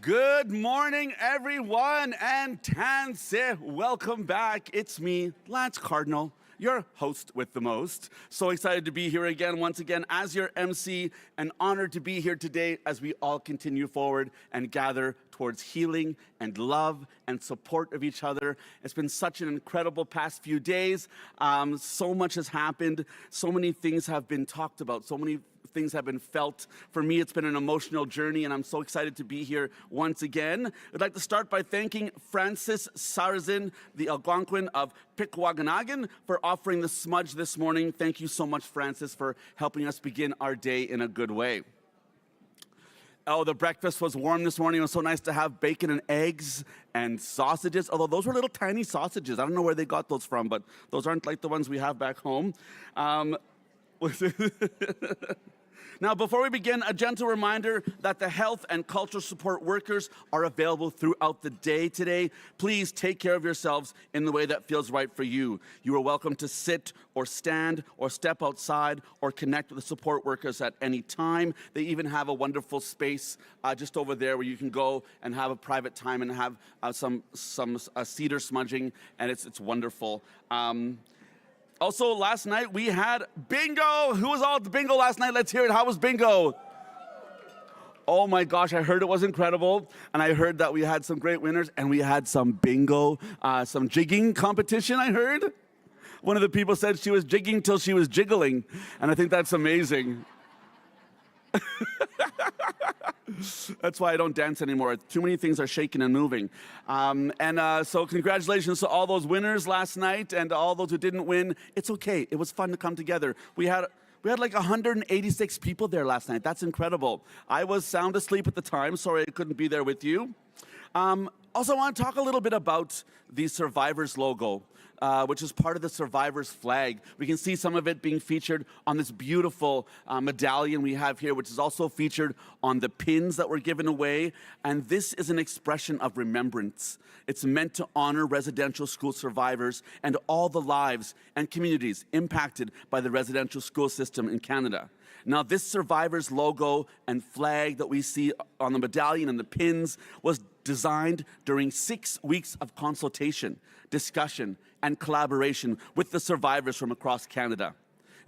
Good morning, everyone, and Tanse. Welcome back. It's me, Lance Cardinal, your host with the most. So excited to be here again, once again, as your MC, and honored to be here today as we all continue forward and gather towards healing and love and support of each other. It's been such an incredible past few days. So much has happened. So many things have been talked about. So many things have been felt. For me, it's been an emotional journey, and I'm so excited to be here once again. I'd like to start by thanking Francis Sarazin, the Algonquin of Pikwaganagan, for offering the smudge this morning. Thank you so much, Francis, for helping us begin our day in a good way. Oh, the breakfast was warm this morning. It was so nice to have bacon and eggs and sausages, although those were little tiny sausages. I don't know where they got those from, but those aren't like the ones we have back home. Now, before we begin, a gentle reminder that the health and cultural support workers are available throughout the day today. Please take care of yourselves in the way that feels right for you. You are welcome to sit or stand or step outside or connect with the support workers at any time. They even have a wonderful space just over there where you can go and have a private time and have some cedar smudging, and it's wonderful. Also, last night we had bingo. Who was all at the bingo last night? Let's hear it. How was bingo? Oh my gosh, I heard it was incredible. And I heard that we had some great winners, and we had some bingo, some jigging competition, I heard. One of the people said she was jigging till she was jiggling. And I think that's amazing. That's why I don't dance anymore. Too many things are shaking and moving. So congratulations to all those winners last night and all those who didn't win. It's okay. It was fun to come together. We had like 186 people there last night. That's incredible. I was sound asleep at the time. Sorry I couldn't be there with you. Also, I want to talk a little bit about the Survivors logo, which is part of the Survivors flag. We can see some of it being featured on this beautiful medallion we have here, which is also featured on the pins that were given away. And this is an expression of remembrance. It's meant to honor residential school survivors and all the lives and communities impacted by the residential school system in Canada. Now, this Survivors logo and flag that we see on the medallion and the pins was designed during 6 weeks of consultation, discussion, and collaboration with the survivors from across Canada.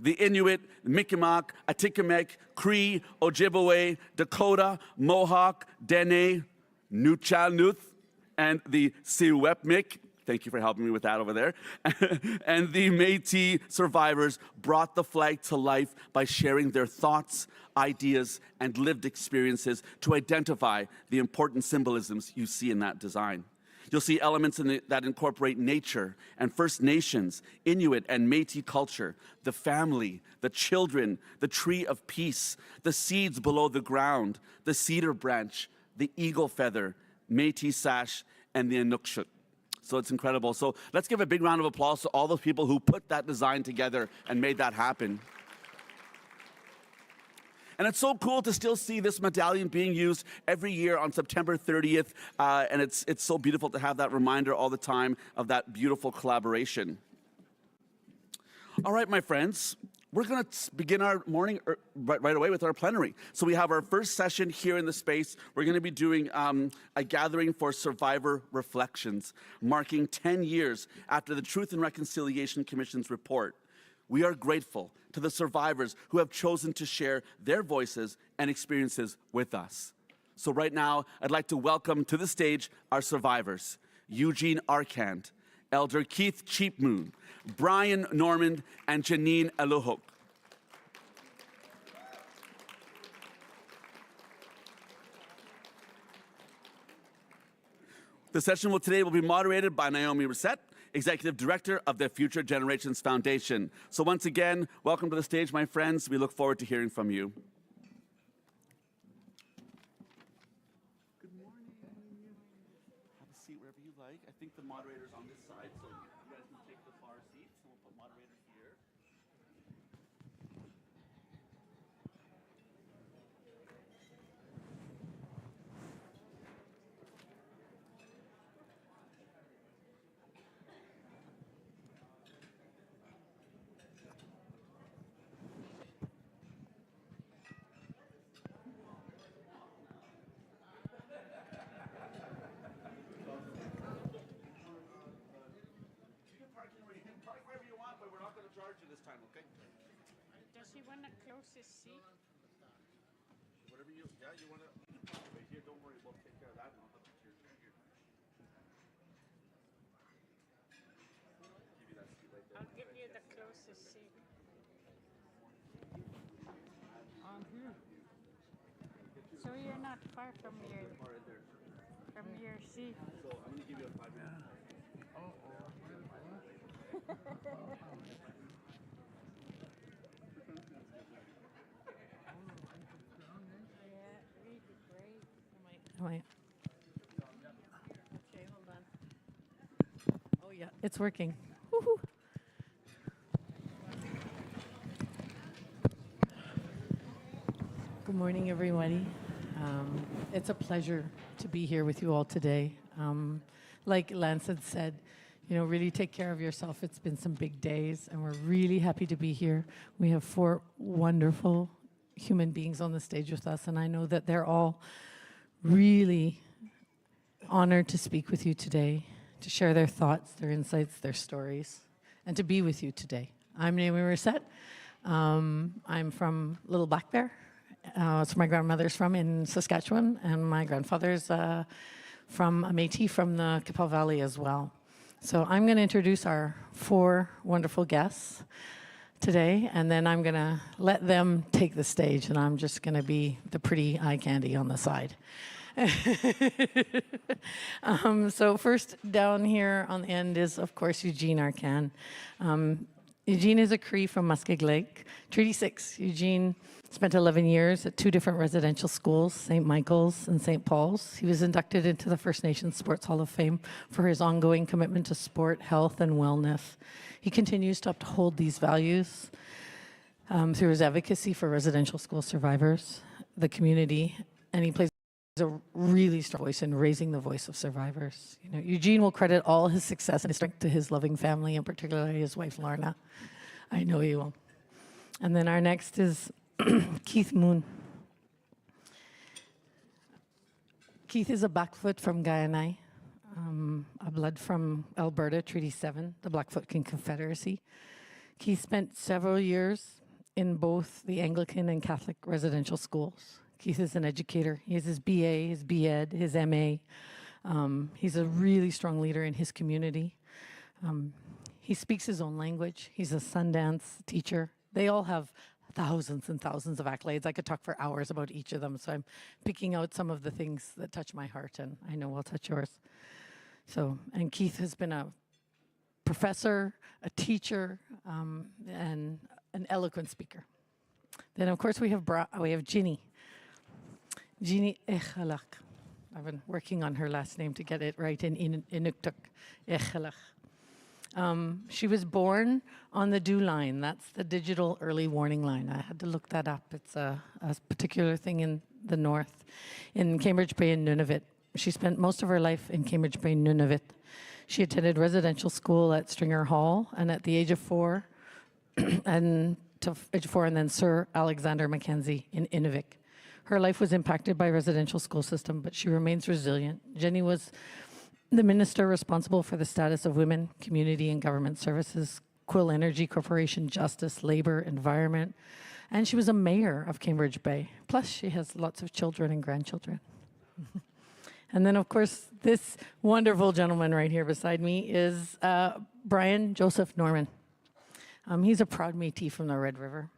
The Inuit, Mi'kmaq, Atikamekw, Cree, Ojibwe, Dakota, Mohawk, Dene, Nuu-chah-nulth, and the Siwepmik. Thank you for helping me with that over there. And the Métis survivors brought the flag to life by sharing their thoughts, ideas, and lived experiences to identify the important symbolisms you see in that design. You'll see elements that incorporate nature and First Nations, Inuit and Métis culture, the family, the children, the tree of peace, the seeds below the ground, the cedar branch, the eagle feather, Métis sash, and the Inukshuk. So it's incredible. So let's give a big round of applause to all those people who put that design together and made that happen. And it's so cool to still see this medallion being used every year on September 30th. And it's so beautiful to have that reminder all the time of that beautiful collaboration. All right, my friends. We're going to begin our morning right away with our plenary. So we have our first session here in the space. We're going to be doing a gathering for survivor reflections, marking 10 years after the Truth and Reconciliation Commission's report. We are grateful to the survivors who have chosen to share their voices and experiences with us. So right now, I'd like to welcome to the stage our survivors, Eugene Arcand, Elder Keith Cheapmoon, Brian Normand, and Janine Eluhok. The session today will be moderated by Naomi Reset, Executive Director of the Future Generations Foundation. So once again, welcome to the stage, my friends. We look forward to hearing from you. Good morning. Have a seat wherever you like. I think the moderator's on this side, so you guys can take the far seats. We'll put moderator here. she want a closest seat? Whatever you, yeah, you want to, right here, don't worry, we'll take care of that. And I'll have the chairs right here. Give you that seat right there. I'll give you the closest seat. Uh-huh. So you're not far from your seat. So I'm going to give you a 5-minute. Yeah, really great. Okay, hold on. Oh yeah, it's working. Woohoo. Good morning, everybody. It's a pleasure to be here with you all today. Like Lance had said, really take care of yourself. It's been some big days, and we're really happy to be here. We have 4 wonderful human beings on the stage with us, and I know that they're all really honored to speak with you today, to share their thoughts, their insights, their stories, and to be with you today. I'm Naomi Reset. I'm from Little Black Bear. It's where my grandmother's from in Saskatchewan, and my grandfather's from a Métis from the Qu'Appelle Valley as well. So I'm going to introduce our 4 wonderful guests today, and then I'm going to let them take the stage, and I'm just going to be the pretty eye candy on the side. So first down here on the end is, of course, Eugene Arcan. Eugene is a Cree from Muskeg Lake, Treaty 6. Eugene spent 11 years at 2 different residential schools, St. Michael's and St. Paul's. He was inducted into the First Nations Sports Hall of Fame for his ongoing commitment to sport, health, and wellness. He continues to uphold these values through his advocacy for residential school survivors, the community, and he plays a really strong voice in raising the voice of survivors. Eugene will credit all his success and his strength to his loving family, and particularly his wife, Lorna. I know he will. And then our next is Keith Moon. Keith is a Blackfoot from Guyana, a blood from Alberta, Treaty 7, the Blackfoot Confederacy. Keith spent several years in both the Anglican and Catholic residential schools. Keith is an educator. He has his BA, his BEd, his MA. He's a really strong leader in his community. He speaks his own language. He's a Sundance teacher. They all have thousands and thousands of accolades. I could talk for hours about each of them, so I'm picking out some of the things that touch my heart, and I know will touch yours. And Keith has been a professor, a teacher, and an eloquent speaker. Then, of course, we have Ginny. Ginny Echalach. I've been working on her last name to get it right in Inuktitut. Echalach. She was born on the DEW line. That's the digital early warning line. I had to look that up. It's a particular thing in the north, in Cambridge Bay and Nunavut. She spent most of her life in Cambridge Bay, Nunavut. She attended residential school at Stringer Hall, and at the age of 4, and then Sir Alexander Mackenzie in Inuvik. Her life was impacted by residential school system, but she remains resilient. Jenny was the minister responsible for the status of women, community and government services, Quill Energy Corporation, justice, labor, environment, and she was a mayor of Cambridge Bay. Plus, she has lots of children and grandchildren. And then, of course, this wonderful gentleman right here beside me is Brian Joseph Norman. He's a proud Métis from the Red River.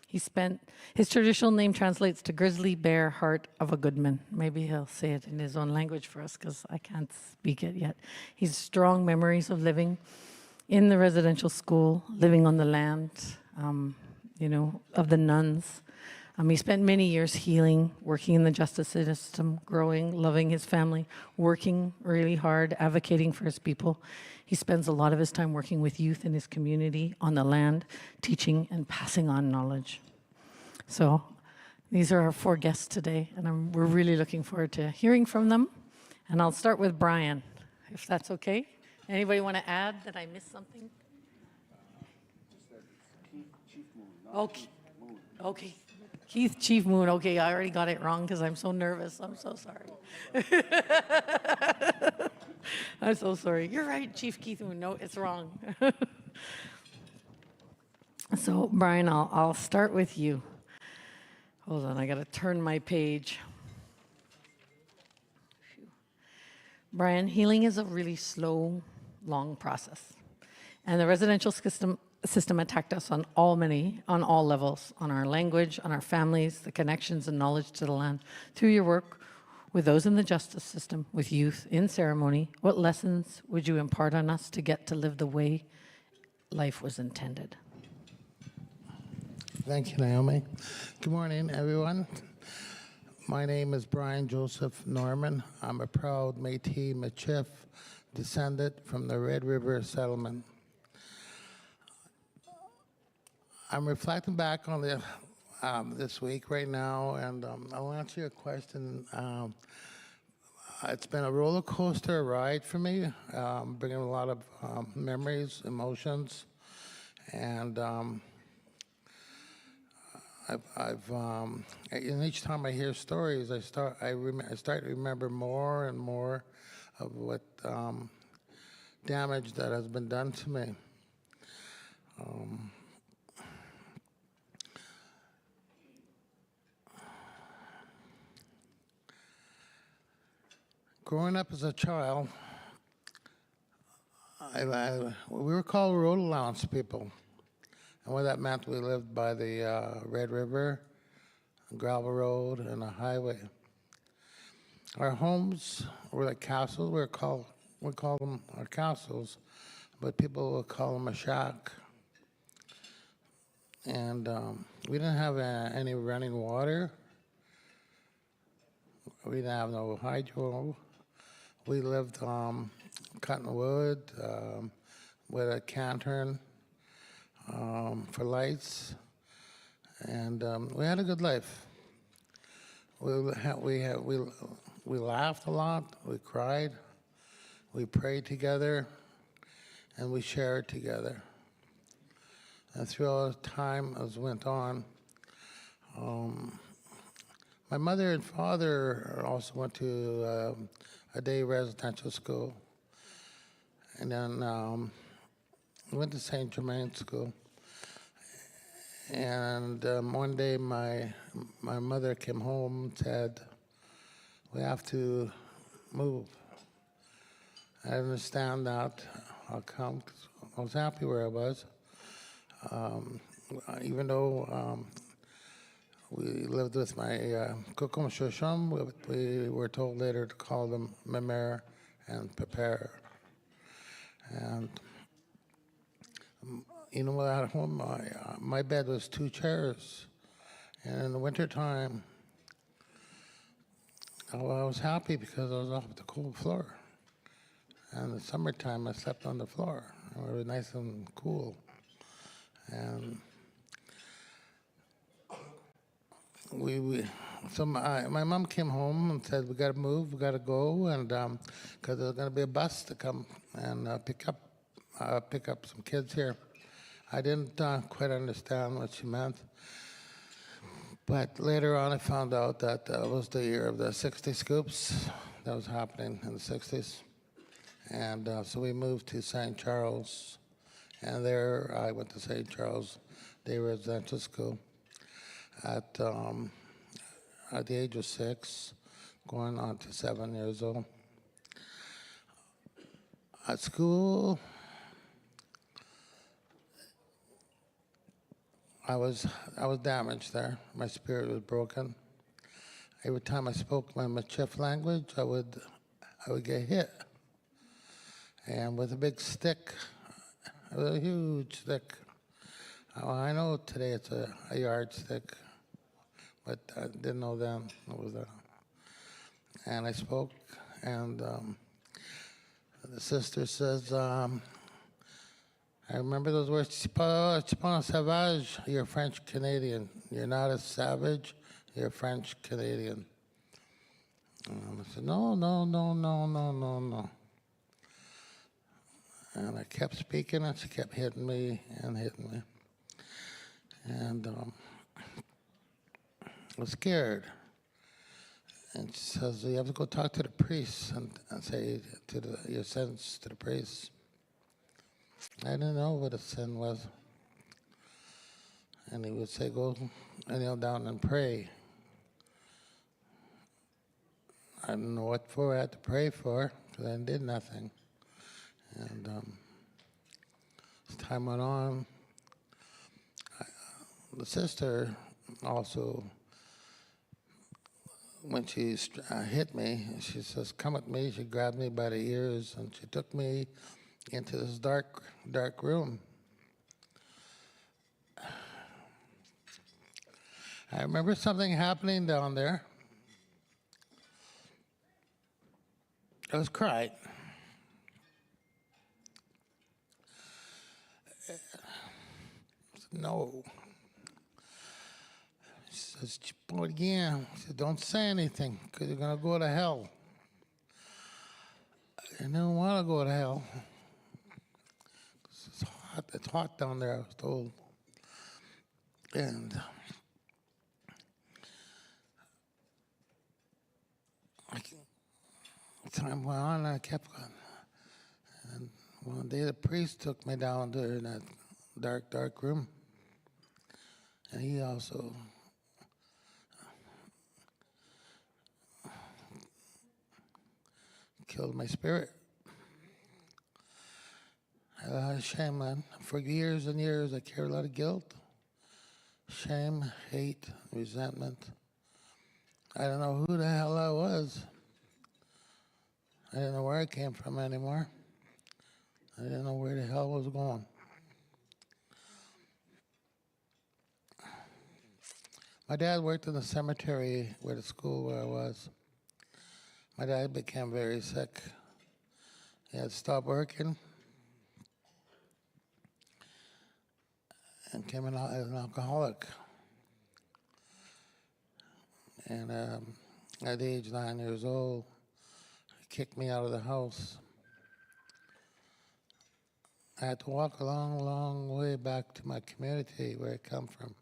His traditional name translates to grizzly bear heart of a good man. Maybe he'll say it in his own language for us, because I can't speak it yet. He's strong memories of living in the residential school, living on the land, of the nuns. He spent many years healing, working in the justice system, growing, loving his family, working really hard, advocating for his people. He spends a lot of his time working with youth in his community, on the land, teaching and passing on knowledge. So these are our 4 guests today, and we're really looking forward to hearing from them. And I'll start with Brian, if that's okay. Anybody want to add that I missed something? Chief Moon. Okay. Okay. Keith Chief Moon. Okay, I already got it wrong because I'm so nervous. I'm so sorry. I'm so sorry. You're right, Chief Keith Moon. No, it's wrong. So, Brian, I'll start with you. Hold on, I got to turn my page. Brian, healing is a really slow, long process. And the residential system attacked us on all levels, on our language, on our families, the connections and knowledge to the land. Through your work with those in the justice system, with youth, in ceremony, what lessons would you impart on us to get to live the way life was intended? Thank you, Naomi. Good morning, everyone. My name is Brian Joseph Norman. I'm a proud Métis Michif descendant from the Red River settlement. I'm reflecting back on this week right now, and I'll answer your question. It's been a roller coaster ride for me, bringing a lot of memories, emotions, and and each time I hear stories, I start to remember more and more of what damage that has been done to me. Growing up as a child, we were called road allowance people. And what that meant, we lived by the Red River, gravel road, and a highway. Our homes were like castles. We call them our castles, but people would call them a shack. And we didn't have any running water. We didn't have no hydro. We lived cutting wood with a lantern for lights, and we had a good life. We laughed a lot. We cried. We prayed together, and we shared together. And throughout time as went on, my mother and father also went to a day residential school, and then went to St. Germain School. And one day my mother came home and said, "We have to move." I understand that. How come? 'Cause I was happy where I was. Even though we lived with my kukum shushum, we were told later to call them Memer and Prepare. And you know, at home, my bed was 2 chairs. And in the wintertime, I was happy because I was off the cold floor. And in the summertime, I slept on the floor. It was nice and cool. And so my mom came home and said, "We got to move, we got to go," and because there's going to be a bus to come and pick up some kids here. I didn't quite understand what she meant, but later on I found out that it was the year of the 60 scoops that was happening in the 60s, and so we moved to St. Charles, and there I went to St. Charles Day Residential School at the age of 6, going on to 7 years old. At school, I was damaged there. My spirit was broken. Every time I spoke my Michif language, I would get hit. And with a big stick, it was a huge stick. I know today it's a yardstick, but I didn't know then it was that. And I spoke, and the sister says, I remember those words, "Tu pas un savage, you're French Canadian. You're not a savage, you're French Canadian." And I said, "No, no, no, no, no, no, no." And I kept speaking, and she kept hitting me and hitting me. And I was scared. And she says, "You have to go talk to the priest and say your sins to the priest." I didn't know what a sin was. And he would say, go and kneel down and pray. I didn't know what for I had to pray for, because I did nothing. And as time went on, the sister also, when she hit me, she says, come with me. She grabbed me by the ears, and she took me into this dark room. I remember something happening down there. I was crying. I said, no. She says, "Boy, again." She said, don't say anything, because you're going to go to hell. I didn't want to go to hell. It's hot. It's hot down there, I was told. And time went on, and I kept going. And one day the priest took me down there in that dark room. And he also killed my spirit. I had a lot of shame, man. For years and years, I carried a lot of guilt, shame, hate, resentment. I don't know who the hell I was. I didn't know where I came from anymore. I didn't know where the hell I was going. My dad worked in the cemetery where the school where I was. My dad became very sick. He had stopped working and came in as an alcoholic. And at age 9 years old, he kicked me out of the house. I had to walk a long way back to my community where I come from.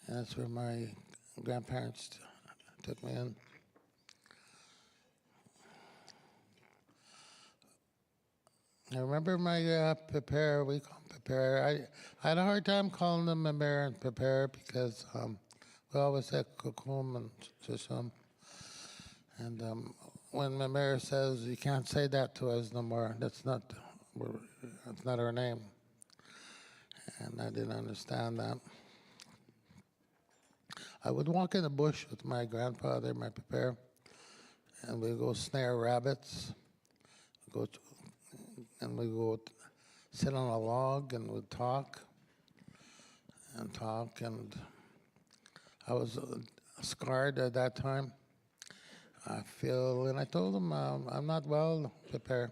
And that's where my grandparents took me in. I remember my prepare, we call him prepare. I had a hard time calling them Mamere and prepare because we always said Kukum and Shisham. And when Mamere says, you can't say that to us no more, that's not our name. And I didn't understand that. I would walk in the bush with my grandfather, my prepare, and we'd go snare rabbits, and we'd go sit on a log and we'd talk. And I was scarred at that time. And I told him, I'm not well prepared.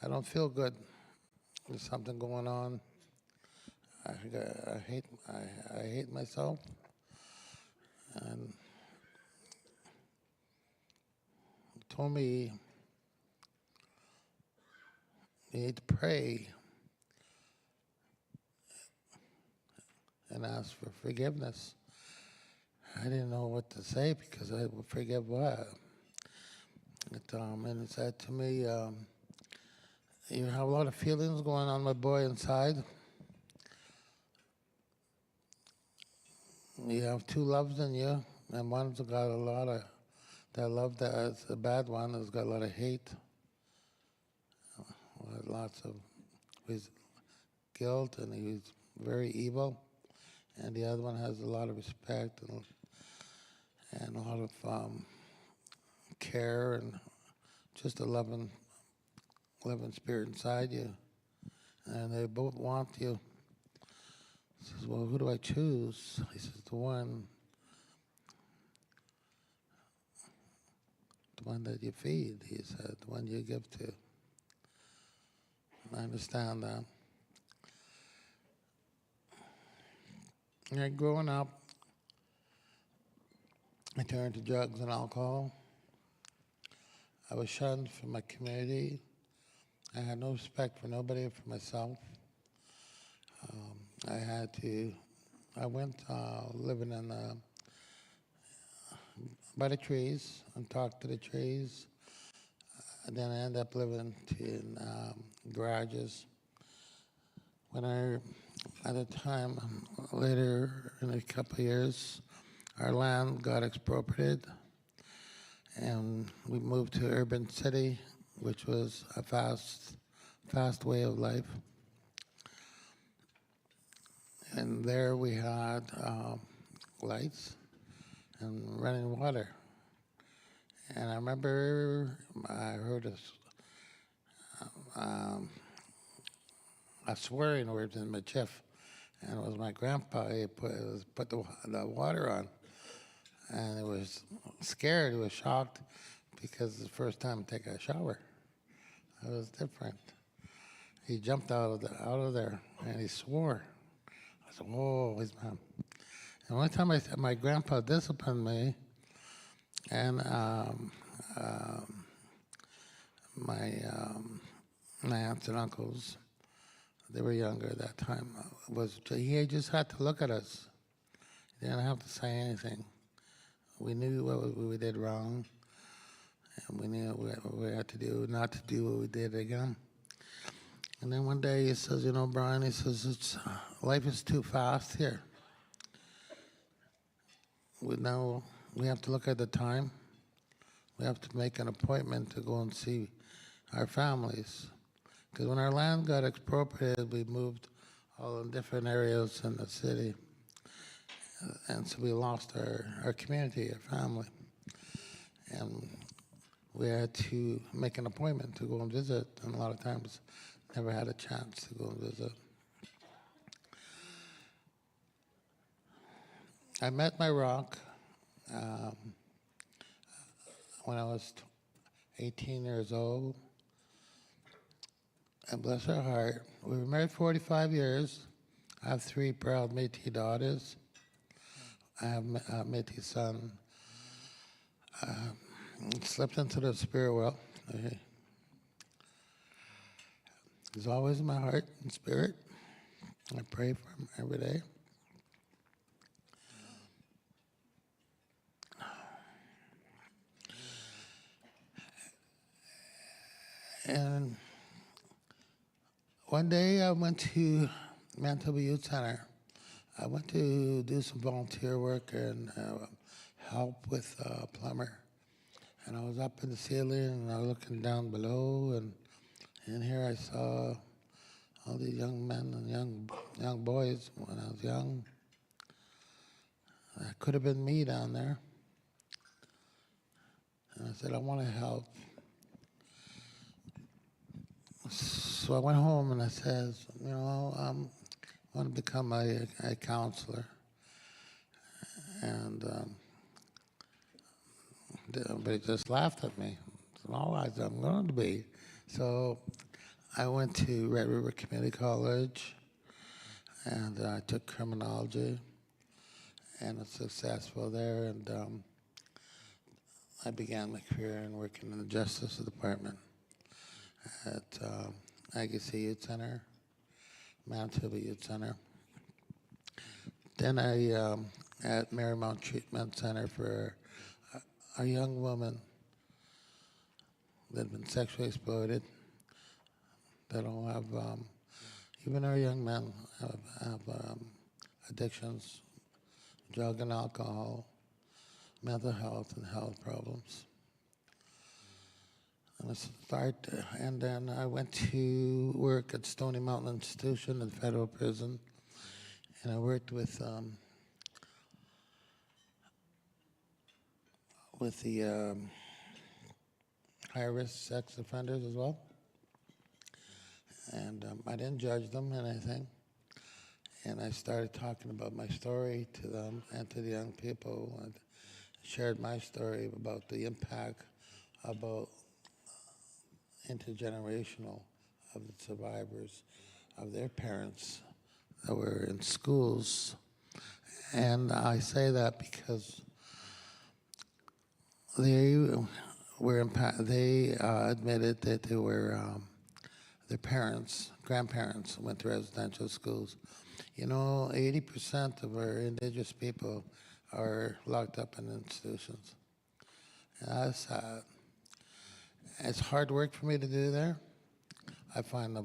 I don't feel good. There's something going on. I hate myself. And he told me, you need to pray and ask for forgiveness. I didn't know what to say because I would forgive what. And he said to me, you have a lot of feelings going on, my boy, inside. You have two loves in you, and one's got a lot of, that love that's a bad one has got a lot of hate, lots of guilt, and he's very evil. And the other one has a lot of respect and a lot of care and just a loving spirit inside you. And they both want you. He says, well, who do I choose? He says, the one that you feed, he said, the one you give to. I understand that. And growing up, I turned to drugs and alcohol. I was shunned from my community. I had no respect for nobody, for myself. I went living in by the trees and talked to the trees. And then I ended up living in garages. When I At a time later, in a couple of years, our land got expropriated, and we moved to urban city, which was a fast way of life. And there we had lights and running water. And I remember I heard a swearing word in my chief, and it was my grandpa. He put the water on, and he was scared. He was shocked because it's the first time I take a shower. It was different. He jumped out of there, and he swore. I said, "Whoa, he's mad." And one time my grandpa disciplined me, and my aunts and uncles, they were younger at that time, he just had to look at us. He didn't have to say anything. We knew what we did wrong, and we knew what we had to do not to do what we did again. And then one day he says, "You know, Brian," he says, life is too fast here. We have to look at the time. We have to make an appointment to go and see our families. Because when our land got expropriated, we moved all in different areas in the city. And so we lost our community, our family. And we had to make an appointment to go and visit, and a lot of times never had a chance to go and visit. I met my rock when I was 18 years old. And bless her heart, we were married 45 years. I have 3 proud Métis daughters. I have a Métis son. Slipped into the spirit world. He's always in my heart and spirit. I pray for him every day. And one day I went to Manitoba Youth Center. I went to do some volunteer work and help with a plumber. And I was up in the ceiling and I was looking down below, and here I saw all these young men and young boys when I was young. That could have been me down there. And I said, I want to help. So I went home and I said, you know, I want to become a counselor. And everybody just laughed at me. So, no, I'm going to be. So I went to Red River Community College, and I took criminology, and was successful there. And I began my career in working in the Justice Department at Agassiz Youth Center, Manitoba Youth Center. Then I at Marymount Treatment Center for a young woman that had been sexually exploited. That all have, even our young men have addictions, drug and alcohol, mental health and health problems. And then I went to work at Stony Mountain Institution, the federal prison, and I worked with the high-risk sex offenders as well. And I didn't judge them or anything. And I started talking about my story to them and to the young people, and shared my story about the impact about intergenerational of the survivors, of their parents that were in schools. And I say that because they were they admitted that they were their parents, grandparents went to residential schools. You know, 80% of our indigenous people are locked up in institutions. And that's sad. It's hard work for me to do there. I find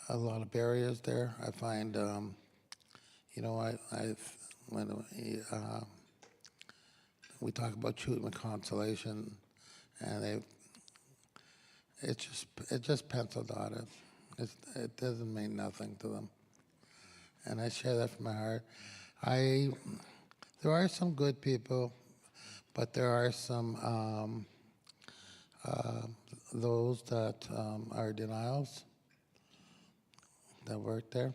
a lot of barriers there. I find, when we talk about treatment consolation, and it just penciled on it. It doesn't mean nothing to them, and I share that from my heart. There are some good people, but there are some those that are denials that work there.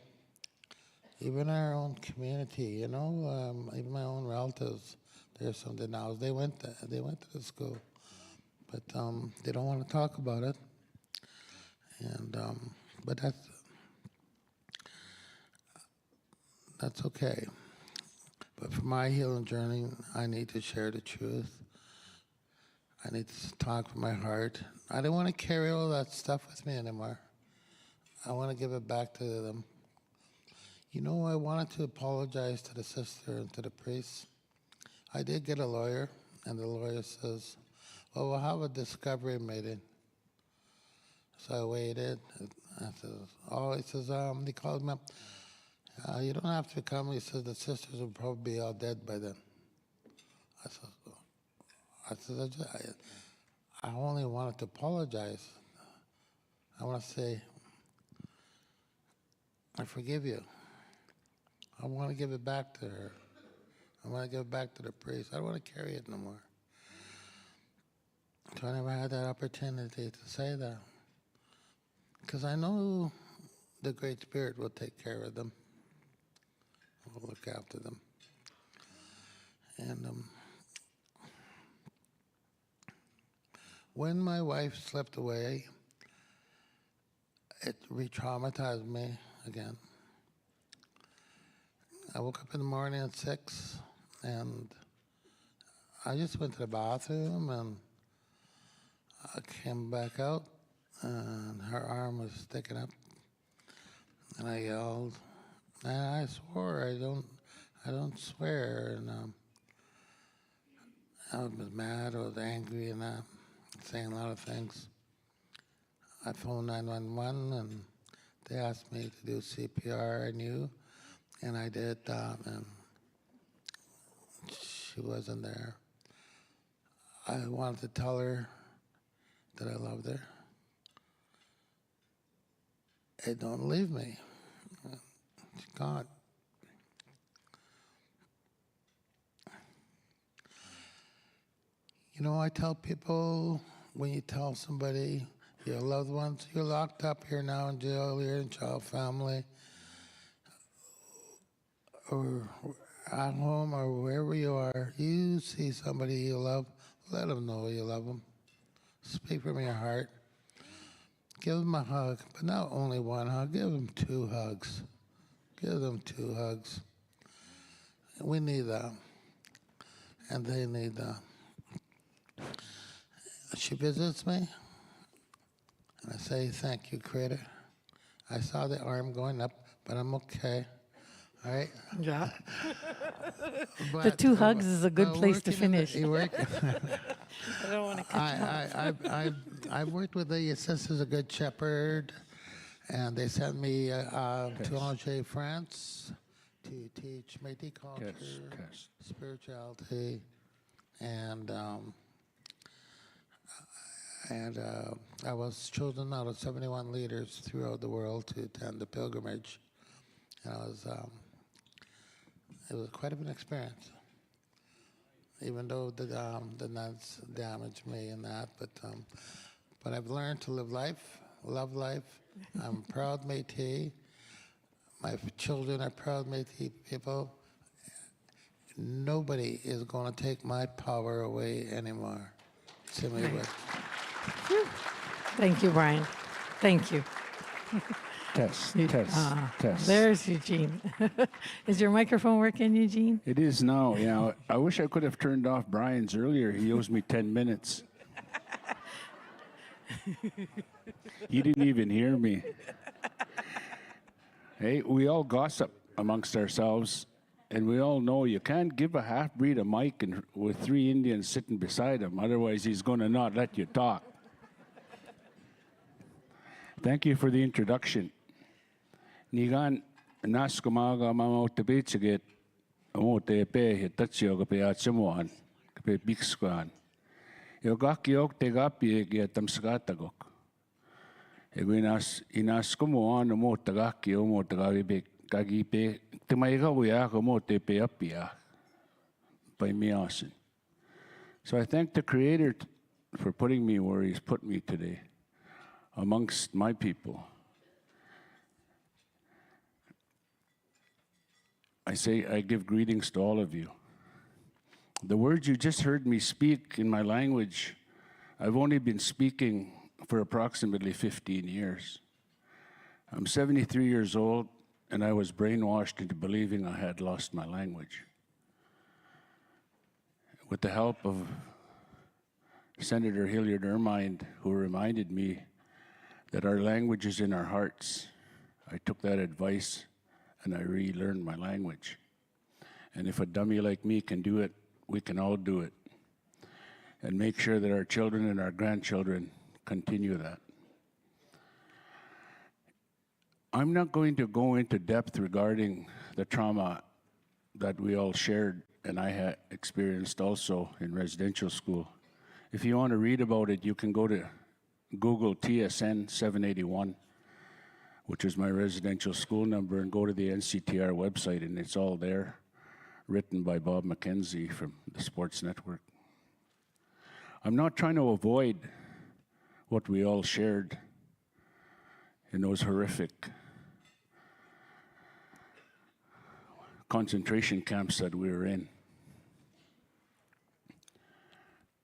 Even our own community, even my own relatives, there's some denials. They went to the school, but they don't want to talk about it. And but that's okay. But for my healing journey, I need to share the truth. I need to talk from my heart. I don't want to carry all that stuff with me anymore. I want to give it back to them. I wanted to apologize to the sister and to the priest. I did get a lawyer, and the lawyer says, well, we'll have a discovery meeting. So I waited. He says, he called me up. You don't have to come. He says, the sisters will probably be all dead by then. I said, I only wanted to apologize. I want to say, I forgive you. I want to give it back to her. I want to give it back to the priest. I don't want to carry it no more. So I never had that opportunity to say that. Because I know the Great Spirit will take care of them. Will look after them. And when my wife slipped away, it re-traumatized me again. I woke up in the morning at 6, and I just went to the bathroom, and I came back out, and her arm was sticking up, and I yelled, and I swore I don't swear, and I was mad, I was angry, and saying a lot of things. I phoned 911, and they asked me to do CPR. I knew. And I did that, and she wasn't there. I wanted to tell her that I loved her. Hey, don't leave me. She's gone. I tell people, when you tell somebody, your loved ones, you're locked up here now in jail, you're in child family, or at home or wherever you are, you see somebody you love, let them know you love them. Speak from your heart. Give them a hug, but not only one hug, give them 2 hugs. Give them 2 hugs. We need that, and they need that. She visits me, and I say, thank you, Creator. I saw the arm going up, but I'm okay. All right? Yeah. The 2 hugs is a good place to finish. You work. I don't want to cut you off. I've worked with the Sisters of Good Shepherd, and they sent me to Angers, France, to teach Métis culture, spirituality, and I was chosen out of 71 leaders throughout the world to attend the pilgrimage, and it was quite an experience. Even though the nuns damaged me and that, but I've learned to live life, love life. I'm a proud Métis. My children are proud Métis people. Nobody is going to take my power away anymore. Simply with. Thank you, Brian. Thank you. Test. There's Eugene. Is your microphone working, Eugene? It is now. Yeah. I wish I could have turned off Brian's earlier. He owes me 10 minutes. He didn't even hear me. Hey, we all gossip amongst ourselves, and we all know you can't give a half-breed a mic with 3 Indians sitting beside him. Otherwise, he's going to not let you talk. Thank you for the introduction. Nigan naskumaga mamautte piitsigit muute pe tatsioga peatsemuan pe bikskuan. Jo kakki okte kapiegi tamskatagok. Ja kui inaskumu muuta kakki muuta kagi pe tema ei kavu jääga muuta pe appia by miasin. So I thank the Creator for putting me where He's put me today amongst my people. I give greetings to all of you. The words you just heard me speak in my language, I've only been speaking for approximately 15 years. I'm 73 years old, and I was brainwashed into believing I had lost my language. With the help of Senator Hilliard Ermine, who reminded me that our language is in our hearts, I took that advice and I relearned my language. And if a dummy like me can do it, we can all do it. And make sure that our children and our grandchildren continue that. I'm not going to go into depth regarding the trauma that we all shared and I had experienced also in residential school. If you want to read about it, you can go to Google TSN 781, which is my residential school number, and go to the NCTR website, and it's all there, written by Bob McKenzie from the Sports Network. I'm not trying to avoid what we all shared in those horrific concentration camps that we were in.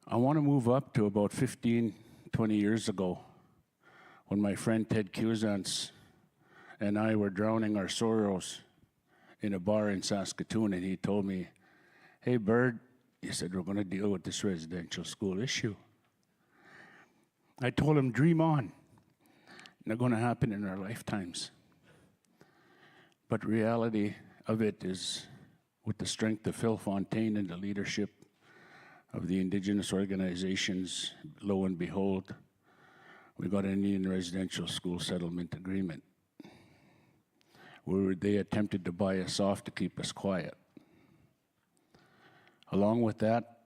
I want to move up to about 15, 20 years ago when my friend Ted Cusance and I were drowning our sorrows in a bar in Saskatoon, and he told me, "Hey, Bird," he said, "we're going to deal with this residential school issue." I told him, "Dream on. Not going to happen in our lifetimes." But reality of it is, with the strength of Phil Fontaine and the leadership of the Indigenous organizations, lo and behold, we got an Indian residential school settlement agreement where they attempted to buy us off to keep us quiet. Along with that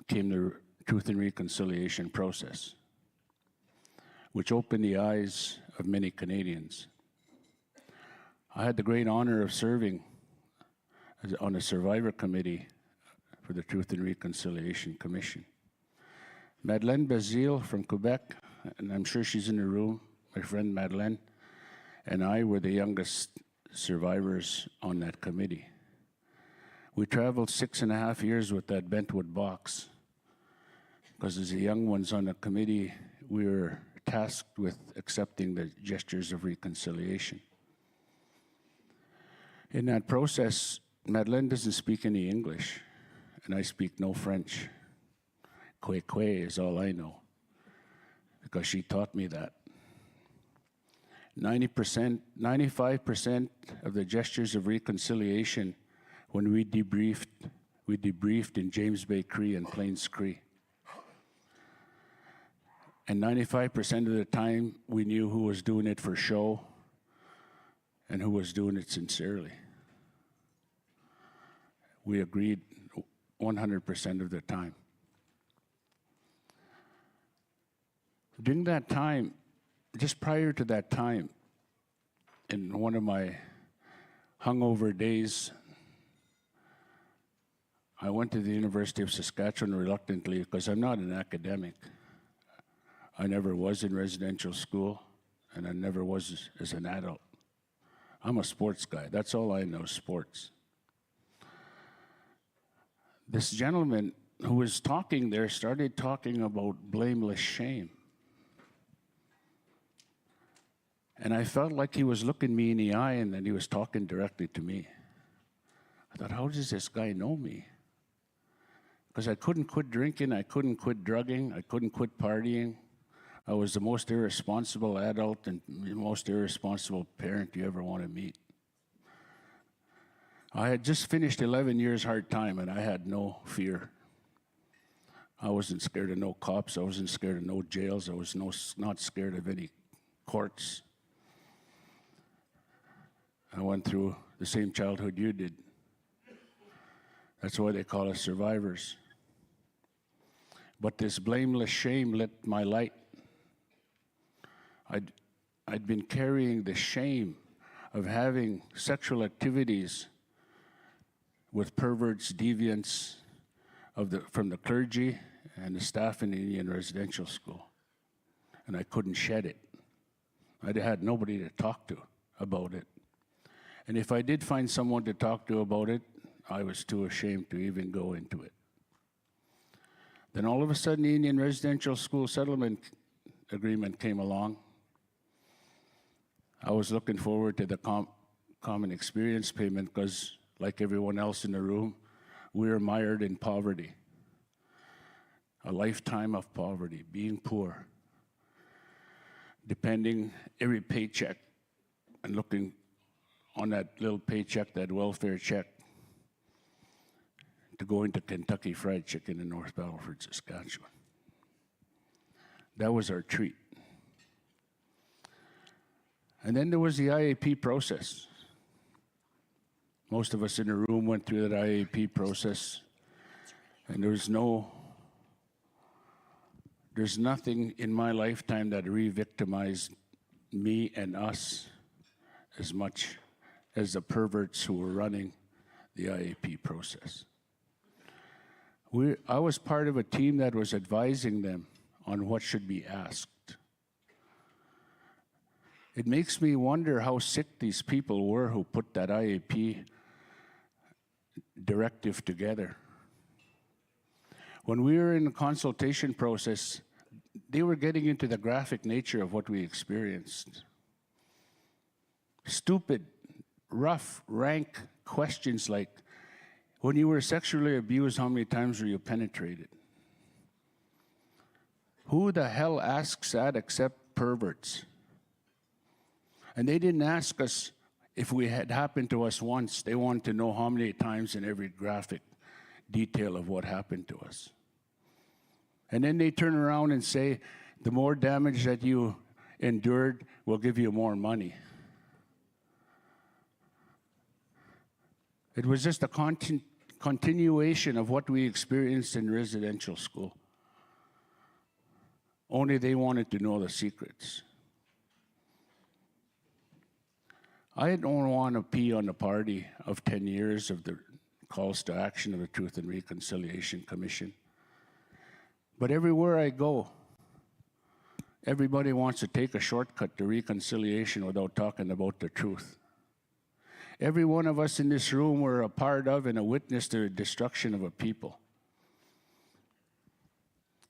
came the Truth and Reconciliation process, which opened the eyes of many Canadians. I had the great honor of serving on a survivor committee for the Truth and Reconciliation Commission. Madeleine Basile from Quebec, and I'm sure she's in the room, my friend Madeleine, and I were the youngest survivors on that committee. We traveled 6.5 years with that bentwood box, because as the young ones on the committee, we were tasked with accepting the gestures of reconciliation. In that process, Madeleine doesn't speak any English, and I speak no French. Kwe is all I know, because she taught me that. 95% of the gestures of reconciliation, when we debriefed in James Bay Cree and Plains Cree. And 95% of the time, we knew who was doing it for show and who was doing it sincerely. We agreed 100% of the time. During that time, just prior to that time, in one of my hungover days, I went to the University of Saskatchewan reluctantly because I'm not an academic. I never was in residential school, and I never was as an adult. I'm a sports guy. That's all I know, sports. This gentleman who was talking there started talking about blameless shame. And I felt like he was looking me in the eye and then he was talking directly to me. I thought, how does this guy know me? Because I couldn't quit drinking, I couldn't quit drugging, I couldn't quit partying. I was the most irresponsible adult and the most irresponsible parent you ever want to meet. I had just finished 11 years hard time and I had no fear. I wasn't scared of no cops, I wasn't scared of no jails, I was not scared of any courts. I went through the same childhood you did. That's why they call us survivors. But this blameless shame lit my light. I'd been carrying the shame of having sexual activities with perverts, deviants from the clergy and the staff in the Indian residential school. And I couldn't shed it. I had nobody to talk to about it. And if I did find someone to talk to about it, I was too ashamed to even go into it. Then all of a sudden, the Indian residential school settlement agreement came along. I was looking forward to the common experience payment because, like everyone else in the room, we were mired in poverty. A lifetime of poverty, being poor, depending every paycheck and looking on that little paycheck, that welfare check, to go into Kentucky Fried Chicken in North Battleford, Saskatchewan. That was our treat. And then there was the IAP process. Most of us in the room went through that IAP process, and there's nothing in my lifetime that re-victimized me and us as much as the perverts who were running the IAP process. I was part of a team that was advising them on what should be asked. It makes me wonder how sick these people were who put that IAP directive together. When we were in the consultation process, they were getting into the graphic nature of what we experienced. Stupid, rough, rank questions like, when you were sexually abused, how many times were you penetrated? Who the hell asks that except perverts? And they didn't ask us if we had happened to us once. They wanted to know how many times in every graphic detail of what happened to us. And then they turn around and say, the more damage that you endured, we'll give you more money. It was just a continuation of what we experienced in residential school. Only they wanted to know the secrets. I don't want to pee on the party of 10 years of the calls to action of the Truth and Reconciliation Commission. But everywhere I go, everybody wants to take a shortcut to reconciliation without talking about the truth. Every one of us in this room were a part of and a witness to the destruction of a people.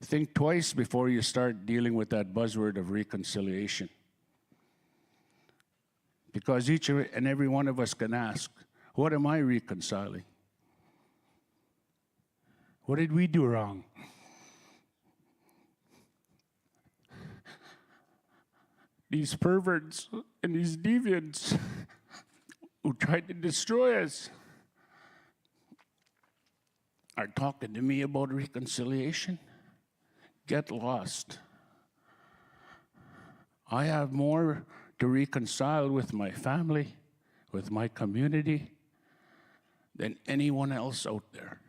Think twice before you start dealing with that buzzword of reconciliation. Because each and every one of us can ask, what am I reconciling? What did we do wrong? These perverts and these deviants who tried to destroy us are talking to me about reconciliation. Get lost. I have more to reconcile with my family, with my community, than anyone else out there.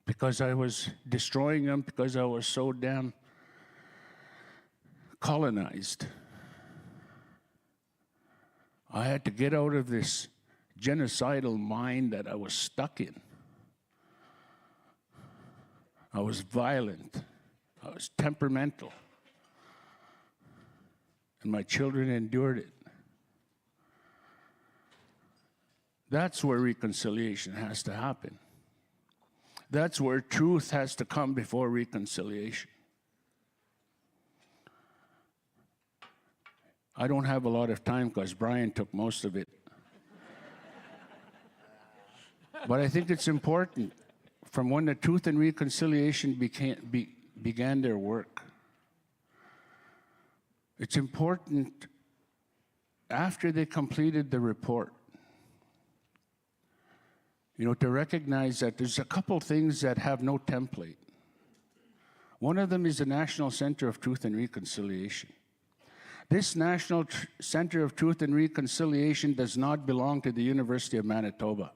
Because I was destroying them, because I was so damn colonized. I had to get out of this genocidal mind that I was stuck in. I was violent. I was temperamental. And my children endured it. That's where reconciliation has to happen. That's where truth has to come before reconciliation. I don't have a lot of time because Brian took most of it. But I think it's important from when the Truth and Reconciliation began their work. It's important after they completed the report, to recognize that there's a couple things that have no template. One of them is the National Center of Truth and Reconciliation. This National Center of Truth and Reconciliation does not belong to the University of Manitoba.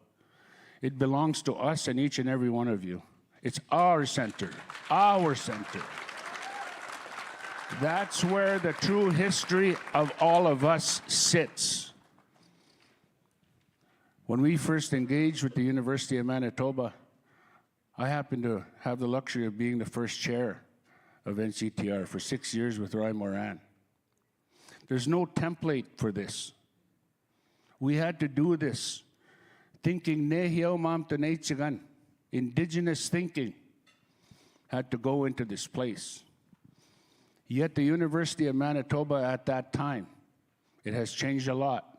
It belongs to us and each and every one of you. It's our center, our center. That's where the true history of all of us sits. When we first engaged with the University of Manitoba, I happened to have the luxury of being the first chair of NCTR for 6 years with Roy Moran. There's no template for this. We had to do this. Thinking Nehiyaw Mamtanaytsigan, indigenous thinking, had to go into this place. Yet the University of Manitoba at that time, it has changed a lot.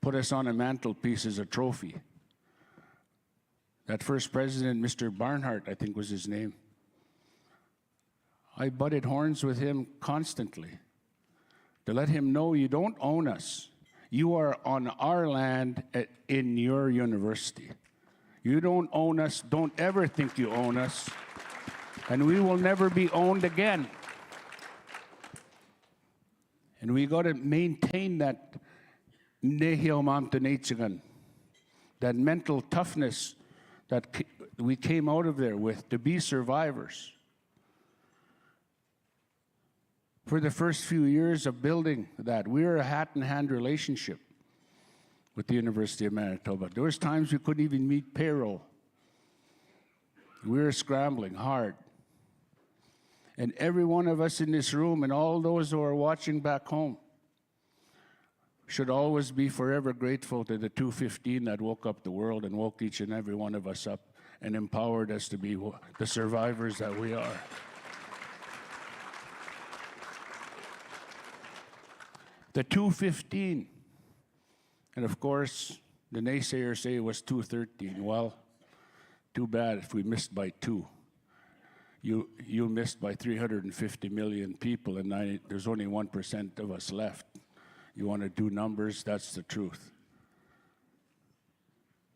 Put us on a mantelpiece as a trophy. That first president, Mr. Barnhart, I think was his name, I butted horns with him constantly to let him know you don't own us. You are on our land in your university. You don't own us. Don't ever think you own us. And we will never be owned again. And we got to maintain that Nehiyaw Mamtanaytsigan, that mental toughness that we came out of there with to be survivors. For the first few years of building that, we were a hat-in-hand relationship with the University of Manitoba. There was times we couldn't even meet payroll. We were scrambling hard. And every one of us in this room and all those who are watching back home should always be forever grateful to the 215 that woke up the world and woke each and every one of us up and empowered us to be the survivors that we are. The 215, and of course, the naysayers say it was 213. Well, too bad if we missed by 2. You missed by 350 million people, and there's only 1% of us left. You want to do numbers, that's the truth.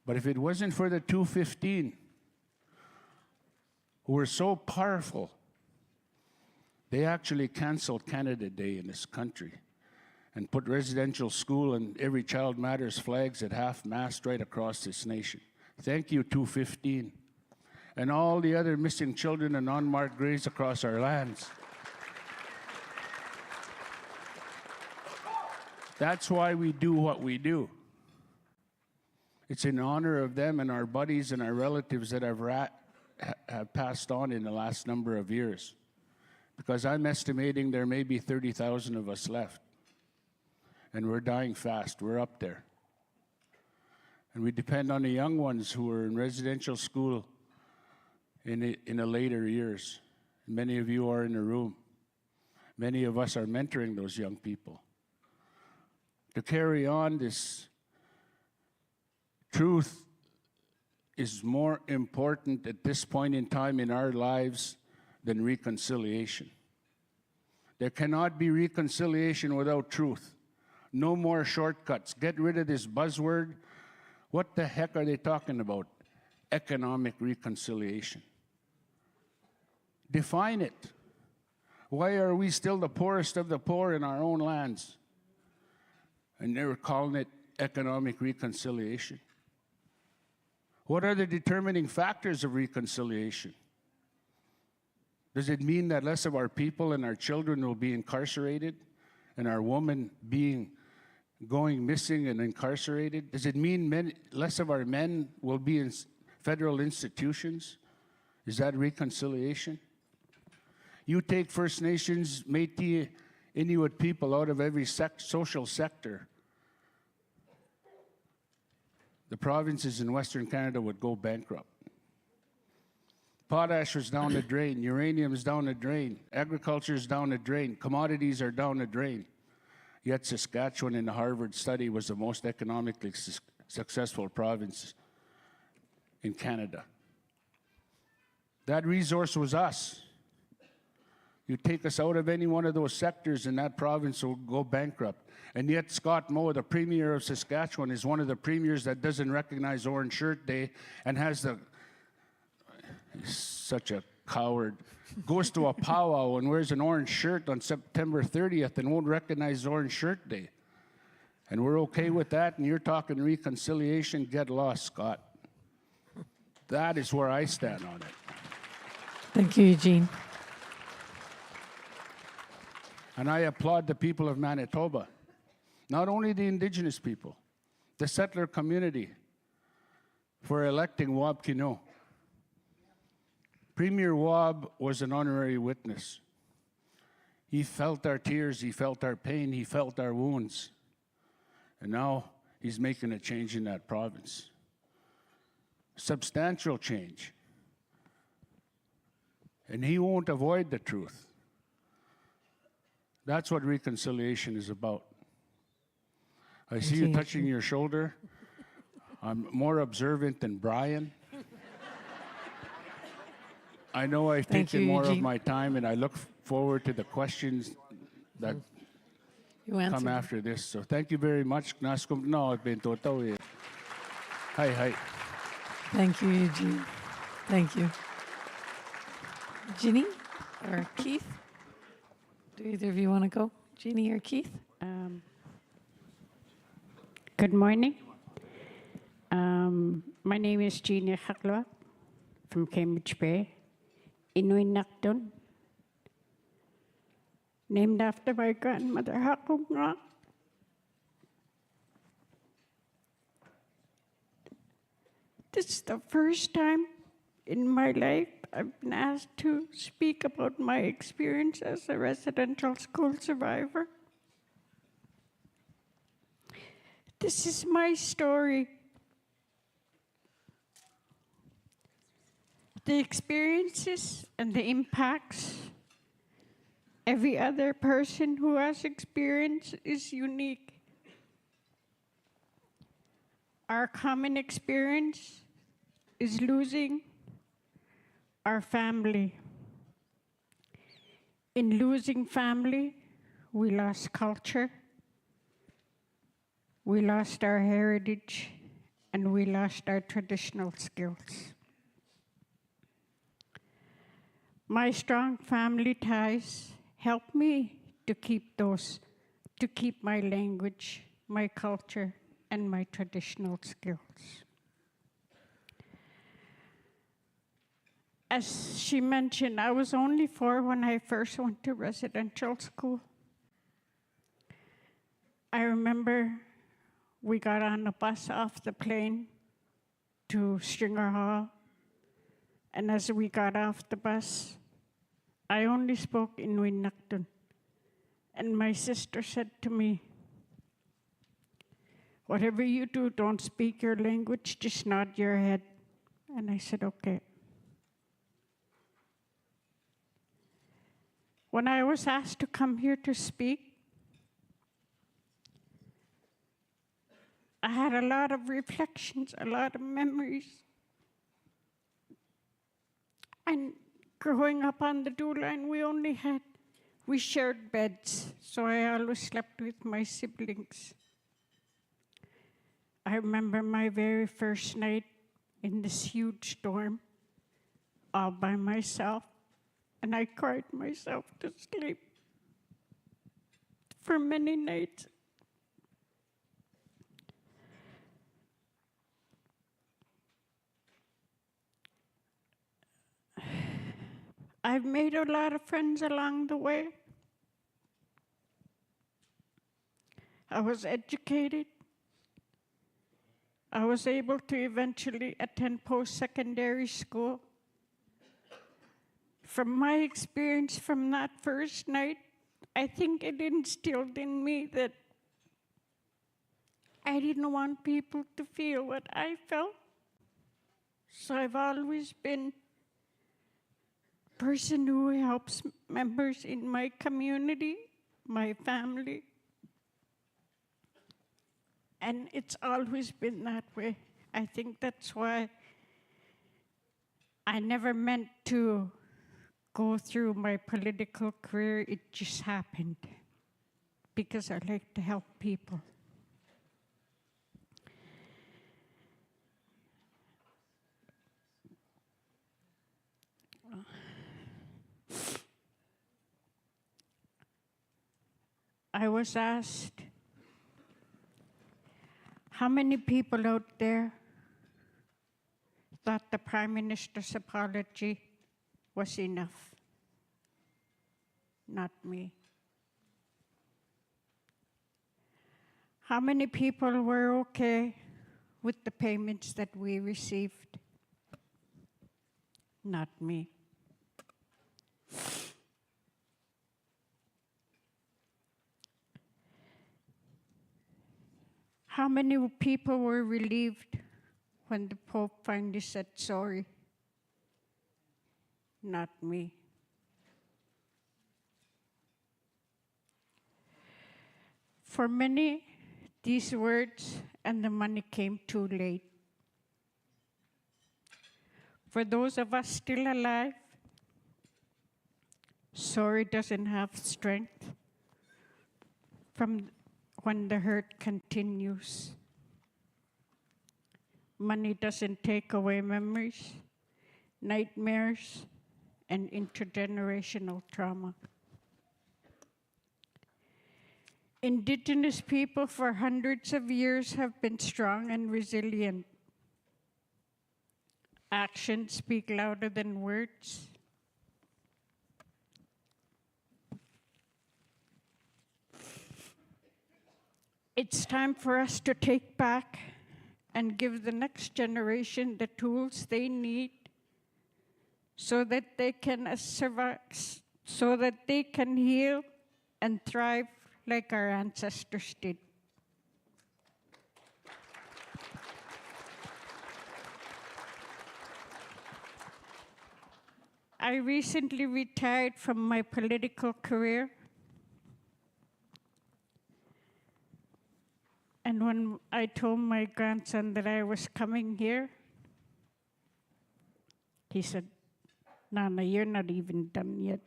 But if it wasn't for the 215, who were so powerful, they actually canceled Canada Day in this country and put residential school and Every Child Matters flags at half-mast right across this nation. Thank you, 215. And all the other missing children and unmarked graves across our lands. That's why we do what we do. It's in honor of them and our buddies and our relatives that have passed on in the last number of years. Because I'm estimating there may be 30,000 of us left. And we're dying fast. We're up there. And we depend on the young ones who are in residential school in the later years. Many of you are in the room. Many of us are mentoring those young people. To carry on this truth is more important at this point in time in our lives than reconciliation. There cannot be reconciliation without truth. No more shortcuts. Get rid of this buzzword. What the heck are they talking about? Economic reconciliation. Define it. Why are we still the poorest of the poor in our own lands? And they're calling it economic reconciliation. What are the determining factors of reconciliation? Does it mean that less of our people and our children will be incarcerated and our women going missing and incarcerated? Does it mean less of our men will be in federal institutions? Is that reconciliation? You take First Nations, Métis, Inuit people out of every social sector, the provinces in Western Canada would go bankrupt. Potash was down the drain, uranium is down the drain, agriculture is down the drain, commodities are down the drain. Yet Saskatchewan in the Harvard study was the most economically successful province in Canada. That resource was us. You take us out of any one of those sectors and that province will go bankrupt. And yet Scott Moe, the Premier of Saskatchewan, is one of the premiers that doesn't recognize Orange Shirt Day and has such a coward, goes to a powwow and wears an orange shirt on September 30th and won't recognize Orange Shirt Day. And we're okay with that, and you're talking reconciliation, get lost, Scott. That is where I stand on it. Thank you, Eugene. And I applaud the people of Manitoba, not only the Indigenous people, the settler community, for electing Wab Kineau. Premier Wab was an honorary witness. He felt our tears, he felt our pain, he felt our wounds. And now he's making a change in that province. Substantial change. And he won't avoid the truth. That's what reconciliation is about. I see you touching your shoulder. I'm more observant than Brian. I know I've taken more of my time, and I look forward to the questions that come after this. So thank you very much. No, Hi. Thank you, Eugene. Thank you. Ginny or Keith? Do either of you want to go? Ginny or Keith? Good morning. My name is Jeannie Haklwa from Cambridge Bay, Inuit Nakdun, named after my grandmother Hakunga. This is the first time in my life I've been asked to speak about my experience as a residential school survivor. This is my story. The experiences and the impacts every other person who has experienced is unique. Our common experience is losing our family. In losing family, we lost culture, we lost our heritage, and we lost our traditional skills. My strong family ties help me to keep my language, my culture, and my traditional skills. As she mentioned, I was only 4 when I first went to residential school. I remember we got on a bus off the plane to Stringer Hall, and as we got off the bus, I only spoke Inuit Nakdun. And my sister said to me, "Whatever you do, don't speak your language, just nod your head." And I said, "Okay." When I was asked to come here to speak, I had a lot of reflections, a lot of memories. And growing up on the Dew Line, we shared beds, so I always slept with my siblings. I remember my very first night in this huge dorm, all by myself, and I cried myself to sleep for many nights. I've made a lot of friends along the way. I was educated. I was able to eventually attend post-secondary school. From my experience from that first night, I think it instilled in me that I didn't want people to feel what I felt. So I've always been a person who helps members in my community, my family. And it's always been that way. I think that's why I never meant to go through my political career. It just happened because I like to help people. I was asked, how many people out there thought the Prime Minister's apology was enough? Not me. How many people were okay with the payments that we received? Not me. How many people were relieved when the Pope finally said sorry? Not me. For many, these words and the money came too late. For those of us still alive, sorry doesn't have strength from when the hurt continues. Money doesn't take away memories, nightmares, and intergenerational trauma. Indigenous people for hundreds of years have been strong and resilient. Actions speak louder than words. It's time for us to take back and give the next generation the tools they need so that they can survive, so that they can heal and thrive like our ancestors did. I recently retired from my political career. And when I told my grandson that I was coming here, he said, "Nana, you're not even done yet."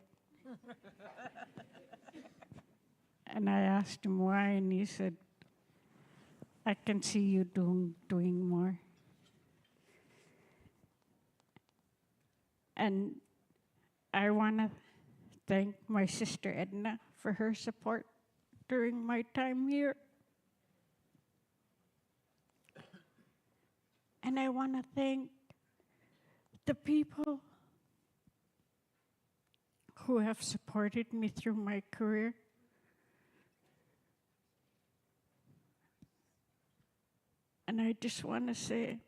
And I asked him why, and he said, "I can see you doing more." And I want to thank my sister Edna for her support during my time here. And I want to thank the people who have supported me through my career. And I just want to say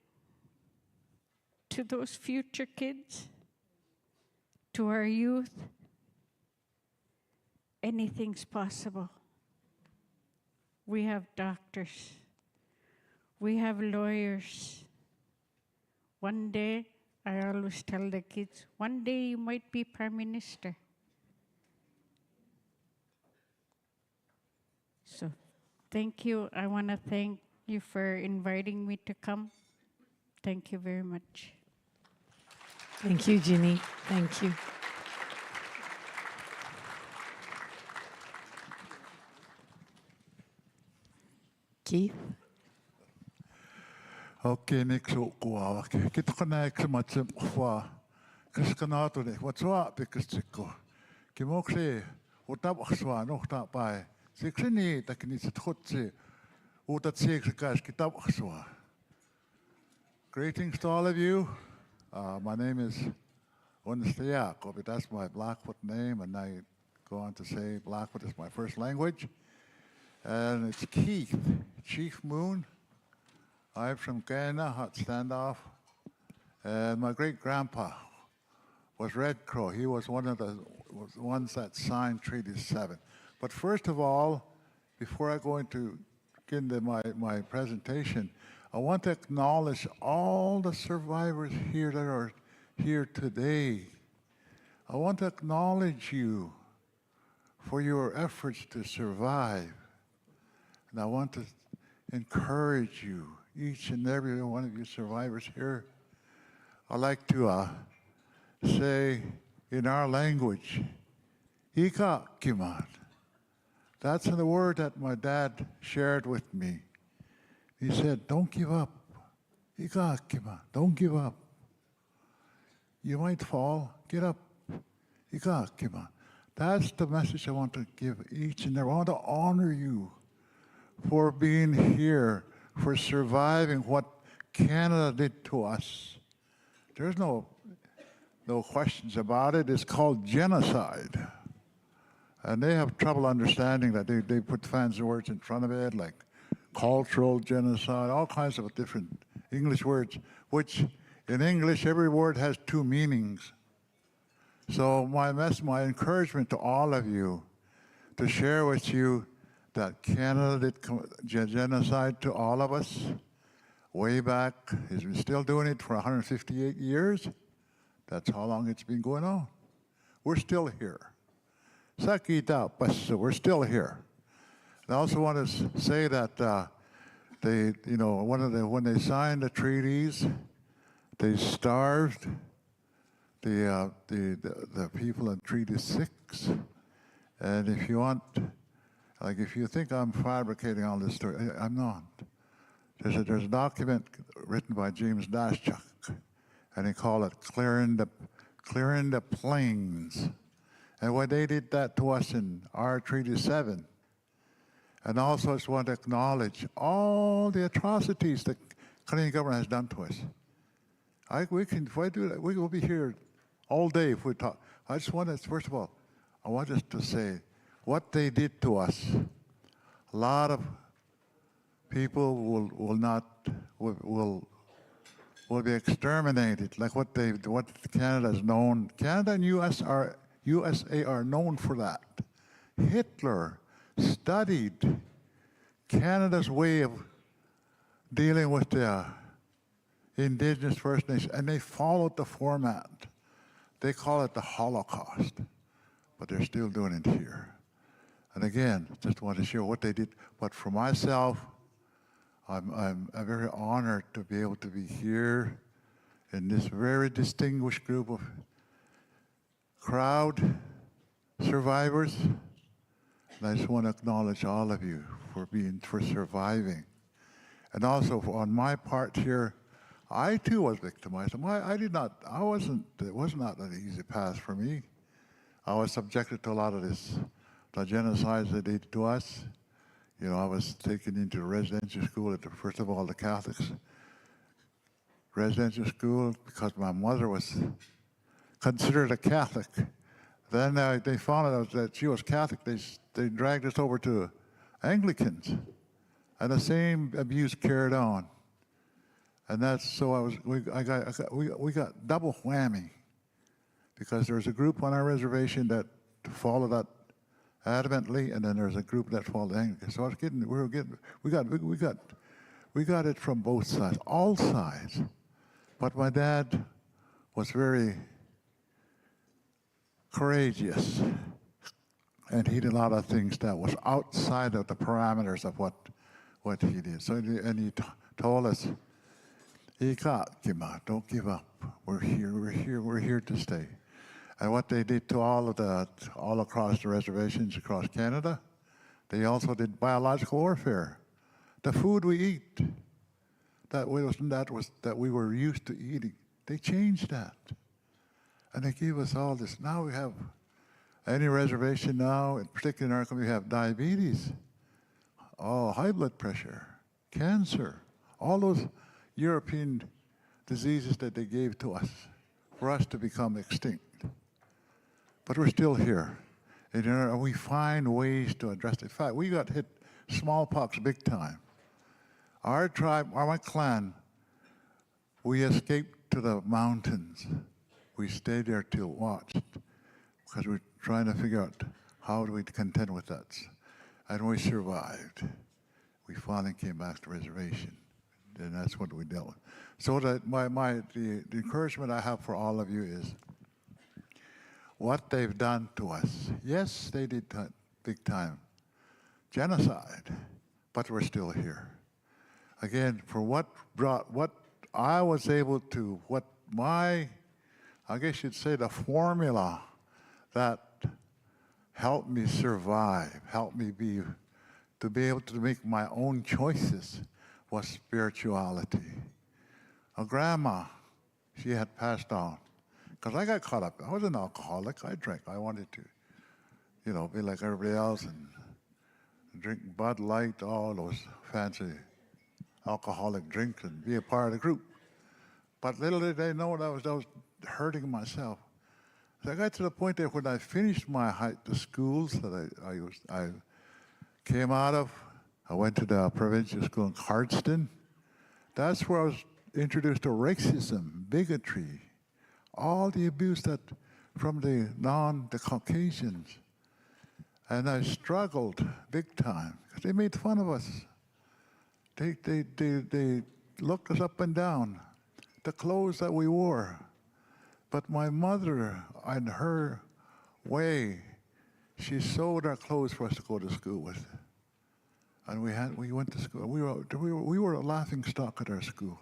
to those future kids, to our youth, anything's possible. We have doctors. We have lawyers. One day, I always tell the kids, one day you might be Prime Minister. So thank you. I want to thank you for inviting me to come. Thank you very much. Thank you, Ginny. Thank you. Keith? Okay, next kuwa. Kita kana eksematsem kwa. Kaskanato ne watswa pekastiko. Kimokse utap akswa no ta pai. Seksini takini sitkhotse utatsek kas kitap akswa. Greetings to all of you. My name is Jacob. That's my Blackfoot name, and I go on to say Blackfoot is my first language. And it's Keith, Chief Moon. I'm from Guyana, hot standoff. And my great-grandpa was Red Crow. He was one of the ones that signed Treaty 7. But first of all, before I go into my presentation, I want to acknowledge all the survivors here that are here today. I want to acknowledge you for your efforts to survive. And I want to encourage you, each and every one of you survivors here. I like to say in our language, Ika Kiman. That's the word that my dad shared with me. He said, don't give up. Ika Kiman, don't give up. You might fall, get up. Ika Kiman. That's the message I want to give each and every. I want to honor you for being here, for surviving what Canada did to us. There's no questions about it. It's called genocide. And they have trouble understanding that. They put fancy words in front of it, like cultural genocide, all kinds of different English words, which in English, every word has two meanings. So my encouragement to all of you to share with you that Canada did genocide to all of us way back. He's been still doing it for 158 years. That's how long it's been going on. We're still here. Sakita, but we're still here. I also want to say that when they signed the treaties, they starved the people in Treaty 6. And if you want, like if you think I'm fabricating all this story, I'm not. There's a document written by James Daschuk, and they call it Clearing the Plains. And when they did that to us in our Treaty 7, and also I just want to acknowledge all the atrocities that Canadian government has done to us. If I do that, we will be here all day if we talk. I just want to, first of all, I want us to say what they did to us. A lot of people will be exterminated, like what Canada is known. Canada and USA are known for that. Hitler studied Canada's way of dealing with the Indigenous First Nations, and they followed the format. They call it the Holocaust, but they're still doing it here. And again, just want to share what they did. But for myself, I'm very honored to be able to be here in this very distinguished group of crowd survivors. And I just want to acknowledge all of you for surviving. And also on my part here, I too was victimized. It was not an easy path for me. I was subjected to a lot of the genocides they did to us. You know, I was taken into residential school first of all, the Catholics residential school because my mother was considered a Catholic. Then they found out that she was Catholic. They dragged us over to Anglicans, and the same abuse carried on. And that's so we got double whammy because there's a group on our reservation that followed that adamantly, and then there's a group that followed Anglican. So we got it from both sides, all sides. But my dad was very courageous, and he did a lot of things that was outside of the parameters of what he did. So he told us, don't give up. We're here to stay. And what they did to all across the reservations across Canada, they also did biological warfare. The food we eat, that we were used to eating, they changed that. And they gave us all this. Now we have any reservation now, in particular in our country, we have diabetes, high blood pressure, cancer, all those European diseases that they gave to us for us to become extinct. But we're still here. And we find ways to address it. In fact, we got hit smallpox big time. Our tribe, my clan, we escaped to the mountains. We stayed there till watched because we're trying to figure out how do we contend with that. And we survived. We finally came back to the reservation. And that's what we dealt with. So that the encouragement I have for all of you is what they've done to us. Yes, they did big time genocide, but we're still here. Again, for what I was able to, I guess you'd say the formula that helped me survive, helped me to be able to make my own choices was spirituality. A grandma, she had passed on. Because I got caught up. I was an alcoholic. I drank. I wanted to. be like everybody else and drink Bud Light, all those fancy alcoholic drinks, and be a part of the group. But little did they know that I was hurting myself. So I got to the point that when I finished the schools that I came out of, I went to the provincial school in Cardston. That's where I was introduced to racism, bigotry, all the abuse from the Caucasians. And I struggled big time because they made fun of us. They looked us up and down, the clothes that we wore. But my mother, in her way, she sewed our clothes for us to go to school with. And we went to school. We were a laughing stock at our school.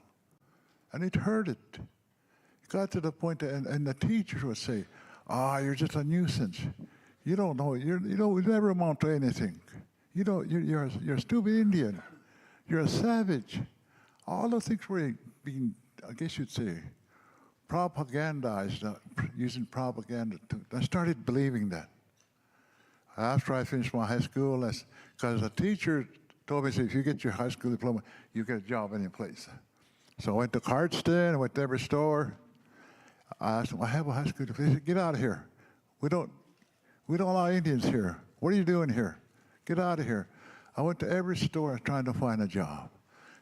And it hurt it. It got to the point that, and the teachers would say, you're just a nuisance. You don't know, you never amount to anything. You're a stupid Indian. You're a savage. All those things were being, I guess you'd say, propagandized, using propaganda. I started believing that. After I finished my high school, because a teacher told me, if you get your high school diploma, you get a job any place. So I went to Cardston, I went to every store. I asked them, I have a high school diploma. They said, get out of here. We don't allow Indians here. What are you doing here? Get out of here. I went to every store trying to find a job.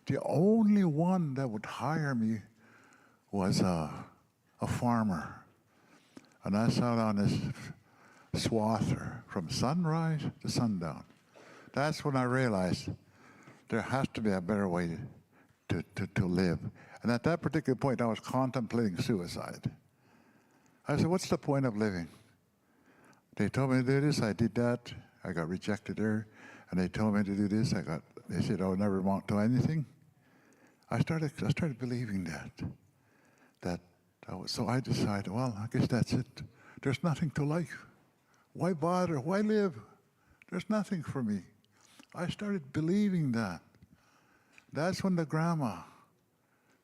The only one that would hire me was a farmer. And I sat on this swather from sunrise to sundown. That's when I realized there has to be a better way to live. And at that particular point, I was contemplating suicide. I said, what's the point of living? They told me to do this, I did that, I got rejected there. And they told me to do this, they said I would never amount to anything. I started believing that. So I decided, well, I guess that's it. There's nothing to life. Why bother? Why live? There's nothing for me. I started believing that. That's when the grandma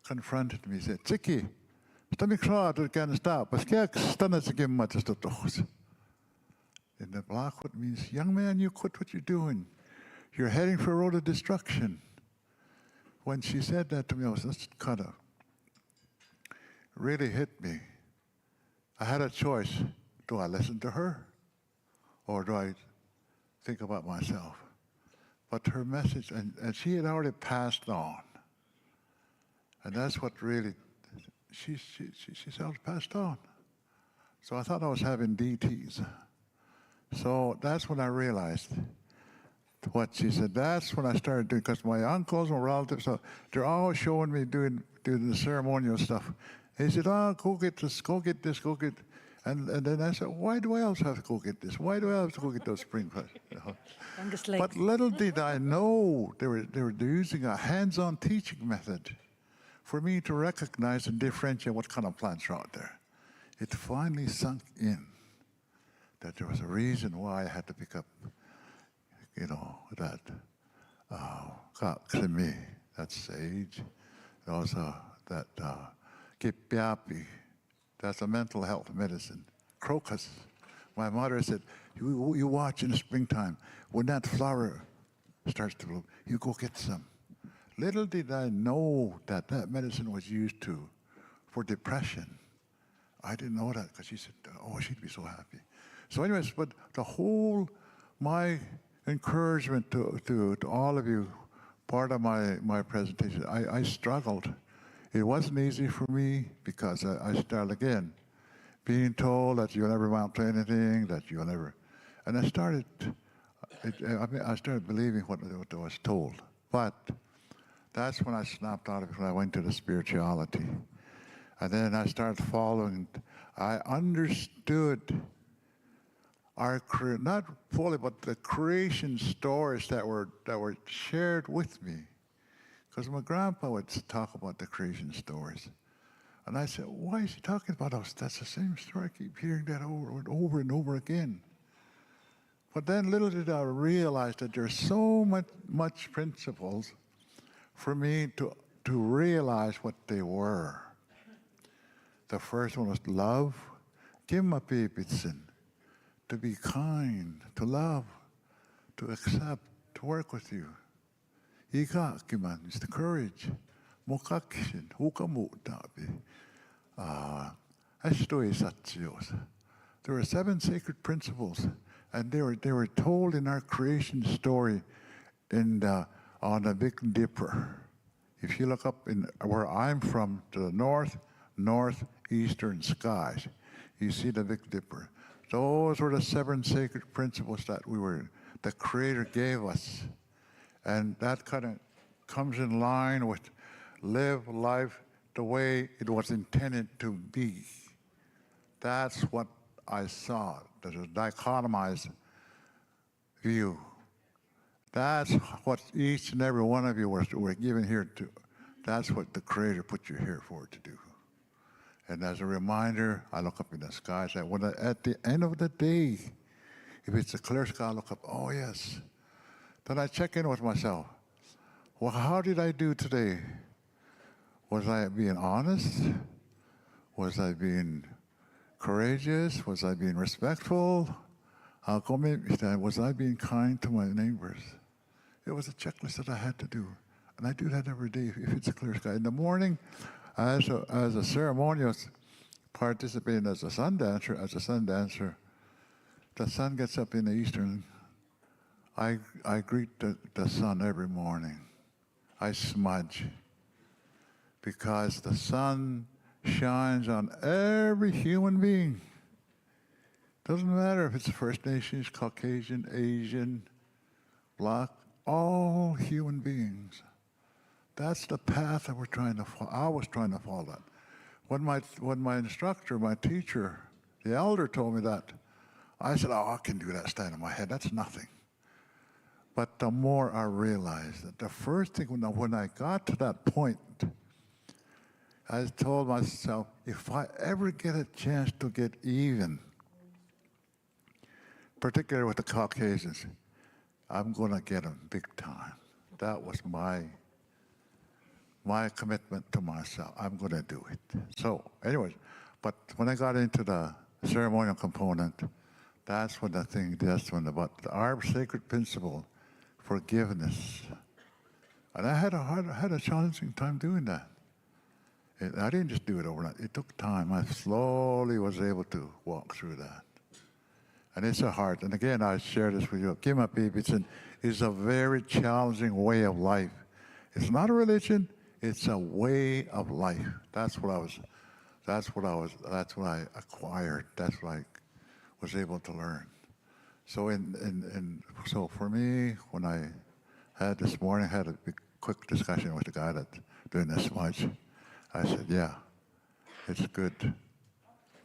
confronted me. Said, Tsiki, can't stop. And the Blackfoot means, young man, you quit what you're doing. You're heading for a road of destruction. When she said that to me, I was just kind of really hit me. I had a choice. Do I listen to her? Or do I think about myself? But her message, and she had already passed on. And that's what really, she's already passed on. So I thought I was having DTs. So that's when I realized what she said. That's when I started doing, because my uncles and relatives, they're all showing me doing the ceremonial stuff. He said, go get this, go get this, go get. And then I said, why do I also have to go get this? Why do I have to go get those spring flowers? But little did I know they were using a hands-on teaching method for me to recognize and differentiate what kind of plants are out there. It finally sunk in that there was a reason why I had to pick up, that kaksimi, that's sage, also that kipiapi, that's a mental health medicine. Crocus. My mother said, you watch in the springtime, when that flower starts to bloom, you go get some. Little did I know that medicine was used for depression. I didn't know that, because she said, she'd be so happy. So anyways, but my encouragement to all of you, part of my presentation, I struggled. It wasn't easy for me, because I started again being told that you'll never amount to anything, that you'll never, and I started believing what I was told. But that's when I snapped out of it, when I went to the spirituality. And then I started following, I understood not fully, but the creation stories that were shared with me. Because my grandpa would talk about the creation stories. And I said, why is he talking about us? That's the same story. I keep hearing that over and over again. But then little did I realize that there's so much principles for me to realize what they were. The first one was love. Pimaatisin to be kind, to love, to accept, to work with you. Ika kiman is the courage. Mokakishin, hukamu tabi. Ashtoe satsios. There are 7 sacred principles, and they were told in our creation story on the Big Dipper. If you look up in where I'm from, to the northeastern skies, you see the Big Dipper. Those were the 7 sacred principles that the Creator gave us. And that kind of comes in line with live life the way it was intended to be. That's what I saw, there's a dichotomized view. That's what each and every one of you were given here to. That's what the Creator put you here for to do. And as a reminder, I look up in the sky and say, at the end of the day, if it's a clear sky, I look up, oh yes. Then I check in with myself. Well, how did I do today? Was I being honest? Was I being courageous? Was I being respectful? Was I being kind to my neighbors? It was a checklist that I had to do. And I do that every day if it's a clear sky. In the morning, as a ceremonial participating as a sun dancer, the sun gets up in the eastern. I greet the sun every morning. I smudge. Because the sun shines on every human being. Doesn't matter if it's First Nations, Caucasian, Asian, Black, all human beings. That's the path that I was trying to follow that. When my instructor, my teacher, the elder told me that, I said, oh, I can do that stand on my head, that's nothing. But the more I realized that the first thing, when I got to that point, I told myself, if I ever get a chance to get even, particularly with the Caucasians, I'm going to get them big time. That was my commitment to myself. I'm going to do it. So, anyways, but when I got into the ceremonial component, that's when about our sacred principle, forgiveness. And I had a challenging time doing that. I didn't just do it overnight. It took time. I slowly was able to walk through that. And it's a hard, and again, I share this with you. Pimaatisin is a very challenging way of life. It's not a religion, it's a way of life. That's what I acquired. That's what I was able to learn. So so for me, when I had this morning, I had a quick discussion with the guy that's doing this much. I said, yeah, it's good.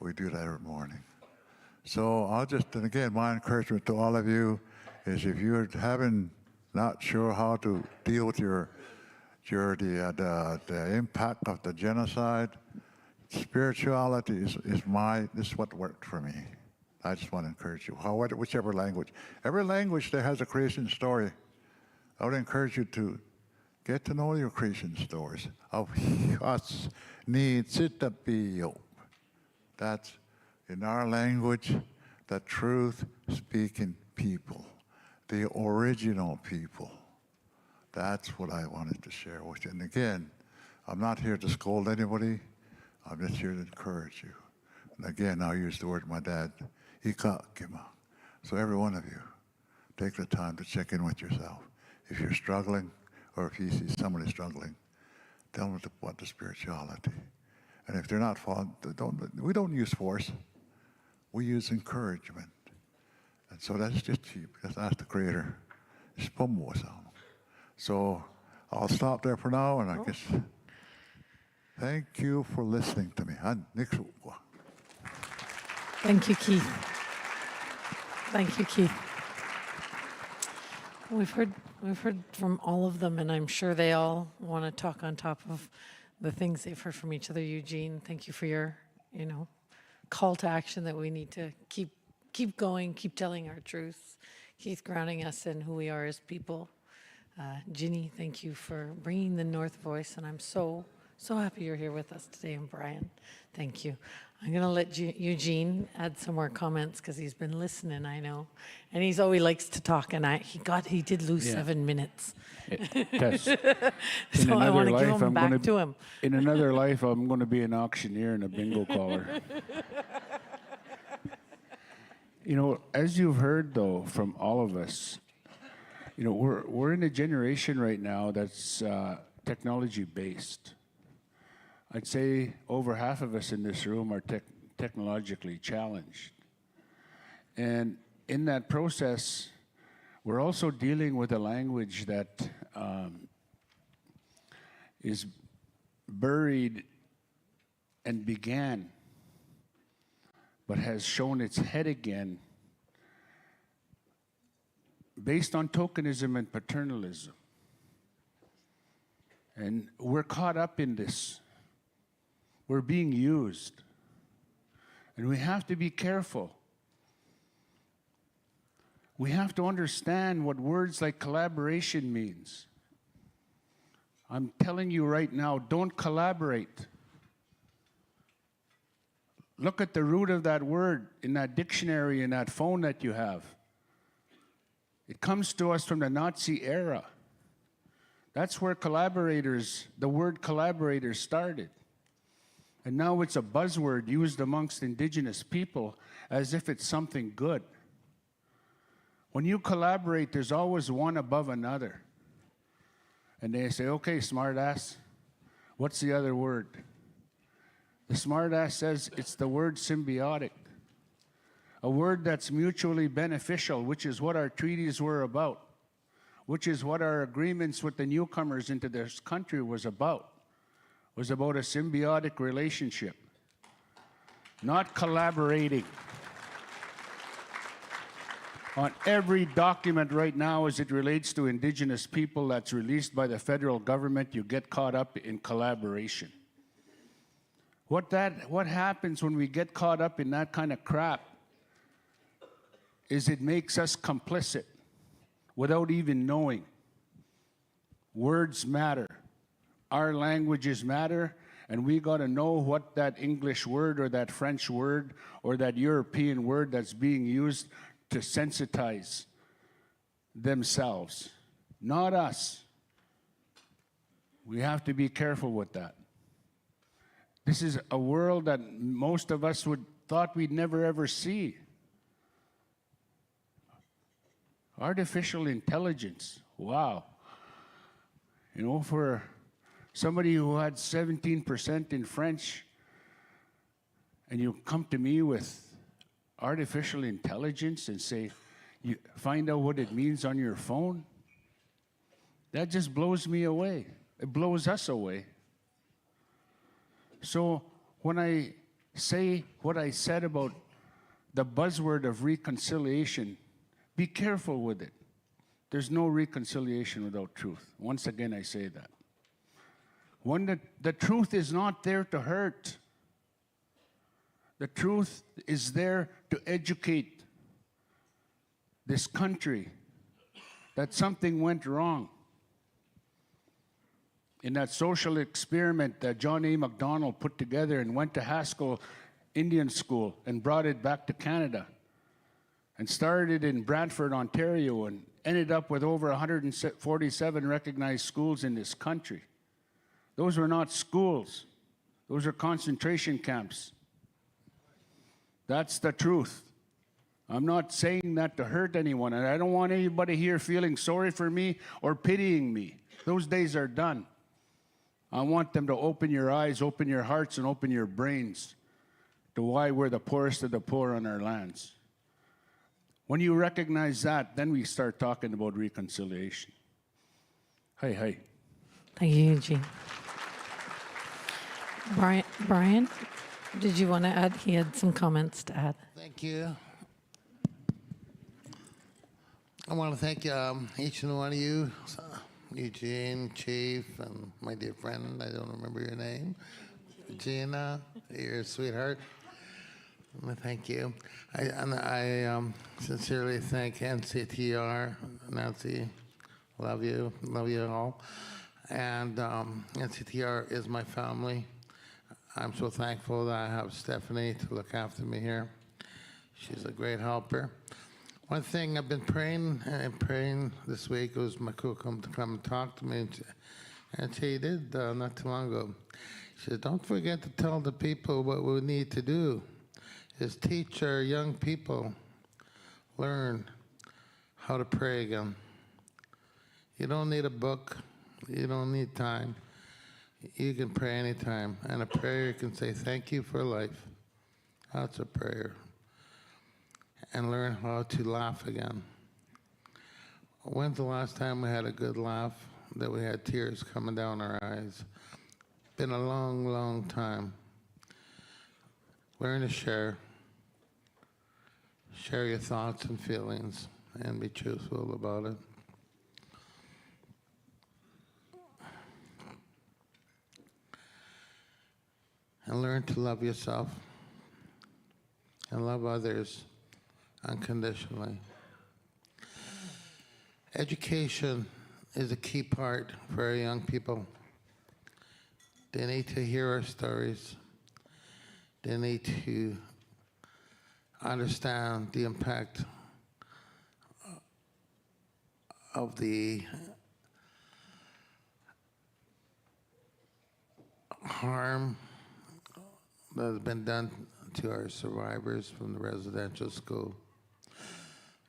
We do that every morning. So and again, my encouragement to all of you is if you're not sure how to deal with the impact of the genocide, spirituality is what worked for me. I just want to encourage you, whichever language. Every language that has a creation story, I would encourage you to get to know your creation stories of us need sitapiyo. That's in our language, the truth-speaking people, the original people. That's what I wanted to share with you. And again, I'm not here to scold anybody. I'm just here to encourage you. And again, I'll use the word my dad, ika kima. So every one of you, take the time to check in with yourself. If you're struggling, or if you see somebody struggling, tell them about the spirituality. And if they're not following, we don't use force. We use encouragement. And so that's just cheap. Just ask the Creator. So I'll stop there for now, and I guess thank you for listening to me. Thank you, Keith. Thank you, Keith. We've heard from all of them, and I'm sure they all want to talk on top of the things they've heard from each other. Eugene, thank you for your, call to action that we need to keep going, keep telling our truths. Keith, grounding us in who we are as people. Ginny, thank you for bringing the North voice, and I'm so So happy you're here with us today, and Brian, thank you. I'm going to let Eugene add some more comments because he's been listening, I know. And he's always likes to talk, and he did lose 7 minutes. Tess, So I want to give him back to him. in another life, I'm going to be an auctioneer and a bingo caller. You know, as you've heard, though, from all of us, you know, we're in a generation right now that's technology-based. I'd say over half of us in this room are technologically challenged. And in that process, we're also dealing with a language that is buried and began, but has shown its head again based on tokenism and paternalism. And we're caught up in this. We're being used. And we have to be careful. We have to understand what words like collaboration means. I'm telling you right now, don't collaborate. Look at the root of that word in that dictionary, in that phone that you have. It comes to us from the Nazi era. That's where the word collaborators started. And now it's a buzzword used amongst indigenous people as if it's something good. When you collaborate, there's always one above another. And they say, okay, smartass, what's the other word? The smartass says it's the word symbiotic, a word that's mutually beneficial, which is what our treaties were about, which is what our agreements with the newcomers into this country was about a symbiotic relationship, not collaborating. On every document right now as it relates to Indigenous people that's released by the federal government, you get caught up in collaboration. What happens when we get caught up in that kind of crap is it makes us complicit without even knowing. Words matter. Our languages matter, and we got to know what that English word or that French word or that European word that's being used to sensitize themselves, not us. We have to be careful with that. This is a world that most of us thought we'd never ever see. Artificial intelligence, wow. You know, for somebody who had 17% in French, and you come to me with artificial intelligence and say, you find out what it means on your phone, that just blows me away. It blows us away. So when I say what I said about the buzzword of reconciliation, be careful with it. There's no reconciliation without truth. Once again, I say that. When the truth is not there to hurt. The truth is there to educate this country that something went wrong. In that social experiment that John A. Macdonald put together and went to Haskell Indian School and brought it back to Canada and started in Brantford, Ontario, and ended up with over 147 recognized schools in this country. Those were not schools. Those are concentration camps. That's the truth. I'm not saying that to hurt anyone, and I don't want anybody here feeling sorry for me or pitying me. Those days are done. I want them to open your eyes, open your hearts, and open your brains to why we're the poorest of the poor on our lands. When you recognize that, then we start talking about reconciliation. Hey. Thank you, Eugene. Brian, did you want to add? He had some comments to add. Thank you. I want to thank each and one of you, Eugene, Chief, and my dear friend, I don't remember your name, Gina, you're a sweetheart. Thank you. I sincerely thank NCTR, Nancy, love you all. And NCTR is my family. I'm so thankful that I have Stephanie to look after me here. She's a great helper. One thing I've been praying and praying this week was Makukum to come and talk to me. And she did not too long ago. She said, don't forget to tell the people what we need to do is teach our young people, learn how to pray again. You don't need a book. You don't need time. You can pray anytime. And a prayer, you can say, thank you for life. That's a prayer. And learn how to laugh again. When's the last time we had a good laugh that we had tears coming down our eyes? Been a long, long time. Learn to share. Share your thoughts and feelings and be truthful about it. And learn to love yourself and love others unconditionally. Education is a key part for our young people. They need to hear our stories. They need to understand the impact of the harm that has been done to our survivors from the residential school.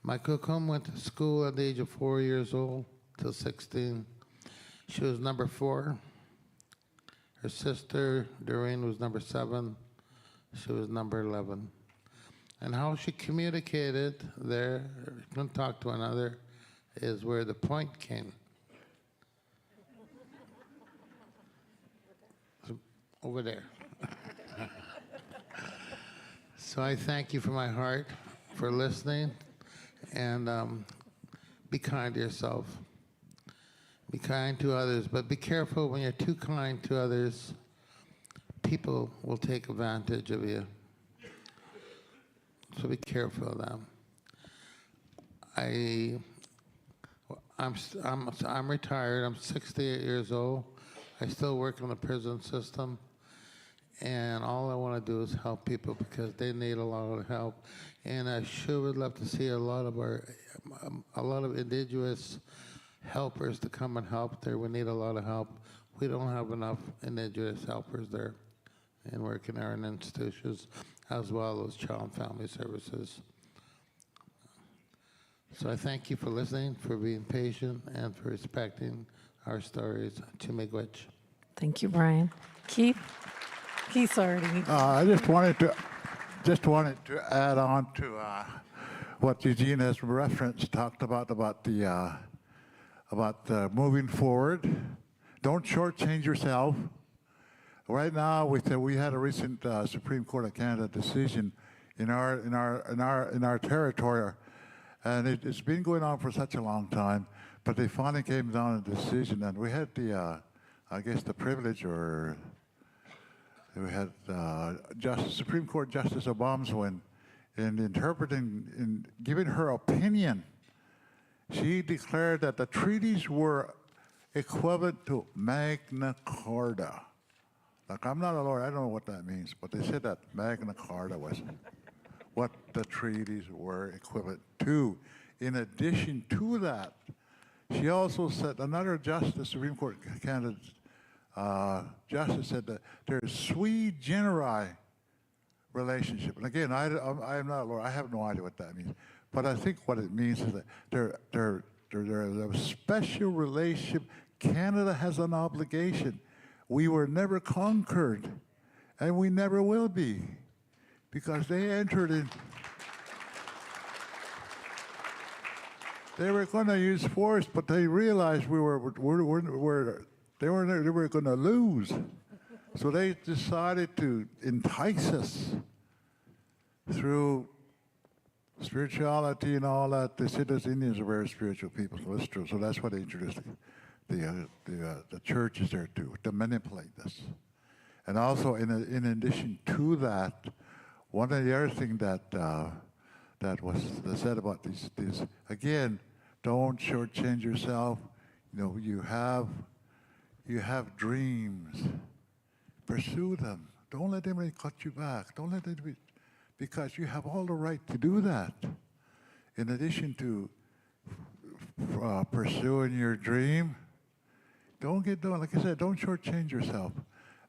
My Kukum went to school at the age of 4 years old till 16. She was number 4. Her sister, Doreen, was number 7. She was number 11. And how she communicated there, couldn't talk to another, is where the point came. So, over there. So I thank you from my heart for listening, and be kind to yourself. Be kind to others, but be careful when you're too kind to others. People will take advantage of you. So be careful of them. I'm retired. I'm 68 years old. I still work in the prison system. And all I want to do is help people because they need a lot of help. And I sure would love to see a lot of indigenous helpers to come and help there. We need a lot of help. We don't have enough indigenous helpers there and working in our institutions, as well as child and family services. So I thank you for listening, for being patient, and for respecting our stories. Chimigwech. Thank you, Brian. Keith? Keith's already. I just wanted to add on to what Eugene has referenced, talked about the moving forward. Don't shortchange yourself. Right now, we had a recent Supreme Court of Canada decision in our territory, and it's been going on for such a long time. But they finally came down a decision, and we had I guess the privilege, or we had Supreme Court Justice Obamswin, in interpreting, in giving her opinion. She declared that the treaties were equivalent to Magna Carta. Like, I'm not a lawyer, I don't know what that means, but they said that Magna Carta was what the treaties were equivalent to. In addition to that, she also said, another justice, Supreme Court of Canada justice, said that there's sui generis relationship. And again, I am not a lawyer, I have no idea what that means. But I think what it means is that there's a special relationship. Canada has an obligation. We were never conquered, and we never will be, because they entered in. They were going to use force, but they realized they were going to lose. So they decided to entice us through spirituality and all that. They said us Indians are very spiritual people, so that's true. So that's why they introduced the churches there to manipulate us. And also, in addition to that, one of the other things that was said about these again, don't shortchange yourself. You know, you have you have dreams, pursue them. Don't let anybody cut you back. Don't let anybody, because you have all the right to do that. In addition to pursuing your dream, don't get done. Like I said, don't shortchange yourself.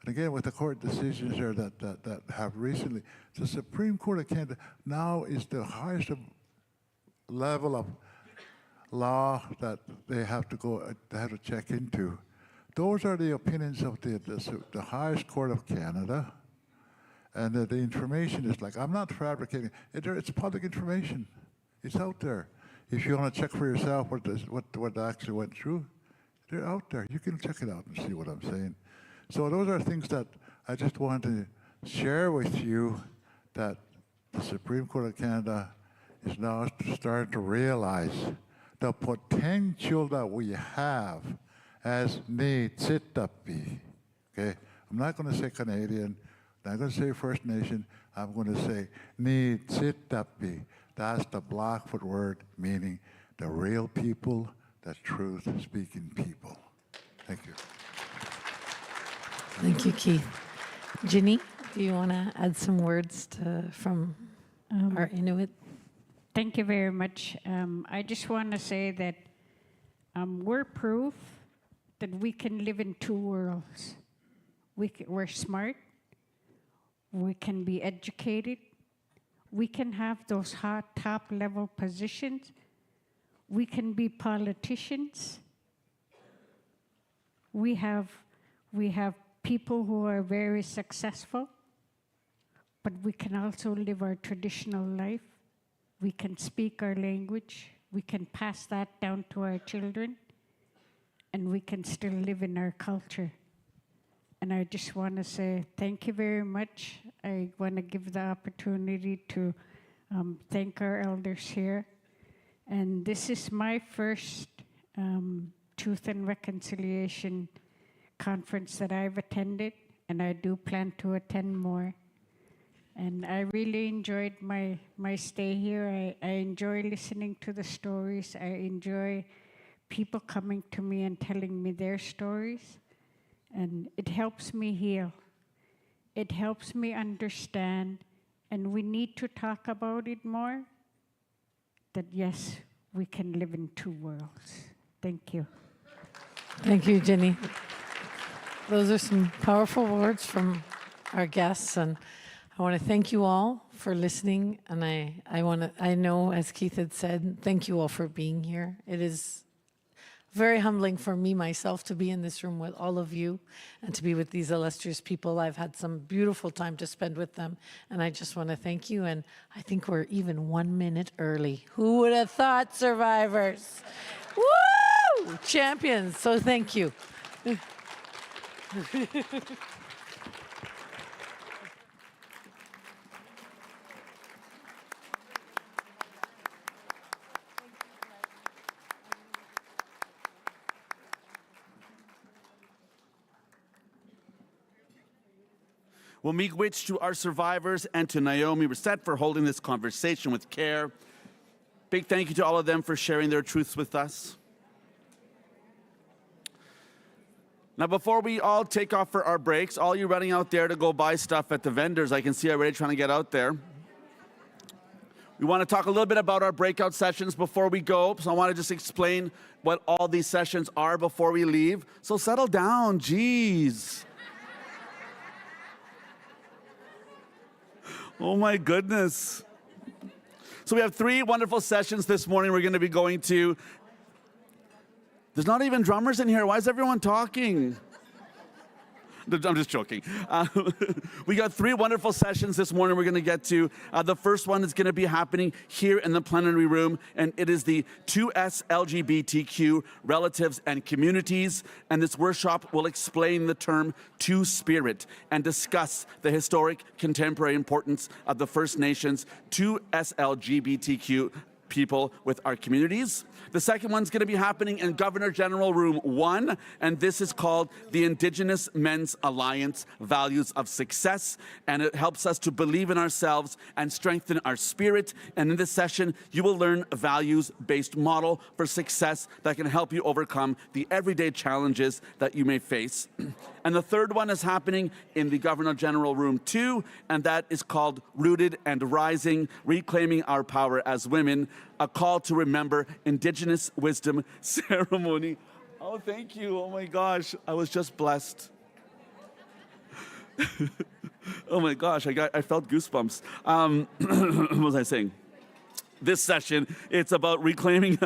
And again, with the court decisions there that have recently, the Supreme Court of Canada now is the highest level of law that they have to check into. Those are the opinions of the highest court of Canada, and the information is like, I'm not fabricating. It's public information. It's out there. If you want to check for yourself what actually went through, they're out there. You can check it out and see what I'm saying. So those are things that I just want to share with you, that the Supreme Court of Canada is now starting to realize the potential that we have as Nitsitapi. Okay? I'm not going to say Canadian, I'm not going to say First Nation, I'm going to say Nitsitapi. That's the Blackfoot word meaning the real people, the truth-speaking people. Thank you. Thank you, Keith. Ginny, do you want to add some words from our Inuit? Thank you very much. I just want to say that we're proof that we can live in two worlds. We're smart, we can be educated, we can have those hot top-level positions, we can be politicians, we have people who are very successful, but we can also live our traditional life. We can speak our language, we can pass that down to our children, and we can still live in our culture. And I just want to say thank you very much. I want to give the opportunity to thank our elders here. And this is my first Truth and Reconciliation conference that I've attended, and I do plan to attend more. And I really enjoyed my stay here. I enjoy listening to the stories. I enjoy people coming to me and telling me their stories. And it helps me heal. It helps me understand. And we need to talk about it more. That yes, we can live in two worlds. Thank you. Thank you, Jenny. Those are some powerful words from our guests, and I want to thank you all for listening. And I know, as Keith had said, thank you all for being here. It is very humbling for me myself to be in this room with all of you and to be with these illustrious people. I've had some beautiful time to spend with them, and I just want to thank you. And I think we're even 1 minute early. Who would have thought, survivors? Woo! Champions. So thank you. Well, miigwech to our survivors and to Naomi Reset for holding this conversation with care. Big thank you to all of them for sharing their truths with us. Now, before we all take off for our breaks, all you running out there to go buy stuff at the vendors, I can see already trying to get out there. We want to talk a little bit about our breakout sessions before we go, so I want to just explain what all these sessions are before we leave. So settle down, geez. Oh my goodness. So we have 3 wonderful sessions this morning we're going to be going to. There's not even drummers in here. Why is everyone talking? I'm just joking. We got 3 wonderful sessions this morning we're going to get to. The first one is going to be happening here in the plenary room, and it is the 2S LGBTQ relatives and communities. And this workshop will explain the term Two-Spirit and discuss the historic contemporary importance of the First Nations 2S LGBTQ people with our communities. The second one's going to be happening in Governor General Room 1, and this is called the Indigenous Men's Alliance Values of Success, and it helps us to believe in ourselves and strengthen our spirit. And in this session, you will learn a values-based model for success that can help you overcome the everyday challenges that you may face. And the third one is happening in the Governor General Room 2, and that is called Rooted and Rising, Reclaiming Our Power as Women, a call to remember Indigenous Wisdom Ceremony. Oh, thank you. Oh my gosh, I was just blessed. Oh my gosh, I felt goosebumps. What was I saying? This session, it's about reclaiming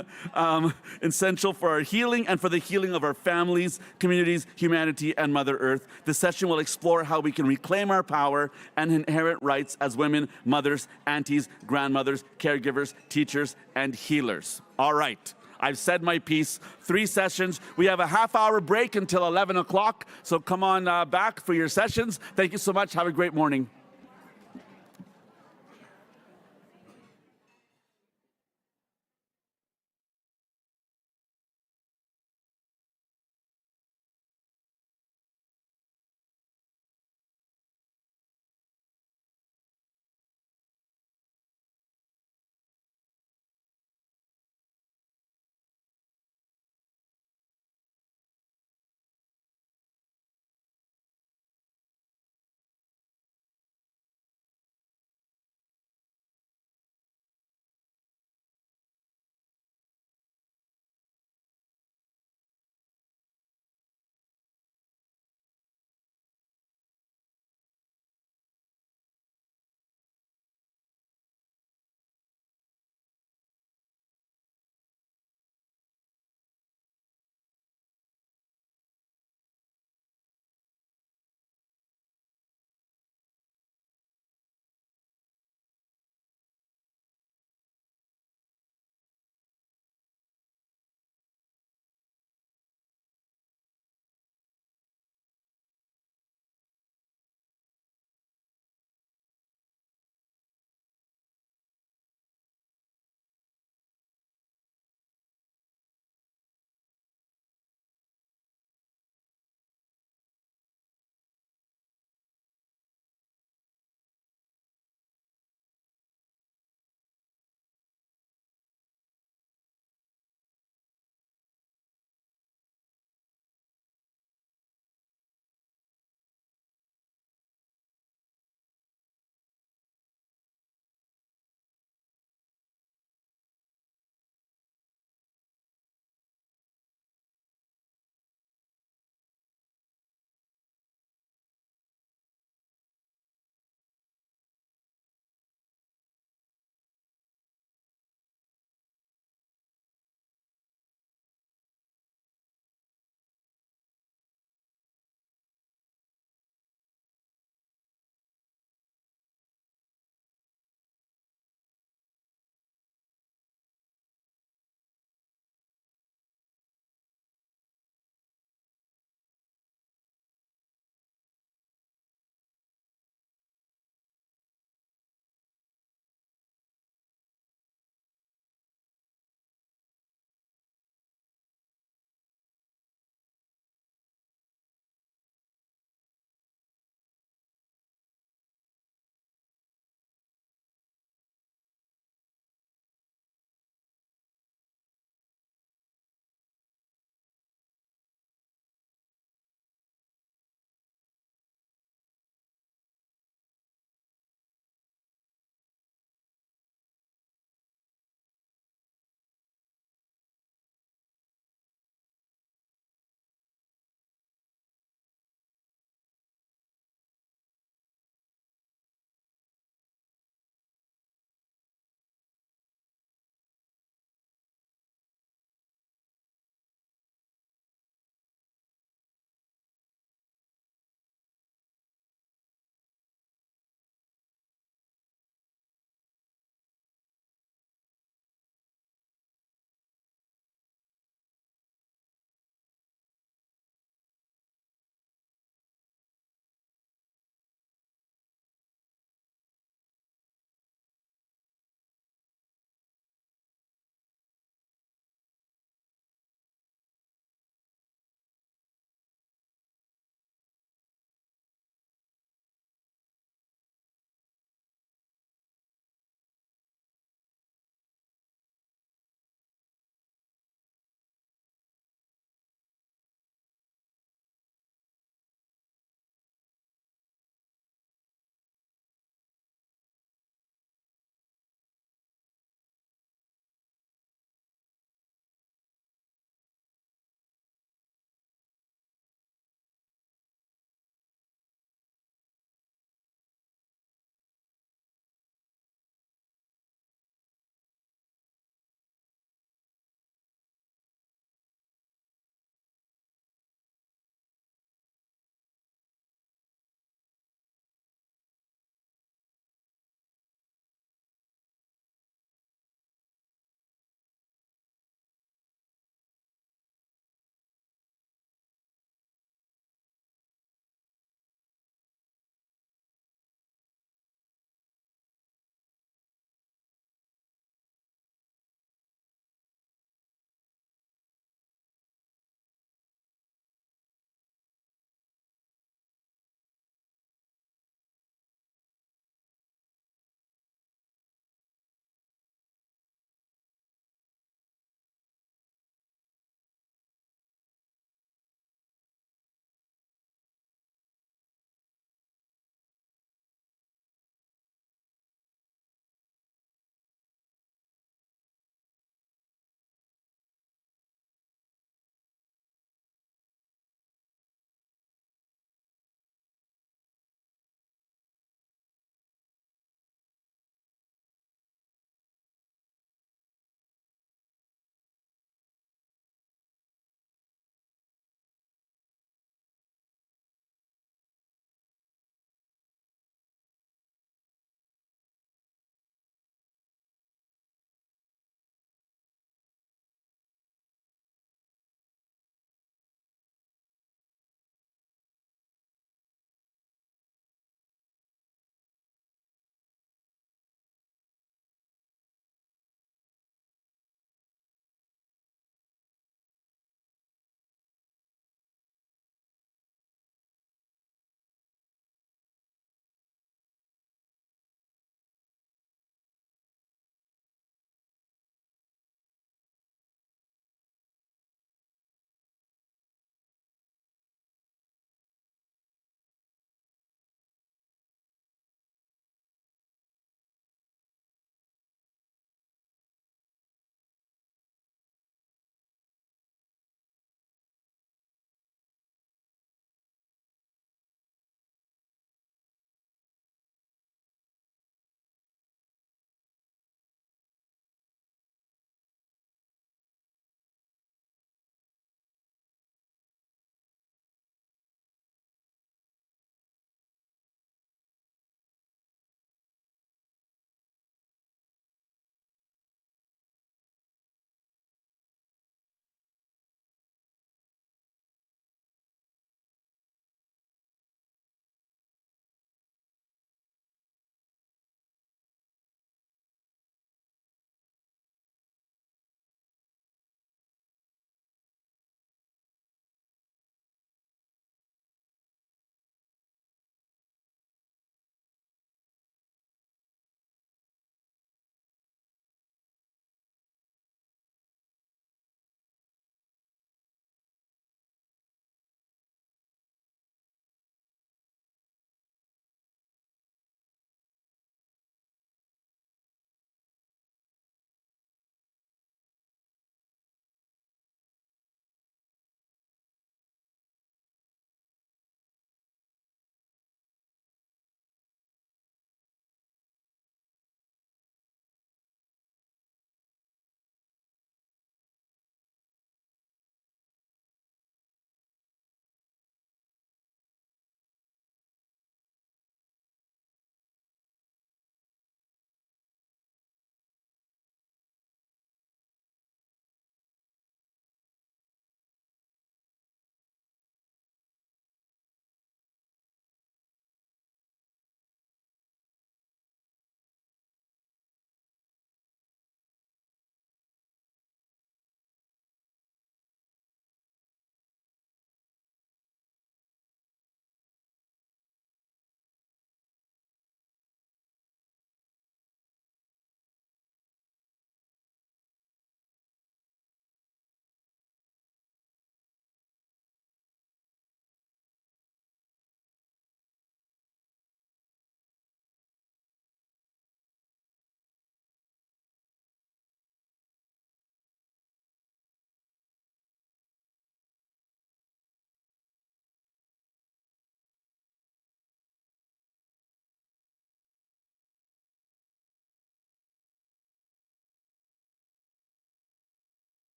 essential for our healing and for the healing of our families, communities, humanity, and Mother Earth. This session will explore how we can reclaim our power and inherent rights as women, mothers, aunties, grandmothers, caregivers, teachers, and healers. All right. I've said my piece. 3 sessions. We have a half-hour break until 11 o'clock, so come on back for your sessions. Thank you so much. Have a great morning.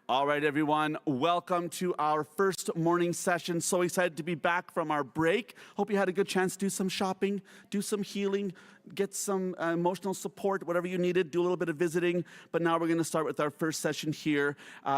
All right, everyone, welcome to our first morning session. So excited to be back from our break. Hope you had a good chance to do some shopping, do some healing, get some emotional support, whatever you needed, do a little bit of visiting. But now we're going to start with our first session here,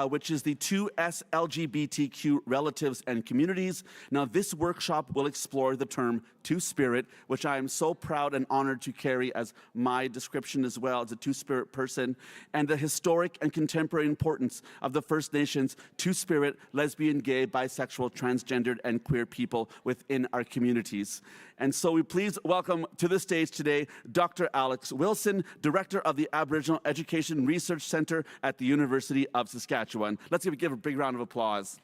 which is the 2S LGBTQ relatives and communities. Now, this workshop will explore the term Two-Spirit, which I am so proud and honored to carry as my description as well as a Two-Spirit person, and the historic and contemporary importance of the First Nations Two-Spirit, lesbian, gay, bisexual, transgendered, and queer people within our communities. And so we please welcome to the stage today Dr. Alex Wilson, Director of the Aboriginal Education Research Centre at the University of Saskatchewan. Let's give a big round of applause.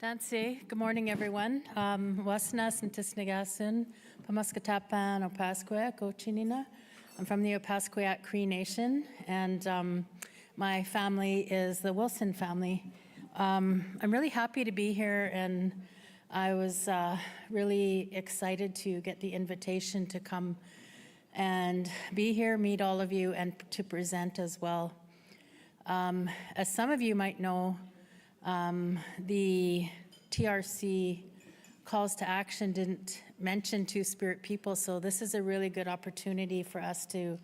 Danse, good morning, everyone. Wasnas and Tisnagasun, Pamaskatapan, Opasquia, Cochinina. I'm from the Opasquia Cree Nation, and my family is the Wilson family. I'm really happy to be here, and I was really excited to get the invitation to come and be here, meet all of you, and to present as well. As some of you might know, the TRC calls to action didn't mention Two-Spirit people, so this is a really good opportunity for us to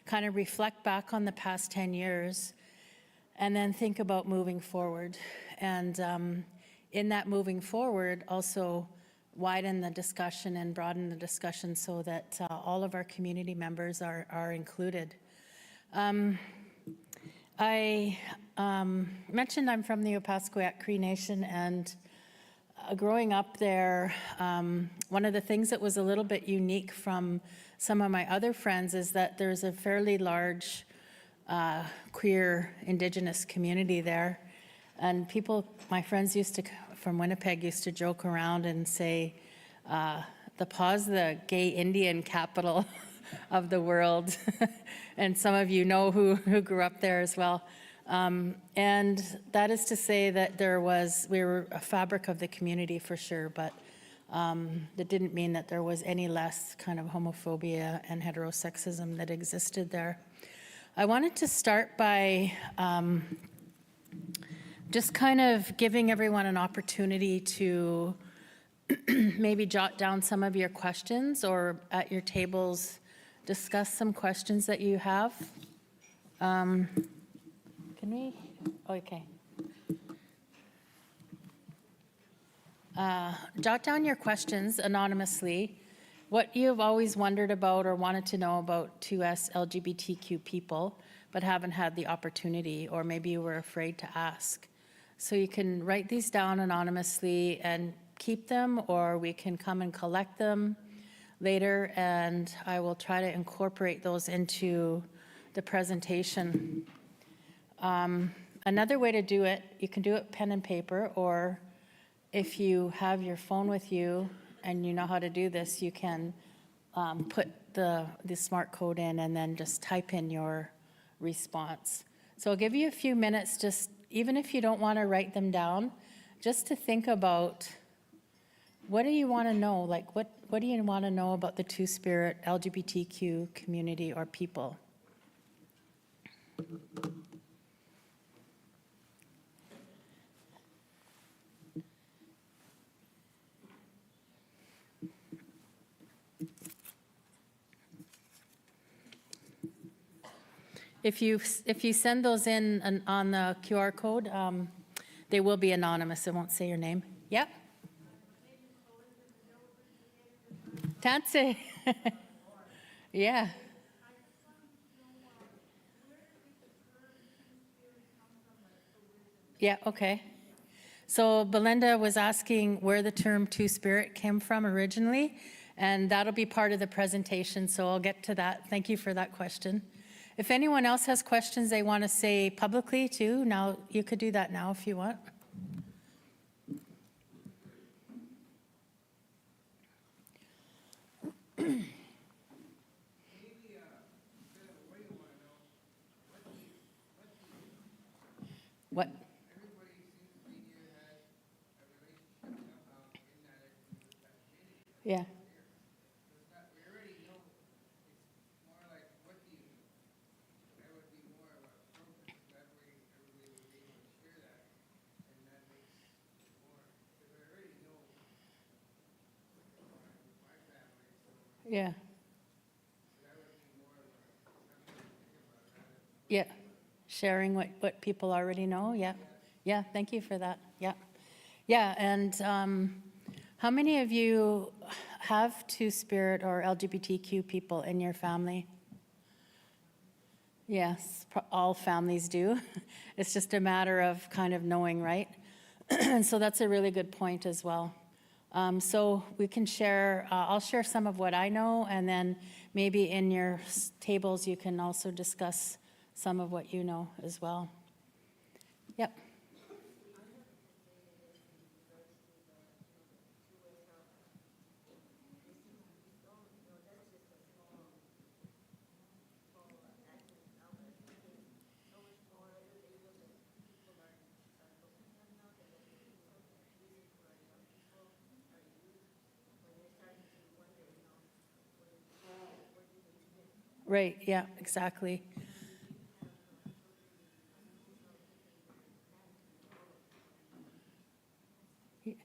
kind of reflect back on the past 10 years and then think about moving forward. And in that moving forward, also widen the discussion and broaden the discussion so that all of our community members are included. I mentioned I'm from the Opasquia Cree Nation, and growing up there, one of the things that was a little bit unique from some of my other friends is that there's a fairly large queer Indigenous community there. And people, my friends from Winnipeg used to joke around and say, the Paw's the gay Indian capital of the world. And some of you know who grew up there as well. And that is to say that we were a fabric of the community for sure, but that didn't mean that there was any less kind of homophobia and heterosexism that existed there. I wanted to start by just kind of giving everyone an opportunity to maybe jot down some of your questions, or at your tables discuss some questions that you have. Can we? Okay. Jot down your questions anonymously. What you've always wondered about or wanted to know about 2S LGBTQ people, but haven't had the opportunity, or maybe you were afraid to ask. So you can write these down anonymously and keep them, or we can come and collect them later, and I will try to incorporate those into the presentation. Another way to do it, you can do it pen and paper, or if you have your phone with you and you know how to do this, you can put the smart code in and then just type in your response. So I'll give you a few minutes, just even if you don't want to write them down, just to think about, what do you want to know? Like, what do you want to know about the Two-Spirit LGBTQ community or people? If you send those in on the QR code, they will be anonymous. It won't say your name. Yep. Tanse. Yeah. Yeah, okay. So Belinda was asking where the term Two-Spirit came from originally, and that'll be part of the presentation, so I'll get to that. Thank you for that question. If anyone else has questions they want to say publicly too, now you could do that now if you want. What? Yeah. Yeah. Yeah. Sharing what people already know. Yeah. Yeah. Thank you for that. Yeah. Yeah. And how many of you have Two-Spirit or LGBTQ people in your family? Yes, all families do. It's just a matter of kind of knowing, right? And so that's a really good point as well. So we can share, I'll share some of what I know, and then maybe in your tables you can also discuss some of what you know as well. Yep. Right, yeah, exactly. It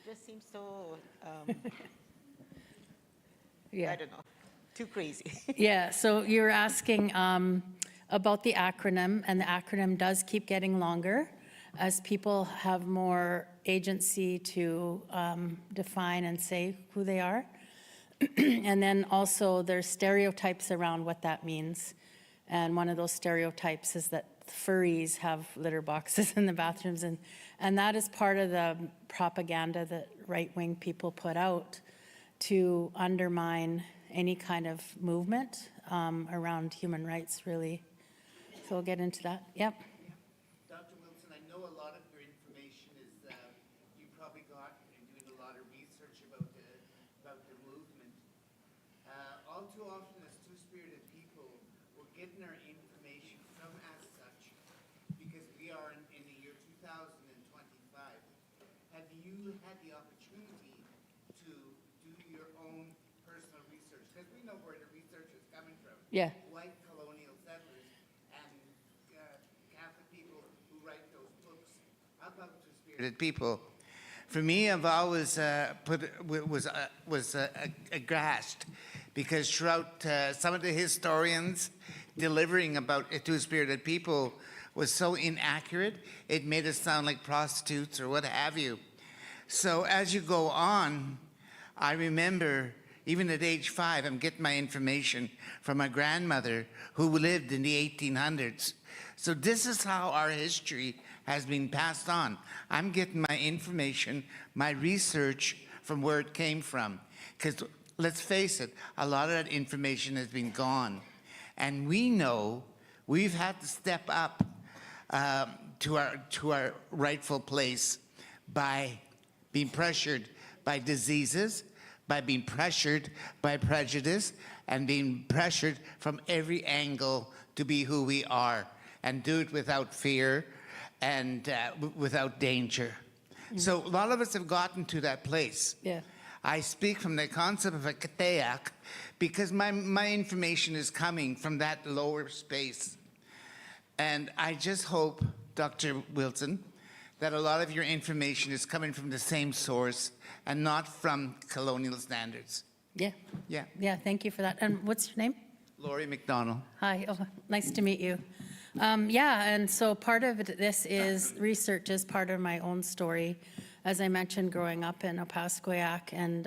just seems so, Yeah. I don't know, too crazy. Yeah, so you're asking about the acronym, and the acronym does keep getting longer as people have more agency to define and say who they are. And then also there's stereotypes around what that means. And one of those stereotypes is that furries have litter boxes in the bathrooms. And that is part of the propaganda that right-wing people put out to undermine any kind of movement around human rights, really. So we'll get into that. Yep. Dr. Wilson, I know a lot of your information is you probably got and doing a lot of research about the movement. All too often, as two-spirited people, we're getting our information from as such because we are in the year 2025. Have you had the opportunity to do your own personal research? Because we know where the research is coming from. Yeah. White colonial settlers and Catholic people who write those books about two-spirited people. For me, I've always was aghast because throughout some of the historians delivering about two-spirited people was so inaccurate, it made us sound like prostitutes or what have you. So as you go on, I remember even at age 5, I'm getting my information from my grandmother who lived in the 1800s. So this is how our history has been passed on. I'm getting my information, my research from where it came from. Because let's face it, a lot of that information has been gone. And we know we've had to step up to our rightful place by being pressured by diseases, by being pressured by prejudice, and being pressured from every angle to be who we are and do it without fear and without danger. So a lot of us have gotten to that place. Yeah. I speak from the concept of a kateak because my information is coming from that lower space. And I just hope, Dr. Wilson, that a lot of your information is coming from the same source and not from colonial standards. Yeah. Yeah. Yeah, thank you for that. And what's your name? Laurie McDonald. Hi, oh, nice to meet you. Yeah, and so part of this is research is part of my own story. As I mentioned, growing up in Opaskwayak and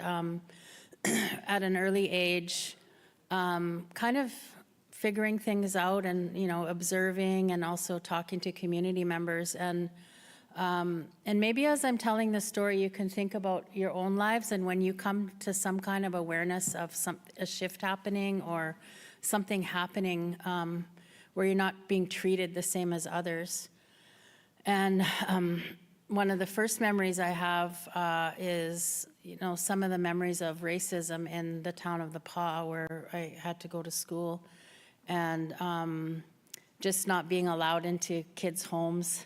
at an early age, kind of figuring things out and, you know, observing and also talking to community members. And maybe as I'm telling the story, you can think about your own lives and when you come to some kind of awareness of a shift happening or something happening where you're not being treated the same as others. And one of the first memories I have is, you know, some of the memories of racism in the town of the Pas where I had to go to school. And just not being allowed into kids' homes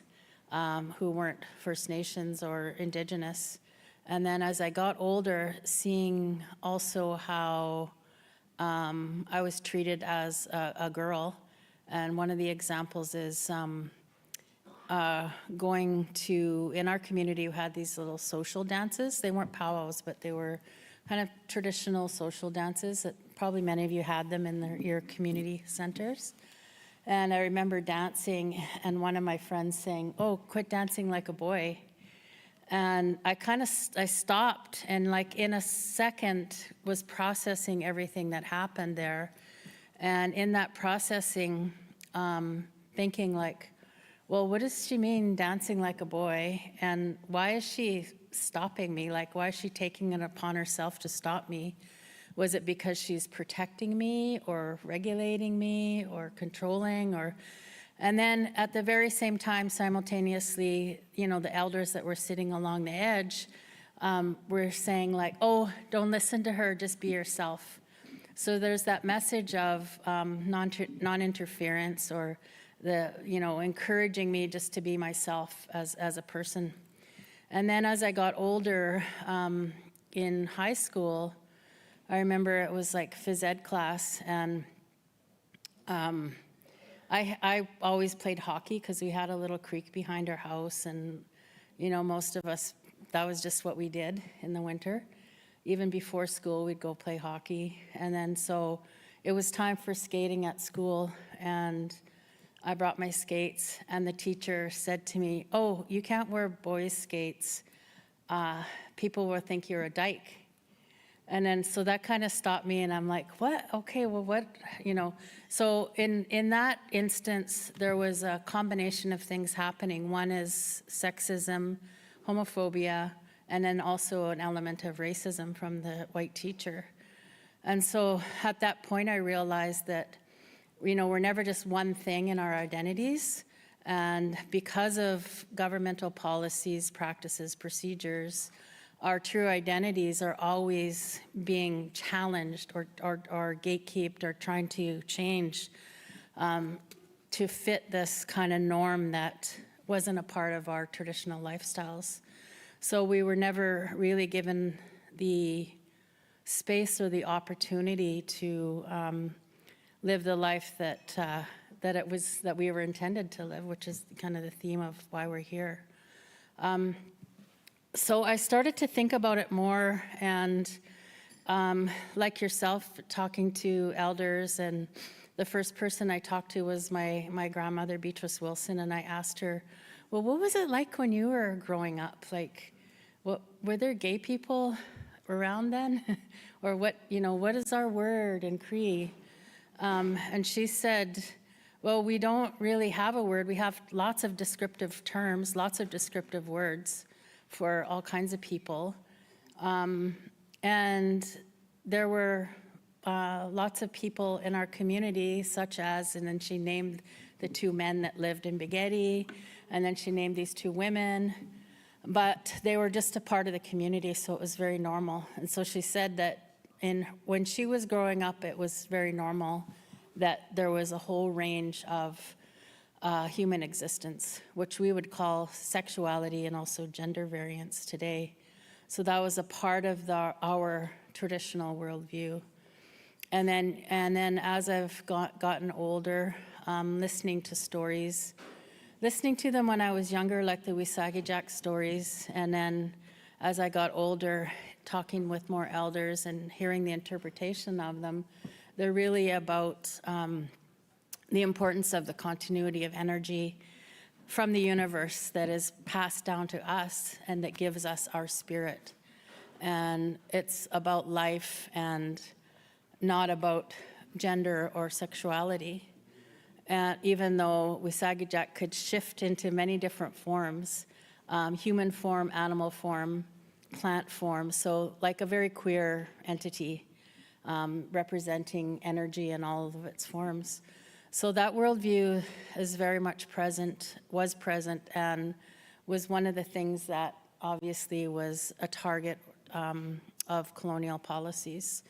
who weren't First Nations or Indigenous. And then as I got older, seeing also how I was treated as a girl. And one of the examples is going to, in our community, we had these little social dances. They weren't powwows, but they were kind of traditional social dances that probably many of you had them in your community centers. And I remember dancing and one of my friends saying, "Oh, quit dancing like a boy." And I stopped and like in a second was processing everything that happened there. And in that processing, thinking like, well, what does she mean dancing like a boy? And why is she stopping me? Like, why is she taking it upon herself to stop me? Was it because she's protecting me or regulating me or controlling or... And then at the very same time, simultaneously, you know, the elders that were sitting along the edge were saying like, oh, don't listen to her, just be yourself. So there's that message of non-interference or the, you know, encouraging me just to be myself as a person. And then as I got older in high school, I remember it was like phys ed class, and I always played hockey because we had a little creek behind our house, and you know, most of us, that was just what we did in the winter. Even before school, we'd go play hockey. And then so it was time for skating at school, and I brought my skates, and the teacher said to me, "Oh, you can't wear boys' skates. People will think you're a dyke." And then, so that kind of stopped me, and I'm like, what? Okay, well, what, you know? So in that instance, there was a combination of things happening. One is sexism, homophobia, and then also an element of racism from the white teacher. And so at that point, I realized that, you know, we're never just one thing in our identities. And because of governmental policies, practices, procedures, our true identities are always being challenged or gatekept or trying to change to fit this kind of norm that wasn't a part of our traditional lifestyles. So we were never really given the space or the opportunity to live the life that we were intended to live, which is kind of the theme of why we're here. So I started to think about it more, and like yourself, talking to elders, and the first person I talked to was my grandmother, Beatrice Wilson, and I asked her, well, what was it like when you were growing up? Like, were there gay people around then? Or what, you know, what is our word in Cree? And she said, well, we don't really have a word. We have lots of descriptive terms, lots of descriptive words for all kinds of people. And there were lots of people in our community, such as, and then she named the two men that lived in Baghetti, and then she named these two women, but they were just a part of the community, so it was very normal. And so she said that when she was growing up, it was very normal that there was a whole range of human existence, which we would call sexuality and also gender variance today. So that was a part of our traditional worldview. And then as I've gotten older, listening to stories, listening to them when I was younger, like the Wisagijak stories, and then as I got older, talking with more elders and hearing the interpretation of them, they're really about the importance of the continuity of energy from the universe that is passed down to us and that gives us our spirit. And it's about life and not about gender or sexuality. Even though Wisagijak could shift into many different forms, human form, animal form, plant form, so like a very queer entity representing energy in all of its forms. So that worldview is very much present, was present, and was one of the things that obviously was a target of colonial policies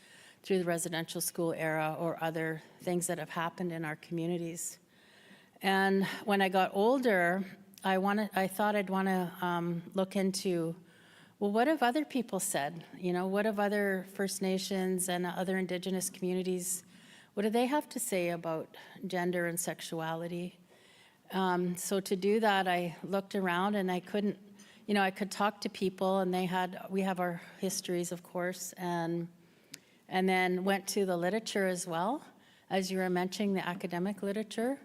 through the residential school era or other things that have happened in our communities. And when I got older, I thought I'd want to look into, well, what have other people said? You know, what have other First Nations and other Indigenous communities, what do they have to say about gender and sexuality? So to do that, I looked around and I couldn't, you know, I could talk to people and we have our histories, of course, and then went to the literature as well, as you were mentioning, the academic literature.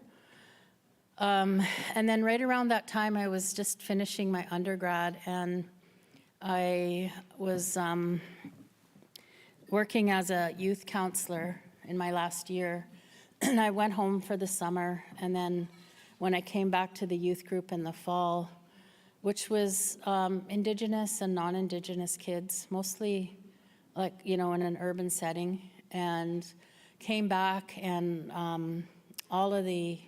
And then right around that time, I was just finishing my undergrad, and I was working as a youth counselor in my last year. And I went home for the summer, and then when I came back to the youth group in the fall, which was Indigenous and non-Indigenous kids, mostly like, you know, in an urban setting, and came back, and all of the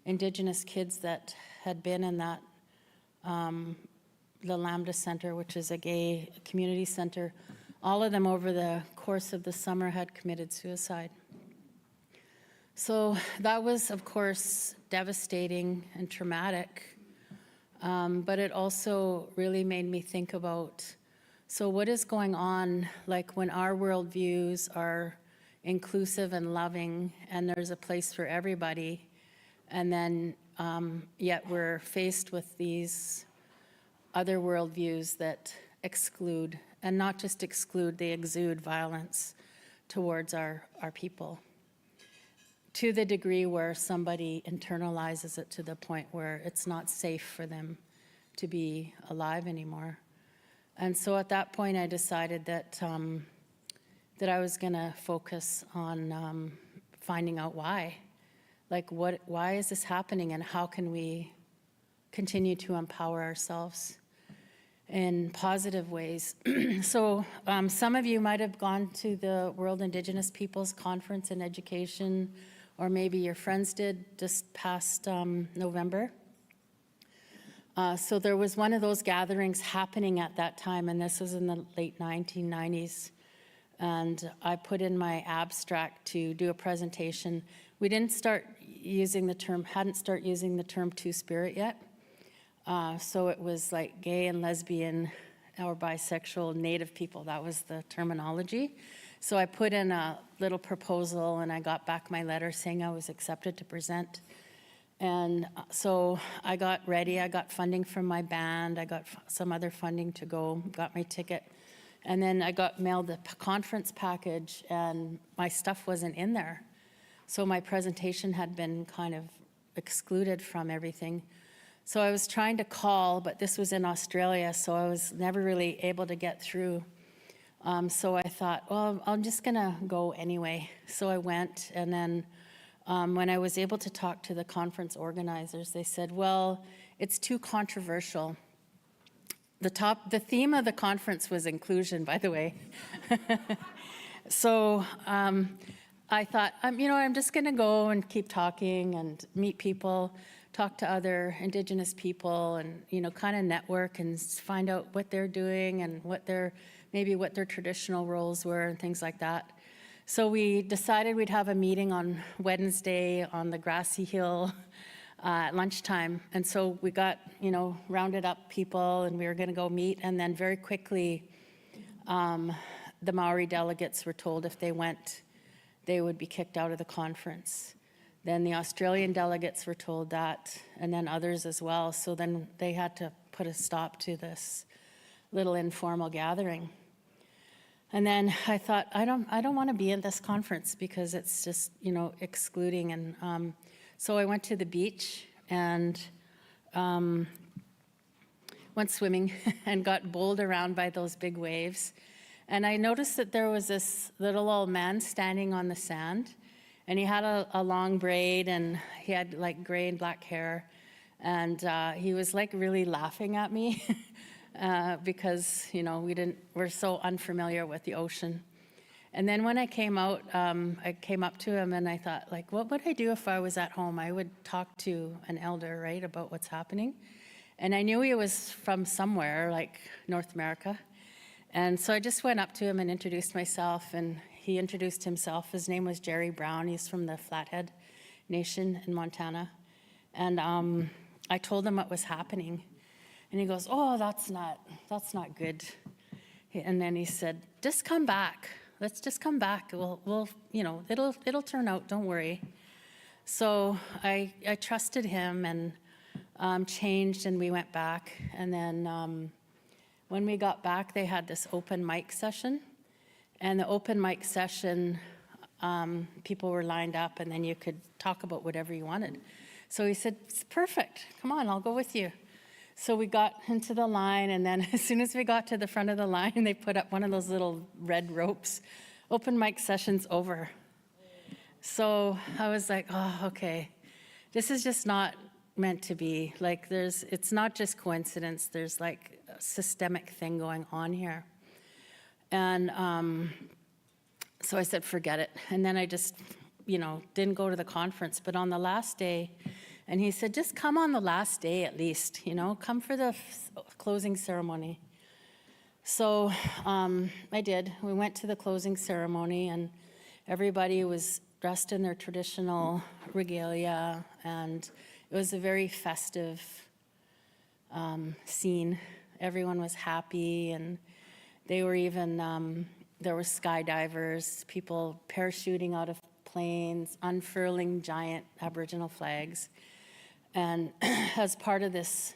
Indigenous kids that had been in that, the Lambda Center, which is a gay community center, all of them over the course of the summer had committed suicide. So that was, of course, devastating and traumatic, but it also really made me think about, so what is going on, like when our worldviews are inclusive and loving and there's a place for everybody, and then yet we're faced with these other worldviews that exclude, and not just exclude, they exude violence towards our people, to the degree where somebody internalizes it to the point where it's not safe for them to be alive anymore. And so at that point, I decided that that I was going to focus on finding out why. Like, why is this happening, and how can we continue to empower ourselves in positive ways? So some of you might have gone to the World Indigenous Peoples Conference in Education, or maybe your friends did just past November. So there was one of those gatherings happening at that time, and this was in the late 1990s. And I put in my abstract to do a presentation. We didn't start using the term, hadn't started using the term Two-Spirit yet. So it was like gay and lesbian or bisexual Native people. That was the terminology. So I put in a little proposal, and I got back my letter saying I was accepted to present. And so I got ready. I got funding from my band. I got some other funding to go, got my ticket. And then I got mailed the conference package, and my stuff wasn't in there. So my presentation had been kind of excluded from everything. So I was trying to call, but this was in Australia, so I was never really able to get through. So I thought, well, I'm just gonna go anyway. So I went, and then when I was able to talk to the conference organizers, they said, well, it's too controversial. The theme of the conference was inclusion, by the way. So I thought, you know, I'm just gonna go and keep talking and meet people, talk to other Indigenous people, and, you know, kind of network and find out what they're doing and maybe what their traditional roles were and things like that. So we decided we'd have a meeting on Wednesday on the grassy hill at lunchtime. And so we got, you know, rounded up people, and we were going to go meet. And then very quickly, the Maori delegates were told if they went, they would be kicked out of the conference. Then the Australian delegates were told that, and then others as well. So then they had to put a stop to this little informal gathering. And then I thought, I don't want to be in this conference because it's just, you know, excluding. And so I went to the beach and went swimming and got bowled around by those big waves. And I noticed that there was this little old man standing on the sand, and he had a long braid, and he had like gray and black hair. And he was like really laughing at me. Because, you know, we're so unfamiliar with the ocean. And then when I came out, I came up to him and I thought, like, what would I do if I was at home? I would talk to an elder, right, about what's happening. And I knew he was from somewhere, like North America. And so I just went up to him and introduced myself, and he introduced himself. His name was Jerry Brown. He's from the Flathead Nation in Montana. And I told him what was happening. And he goes, oh, that's not good. And then he said, just come back. Let's just come back. We'll it'll turn out, don't worry. So I trusted him and changed, and we went back. And then when we got back, they had this open mic session. And the open mic session, people were lined up, and then you could talk about whatever you wanted. So he said, it's perfect. Come on, I'll go with you. So we got into the line, and then as soon as we got to the front of the line, they put up one of those little red ropes. Open mic session's over. So I was like, oh, okay. This is just not meant to be. Like, it's not just coincidence. There's like a systemic thing going on here. And so I said, forget it. And then I just, didn't go to the conference. But on the last day, and he said, just come on the last day at least, come for the closing ceremony. So I did. We went to the closing ceremony, and everybody was dressed in their traditional regalia, and it was a very festive scene. Everyone was happy, and they were even, there were skydivers, people parachuting out of planes, unfurling giant Aboriginal flags. And as part of this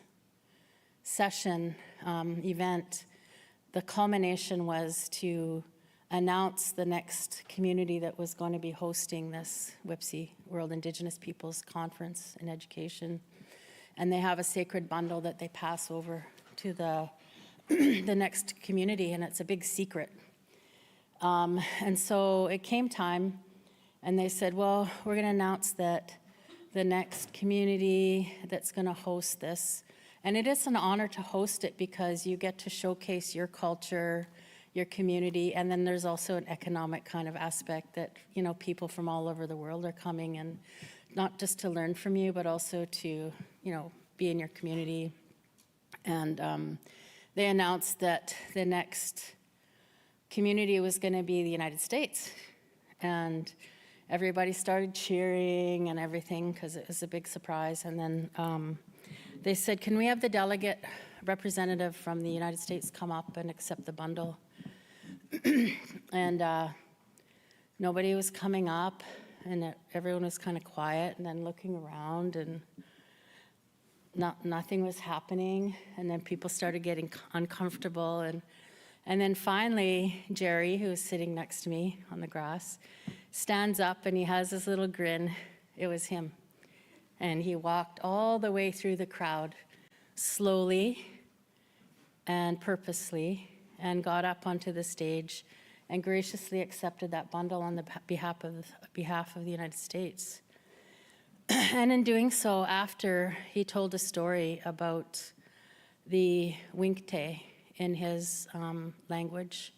session event, the culmination was to announce the next community that was going to be hosting this WIPSI, World Indigenous Peoples Conference in Education. And they have a sacred bundle that they pass over to the next community, and it's a big secret. And so it came time, and they said, well, we're going to announce that the next community that's going to host this. And it is an honor to host it because you get to showcase your culture, your community, and then there's also an economic kind of aspect that, people from all over the world are coming, and not just to learn from you, but also to, be in your community. And they announced that the next community was going to be the United States. And everybody started cheering and everything because it was a big surprise. And then they said, can we have the delegate representative from the United States come up and accept the bundle? And nobody was coming up, and everyone was kind of quiet and then looking around, and nothing was happening. And then people started getting uncomfortable. And then finally, Jerry, who was sitting next to me on the grass, stands up, and he has this little grin. It was him. And he walked all the way through the crowd, slowly and purposely, and got up onto the stage and graciously accepted that bundle on the behalf of the United States. And in doing so, after, he told a story about the Winkte in his language,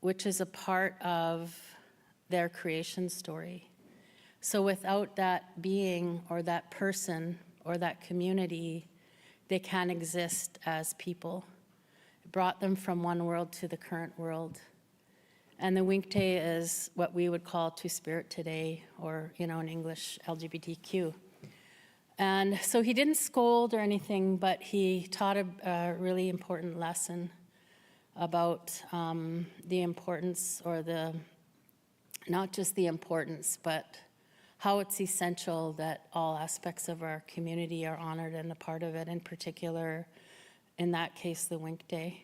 which is a part of their creation story. So without that being or that person or that community, they can't exist as people. It brought them from one world to the current world. And the Winkte is what we would call Two-Spirit today, or, in English, LGBTQ. And so he didn't scold or anything, but he taught a really important lesson about the importance, or not just the importance, but how it's essential that all aspects of our community are honored and a part of it, in particular, in that case, the Winkte.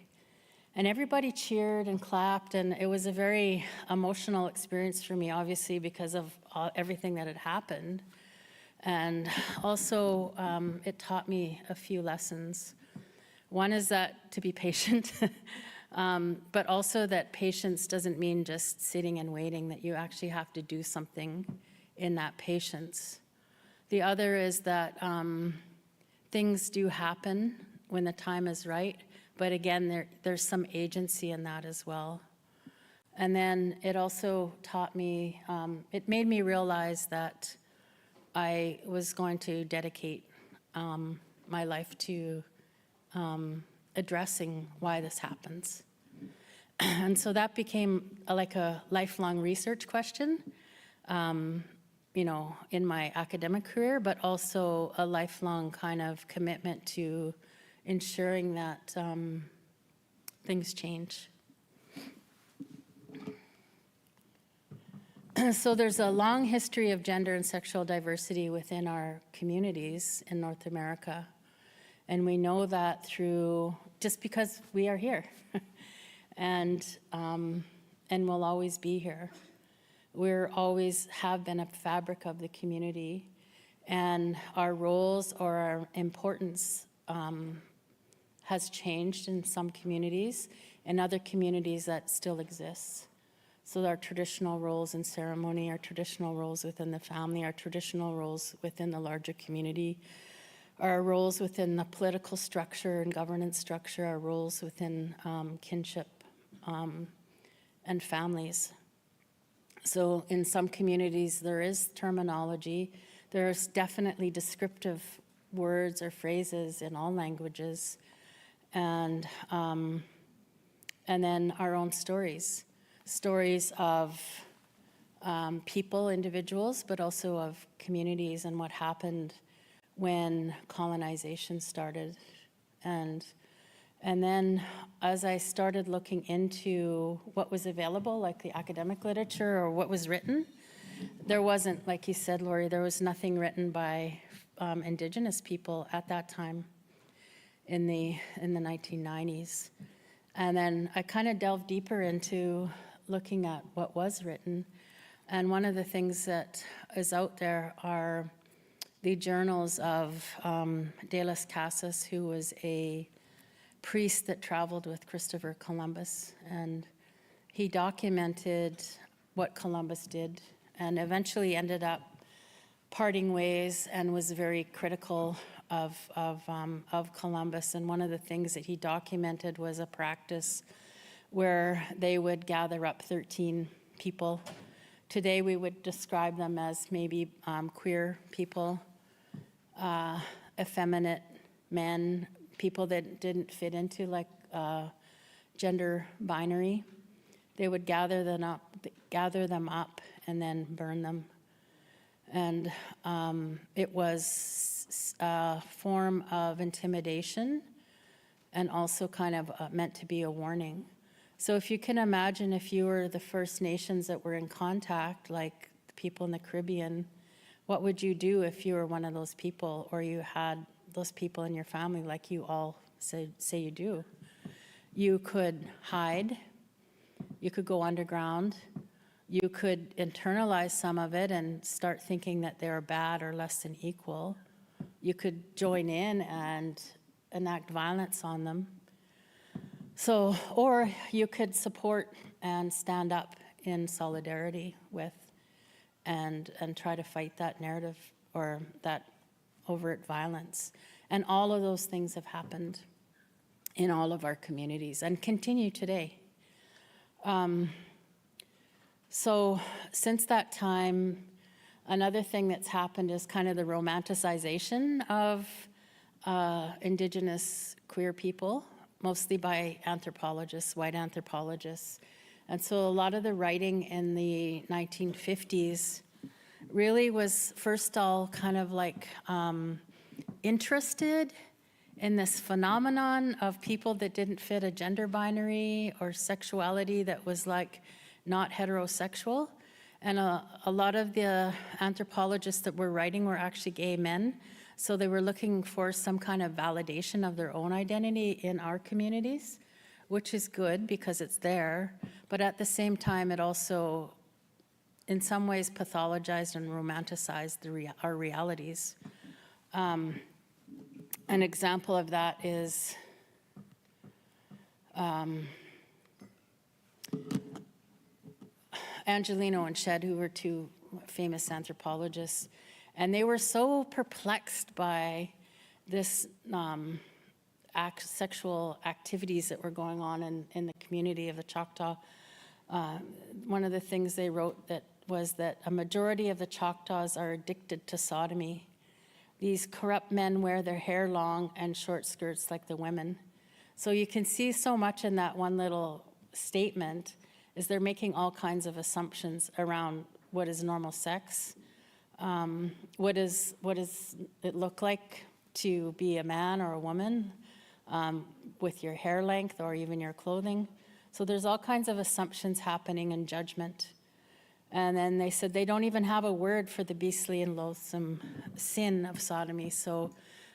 And everybody cheered and clapped, and it was a very emotional experience for me, obviously, because of everything that had happened. And also, it taught me a few lessons. One is that to be patient, but also that patience doesn't mean just sitting and waiting, that you actually have to do something in that patience. The other is that things do happen when the time is right, but again, there's some agency in that as well. And then it also taught me, it made me realize that I was going to dedicate my life to addressing why this happens. And so that became like a lifelong research question. in my academic career, but also a lifelong kind of commitment to ensuring that things change. So there's a long history of gender and sexual diversity within our communities in North America. And we know that through, just because we are here and we'll always be here. We're always have been a fabric of the community, and our roles or our importance has changed in some communities. In other communities, that still exists. So our traditional roles in ceremony, our traditional roles within the family, our traditional roles within the larger community, our roles within the political structure and governance structure, our roles within kinship and families. So in some communities, there is terminology. There's definitely descriptive words or phrases in all languages. And then our own stories of people, individuals, but also of communities and what happened when colonization started. And then as I started looking into what was available, like the academic literature or what was written, there wasn't, like you said, Lori, there was nothing written by Indigenous people at that time in the 1990s. And then I kind of delved deeper into looking at what was written. And one of the things that is out there are the journals of De las Casas, who was a priest that traveled with Christopher Columbus. And he documented what Columbus did and eventually ended up parting ways and was very critical of Columbus. And one of the things that he documented was a practice where they would gather up 13 people. Today we would describe them as maybe queer people, effeminate men, people that didn't fit into like gender binary. They would gather them up and then burn them. And it was a form of intimidation and also kind of meant to be a warning. So if you can imagine if you were the First Nations that were in contact, like the people in the Caribbean, what would you do if you were one of those people or you had those people in your family like you all say you do? You could hide, you could go underground, you could internalize some of it and start thinking that they're bad or less than equal. You could join in and enact violence on them. So, or you could support and stand up in solidarity with and try to fight that narrative or that overt violence. And all of those things have happened in all of our communities and continue today. So since that time, another thing that's happened is kind of the romanticization of Indigenous queer people, mostly by anthropologists, white anthropologists. And so a lot of the writing in the 1950s really was first all kind of like interested in this phenomenon of people that didn't fit a gender binary or sexuality that was like not heterosexual. And a lot of the anthropologists that were writing were actually gay men. So they were looking for some kind of validation of their own identity in our communities, which is good because it's there. But at the same time, it also, in some ways, pathologized and romanticized our realities. An example of that is Angelino and Shed, who were two famous anthropologists, and they were so perplexed by this sexual activities that were going on in the community of the Choctaw. One of the things they wrote was that a majority of the Choctaws are addicted to sodomy. These corrupt men wear their hair long and short skirts like the women. So you can see so much in that one little statement is they're making all kinds of assumptions around what is normal sex. What does it look like to be a man or a woman with your hair length or even your clothing? So there's all kinds of assumptions happening in judgment. And then they said they don't even have a word for the beastly and loathsome sin of sodomy. So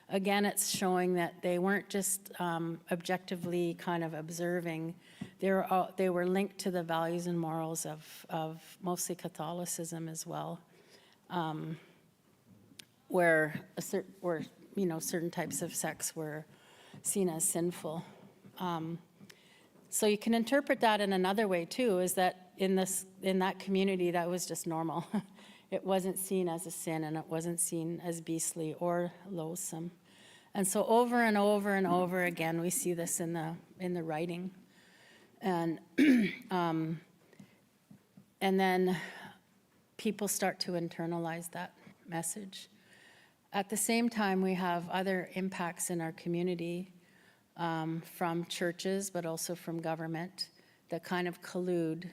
again, it's showing that they weren't just objectively kind of observing. They were linked to the values and morals of mostly Catholicism as well, where certain types of sex were seen as sinful. So you can interpret that in another way too, is that in that community that was just normal. It wasn't seen as a sin, and it wasn't seen as beastly or loathsome. And so over and over and over again, we see this in the writing. And and then people start to internalize that message. At the same time, we have other impacts in our community from churches, but also from government, that kind of collude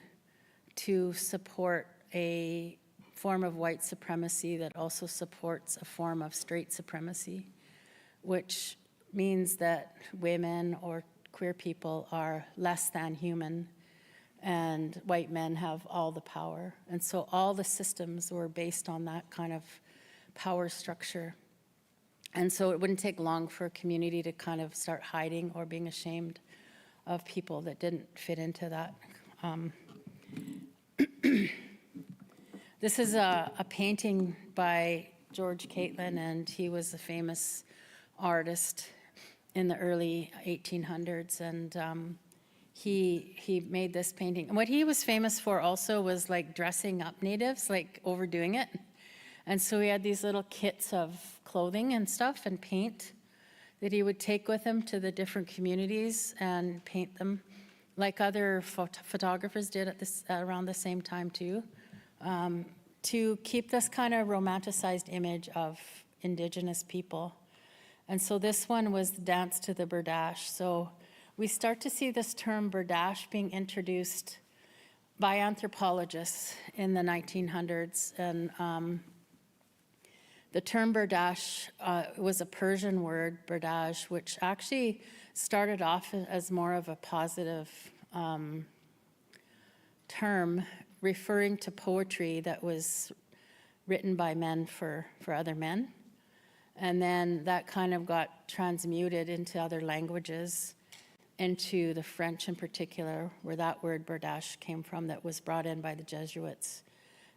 to support a form of white supremacy that also supports a form of straight supremacy, which means that women or queer people are less than human, and white men have all the power. And so all the systems were based on that kind of power structure. And so it wouldn't take long for a community to kind of start hiding or being ashamed of people that didn't fit into that. This is a painting by George Catlin, and he was a famous artist in the early 1800s, and he made this painting. And what he was famous for also was like dressing up natives, like overdoing it. And so he had these little kits of clothing and stuff and paint that he would take with him to the different communities and paint them, like other photographers did around the same time too, to keep this kind of romanticized image of Indigenous people. And so this one was the dance to the berdache. So we start to see this term berdache being introduced by anthropologists in the 1900s. And the term berdache was a Persian word, berdaj, which actually started off as more of a positive term referring to poetry that was written by men for other men. And then that kind of got transmuted into other languages, into the French in particular, where that word berdache came from, that was brought in by the Jesuits.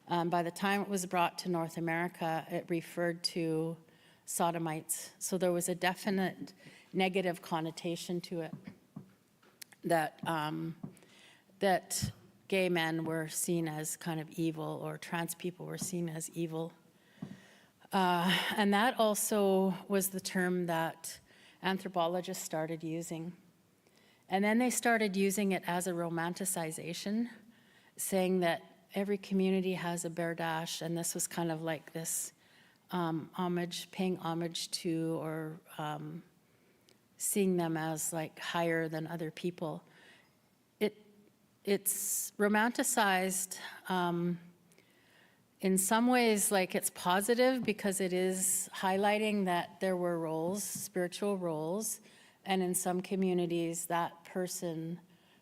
By the time it was brought to North America, it referred to sodomites. So there was a definite negative connotation to it, that that gay men were seen as kind of evil, or trans people were seen as evil. And that also was the term that anthropologists started using. And then they started using it as a romanticization, saying that every community has a berdache, and this was kind of like this paying homage to, or seeing them as like higher than other people. It's romanticized in some ways, like it's positive, because it is highlighting that there were roles, spiritual roles, and in some communities that person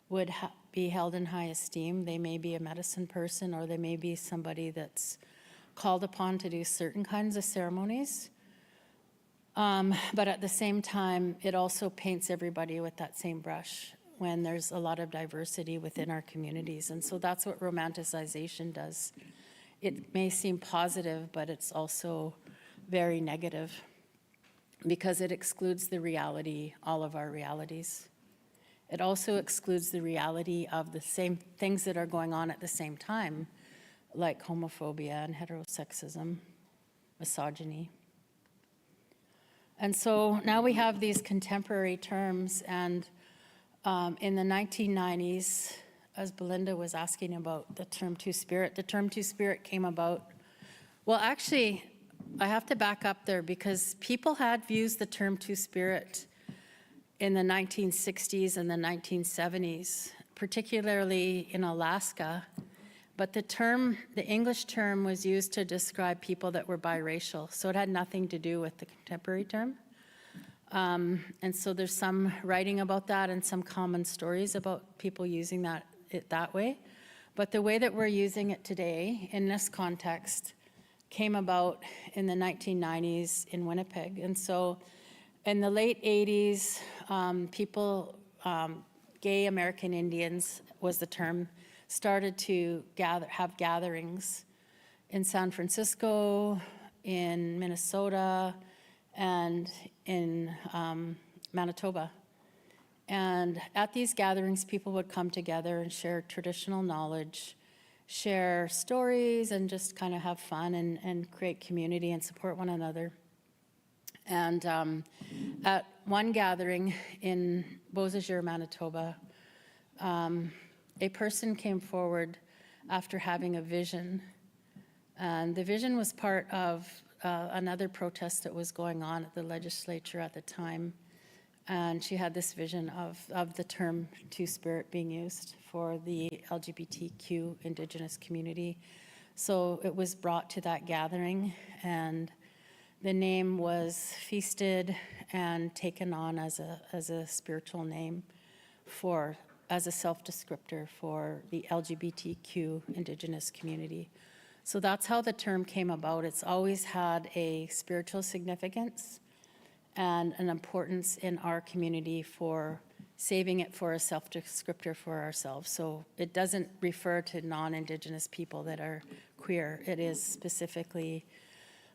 would be held in high esteem. They may be a medicine person, or they may be somebody that's called upon to do certain kinds of ceremonies. But at the same time, it also paints everybody with that same brush when there's a lot of diversity within our communities. And so that's what romanticization does. It may seem positive, but it's also very negative, because it excludes the reality, all of our realities. It also excludes the reality of the same things that are going on at the same time, like homophobia and heterosexism, misogyny. And so now we have these contemporary terms, and in the 1990s, as Belinda was asking about the term Two-Spirit, the term Two-Spirit came about. Well, actually, I have to back up there, because people had used the term Two-Spirit in the 1960s and the 1970s, particularly in Alaska, But the English term was used to describe people that were biracial, so it had nothing to do with the contemporary term. And so there's some writing about that and some common stories about people using it that way. But the way that we're using it today in this context came about in the 1990s in Winnipeg. And so in the late 80s, gay American Indians was the term, started to have gatherings in San Francisco, in Minnesota, and in Manitoba. And at these gatherings, people would come together and share traditional knowledge, share stories, and just kind of have fun and create community and support one another. And at one gathering in Beausejour, Manitoba, a person came forward after having a vision. And the vision was part of another protest that was going on at the legislature at the time. And she had this vision of the term Two-Spirit being used for the LGBTQ Indigenous community. So it was brought to that gathering, and the name was feasted and taken on as a spiritual name as a self-descriptor for the LGBTQ Indigenous community. So that's how the term came about. It's always had a spiritual significance and an importance in our community for saving it for a self-descriptor for ourselves. So it doesn't refer to non-Indigenous people that are queer. It is specifically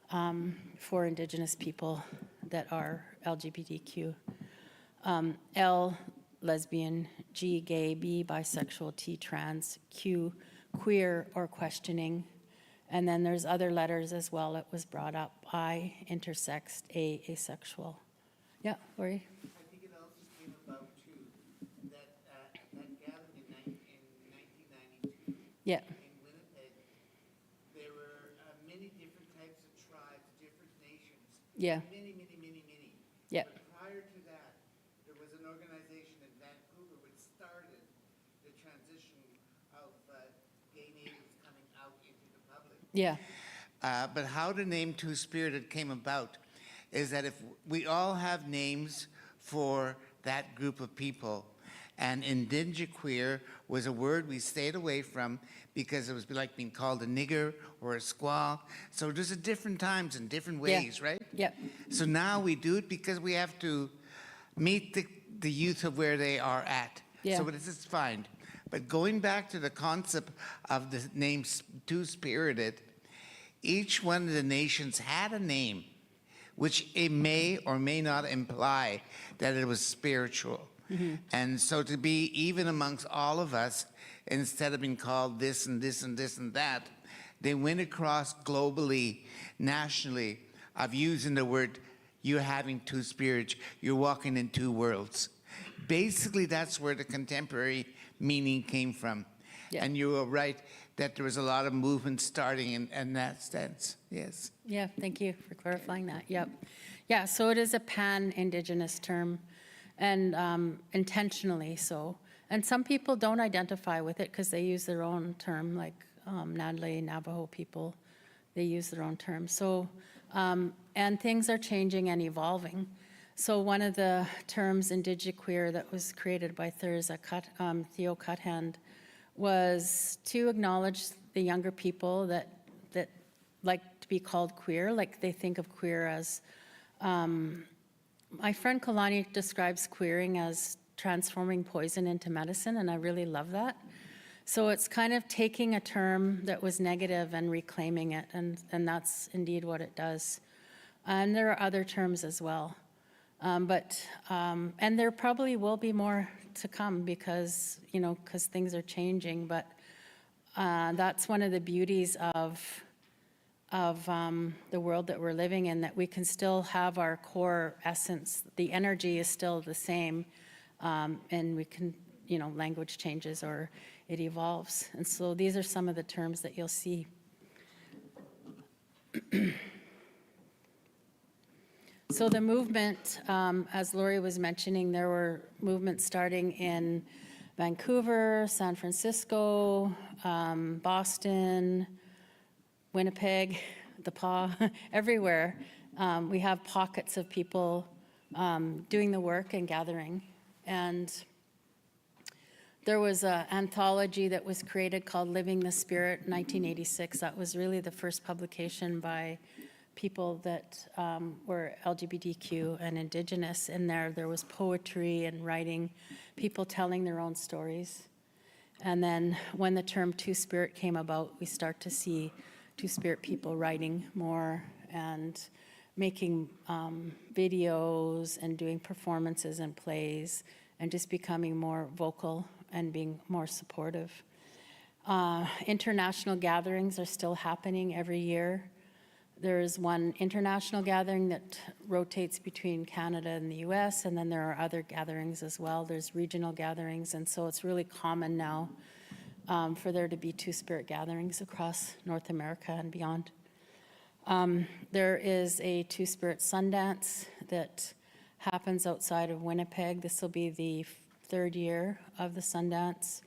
for Indigenous people that are LGBTQ. L, lesbian, G, gay, B, bisexual, T, trans, Q, queer or questioning. And then there's other letters as well that was brought up. I, intersex, A, asexual. Yeah, Lori? I think it also came about too, that gathering in 1992 Yeah, in Winnipeg, there were many different types of tribes, different nations. yeah, Many. yeah, But prior to that, there was an organization in Vancouver which started the transition of gay natives coming out into the public. yeah, But how the name Two-Spirited came about is that if we all have names for that group of people, and indigiqueer was a word we stayed away from because it was like being called a nigger or a squaw. So there's at different times and different ways, right? yeah, So now we do it because we have to meet the youth of where they are at. Yeah. So this is fine. But going back to the concept of the name Two-Spirited, each one of the nations had a name, which it may or may not imply that it was spiritual. And so to be even amongst all of us, instead of being called this and this and this and that, they went across globally, nationally, of using the word, you're having two spirits, you're walking in two worlds. Basically, that's where the contemporary meaning came from. Yeah. And you were right that there was a lot of movement starting in that sense, yes. yeah, thank you for clarifying that, yep. Yeah, so it is a pan-Indigenous term, and intentionally so. And some people don't identify with it because they use their own term, like Nadle, Navajo people, they use their own term. So, and things are changing and evolving. So one of the terms, indigiqueer, that was created by Theo Cuthand, was to acknowledge the younger people that like to be called queer, like they think of queer as, my friend Kalani describes queering as transforming poison into medicine, and I really love that. So it's kind of taking a term that was negative and reclaiming it, and that's indeed what it does. And there are other terms as well. And there probably will be more to come because things are changing, but that's one of the beauties of the world that we're living in, that we can still have our core essence. The energy is still the same, and we can, language changes or it evolves. And so these are some of the terms that you'll see. So the movement, as Lori was mentioning, there were movements starting in Vancouver, San Francisco, Boston, Winnipeg, the Paw, everywhere. We have pockets of people doing the work and gathering. And there was an anthology that was created called Living the Spirit, 1986. That was really the first publication by people that were LGBTQ and Indigenous. In there was poetry and writing, people telling their own stories. And then when the term Two-Spirit came about, we start to see Two-Spirit people writing more and making videos and doing performances and plays and just becoming more vocal and being more supportive. International gatherings are still happening every year. There's one international gathering that rotates between Canada and the US, and then there are other gatherings as well. There's regional gatherings, and so it's really common now for there to be Two-Spirit gatherings across North America and beyond. There is a Two-Spirit Sundance that happens outside of Winnipeg. This will be the third year of the Sundance,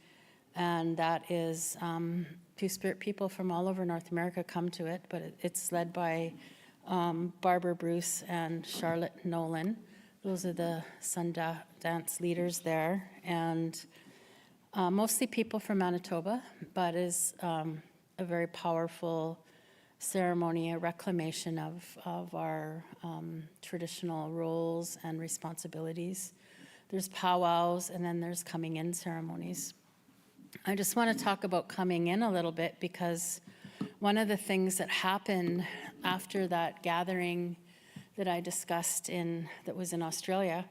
and that is Two-Spirit people from all over North America come to it, but it's led by Barbara Bruce and Charlotte Nolan. Those are the Sundance leaders there, and mostly people from Manitoba, but is a very powerful ceremony, a reclamation of our traditional roles and responsibilities. There's powwows, and then there's coming in ceremonies. I just want to talk about coming in a little bit, because one of the things that happened after that gathering that I discussed that was in Australia,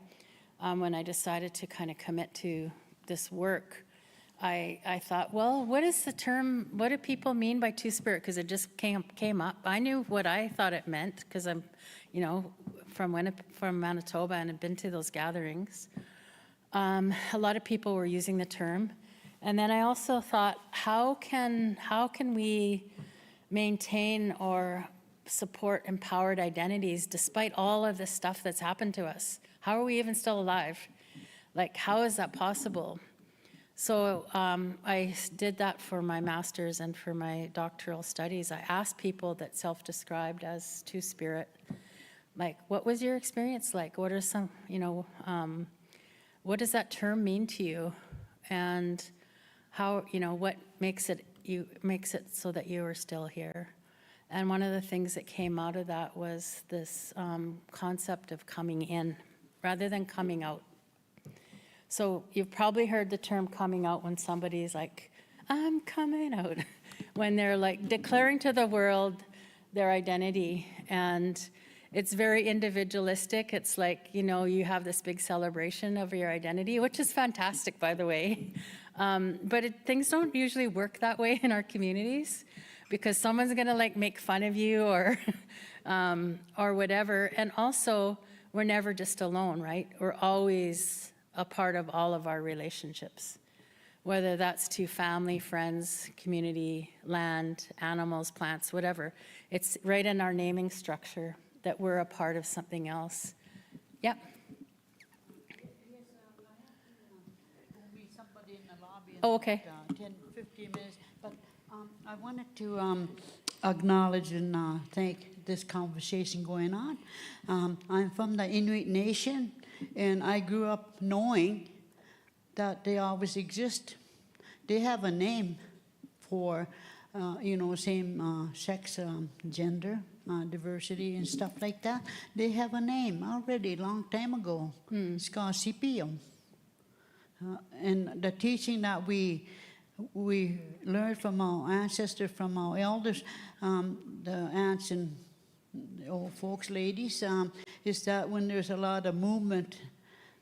when I decided to kind of commit to this work, I thought, well, what is the term, what do people mean by Two-Spirit? Because it just came up. I knew what I thought it meant, because I'm, from Manitoba and have been to those gatherings. A lot of people were using the term. And then I also thought, how can we maintain or support empowered identities despite all of this stuff that's happened to us? How are we even still alive? Like, how is that possible? So I did that for my master's and for my doctoral studies. I asked people that self-described as Two-Spirit, like, what was your experience like? What are some, what does that term mean to you? And how, what makes it so that you are still here? And one of the things that came out of that was this concept of coming in rather than coming out. So you've probably heard the term coming out when somebody's like, I'm coming out, when they're like declaring to the world their identity. And it's very individualistic. It's like, you have this big celebration of your identity, which is fantastic, by the way. But things don't usually work that way in our communities, because someone's gonna make fun of you or whatever. And also, we're never just alone, right? We're always a part of all of our relationships, whether that's to family, friends, community, land, animals, plants, whatever. It's right in our naming structure that we're a part of something else. Yep. Somebody in the lobby in Oh, okay. 10, 15 minutes. But I wanted to acknowledge and thank this conversation going on. I'm from the Inuit Nation, and I grew up knowing that they always exist. They have a name for, same sex, gender, diversity and stuff like that. They have a name already long time ago. It's called CPO. And the teaching that we learned from our ancestors, from our elders, the aunts and the old folks, ladies, is that when there's a lot of movement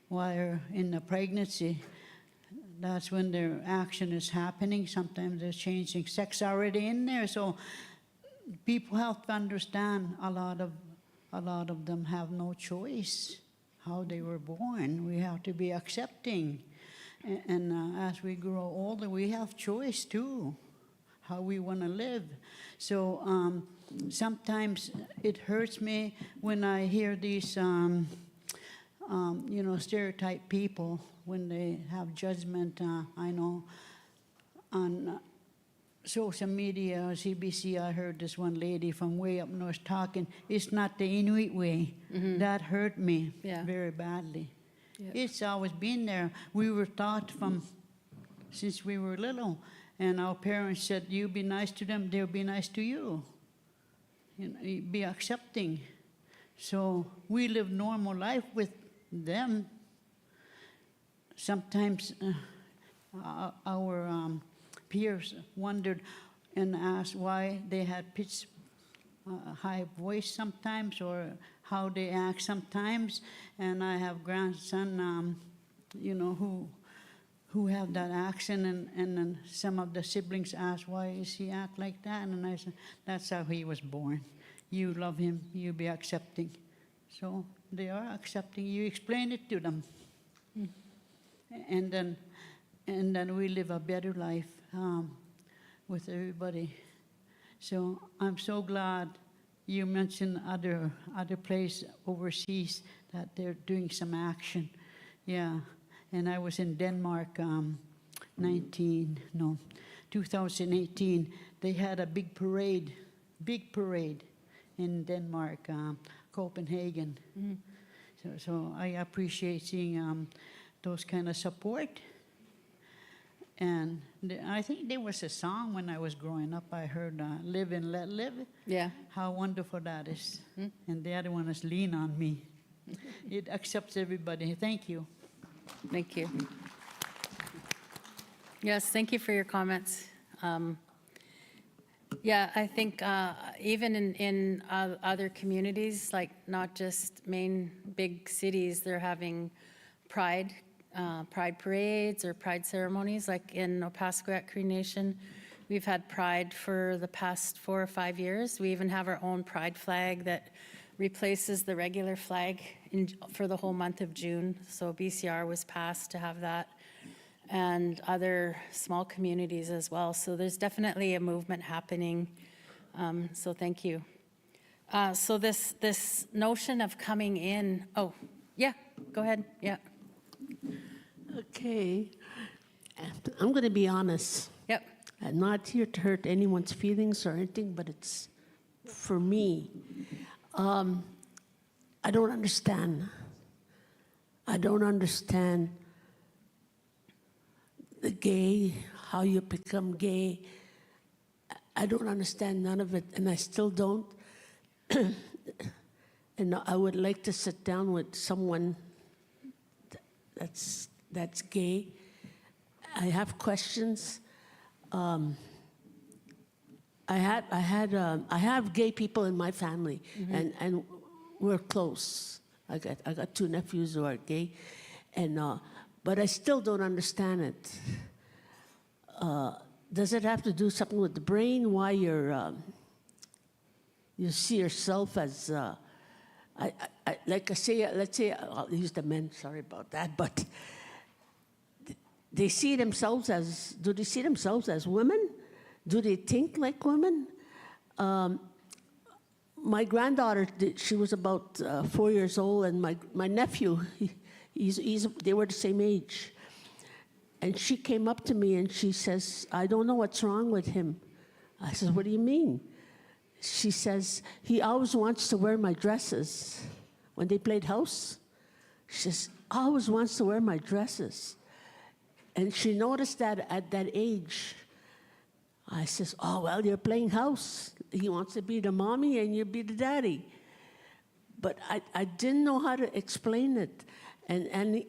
while you're in the pregnancy, that's when their action is happening. Sometimes they're changing sex already in there. So people have to understand a lot of them have no choice how they were born. We have to be accepting. And as we grow older, we have choice too, how we want to live. So sometimes it hurts me when I hear these stereotype people when they have judgment. I know on social media, CBC, I heard this one lady from way up north talking, it's not the Inuit way. That hurt me very badly. It's always been there. We were taught from since we were little, and our parents said, you be nice to them, they'll be nice to you. Be accepting. So we live normal life with them. Sometimes our peers wondered and asked why they had pitch high voice sometimes, or how they act sometimes. And I have grandson, who have that accent, and then some of the siblings asked, why does he act like that? And I said, that's how he was born. You love him, you be accepting. So they are accepting. You explain it to them. And then we live a better life with everybody. So I'm so glad you mentioned other place overseas that they're doing some action. Yeah, and I was in Denmark 2018. They had a big parade in Denmark, Copenhagen. So I appreciate seeing those kind of support. And I think there was a song when I was growing up, I heard Live and Let Live. Yeah. How wonderful that is. And the other one is Lean on Me. It accepts everybody. Thank you. Thank you. Yes, thank you for your comments. Yeah, I think even in other communities, like not just main big cities, they're having pride parades or pride ceremonies. Like in Opaskwayak Cree Nation, we've had pride for the past 4 or 5 years. We even have our own pride flag that replaces the regular flag for the whole month of June. So BCR was passed to have that, and other small communities as well. So there's definitely a movement happening. So thank you. So this notion of coming in, oh, yeah, go ahead, yeah. Okay, I'm going to be honest. Yep. I'm not here to hurt anyone's feelings or anything, but it's for me. I don't understand. I don't understand the gay, how you become gay. I don't understand none of it, and I still don't. And I would like to sit down with someone that's gay. I have questions. I have gay people in my family, and we're close. I got 2 nephews who are gay, and but I still don't understand it. Does it have to do something with the brain? Why you see yourself as like I say, let's say I'll use the men. Sorry about that, but they see themselves as. Do they see themselves as women? Do they think like women? My granddaughter, she was about 4 years old, and my nephew, they were the same age. And she came up to me and she says, I don't know what's wrong with him. I said, what do you mean? She says, he always wants to wear my dresses. When they played house, she says, always wants to wear my dresses. And she noticed that at that age. I says, oh, well, you're playing house. He wants to be the mommy and you be the daddy. But I didn't know how to explain it. And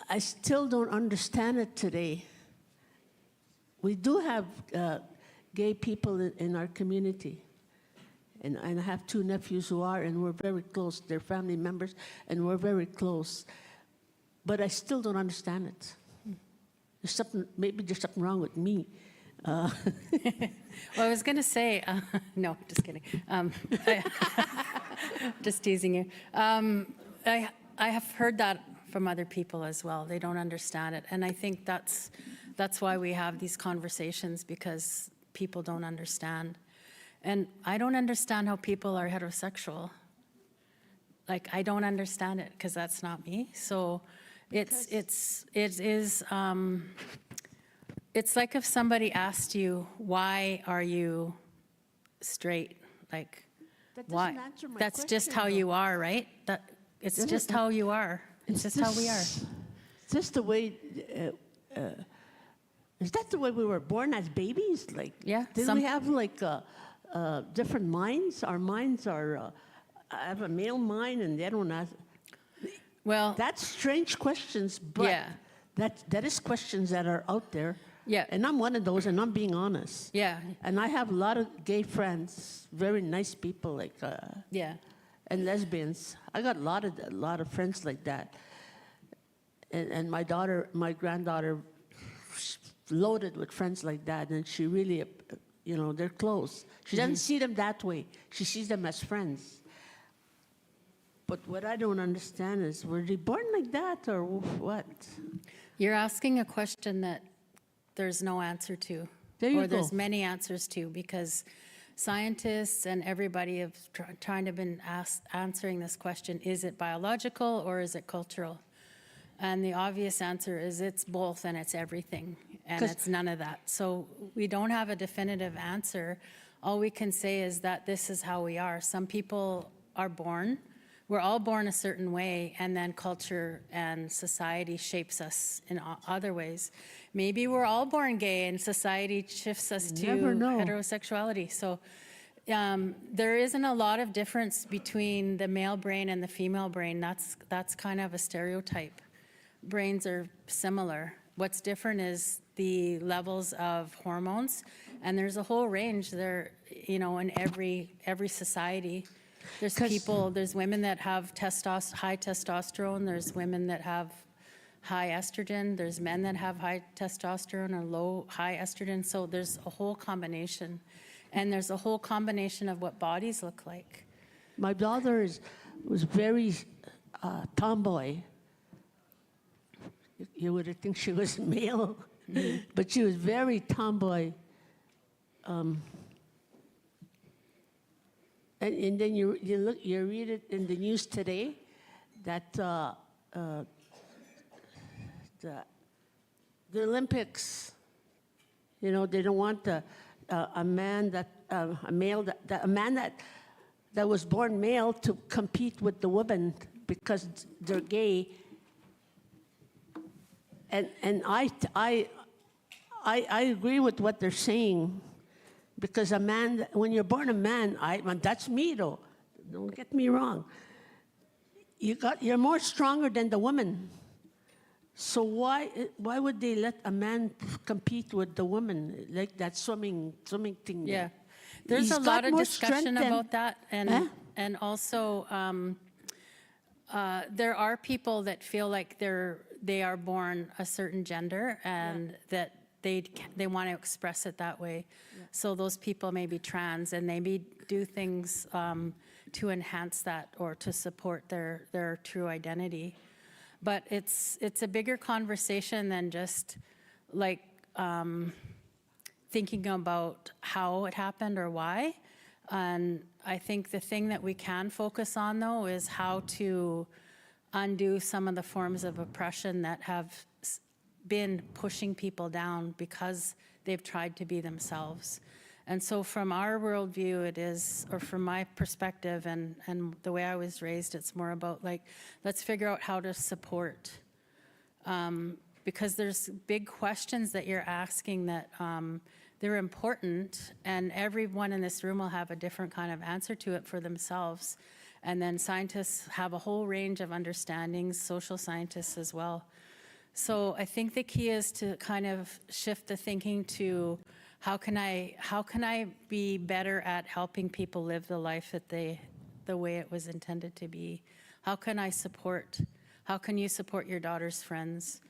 I still don't understand it today. We do have gay people in our community. And I have 2 nephews who are, and we're very close. They're family members, and we're very close. But I still don't understand it. Maybe there's something wrong with me. Well, I was going to say, no, just kidding. Just teasing you. I have heard that from other people as well. They don't understand it. And I think that's why we have these conversations, because people don't understand. And I don't understand how people are heterosexual. like, I don't understand it because that's not me. So it is, it's like if somebody asked you, why are you straight? Like, That why? doesn't answer my That's just question, how though. you are, right? It's Doesn't just it- how you are. It's just how we are. Is this the way, is that the way we were born as babies? Like, Yeah, did some- we have like different minds? Our minds are, I have a male mind and they don't have, Well, that's strange questions, but Yeah. that is questions that are out there. Yeah. And I'm one of those, and I'm being honest. yeah, And I have a lot of gay friends, very nice people, like, yeah. and lesbians. I got a lot of friends like that. And my granddaughter, loaded with friends like that, and she really, they're close. She doesn't see them that way. She sees them as friends. But what I don't understand is, were they born like that or what? You're asking a question that there's no answer to. There you or there's go. many answers to, because scientists and everybody have trying to been answering this question, is it biological or is it cultural? And the obvious answer is it's both and it's everything, and 'Cause- it's none of that. So we don't have a definitive answer. All we can say is that this is how we are. Some people are born, we're all born a certain way, and then culture and society shapes us in other ways. Maybe we're all born gay and society shifts us to Never know. heterosexuality. So there isn't a lot of difference between the male brain and the female brain. That's kind of a stereotype. Brains are similar. What's different is the levels of hormones, and there's a whole range there, in every society. There's women that have high testosterone, there's women that have high estrogen, there's men that have high testosterone or high estrogen, so there's a whole combination. And there's a whole combination of what bodies look like. My daughter was very tomboy. You would think she was male, but she was very tomboy. And then you read it in the news today that the Olympics, they don't want a man that was born male to compete with the women because they're gay. And I agree with what they're saying, because a man, when you're born a man, that's me though. Don't get me wrong. You're more stronger than the woman. So why would they let a man compete with the woman, like that swimming thing? Yeah. there? There's He's a got lot of more discussion strength than- about that. And also, there are people that feel like they are born a certain gender and that they want to express it that way. So those people may be trans and they may do things to enhance that or to support their true identity. But it's a bigger conversation than just like thinking about how it happened or why. And I think the thing that we can focus on, though, is how to undo some of the forms of oppression that have been pushing people down because they've tried to be themselves. And so from our worldview, it is, or from my perspective and the way I was raised, it's more about like, let's figure out how to support. Because there's big questions that you're asking that they're important, and everyone in this room will have a different kind of answer to it for themselves. And then scientists have a whole range of understandings, social scientists as well. So I think the key is to kind of shift the thinking to how can I be better at helping people live the life that the way it was intended to be? How can you support your daughter's friends?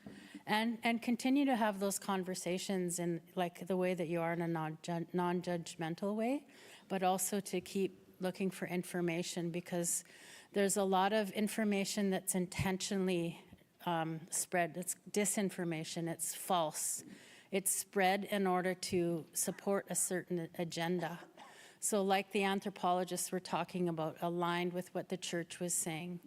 And continue to have those conversations in like the way that you are in a non-judgmental way, but also to keep looking for information, because there's a lot of information that's intentionally spread. It's disinformation, it's false. It's spread in order to support a certain agenda. So like the anthropologists were talking about, aligned with what the church was saying,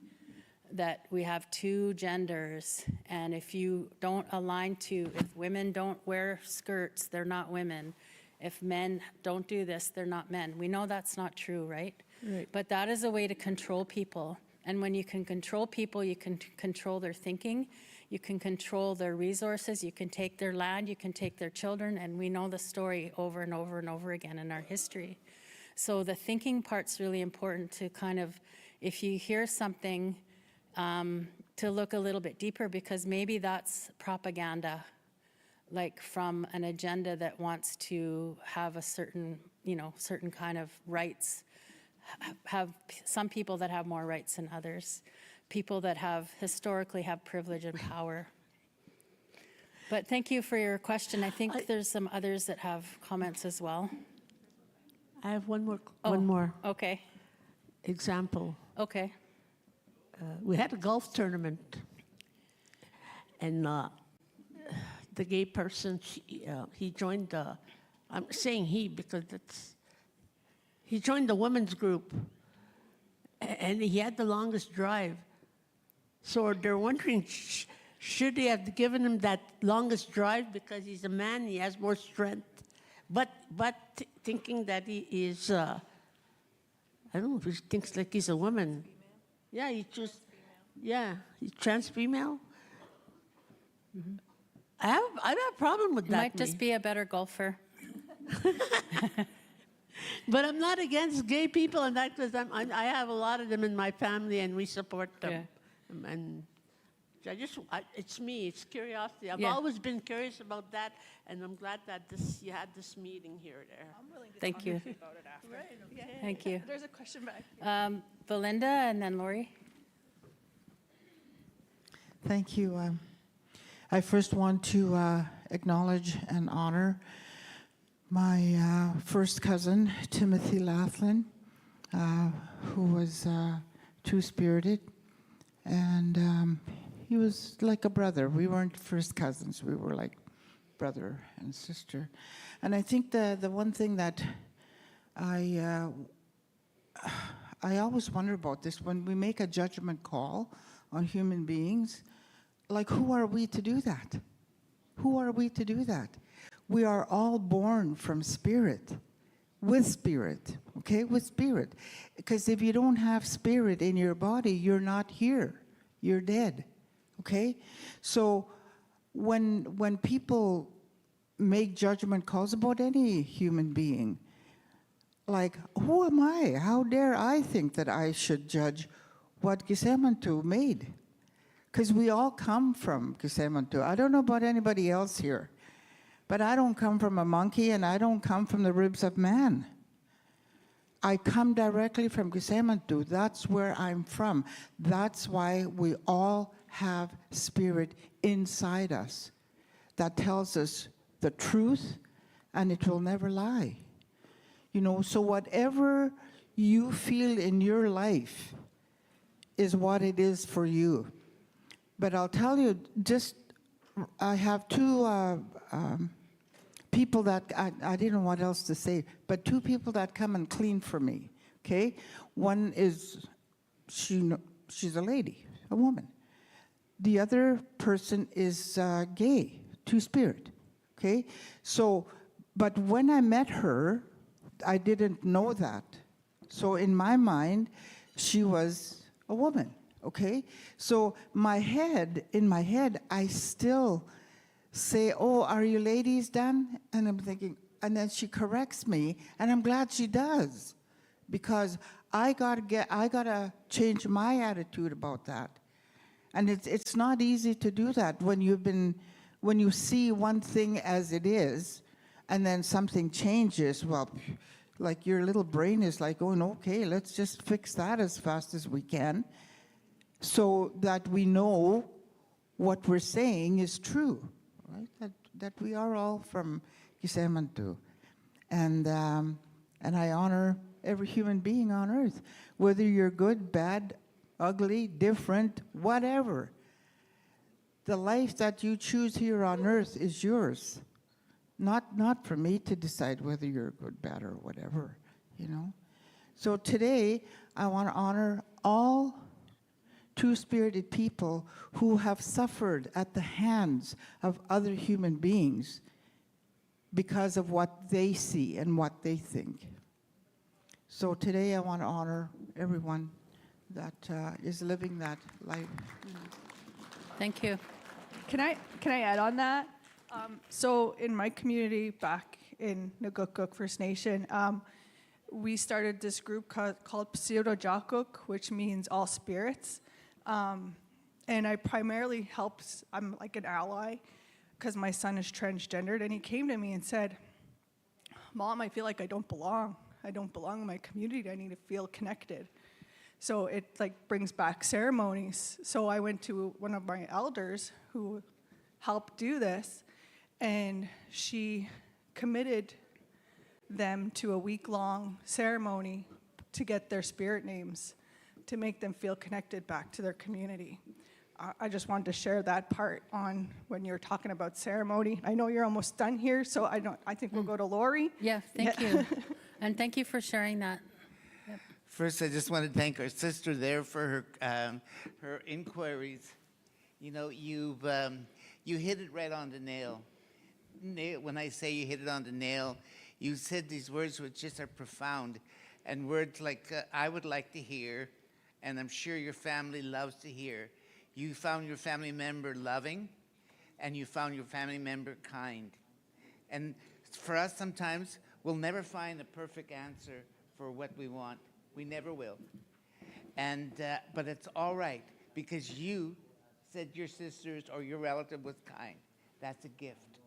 that we have two genders, and if you don't align to, if women don't wear skirts, they're not women. If men don't do this, they're not men. We know that's not true, right? Right. But that is a way to control people. And when you can control people, you can control their thinking, you can control their resources, you can take their land, you can take their children, and we know the story over and over and over again in our history. So the thinking part's really important to kind of, if you hear something, to look a little bit deeper, because maybe that's propaganda, like from an agenda that wants to have a certain, certain kind of rights, have some people that have more rights than others, people that historically have privilege and power. But thank you for your question. I think there's some others that have comments as well. I have one more Okay, example. okay. We had a golf tournament, and the gay person, he joined I'm saying he because he joined the women's group, and he had the longest drive. So they're wondering, should they have given him that longest drive because he's a man, he has more strength, but thinking that he is, I don't know if he thinks like he's a woman. Yeah, he's trans female. Mm-hmm. I have a problem with that. Might just be a better golfer. But I'm not against gay people, and that because I have a lot of them in my family, and we support them. Yeah. And it's me. It's curiosity. I've Yeah. always been curious about that, and I'm glad that you had this meeting here. There. I'm willing to Thank talk you. with you about it after. Right, okay. Thank you. There's a question back. Belinda and then Lori. Thank you. I first want to acknowledge and honor my first cousin, Timothy Laughlin, who was two-spirited, and he was like a brother. We weren't first cousins. We were like brother and sister. And I think the one thing that I always wonder about this, when we make a judgment call on human beings, like, who are we to do that? Who are we to do that? We are all born from spirit, with spirit, okay, with spirit. Because if you don't have spirit in your body, you're not here. You're dead, okay? So when people make judgment calls about any human being, like, who am I? How dare I think that I should judge what Gisemantu made? Because we all come from Gisemantu. I don't know about anybody else here, but I don't come from a monkey, and I don't come from the ribs of man. I come directly from Gisemantu. That's where I'm from. That's why we all have spirit inside us that tells us the truth, and it will never lie. So whatever you feel in your life is what it is for you. But I'll tell you, I have two people that, I didn't know what else to say, but two people that come and clean for me, okay? One is, she's a lady, a woman. The other person is gay, two-spirit, okay? So, but when I met her, I didn't know that. So in my mind, she was a woman, okay? So in my head, I still say, oh, are you ladies done? And I'm thinking, and then she corrects me, and I'm glad she does, because I gotta change my attitude about that. And it's not easy to do that when you see one thing as it is, and then something changes. Well, like, your little brain is like, oh, okay, let's just fix that as fast as we can, so that we know what we're saying is true, right? That we are all from Gisemantu. And I honor every human being on earth, whether you're good, bad, ugly, different, whatever. The life that you choose here on earth is yours, not for me to decide whether you're good, bad, or whatever. you know. So today, I want to honor all two-spirited people who have suffered at the hands of other human beings because of what they see and what they think. So today I want to honor everyone that is living that life. Thank you. Can I add on that? So in my community back in Nagukuk First Nation, we started this group called Pseudo-Jakuk, which means all spirits. And I primarily helped, I'm like an ally, because my son is transgendered, and he came to me and said, Mom, I feel like I don't belong. I don't belong in my community. I need to feel connected. So it like brings back ceremonies. So I went to one of my elders who helped do this, and she committed them to a week-long ceremony to get their spirit names, to make them feel connected back to their community. I just wanted to share that part on when you're talking about ceremony. I know you're almost done here, so I think we'll go to Lori. Yeah, thank you. And thank you for sharing that. First, I just want to thank our sister there for her inquiries. You know, you hit it right on the nail. When I say you hit it on the nail, you said these words which just are profound, and words like I would like to hear, and I'm sure your family loves to hear. You found your family member loving, and you found your family member kind. And for us, sometimes we'll never find a perfect answer for what we want. We never will. And but it's all right, because you said your sisters or your relative was kind. That's a gift.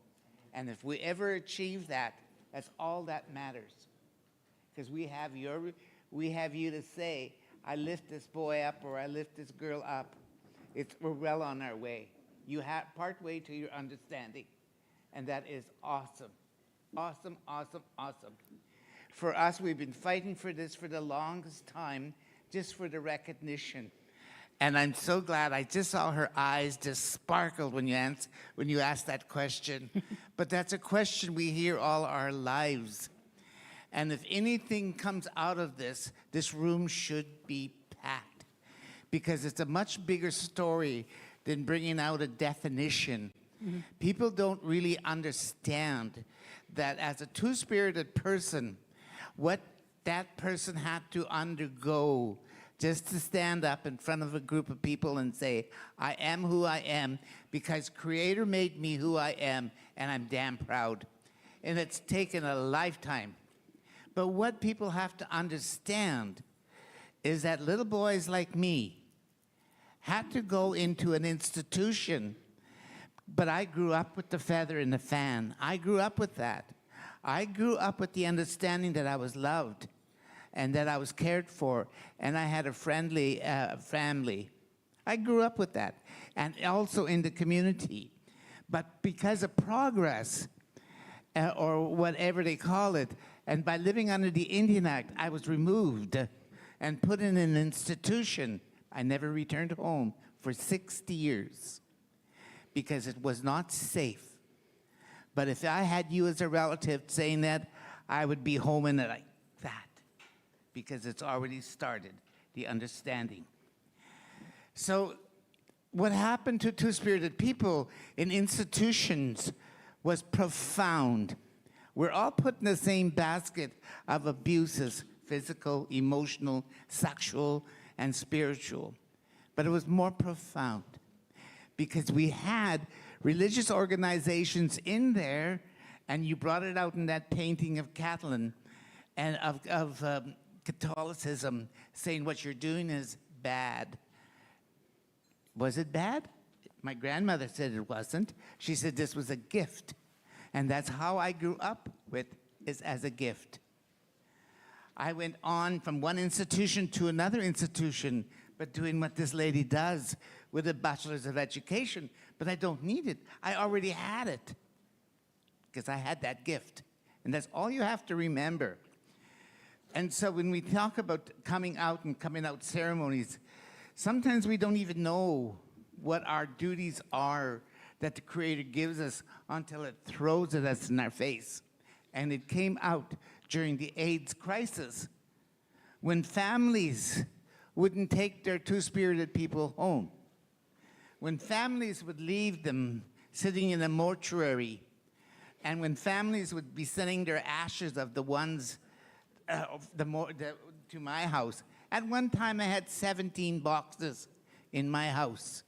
And if we ever achieve that, that's all that matters. Because we have you to say, I lift this boy up or I lift this girl up. We're well on our way. You have part way to your understanding. And that is awesome. Awesome, awesome, awesome. For us, we've been fighting for this for the longest time, just for the recognition. And I'm so glad. I just saw her eyes just sparkled when you asked that question. But that's a question we hear all our lives. And if anything comes out of this, this room should be packed, because it's a much bigger story than bringing out a definition. Mm-hmm. People don't really understand that as a two-spirited person, what that person had to undergo just to stand up in front of a group of people and say, I am who I am because Creator made me who I am, and I'm damn proud. And it's taken a lifetime. But what people have to understand is that little boys like me had to go into an institution, but I grew up with the feather in the fan. I grew up with that. I grew up with the understanding that I was loved and that I was cared for, and I had a friendly family. I grew up with that, and also in the community. But because of progress, or whatever they call it, and by living under the Indian Act, I was removed and put in an institution. I never returned home for 60 years because it was not safe. But if I had you as a relative saying that, I would be home in it like that, because it's already started, the understanding. So what happened to two-spirited people in institutions was profound. We're all put in the same basket of abuses, physical, emotional, sexual, and spiritual. But it was more profound because we had religious organizations in there, and you brought it out in that painting of Catalan and of Catholicism, saying what you're doing is bad. Was it bad? My grandmother said it wasn't. She said this was a gift. And that's how I grew up with, is as a gift. I went on from one institution to another institution, but doing what this lady does with a bachelor's of education, but I don't need it. I already had it because I had that gift. And that's all you have to remember. And so when we talk about coming out and coming out ceremonies, sometimes we don't even know what our duties are that the Creator gives us until it throws at us in our face. And it came out during the AIDS crisis, when families wouldn't take their two-spirited people home, when families would leave them sitting in a mortuary, and when families would be sending their ashes of the ones to my house. At one time, I had 17 boxes in my house.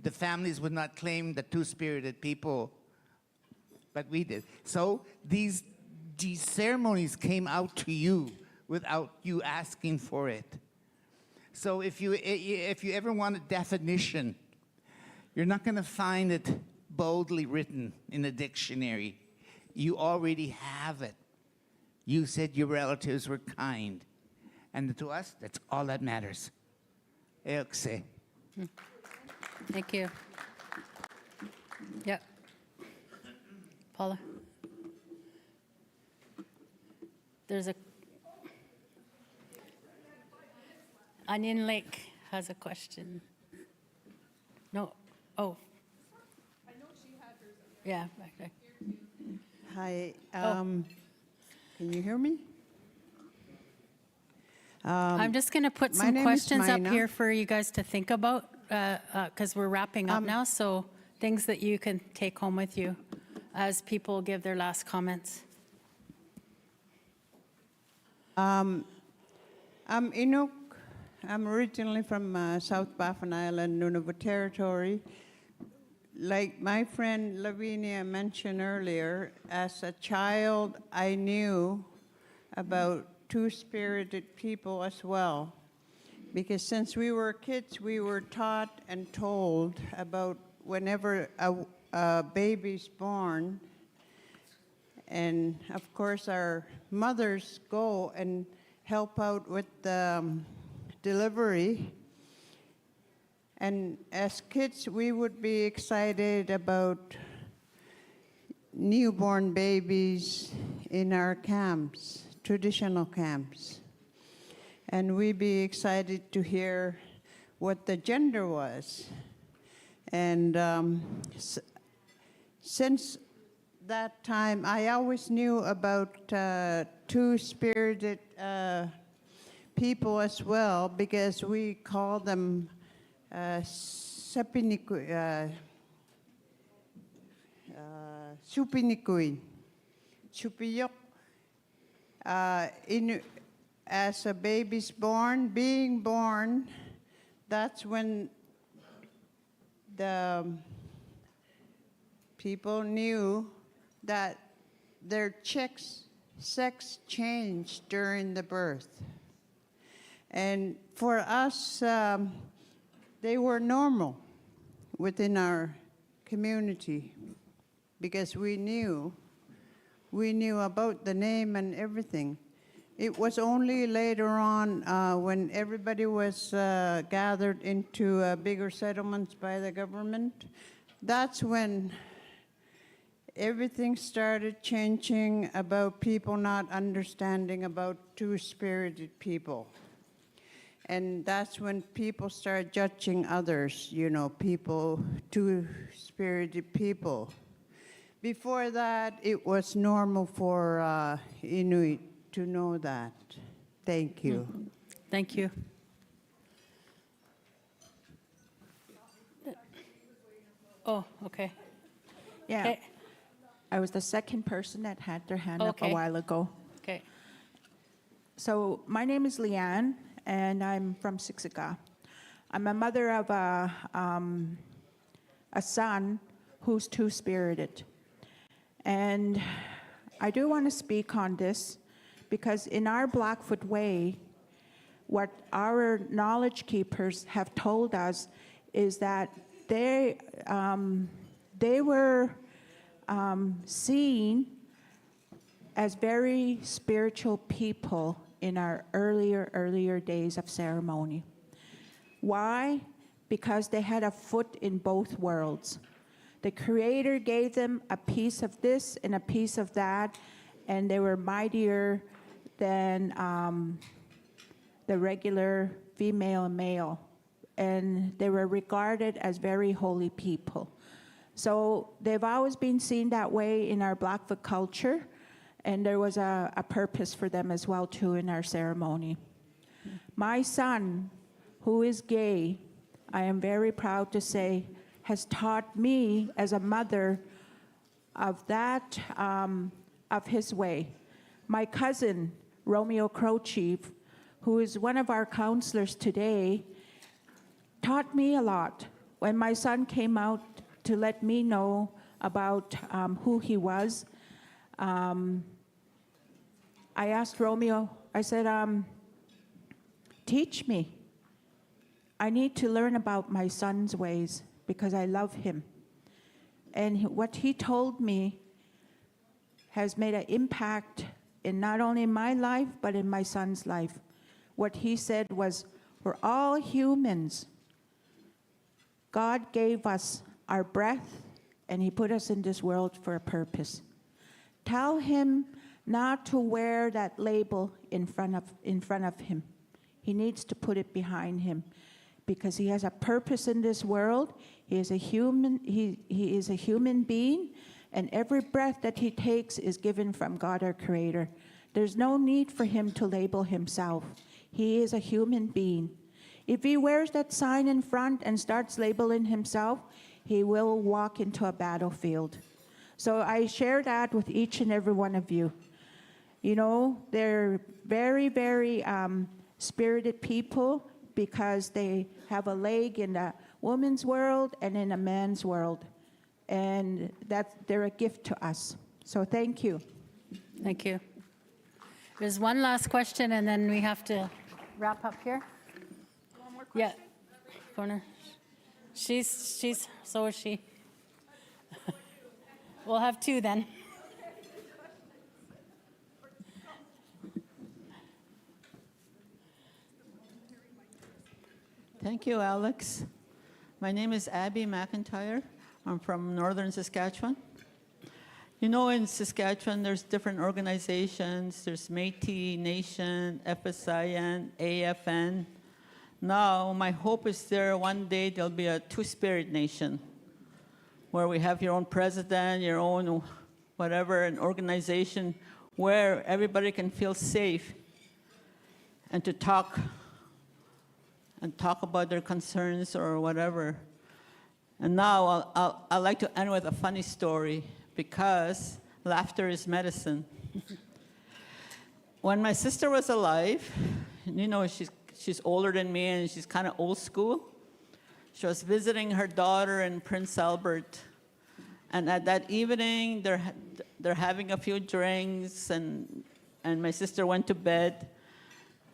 The families would not claim the two-spirited people, but we did. So these ceremonies came out to you without you asking for it. So if you ever want a definition, you're not going to find it boldly written in a dictionary. You already have it. You said your relatives were kind. And to us, that's all that matters. Thank you. Yeah. Paula? There's a... Onion Lake has a question. No. Oh. I know she had hers. Yeah, back there. Hi. Can you hear me? I'm just going to put my some name is questions up Mina. here for you guys to think about, because we're wrapping up now, so things that you can take home with you as people give their last comments. I'm Inuk. I'm originally from South Baffin Island, Nunavut Territory. Like my friend Lavinia mentioned earlier, as a child, I knew about two-spirited people as well. Because since we were kids, we were taught and told about whenever a baby's born. And of course, our mothers go and help out with the delivery. And as kids, we would be excited about newborn babies in our camps, traditional camps. And we'd be excited to hear what the gender was. And since that time, I always knew about two-spirited people as well, because we call them supinikuin, supiyok. As a baby's born, being born, that's when the people knew that their sex changed during the birth. And for us, they were normal within our community because we knew about the name and everything. It was only later on when everybody was gathered into bigger settlements by the government, that's when everything started changing about people not understanding about two-spirited people. And that's when people started judging others, people, two-spirited people. Before that, it was normal for Inuit to know that. Thank you. Thank you. Oh, okay. Yeah. Okay. I was the second person that had their hand up Okay. a while ago. Okay. So my name is Leanne, and I'm from Siksika. I'm a mother of a son who's two-spirited. And I do want to speak on this because in our Blackfoot way, what our knowledge keepers have told us is that they were seen as very spiritual people in our earlier days of ceremony. Why? Because they had a foot in both worlds. The Creator gave them a piece of this and a piece of that, and they were mightier than the regular female and male. And they were regarded as very holy people. So they've always been seen that way in our Blackfoot culture. And there was a purpose for them as well, too, in our ceremony. My son, who is gay, I am very proud to say, has taught me as a mother of that, of his way. My cousin, Romeo Crochief, who is one of our counselors today, taught me a lot. When my son came out to let me know about who he was, I asked Romeo, I said, teach me. I need to learn about my son's ways because I love him. And what he told me has made an impact in not only my life, but in my son's life. What he said was, we're all humans. God gave us our breath, and he put us in this world for a purpose. Tell him not to wear that label in front of him. He needs to put it behind him because he has a purpose in this world. He is a human, he is a human being, and every breath that he takes is given from God, our Creator. There's no need for him to label himself. He is a human being. If he wears that sign in front and starts labeling himself, he will walk into a battlefield. So I share that with each and every one of you. You know, they're very, very spirited people because they have a leg in the woman's world and in a man's world. And they're a gift to us. So thank you. Thank you. There's one last question, and then we have to wrap up here. One more question? Yeah, corner. She's, so is she. We'll have two then. Thank you, Alex. My name is Abby McIntyre. I'm from northern Saskatchewan. You know, in Saskatchewan, there's different organizations. There's Métis Nation, FSIN, AFN. Now, my hope is there one day there'll be a two-spirit nation where we have your own president, your own whatever, an organization where everybody can feel safe and to talk about their concerns or whatever. And now I'd like to end with a funny story because laughter is medicine. When my sister was alive, you know, she's older than me and she's kind of old school. She was visiting her daughter in Prince Albert. And at that evening, they're having a few drinks and my sister went to bed.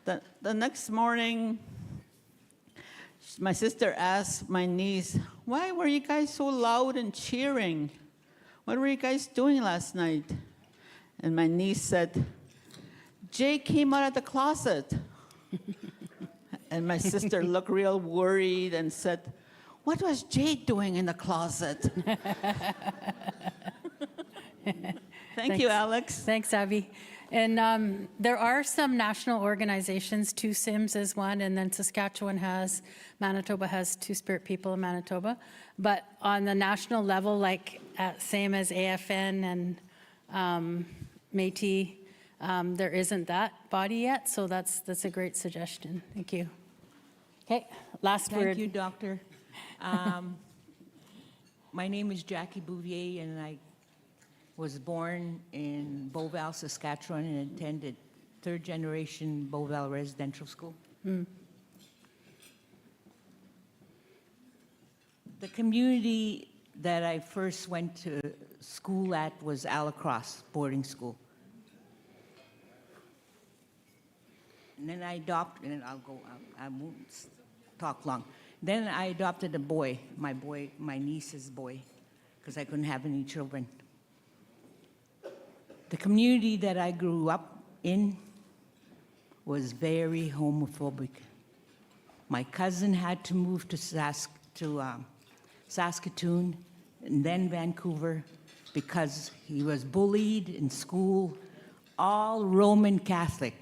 The next morning, my sister asked my niece, why were you guys so loud and cheering? What were you guys doing last night? And my niece said, Jay came out of the closet. And my sister looked real worried and said, what was Jay doing in the closet? Thank you, Alex. Thanks, Abby. And there are some national organizations, Two Sims is one, and then Saskatchewan has, Manitoba has Two Spirit People in Manitoba. But on the national level, like same as AFN and Métis, there isn't that body yet, so that's a great suggestion. Thank you. Okay, last word. Thank you, Doctor. My name is Jackie Bouvier, and I was born in Beauval, Saskatchewan, and attended third-generation Beauval Residential School. Mm. The community that I first went to school at was Alacross Boarding School. And then I adopted, and I won't talk long. Then I adopted a boy, my niece's boy, because I couldn't have any children. The community that I grew up in was very homophobic. My cousin had to move to Saskatoon and then Vancouver because he was bullied in school. All Roman Catholic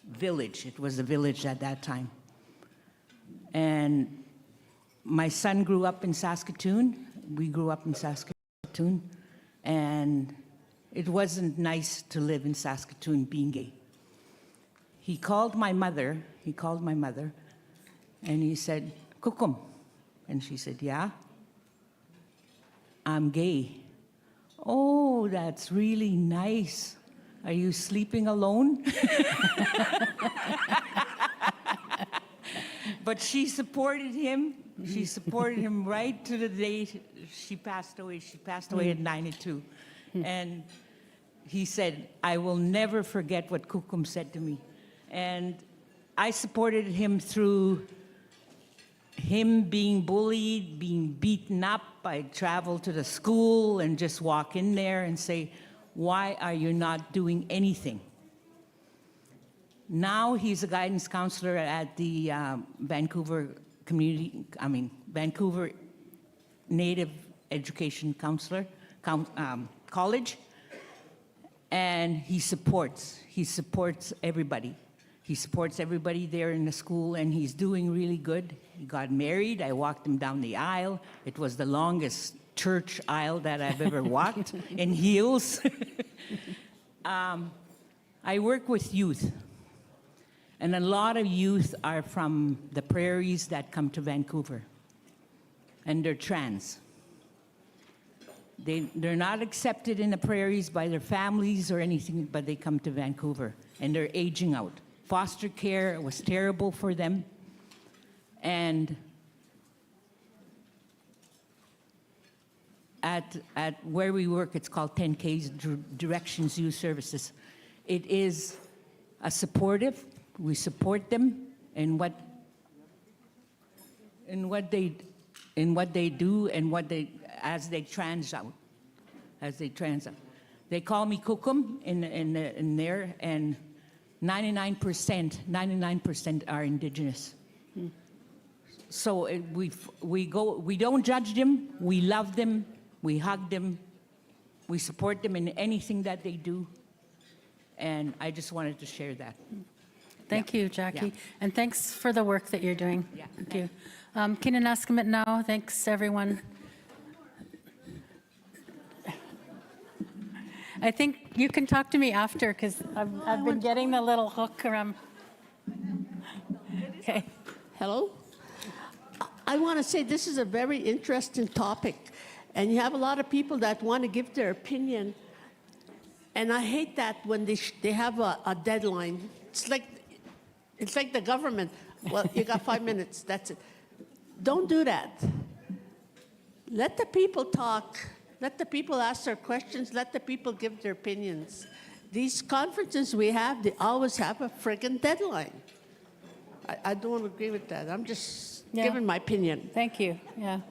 village. It was a village at that time. And my son grew up in Saskatoon. We grew up in Saskatoon. And it wasn't nice to live in Saskatoon being gay. He called my mother, and he said, "Kukum." And she said, "Yeah, I'm gay." "Oh, that's really nice. Are you sleeping alone?" But she supported him. She supported him right to the day she passed away. She passed away at 92. And he said, "I will never forget what Kukum said to me." And I supported him through him being bullied, being beaten up. I'd travel to the school and just walk in there and say, "Why are you not doing anything?" Now he's a guidance counselor at the Vancouver Native Education Counselor College, and he supports everybody. He supports everybody there in the school, and he's doing really good. He got married. I walked him down the aisle. It was the longest church aisle that I've ever walked in heels. I work with youth. And a lot of youth are from the prairies that come to Vancouver. And they're trans. They're not accepted in the prairies by their families or anything, but they come to Vancouver. And they're aging out. Foster care was terrible for them. And at where we work, it's called 10Ks, Directions Youth Services. It is a supportive. We support them in what they do and as they trans out. They call me Kukum in there, and 99% are Indigenous. So we don't judge them. We love them. We hug them. We support them in anything that they do. And I just wanted to share that. Thank you, Jackie. Yeah. And thanks for the work that you're doing. Yeah. Thank you. Kinanaskamat now. Thanks, everyone. I think you can talk to me after, because I've been getting the little hook around. Okay. Hello? I want to say this is a very interesting topic, and you have a lot of people that want to give their opinion, and I hate that when they have a deadline. It's like the government. Well, you got 5 minutes, that's it. Don't do that. Let the people talk. Let the people ask their questions. Let the people give their opinions. These conferences we have, they always have a friggin' deadline. I don't agree with that. I'm just giving my opinion. Thank you. Yeah.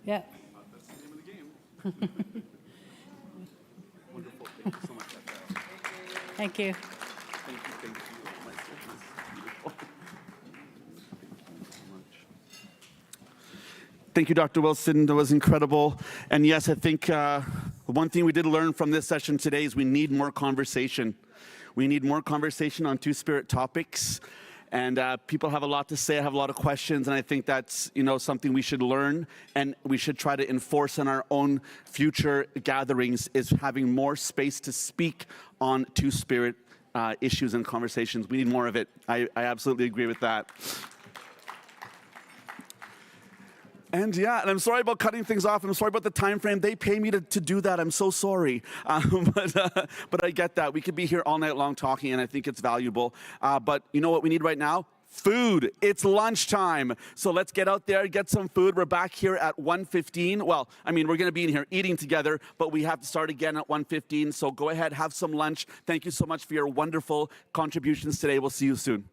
Yeah. That's the name of the game. Wonderful. Thank you so much. Thank you. Thank you. My goodness. Beautiful. Thank you, Dr. Wilson. That was incredible. And yes, I think one thing we did learn from this session today is we need more conversation. We need more conversation on Two-Spirit topics. And people have a lot to say, have a lot of questions, and I think that's something we should learn and we should try to enforce in our own future gatherings, is having more space to speak on Two-Spirit issues and conversations. We need more of it. I absolutely agree with that. And yeah, and I'm sorry about cutting things off. I'm sorry about the time frame. They pay me to do that. I'm so sorry. But I get that. We could be here all night long talking, and I think it's valuable. But you know what we need right now? Food. It's lunchtime. So let's get out there, get some food. We're back here at 1:15. Well, I mean, we're going to be in here eating together, but we have to start again at 1:15. So go ahead, have some lunch. Thank you so much for your wonderful contributions today. We'll see you soon.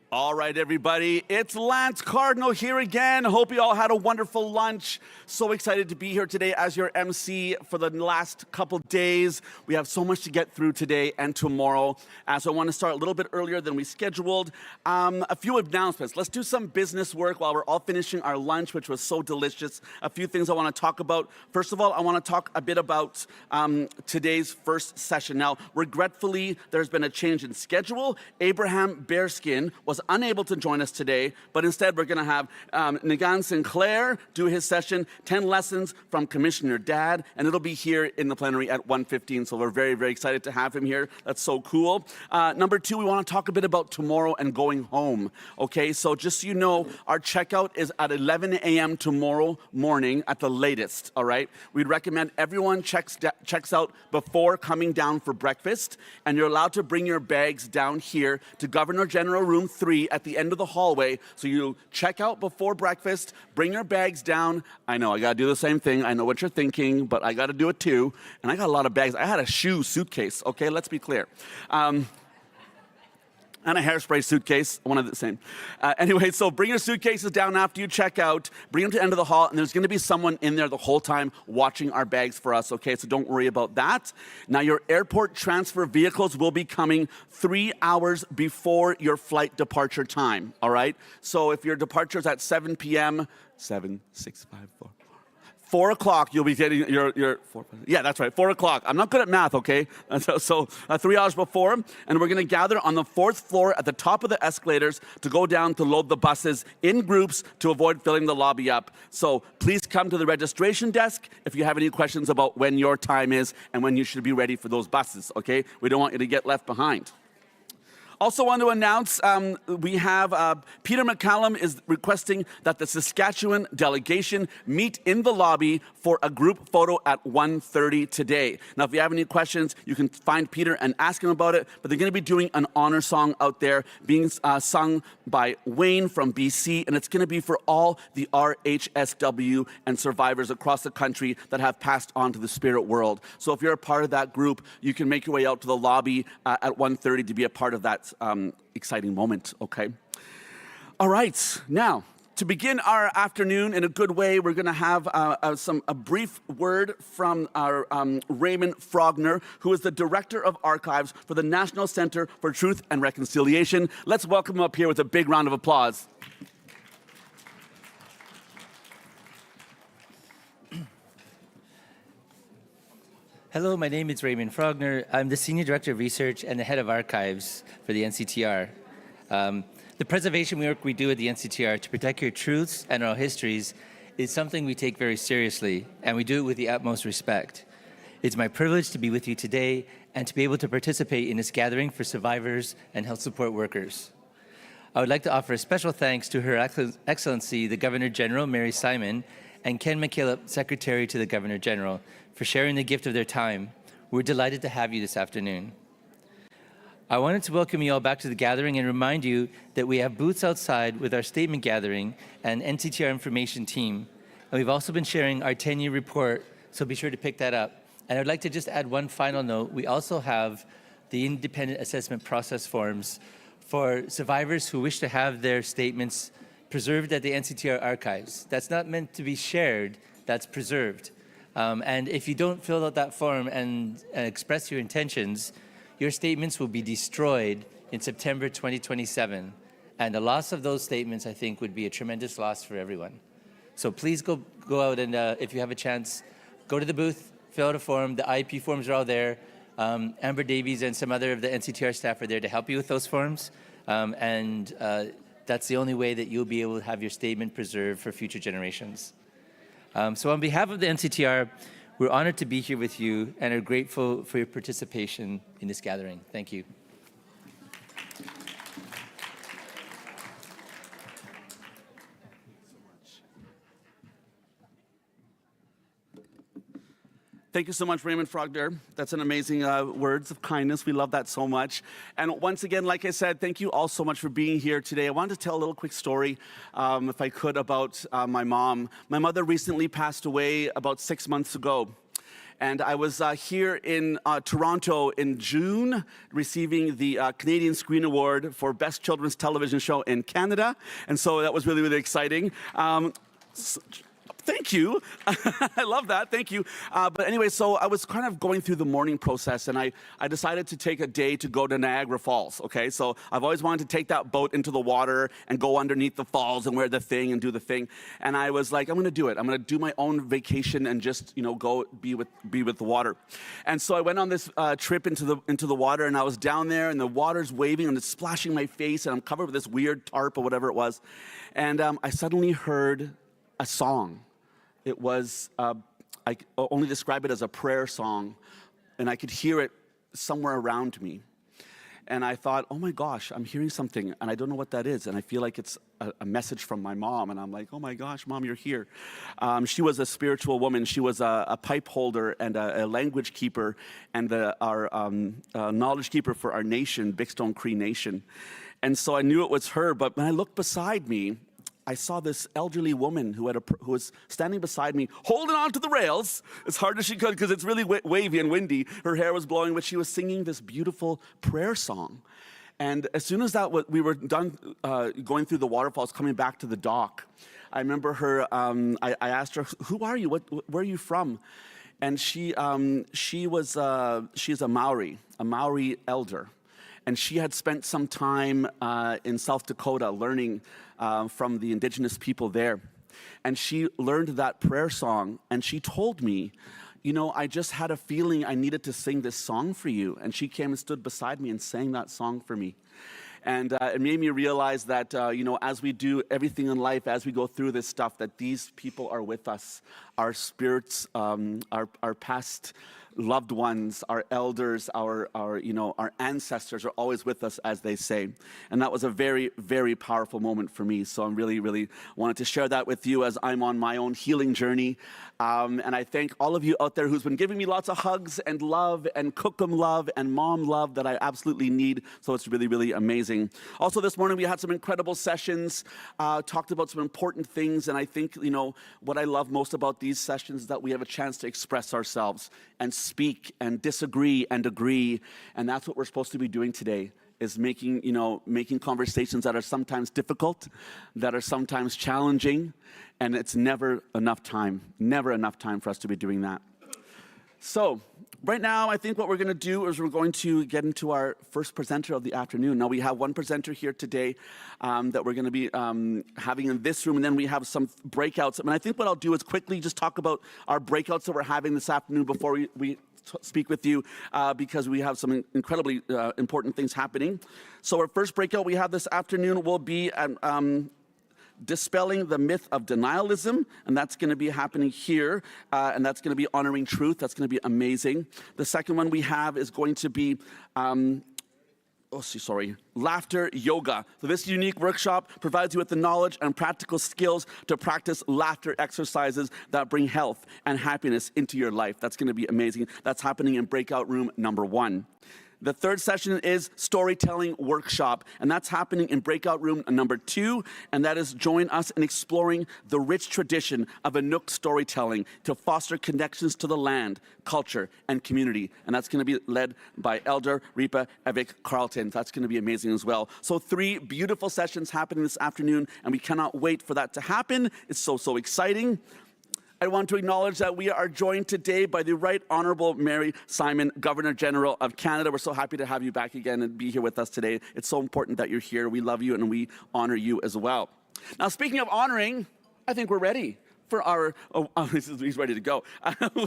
All right, everybody, it's Lance Cardinal here again. Hope you all had a wonderful lunch. So excited to be here today as your MC for the last couple days. We have so much to get through today and tomorrow. So I want to start a little bit earlier than we scheduled. A few announcements. Let's do some business work while we're all finishing our lunch, which was so delicious. A few things I want to talk about. First of all, I want to talk a bit about today's first session. Now, regretfully, there's been a change in schedule. Abraham Bearskin was unable to join us today, but instead we're going to have Nigan Sinclair do his session, 10 lessons from Commissioner Dad, and it'll be here in the plenary at 1:15, so we're very, very excited to have him here. That's so cool. Number two, we want to talk a bit about tomorrow and going home, okay? So just so you know, our checkout is at 11 a.m. tomorrow morning at the latest, all right? We'd recommend everyone checks out before coming down for breakfast, and you're allowed to bring your bags down here to Governor General Room 3 at the end of the hallway. So you check out before breakfast, bring your bags down. I know, I gotta do the same thing. I know what you're thinking, but I gotta do it too. And I got a lot of bags. I had a shoe suitcase, okay? Let's be clear. And a hairspray suitcase, one of the same. Anyway, so bring your suitcases down after you check out, bring them to the end of the hall, and there's gonna be someone in there the whole time watching our bags for us, okay? So don't worry about that. Now, your airport transfer vehicles will be coming 3 hours before your flight departure time, all right? So if your departure is at 7 p.m., 7, 6, 5, 4, 4 o'clock, you'll be getting your 4, yeah, that's right, 4 o'clock. I'm not good at math, okay? So 3 hours before, and we're gonna gather on the 4th floor at the top of the escalators to go down to load the buses in groups to avoid filling the lobby up. So please come to the registration desk if you have any questions about when your time is and when you should be ready for those buses, okay? We don't want you to get left behind. Also want to announce we have Peter McCallum is requesting that the Saskatchewan delegation meet in the lobby for a group photo at 1:30 today. Now, if you have any questions, you can find Peter and ask him about it, but they're going to be doing an honor song out there being sung by Wayne from BC, and it's going to be for all the RHSW and survivors across the country that have passed on to the spirit world. So if you're a part of that group, you can make your way out to the lobby at 1:30 to be a part of that exciting moment, okay? All right, now, to begin our afternoon in a good way, we're going to have a brief word from our Raymond Frogner, who is the Director of Archives for the National Center for Truth and Reconciliation. Let's welcome him up here with a big round of applause. Hello, my name is Raymond Frogner. I'm the Senior Director of Research and the Head of Archives for the NCTR. The preservation work we do at the NCTR to protect your truths and our histories is something we take very seriously, and we do it with the utmost respect. It's my privilege to be with you today and to be able to participate in this gathering for survivors and health support workers. I would like to offer a special thanks to Her Excellency, the Governor General, Mary Simon, and Ken McKillop, Secretary to the Governor General, for sharing the gift of their time. We're delighted to have you this afternoon. I wanted to welcome you all back to the gathering and remind you that we have booths outside with our statement gathering and NCTR information team. And we've also been sharing our 10-year report, so be sure to pick that up. And I'd like to just add one final note. We also have the independent assessment process forms for survivors who wish to have their statements preserved at the NCTR archives. That's not meant to be shared, that's preserved. And if you don't fill out that form and express your intentions, your statements will be destroyed in September 2027. And the loss of those statements, I think, would be a tremendous loss for everyone. So please go out and, if you have a chance, go to the booth, fill out a form. The IEP forms are all there. Amber Davies and some other of the NCTR staff are there to help you with those forms. That's the only way that you'll be able to have your statement preserved for future generations. So on behalf of the NCTR, we're honored to be here with you and are grateful for your participation in this gathering. Thank you. Thank you so much, Raymond Frogner. That's an amazing words of kindness. We love that so much. And once again, like I said, thank you all so much for being here today. I wanted to tell a little quick story, if I could, about my mom. My mother recently passed away about 6 months ago. And I was here in Toronto in June, receiving the Canadian Screen Award for Best Children's Television Show in Canada. And so that was really, really exciting. Thank you. I love that. Thank you. But anyway, so I was kind of going through the mourning process, and I decided to take a day to go to Niagara Falls, okay? So I've always wanted to take that boat into the water and go underneath the falls and wear the thing and do the thing. And I was like, I'm going to do it. I'm going to do my own vacation and just, go be with the water. And so I went on this trip into the water, and I was down there, and the water's waving, and it's splashing my face, and I'm covered with this weird tarp or whatever it was. And I suddenly heard a song. It was, I only describe it as a prayer song, and I could hear it somewhere around me. And I thought, oh my gosh, I'm hearing something, and I don't know what that is. And I feel like it's a message from my mom. And I'm like, oh my gosh, Mom, you're here. She was a spiritual woman. She was a pipe holder and a language keeper and our knowledge keeper for our nation, Big Stone Cree Nation. And so I knew it was her. But when I looked beside me, I saw this elderly woman who was standing beside me, holding on to the rails as hard as she could because it's really wavy and windy. Her hair was blowing, but she was singing this beautiful prayer song. And as soon as we were done going through the waterfalls, coming back to the dock, I remember her. I asked her, "Who are you? Where are you from?" And she's a Maori elder. And she had spent some time in South Dakota learning from the indigenous people there. And she learned that prayer song, and she told me, I just had a feeling I needed to sing this song for you. And she came and stood beside me and sang that song for me. And it made me realize that, as we do everything in life, as we go through this stuff, that these people are with us. Our spirits, our past loved ones, our elders, our ancestors are always with us, as they say. And that was a very, very powerful moment for me. So I'm really, really wanted to share that with you as I'm on my own healing journey. And I thank all of you out there who's been giving me lots of hugs and love and cookum love and mom love that I absolutely need. So it's really, really amazing. Also this morning we had some incredible sessions, talked about some important things. And I think, what I love most about these sessions is that we have a chance to express ourselves and speak and disagree and agree. And that's what we're supposed to be doing today, is making conversations that are sometimes difficult, that are sometimes challenging, and it's never enough time for us to be doing that. So right now, I think what we're going to do is we're going to get into our first presenter of the afternoon. Now, we have one presenter here today that we're going to be having in this room, and then we have some breakouts. And I think what I'll do is quickly just talk about our breakouts that we're having this afternoon before we speak with you, because we have some incredibly important things happening. So our first breakout we have this afternoon will be dispelling the myth of denialism, and that's going to be happening here, and that's going to be honoring truth. That's going to be amazing. The second one we have is going to be laughter yoga. So this unique workshop provides you with the knowledge and practical skills to practice laughter exercises that bring health and happiness into your life. That's going to be amazing. That's happening in breakout room number 1. The third session is storytelling workshop, and that's happening in breakout room number 2, and that is join us in exploring the rich tradition of Inuk storytelling to foster connections to the land, culture, and community. And that's going to be led by Elder Ripa Evik Carlton. That's going to be amazing as well. So 3 beautiful sessions happening this afternoon, and we cannot wait for that to happen. It's so exciting. I want to acknowledge that we are joined today by the Right Honourable Mary Simon, Governor General of Canada. We're so happy to have you back again and be here with us today. It's so important that you're here. We love you and we honor you as well. Now, speaking of honoring, I think we're ready for our, he's ready to go.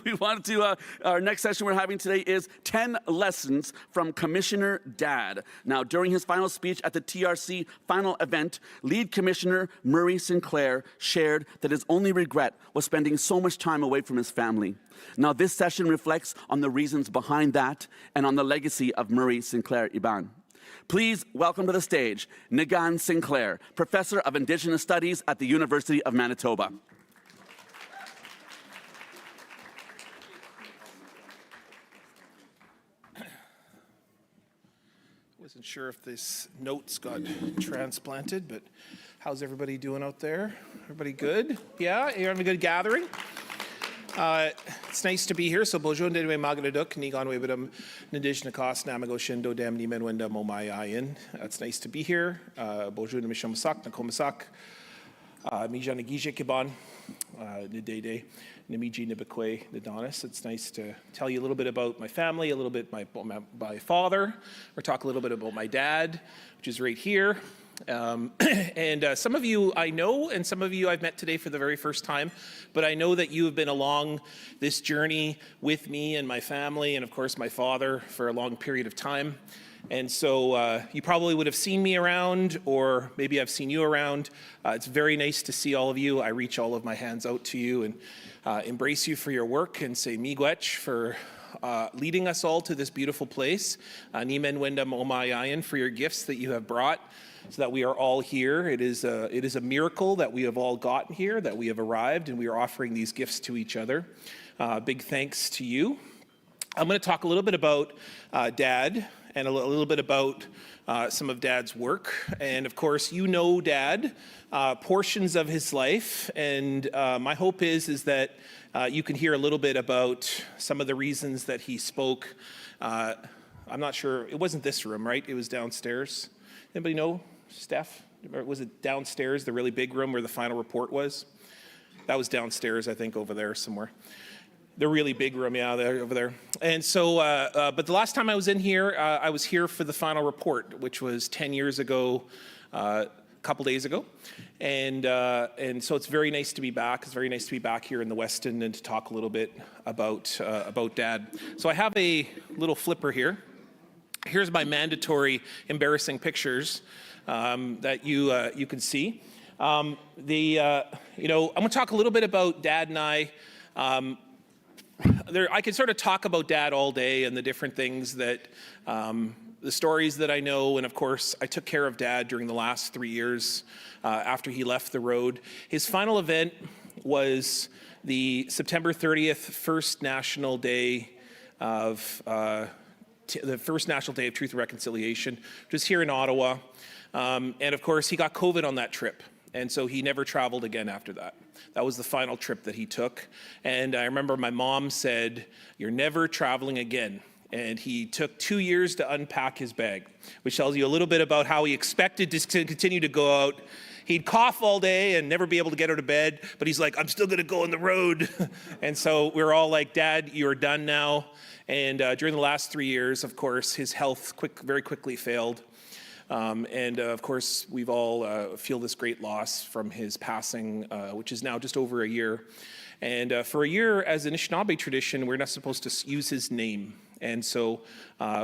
We want to, our next session we're having today is 10 lessons from Commissioner Dad. Now, during his final speech at the TRC final event, Lead Commissioner Murray Sinclair shared that his only regret was spending so much time away from his family. Now, this session reflects on the reasons behind that and on the legacy of Murray Sinclair Iban. Please welcome to the stage, Nagan Sinclair, Professor of Indigenous Studies at the University of Manitoba. Wasn't sure if this notes got transplanted, but how's everybody doing out there? Everybody good? Yeah? You're having a good gathering? It's nice to be here. So bonjour de magadaduk ni ganwe bidam nadishna kos namago shindo dam ni menwenda momayayin. It's nice to be here. Bonjour de mishamasak na komasak. Mijana gije kiban nidede nimiji nibakwe nidanis. It's nice to tell you a little bit about my family, a little bit my father, or talk a little bit about my dad, which is right here. And some of you I know, and some of you I've met today for the very first time, but I know that you have been along this journey with me and my family, and of course my father, for a long period of time. And so you probably would have seen me around, or maybe I've seen you around. It's very nice to see all of you. I reach all of my hands out to you and embrace you for your work, and say miigwech for leading us all to this beautiful place. Nimen wendam omayayan for your gifts that you have brought, so that we are all here. It is a miracle that we have all gotten here, that we have arrived, and we are offering these gifts to each other. Big thanks to you. I'm going to talk a little bit about Dad, and a little bit about some of Dad's work. And of course, you know Dad, portions of his life, and my hope is that you can hear a little bit about some of the reasons that he spoke. I'm not sure, it wasn't this room, right? It was downstairs. Anybody know, Steph? Or was it downstairs, the really big room where the final report was? That was downstairs, I think, over there somewhere. The really big room, yeah, over there. And so, but the last time I was in here, I was here for the final report, which was 10 years ago, a couple days ago. And so it's very nice to be back. It's very nice to be back here in the Weston and to talk a little bit about Dad. So I have a little flipper here. Here's my mandatory embarrassing pictures that you can see. I'm going to talk a little bit about Dad and I. I could sort of talk about Dad all day and the different things that, the stories that I know. And of course, I took care of Dad during the last 3 years after he left the road. His final event was the September 30th, First National Day of the First National Day of Truth and Reconciliation, which was here in Ottawa. And of course, he got COVID on that trip. And so he never traveled again after that. That was the final trip that he took. And I remember my mom said, "You're never traveling again." And he took 2 years to unpack his bag, which tells you a little bit about how he expected to continue to go out. He'd cough all day and never be able to get out of bed, but he's like, "I'm still gonna go on the road." And so we're all like, "Dad, you're done now." And during the last 3 years, of course, his health very quickly failed. And of course, we've all feel this great loss from his passing, which is now just over a year. And for a year, as an Anishinaabe tradition, we're not supposed to use his name. And so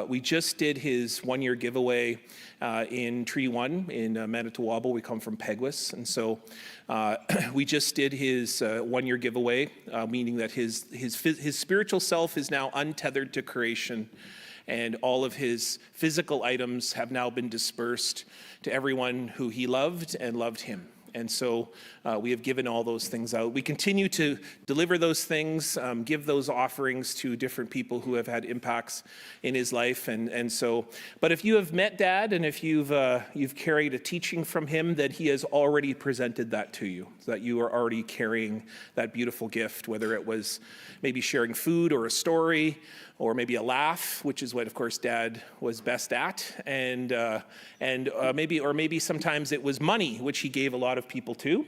we just did his one-year giveaway in Treaty 1 in Manitowoc. We come from Peguis. And so we just did his one-year giveaway, meaning that his spiritual self is now untethered to creation. And all of his physical items have now been dispersed to everyone who he loved and loved him. And so we have given all those things out. We continue to deliver those things, give those offerings to different people who have had impacts in his life. And so, but if you have met Dad and if you've carried a teaching from him, that he has already presented that to you, so that you are already carrying that beautiful gift, whether it was maybe sharing food or a story, or maybe a laugh, which is what, of course, Dad was best at, and maybe sometimes it was money, which he gave a lot of people too.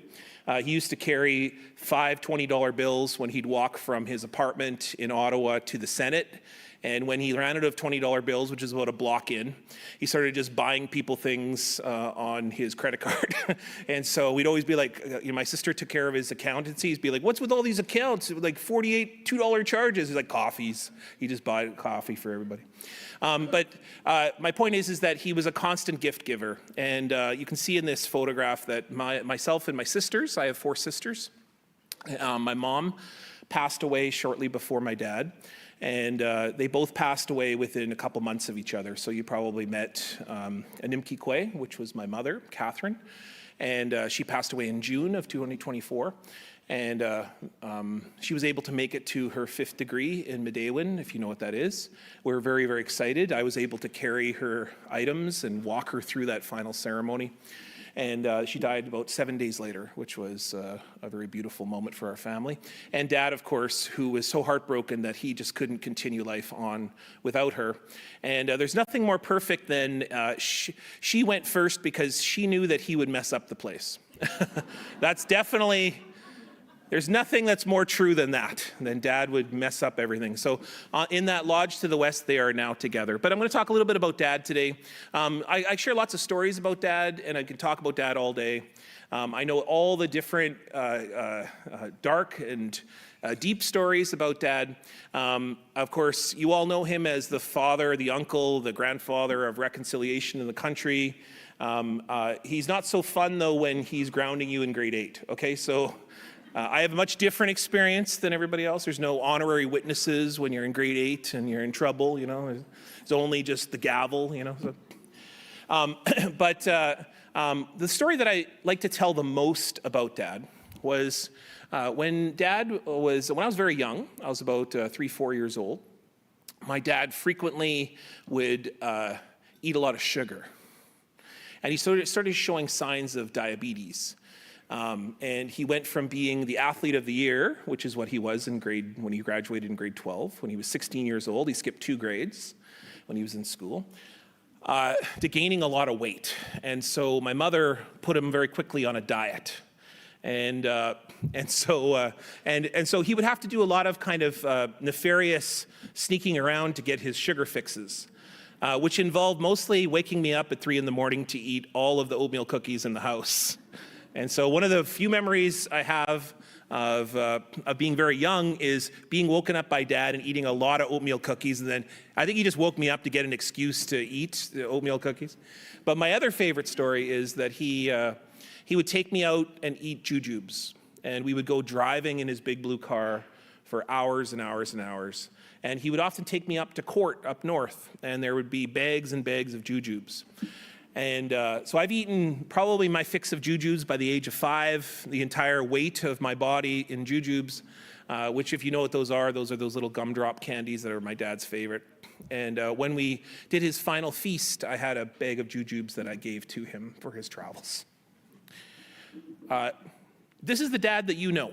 He used to carry $5 $20 bills when he'd walk from his apartment in Ottawa to the Senate. And when he ran out of $20 bills, which is about a block in, he started just buying people things on his credit card. And so we'd always be like, my sister took care of his accountancy. He'd be like, "What's with all these accounts? Like $48 $2 charges." He's like, "Coffees." He just bought coffee for everybody. But my point is that he was a constant gift giver. And you can see in this photograph that myself and my sisters, I have 4 sisters. My mom passed away shortly before my dad. And they both passed away within a couple months of each other. So you probably met Animkikwe, which was my mother, Catherine. And she passed away in June of 2024. And she was able to make it to her 5th degree in Midewin, if you know what that is. We're very, very excited. I was able to carry her items and walk her through that final ceremony. And she died about 7 days later, which was a very beautiful moment for our family. And Dad, of course, who was so heartbroken that he just couldn't continue life on without her. And there's nothing more perfect than she went first because she knew that he would mess up the place. That's definitely... There's nothing that's more true than that, than Dad would mess up everything. So in that lodge to the west, they are now together. But I'm going to talk a little bit about Dad today. I share lots of stories about Dad, and I can talk about Dad all day. I know all the different dark and deep stories about Dad. Of course, you all know him as the father, the uncle, the grandfather of reconciliation in the country. He's not so fun, though, when he's grounding you in grade 8. Okay, so... I have a much different experience than everybody else. There's no honorary witnesses when you're in grade 8 and you're in trouble, you know. It's only just the gavel, you know. So, the story that I like to tell the most about Dad was when I was very young, I was about 3-4 years old, my dad frequently would eat a lot of sugar. And he started showing signs of diabetes. And he went from being the athlete of the year, which is what he was when he graduated in grade 12. When he was 16 years old, he skipped 2 grades when he was in school, to gaining a lot of weight. And so my mother put him very quickly on a diet. And so he would have to do a lot of kind of nefarious sneaking around to get his sugar fixes, which involved mostly waking me up at 3 a.m. to eat all of the oatmeal cookies in the house. And so one of the few memories I have of being very young is being woken up by Dad and eating a lot of oatmeal cookies. And then I think he just woke me up to get an excuse to eat the oatmeal cookies. But my other favorite story is that he would take me out and eat jujubes. And we would go driving in his big blue car for hours and hours and hours. And he would often take me up to court up north, and there would be bags and bags of jujubes. And so I've eaten probably my fix of jujubes by the age of 5, the entire weight of my body in jujubes, which if you know what those are those little gumdrop candies that are my dad's favorite. And when we did his final feast, I had a bag of jujubes that I gave to him for his travels. This is the dad that you know.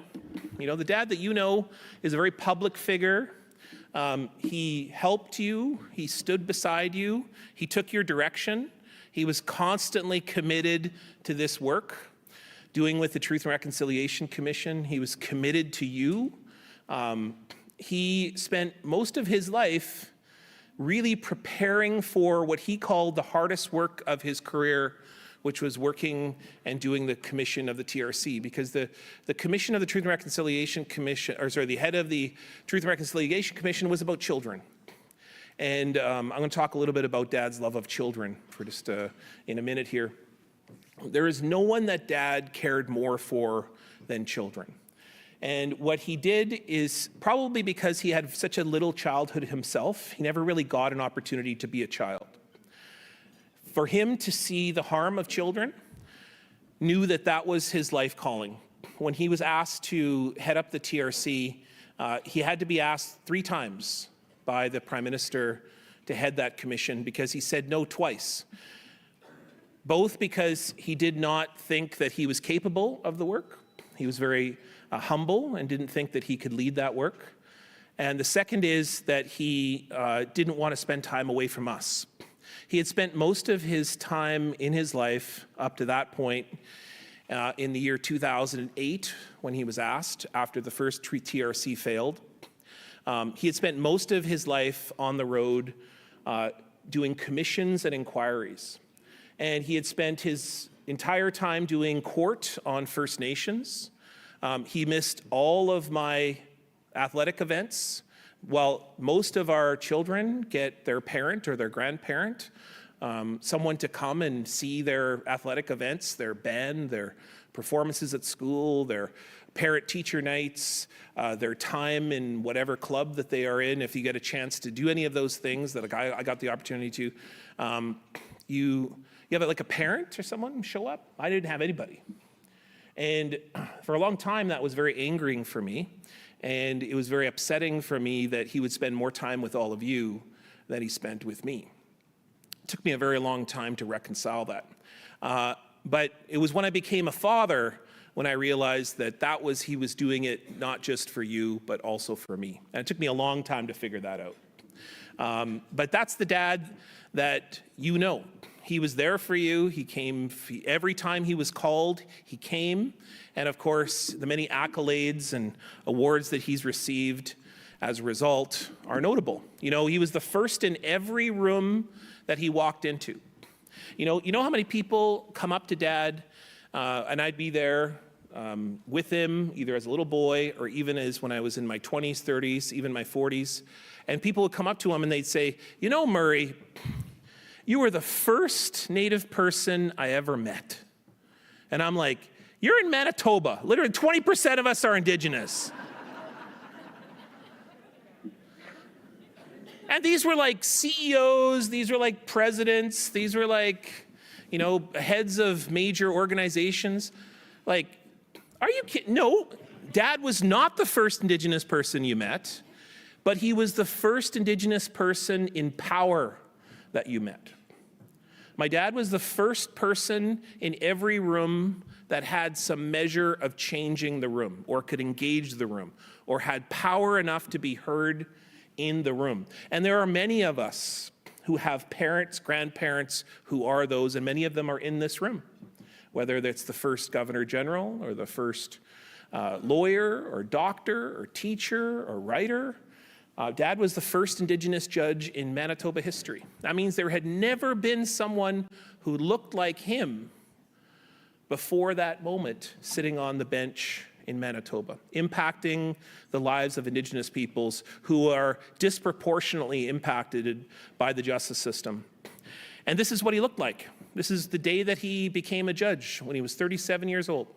You know, the dad that you know is a very public figure. He helped you. He stood beside you. He took your direction. He was constantly committed to this work, doing with the Truth and Reconciliation Commission. He was committed to you. He spent most of his life really preparing for what he called the hardest work of his career, which was working and doing the commission of the TRC, because the commission of the Truth and Reconciliation Commission, the head of the Truth and Reconciliation Commission was about children. And I'm going to talk a little bit about Dad's love of children for just in a minute here. There is no one that Dad cared more for than children. And what he did is probably because he had such a little childhood himself, he never really got an opportunity to be a child. For him to see the harm of children, knew that that was his life calling. When he was asked to head up the TRC, he had to be asked 3 times by the Prime Minister to head that commission because he said no twice. Both because he did not think that he was capable of the work. He was very humble and didn't think that he could lead that work. And the second is that he didn't want to spend time away from us. He had spent most of his time in his life up to that point in the year 2008 when he was asked after the first TRC failed. He had spent most of his life on the road doing commissions and inquiries. And he had spent his entire time doing court on First Nations. He missed all of my athletic events, while most of our children get their parent or their grandparent, someone to come and see their athletic events, their band, their performances at school, their parent-teacher nights, their time in whatever club that they are in. If you get a chance to do any of those things that I got the opportunity to, you have like a parent or someone show up. I didn't have anybody. And for a long time, that was very angering for me. And it was very upsetting for me that he would spend more time with all of you than he spent with me. It took me a very long time to reconcile that. But it was when I became a father when I realized that he was doing it not just for you, but also for me. And it took me a long time to figure that out. But that's the dad that you know. He was there for you. He came every time he was called, he came. And of course, the many accolades and awards that he's received as a result are notable. You know, he was the first in every room that he walked into. You know how many people come up to Dad, and I'd be there with him, either as a little boy or even as when I was in my 20s, 30s, even my 40s, and people would come up to him and they'd say, you know, Murray, you were the first Native person I ever met. And I'm like, you're in Manitoba. Literally 20% of us are Indigenous. And these were like CEOs, these were like presidents, these were like, you know, heads of major organizations. Like, are you kidding? No, Dad was not the first Indigenous person you met, but he was the first Indigenous person in power that you met. My dad was the first person in every room that had some measure of changing the room or could engage the room or had power enough to be heard in the room. And there are many of us who have parents, grandparents who are those, and many of them are in this room, whether that's the first Governor General or the first lawyer or doctor or teacher or writer. Dad was the first Indigenous judge in Manitoba history. That means there had never been someone who looked like him before that moment sitting on the bench in Manitoba, impacting the lives of Indigenous peoples who are disproportionately impacted by the justice system. And this is what he looked like. This is the day that he became a judge, when he was 37 years old.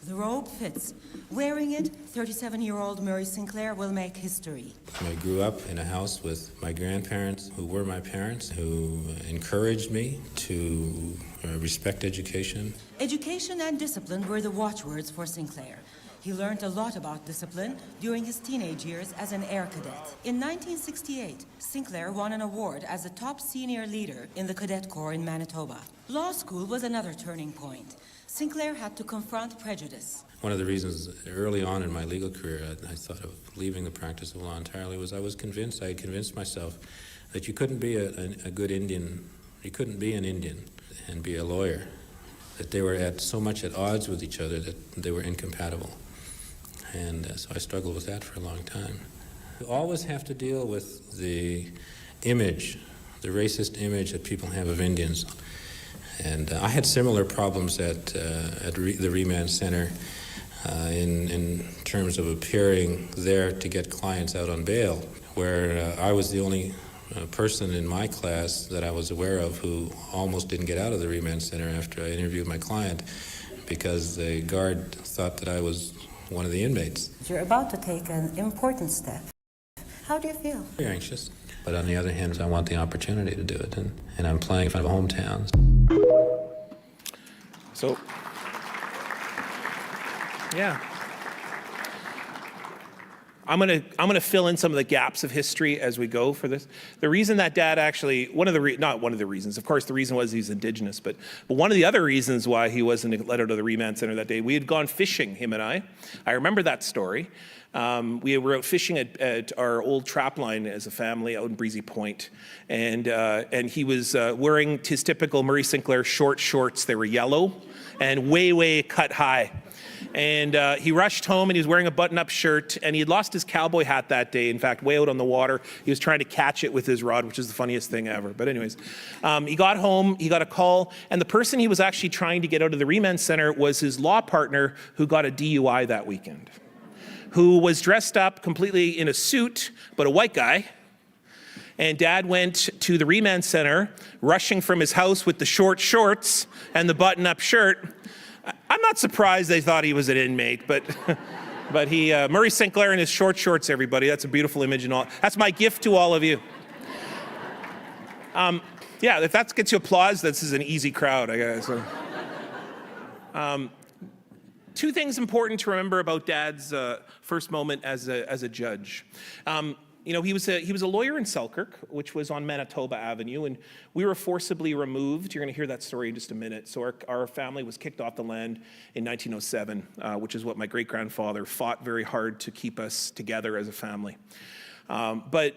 The robe fits. Wearing it, 37-year-old Murray Sinclair will make history. I grew up in a house with my grandparents, who were my parents, who encouraged me to respect education. Education and discipline were the watchwords for Sinclair. He learned a lot about discipline during his teenage years as an air cadet. In 1968, Sinclair won an award as the top senior leader in the Cadet Corps in Manitoba. Law school was another turning point. Sinclair had to confront prejudice. One of the reasons early on in my legal career I thought of leaving the practice of law entirely was I had convinced myself that you couldn't be a good Indian, you couldn't be an Indian and be a lawyer, that they were so much at odds with each other that they were incompatible. And so I struggled with that for a long time. You always have to deal with the image, the racist image that people have of Indians. And I had similar problems at the Remand Center in terms of appearing there to get clients out on bail, where I was the only person in my class that I was aware of who almost didn't get out of the Remand Center after I interviewed my client because the guard thought that I was one of the inmates. You're about to take an important step. How do you feel? Very anxious. But on the other hand, I want the opportunity to do it, and I'm playing in front of hometowns. So, yeah. I'm gonna fill in some of the gaps of history as we go for this. The reason that Dad actually, not one of the reasons, of course the reason was he's Indigenous, but one of the other reasons why he wasn't let out of the Remand Center that day, we had gone fishing, him and I. I remember that story. We were out fishing at our old trap line as a family out in Breezy Point, and he was wearing his typical Murray Sinclair short shorts. They were yellow and way cut high. And he rushed home and he was wearing a button-up shirt and he had lost his cowboy hat that day. In fact, way out on the water, he was trying to catch it with his rod, which is the funniest thing ever. But anyways, he got home, he got a call, and the person he was actually trying to get out of the Remand Center was his law partner who got a DUI that weekend, who was dressed up completely in a suit, but a white guy. And Dad went to the Remand Center, rushing from his house with the short shorts and the button-up shirt. I'm not surprised they thought he was an inmate, but he, Murray Sinclair in his short shorts, everybody. That's a beautiful image and all. That's my gift to all of you. Yeah, if that gets you applause, this is an easy crowd, I guess. Two things important to remember about Dad's first moment as a judge. he was a lawyer in Selkirk, which was on Manitoba Avenue, and we were forcibly removed. You're going to hear that story in just a minute. So our family was kicked off the land in 1907, which is what my great-grandfather fought very hard to keep us together as a family. But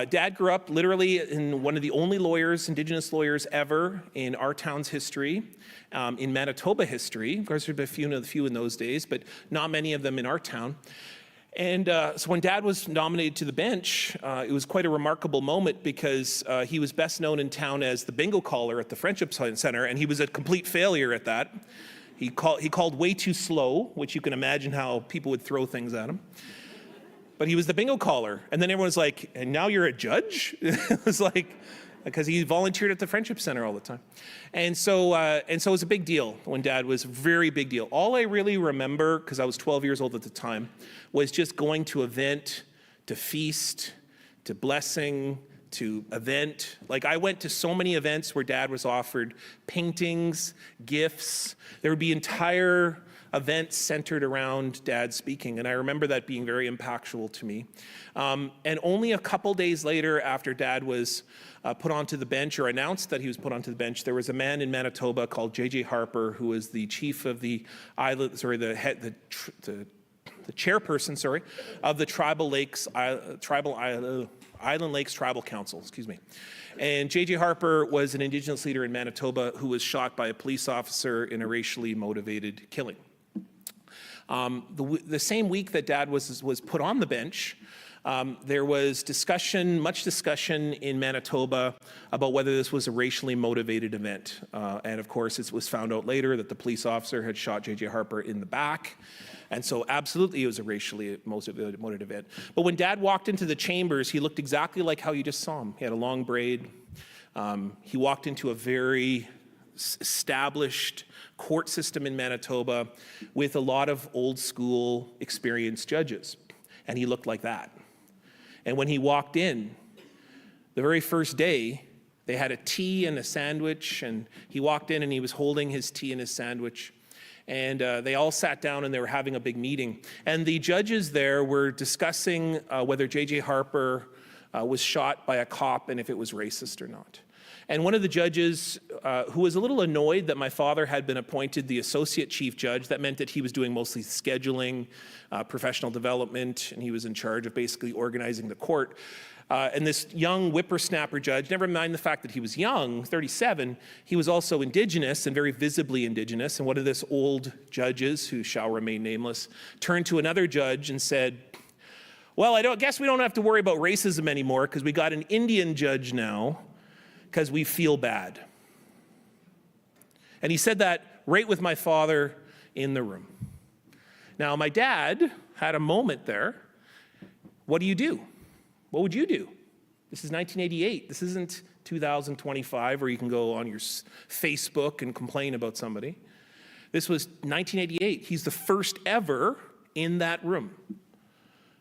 Dad grew up literally in one of the only Indigenous lawyers ever in our town's history, in Manitoba history. Of course, there had been a few in those days, but not many of them in our town. And so when Dad was nominated to the bench, it was quite a remarkable moment because he was best known in town as the bingo caller at the Friendship Center, and he was a complete failure at that. He called way too slow, which you can imagine how people would throw things at him. But he was the bingo caller. And then everyone was like, and now you're a judge? It was like, because he volunteered at the Friendship Center all the time. And so it was a big deal when Dad was, very big deal. All I really remember, because I was 12 years old at the time, was just going to event, to feast, to blessing, to event. Like, I went to so many events where Dad was offered paintings, gifts. There would be entire events centered around Dad speaking, and I remember that being very impactful to me. And only a couple days later, after Dad was put onto the bench, or announced that he was put onto the bench, there was a man in Manitoba called J.J. Harper, who was the chief of the island, the chairperson, of the Island Lakes Tribal Council, excuse me. And J.J. Harper was an Indigenous leader in Manitoba who was shot by a police officer in a racially motivated killing. The same week that Dad was put on the bench, there was much discussion in Manitoba about whether this was a racially motivated event. And of course, it was found out later that the police officer had shot J.J. Harper in the back. And so absolutely it was a racially motivated event. But when Dad walked into the chambers, he looked exactly like how you just saw him. He had a long braid. He walked into a very established court system in Manitoba with a lot of old school experienced judges. And he looked like that. And when he walked in, the very first day, they had a tea and a sandwich, and he walked in and he was holding his tea and his sandwich. And they all sat down and they were having a big meeting. And the judges there were discussing whether J.J. Harper was shot by a cop and if it was racist or not. And one of the judges, who was a little annoyed that my father had been appointed the associate chief judge, that meant that he was doing mostly scheduling, professional development, and he was in charge of basically organizing the court. And this young whippersnapper judge, never mind the fact that he was young, 37, he was also Indigenous and very visibly Indigenous. And one of this old judges, who shall remain nameless, turned to another judge and said, well, I guess we don't have to worry about racism anymore because we got an Indian judge now, because we feel bad. And he said that right with my father in the room. Now, my dad had a moment there. What do you do? What would you do? This is 1988. This isn't 2025 where you can go on your Facebook and complain about somebody. This was 1988. He's the first ever in that room.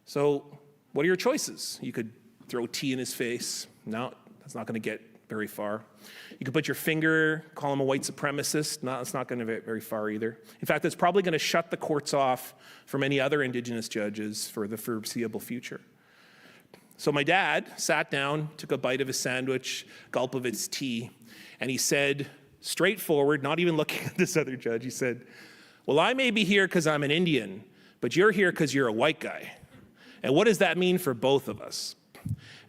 So what are your choices? You could throw tea in his face. No, that's not going to get very far. You could put your finger, call him a white supremacist. No, that's not going to get very far either. In fact, it's probably going to shut the courts off from any other Indigenous judges for the foreseeable future. So my dad sat down, took a bite of his sandwich, gulp of his tea, and he said, straightforward, not even looking at this other judge, he said, well, I may be here because I'm an Indian, but you're here because you're a white guy. And what does that mean for both of us?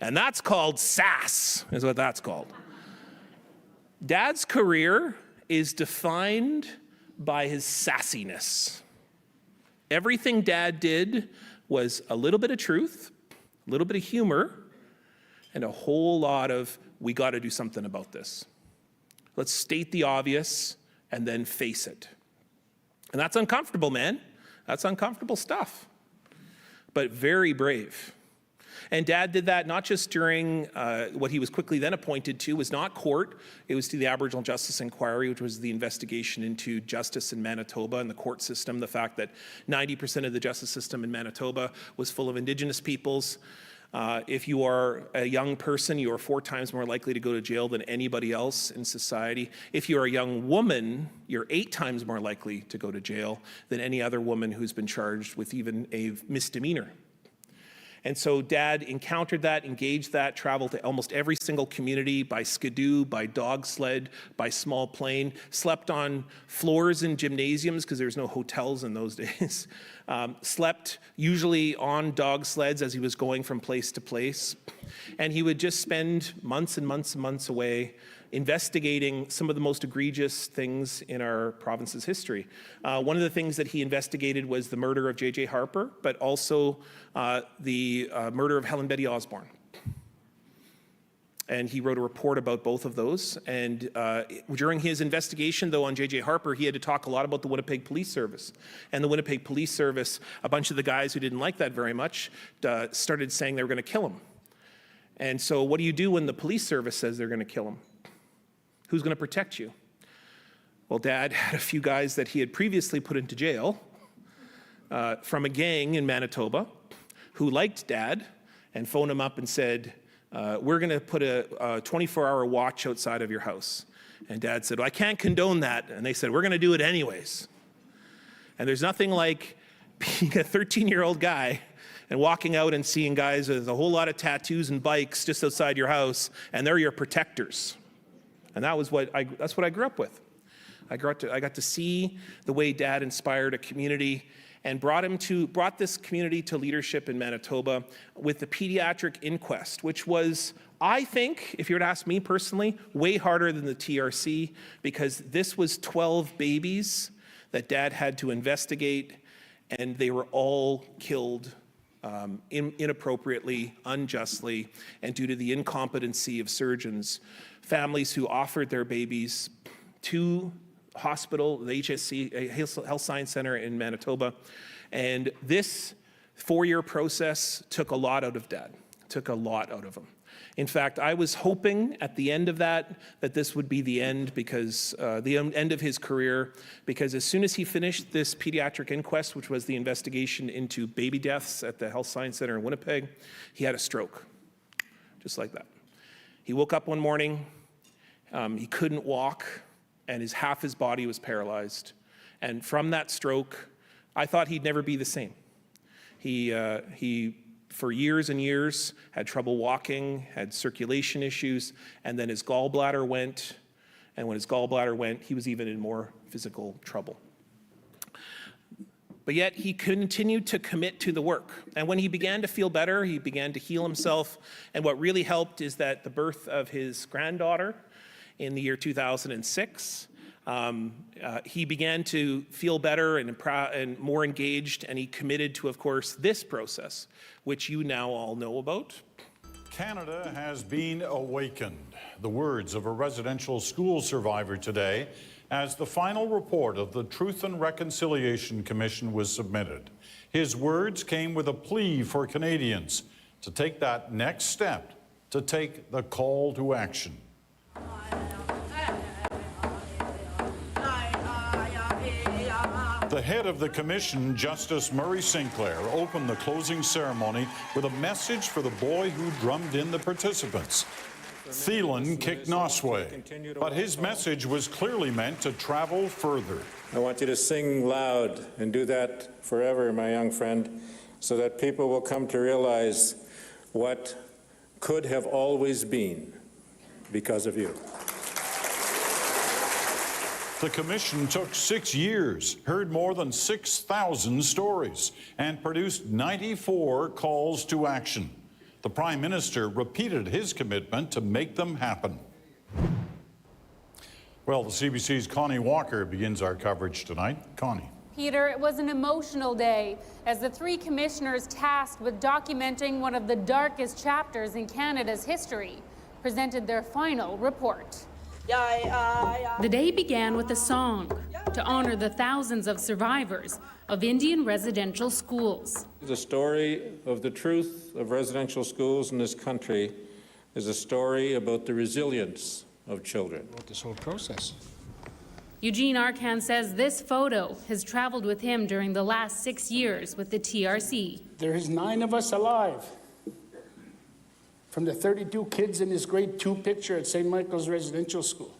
And that's called sass, is what that's called. Dad's career is defined by his sassiness. Everything Dad did was a little bit of truth, a little bit of humor, and a whole lot of, we got to do something about this. Let's state the obvious and then face it. And that's uncomfortable, man. That's uncomfortable stuff, but very brave. And Dad did that not just during what he was quickly then appointed to was not court. It was to the Aboriginal Justice Inquiry, which was the investigation into justice in Manitoba and the court system, the fact that 90% of the justice system in Manitoba was full of Indigenous peoples. If you are a young person, you are 4 times more likely to go to jail than anybody else in society. If you're a young woman, you're 8 times more likely to go to jail than any other woman who's been charged with even a misdemeanor. And so Dad encountered that, engaged that, traveled to almost every single community by skidoo, by dog sled, by small plane, slept on floors in gymnasiums because there was no hotels in those days, slept usually on dog sleds as he was going from place to place. And he would just spend months and months and months away investigating some of the most egregious things in our province's history. One of the things that he investigated was the murder of J.J. Harper, but also the murder of Helen Betty Osborne. And he wrote a report about both of those. And during his investigation, though, on J.J. Harper, he had to talk a lot about the Winnipeg Police Service. And the Winnipeg Police Service, a bunch of the guys who didn't like that very much, started saying they were going to kill him. And so what do you do when the police service says they're going to kill him? Who's going to protect you? Well, Dad had a few guys that he had previously put into jail from a gang in Manitoba who liked Dad and phoned him up and said, we're going to put a 24-hour watch outside of your house. And Dad said, well, I can't condone that. And they said, we're going to do it anyways. And there's nothing like being a 13-year-old guy and walking out and seeing guys with a whole lot of tattoos and bikes just outside your house, and they're your protectors. And that's what I grew up with. I got to see the way Dad inspired a community and brought this community to leadership in Manitoba with the pediatric inquest, which was, I think, if you were to ask me personally, way harder than the TRC, because this was 12 babies that Dad had to investigate, and they were all killed inappropriately, unjustly, and due to the incompetency of surgeons. Families who offered their babies to hospital, the HSC, Health Science Center in Manitoba. And this 4-year process took a lot out of Dad, took a lot out of him. In fact, I was hoping at the end of that this would be the end, because the end of his career, because as soon as he finished this pediatric inquest, which was the investigation into baby deaths at the Health Science Center in Winnipeg, he had a stroke, just like that. He woke up one morning, he couldn't walk, and half his body was paralyzed. And from that stroke, I thought he'd never be the same. He for years and years, had trouble walking, had circulation issues, and then his gallbladder went, and when his gallbladder went, he was even in more physical trouble. But yet he continued to commit to the work. And when he began to feel better, he began to heal himself. And what really helped is that the birth of his granddaughter in the year 2006, he began to feel better and more engaged, and he committed to, of course, this process, which you now all know about. Canada has been awakened. The words of a residential school survivor today as the final report of the Truth and Reconciliation Commission was submitted. His words came with a plea for Canadians to take that next step, to take the call to action. The head of the commission, Justice Murray Sinclair, opened the closing ceremony with a message for the boy who drummed in the participants. Thielen kicked Nosway, but his message was clearly meant to travel further. I want you to sing loud and do that forever, my young friend, so that people will come to realize what could have always been because of you. The commission took 6 years, heard more than 6,000 stories, and produced 94 calls to action. The Prime Minister repeated his commitment to make them happen. Well, the CBC's Connie Walker begins our coverage tonight. Connie. Peter, it was an emotional day as the three commissioners tasked with documenting one of the darkest chapters in Canada's history presented their final report. The day began with a song to honor the thousands of survivors of Indian residential schools. The story of the truth of residential schools in this country is a story about the resilience of children. This whole process. Eugene Arcan says this photo has traveled with him during the last 6 years with the TRC. There is 9 of us alive. From the 32 kids in his grade 2 picture at St. Michael's Residential School.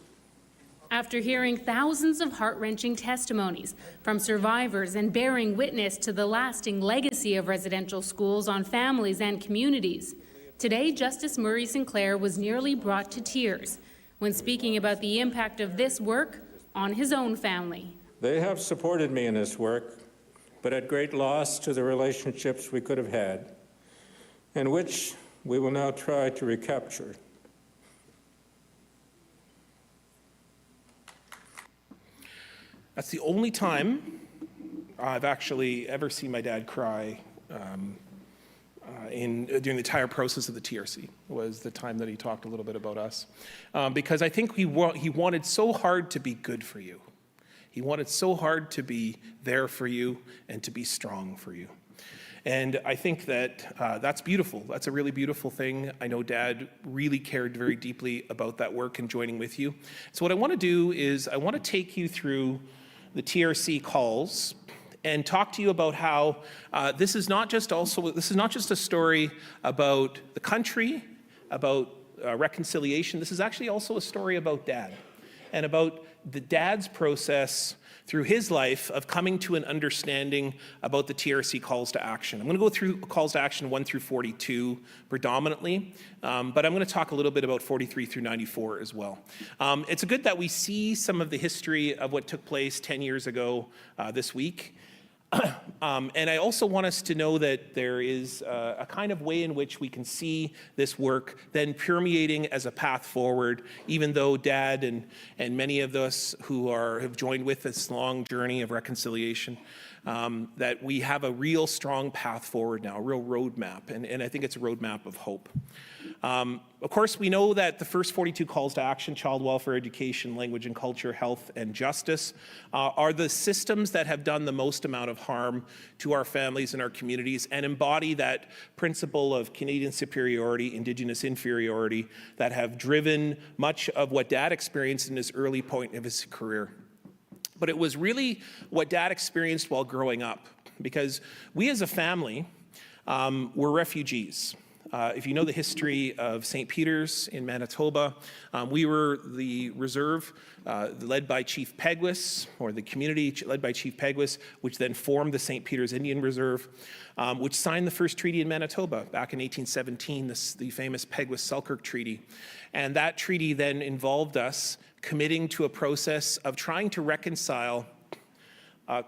After hearing thousands of heart-wrenching testimonies from survivors and bearing witness to the lasting legacy of residential schools on families and communities, today Justice Murray Sinclair was nearly brought to tears when speaking about the impact of this work on his own family. They have supported me in this work, but at great loss to the relationships we could have had, and which we will now try to recapture. That's the only time I've actually ever seen my dad cry during the entire process of the TRC, was the time that he talked a little bit about us. Because I think he wanted so hard to be good for you. He wanted so hard to be there for you and to be strong for you. And I think that that's beautiful. That's a really beautiful thing. I know Dad really cared very deeply about that work and joining with you. So what I want to do is I want to take you through the TRC calls and talk to you about how this is not just a story about the country, about reconciliation. This is actually also a story about Dad and about the Dad's process through his life of coming to an understanding about the TRC calls to action. I'm going to go through calls to action 1 through 42 predominantly, but I'm going to talk a little bit about 43 through 94 as well. It's good that we see some of the history of what took place 10 years ago this week. And I also want us to know that there is a kind of way in which we can see this work then permeating as a path forward, even though Dad and many of us who have joined with this long journey of reconciliation, that we have a real strong path forward now, a real roadmap, and I think it's a roadmap of hope. Of course, we know that the first 42 calls to action, child welfare, education, language and culture, health and justice, are the systems that have done the most amount of harm to our families and our communities and embody that principle of Canadian superiority, Indigenous inferiority, that have driven much of what Dad experienced in his early point of his career. But it was really what Dad experienced while growing up, because we as a family were refugees. If you know the history of St. Peter's in Manitoba, we were the reserve led by Chief Peguis, or the community led by Chief Peguis, which then formed the St. Peter's Indian Reserve, which signed the first treaty in Manitoba back in 1817, the famous Peguis-Selkirk Treaty. And that treaty then involved us committing to a process of trying to reconcile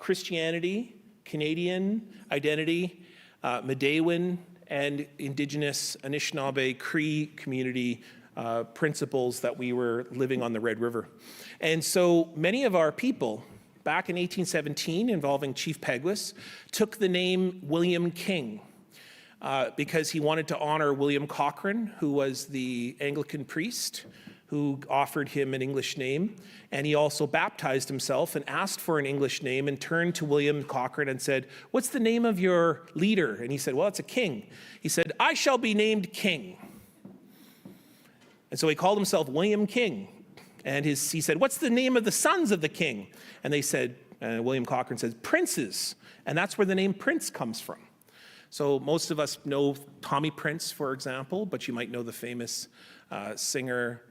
Christianity, Canadian identity, Médéwin, and Indigenous Anishinaabe Cree community principles that we were living on the Red River. And so many of our people back in 1817 involving Chief Peguis took the name William King because he wanted to honor William Cochrane, who was the Anglican priest who offered him an English name. And he also baptized himself and asked for an English name and turned to William Cochrane and said, "What's the name of your leader?" And he said, "Well, it's a king." He said, "I shall be named King." And so he called himself William King. And he said, "What's the name of the sons of the king?" And they said, William Cochrane said, "Princes." And that's where the name Prince comes from. So most of us know Tommy Prince, for example, but you might know the famous singer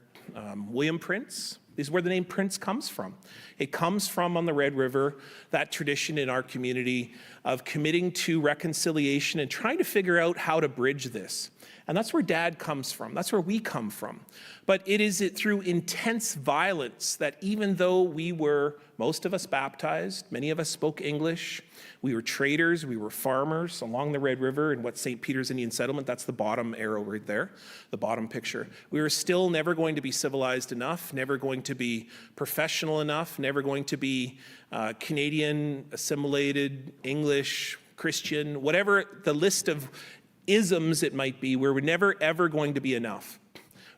William Prince. This is where the name Prince comes from. It comes from, on the Red River, that tradition in our community of committing to reconciliation and trying to figure out how to bridge this. And that's where Dad comes from. That's where we come from. But it is through intense violence that even though we were, most of us baptized, many of us spoke English, we were traders, we were farmers along the Red River in what St. Peter's Indian Settlement, that's the bottom arrow right there, the bottom picture. We were still never going to be civilized enough, never going to be professional enough, never going to be Canadian, assimilated, English, Christian, whatever the list of isms it might be, we were never ever going to be enough,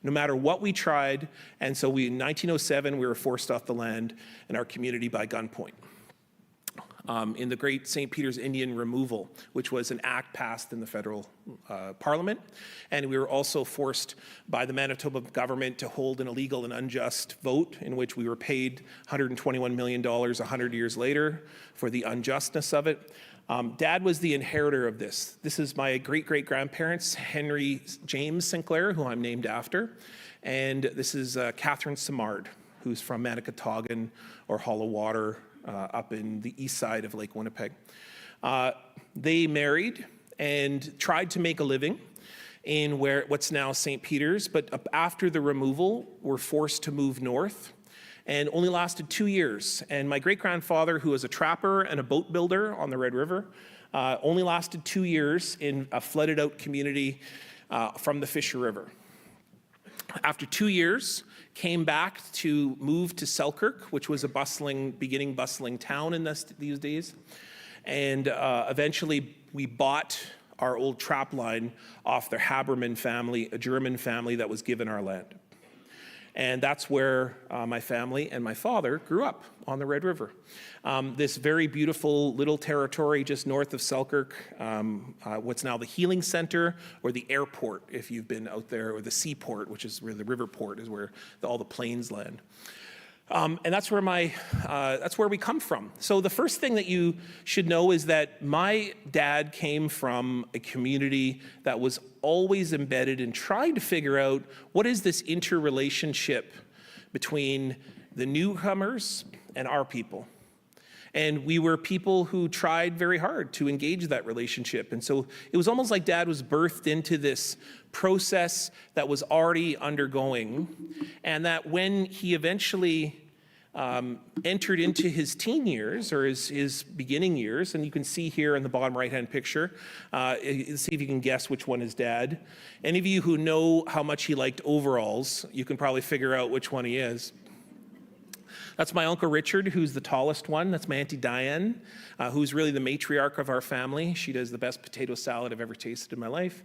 no matter what we tried. And so in 1907, we were forced off the land in our community by gunpoint. In the Great St. Peter's Indian Removal, which was an act passed in the federal parliament. And we were also forced by the Manitoba government to hold an illegal and unjust vote in which we were paid $121 million 100 years later for the unjustness of it. Dad was the inheritor of this. This is my great-great-grandparents, Henry James Sinclair, who I'm named after. And this is Catherine Simard, who's from Manicatogan or Hollow Water up in the east side of Lake Winnipeg. They married and tried to make a living in what's now St. Peter's, but after the removal, were forced to move north and only lasted 2 years. And my great-grandfather, who was a trapper and a boat builder on the Red River, only lasted 2 years in a flooded-out community from the Fisher River. After 2 years, came back to move to Selkirk, which was a bustling town in these days. And eventually we bought our old trap line off the Haberman family, a German family that was given our land. And that's where my family and my father grew up, on the Red River. This very beautiful little territory just north of Selkirk, what's now the Healing Center, or the airport, if you've been out there, or the seaport, which is where the river port is, where all the planes land. And that's where we come from. So the first thing that you should know is that my dad came from a community that was always embedded in trying to figure out what is this interrelationship between the newcomers and our people. And we were people who tried very hard to engage that relationship. And so it was almost like Dad was birthed into this process that was already undergoing, and that when he eventually entered into his teen years, or his beginning years, and you can see here in the bottom right-hand picture, see if you can guess which one is Dad. Any of you who know how much he liked overalls, you can probably figure out which one he is. That's my Uncle Richard, who's the tallest one. That's my Auntie Diane, who's really the matriarch of our family. She does the best potato salad I've ever tasted in my life.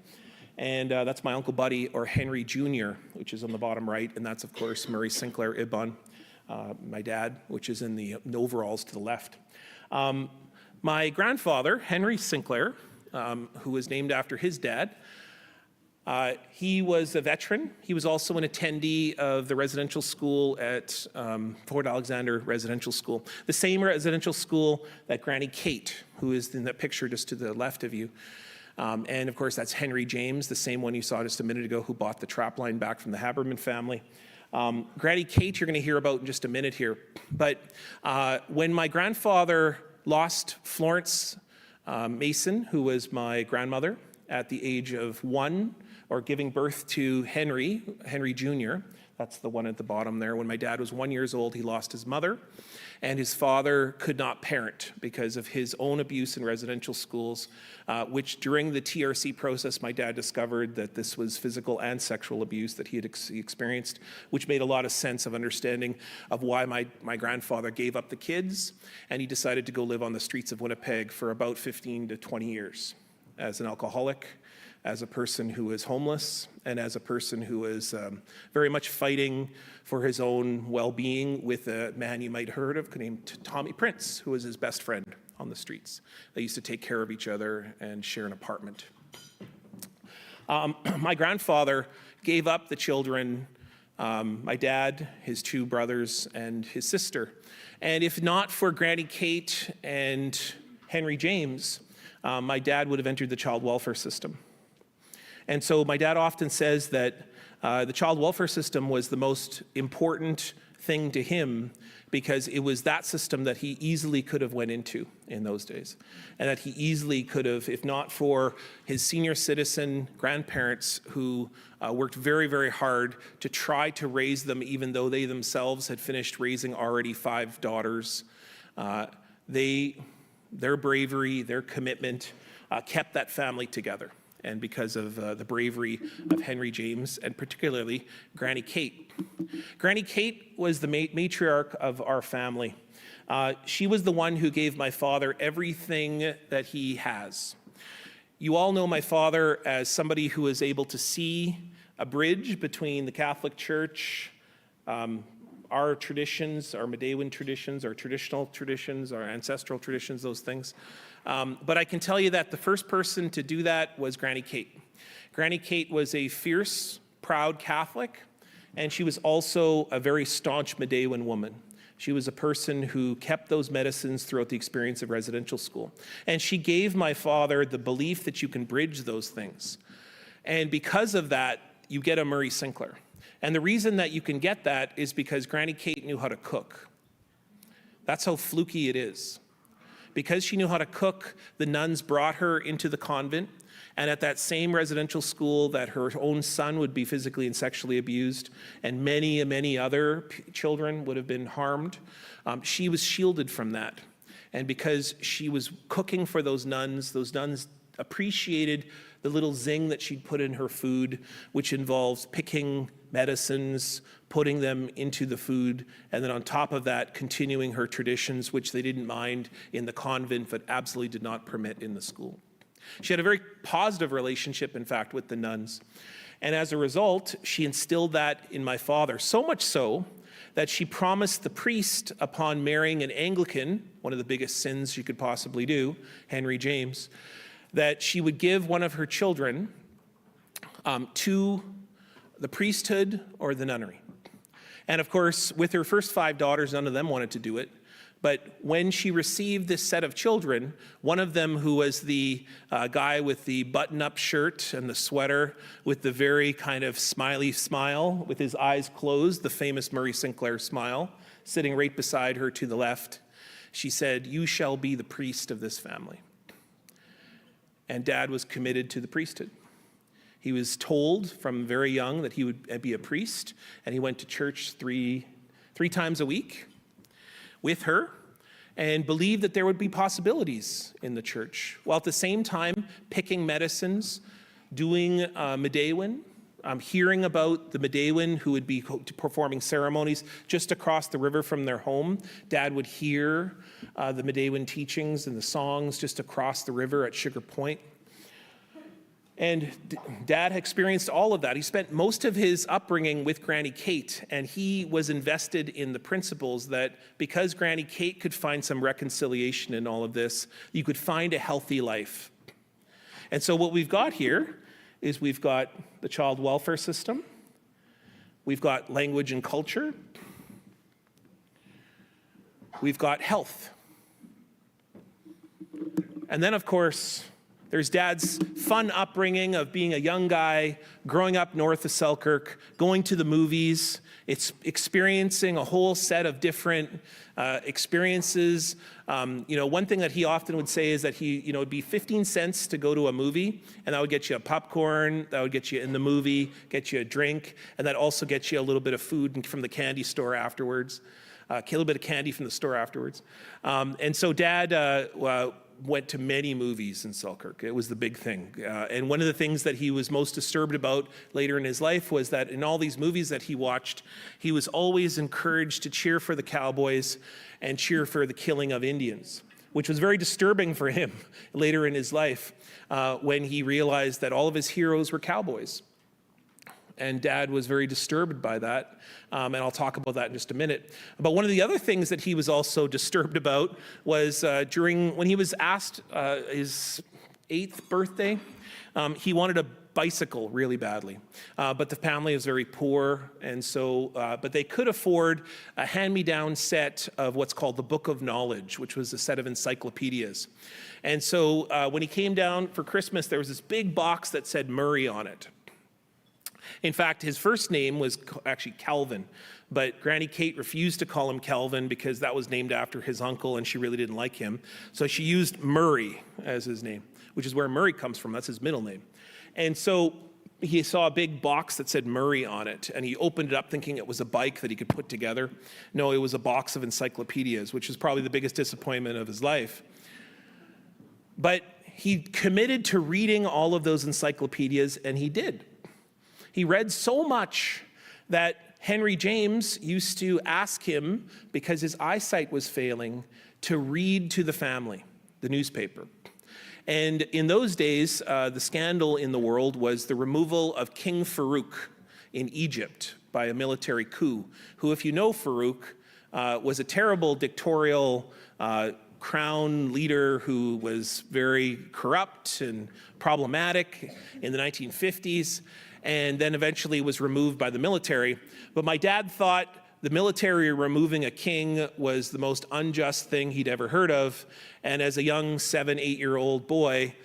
And that's my Uncle Buddy, or Henry Jr., which is on the bottom right. And that's, of course, Murray Sinclair Ibon, my dad, which is in the overalls to the left. My grandfather, Henry Sinclair, who was named after his dad, he was a veteran. He was also an attendee of the residential school at Fort Alexander Residential School, the same residential school that Granny Kate, who is in that picture just to the left of you. And of course, that's Henry James, the same one you saw just a minute ago, who bought the trap line back from the Haberman family. Granny Kate, you're going to hear about in just a minute here. But when my grandfather lost Florence Mason, who was my grandmother, at the age of 1, or giving birth to Henry Jr., that's the one at the bottom there. When my dad was 1 year old, he lost his mother, and his father could not parent because of his own abuse in residential schools, which during the TRC process, my dad discovered that this was physical and sexual abuse that he had experienced, which made a lot of sense of understanding of why my grandfather gave up the kids, and he decided to go live on the streets of Winnipeg for about 15 to 20 years as an alcoholic, as a person who is homeless, and as a person who is very much fighting for his own well-being with a man you might have heard of named Tommy Prince, who was his best friend on the streets. They used to take care of each other and share an apartment. My grandfather gave up the children, my dad, his 2 brothers, and his sister. And if not for Granny Kate and Henry James, my dad would have entered the child welfare system. And so my dad often says that the child welfare system was the most important thing to him because it was that system that he easily could have went into in those days. And that he easily could have, if not for his senior citizen grandparents who worked very, very hard to try to raise them, even though they themselves had finished raising already 5 daughters. Their bravery, their commitment kept that family together. And because of the bravery of Henry James, and particularly Granny Kate. Granny Kate was the matriarch of our family. She was the one who gave my father everything that he has. You all know my father as somebody who was able to see a bridge between the Catholic Church, our traditions, our Midewin traditions, our traditional traditions, our ancestral traditions, those things. But I can tell you that the first person to do that was Granny Kate. Granny Kate was a fierce, proud Catholic, and she was also a very staunch Midewin woman. She was a person who kept those medicines throughout the experience of residential school. And she gave my father the belief that you can bridge those things. And because of that, you get a Murray Sinclair. And the reason that you can get that is because Granny Kate knew how to cook. That's how fluky it is. Because she knew how to cook, the nuns brought her into the convent, and at that same residential school that her own son would be physically and sexually abused, and many other children would have been harmed, she was shielded from that. And because she was cooking for those nuns appreciated the little zing that she'd put in her food, which involves picking medicines, putting them into the food, and then on top of that, continuing her traditions, which they didn't mind in the convent, but absolutely did not permit in the school. She had a very positive relationship, in fact, with the nuns. And as a result, she instilled that in my father, so much so that she promised the priest upon marrying an Anglican, one of the biggest sins she could possibly do, Henry James, that she would give one of her children to the priesthood or the nunnery. And of course, with her first 5 daughters, none of them wanted to do it. But when she received this set of children, one of them, who was the guy with the button-up shirt and the sweater with the very kind of smiley smile with his eyes closed, the famous Murray Sinclair smile, sitting right beside her to the left, she said, "You shall be the priest of this family." And Dad was committed to the priesthood. He was told from very young that he would be a priest, and he went to church three times a week with her and believed that there would be possibilities in the church, while at the same time picking medicines, doing Medewin, hearing about the Medewin who would be performing ceremonies just across the river from their home. Dad would hear the Medewin teachings and the songs just across the river at Sugar Point. And Dad experienced all of that. He spent most of his upbringing with Granny Kate, and he was invested in the principles that because Granny Kate could find some reconciliation in all of this, you could find a healthy life. And so what we've got here is we've got the child welfare system, we've got language and culture, we've got health. And then, of course, there's Dad's fun upbringing of being a young guy, growing up north of Selkirk, going to the movies. It's experiencing a whole set of different experiences. One thing that he often would say is that it'd be 15 cents to go to a movie, and that would get you a popcorn, that would get you in the movie, get you a drink, and that also gets you a little bit of food from the candy store afterwards, a little bit of candy from the store afterwards. And so Dad went to many movies in Selkirk. It was the big thing. And one of the things that he was most disturbed about later in his life was that in all these movies that he watched, he was always encouraged to cheer for the cowboys and cheer for the killing of Indians, which was very disturbing for him later in his life when he realized that all of his heroes were cowboys. And Dad was very disturbed by that, and I'll talk about that in just a minute. But one of the other things that he was also disturbed about was when he was asked his 8th birthday, he wanted a bicycle really badly. But the family was very poor, and so, but they could afford a hand-me-down set of what's called the Book of Knowledge, which was a set of encyclopedias. And so when he came down for Christmas, there was this big box that said Murray on it. In fact, his first name was actually Calvin, but Granny Kate refused to call him Calvin because that was named after his uncle and she really didn't like him. So she used Murray as his name, which is where Murray comes from. That's his middle name. And so he saw a big box that said Murray on it, and he opened it up thinking it was a bike that he could put together. No, it was a box of encyclopedias, which is probably the biggest disappointment of his life. But he committed to reading all of those encyclopedias, and he did. He read so much that Henry James used to ask him, because his eyesight was failing, to read to the family, the newspaper. And in those days, the scandal in the world was the removal of King Farouk in Egypt by a military coup, who, if you know Farouk, was a terrible dictatorial crown leader who was very corrupt and problematic in the 1950s. And then eventually was removed by the military. But my dad thought the military removing a king was the most unjust thing he'd ever heard of. And as a young 7, 8-year-old boy,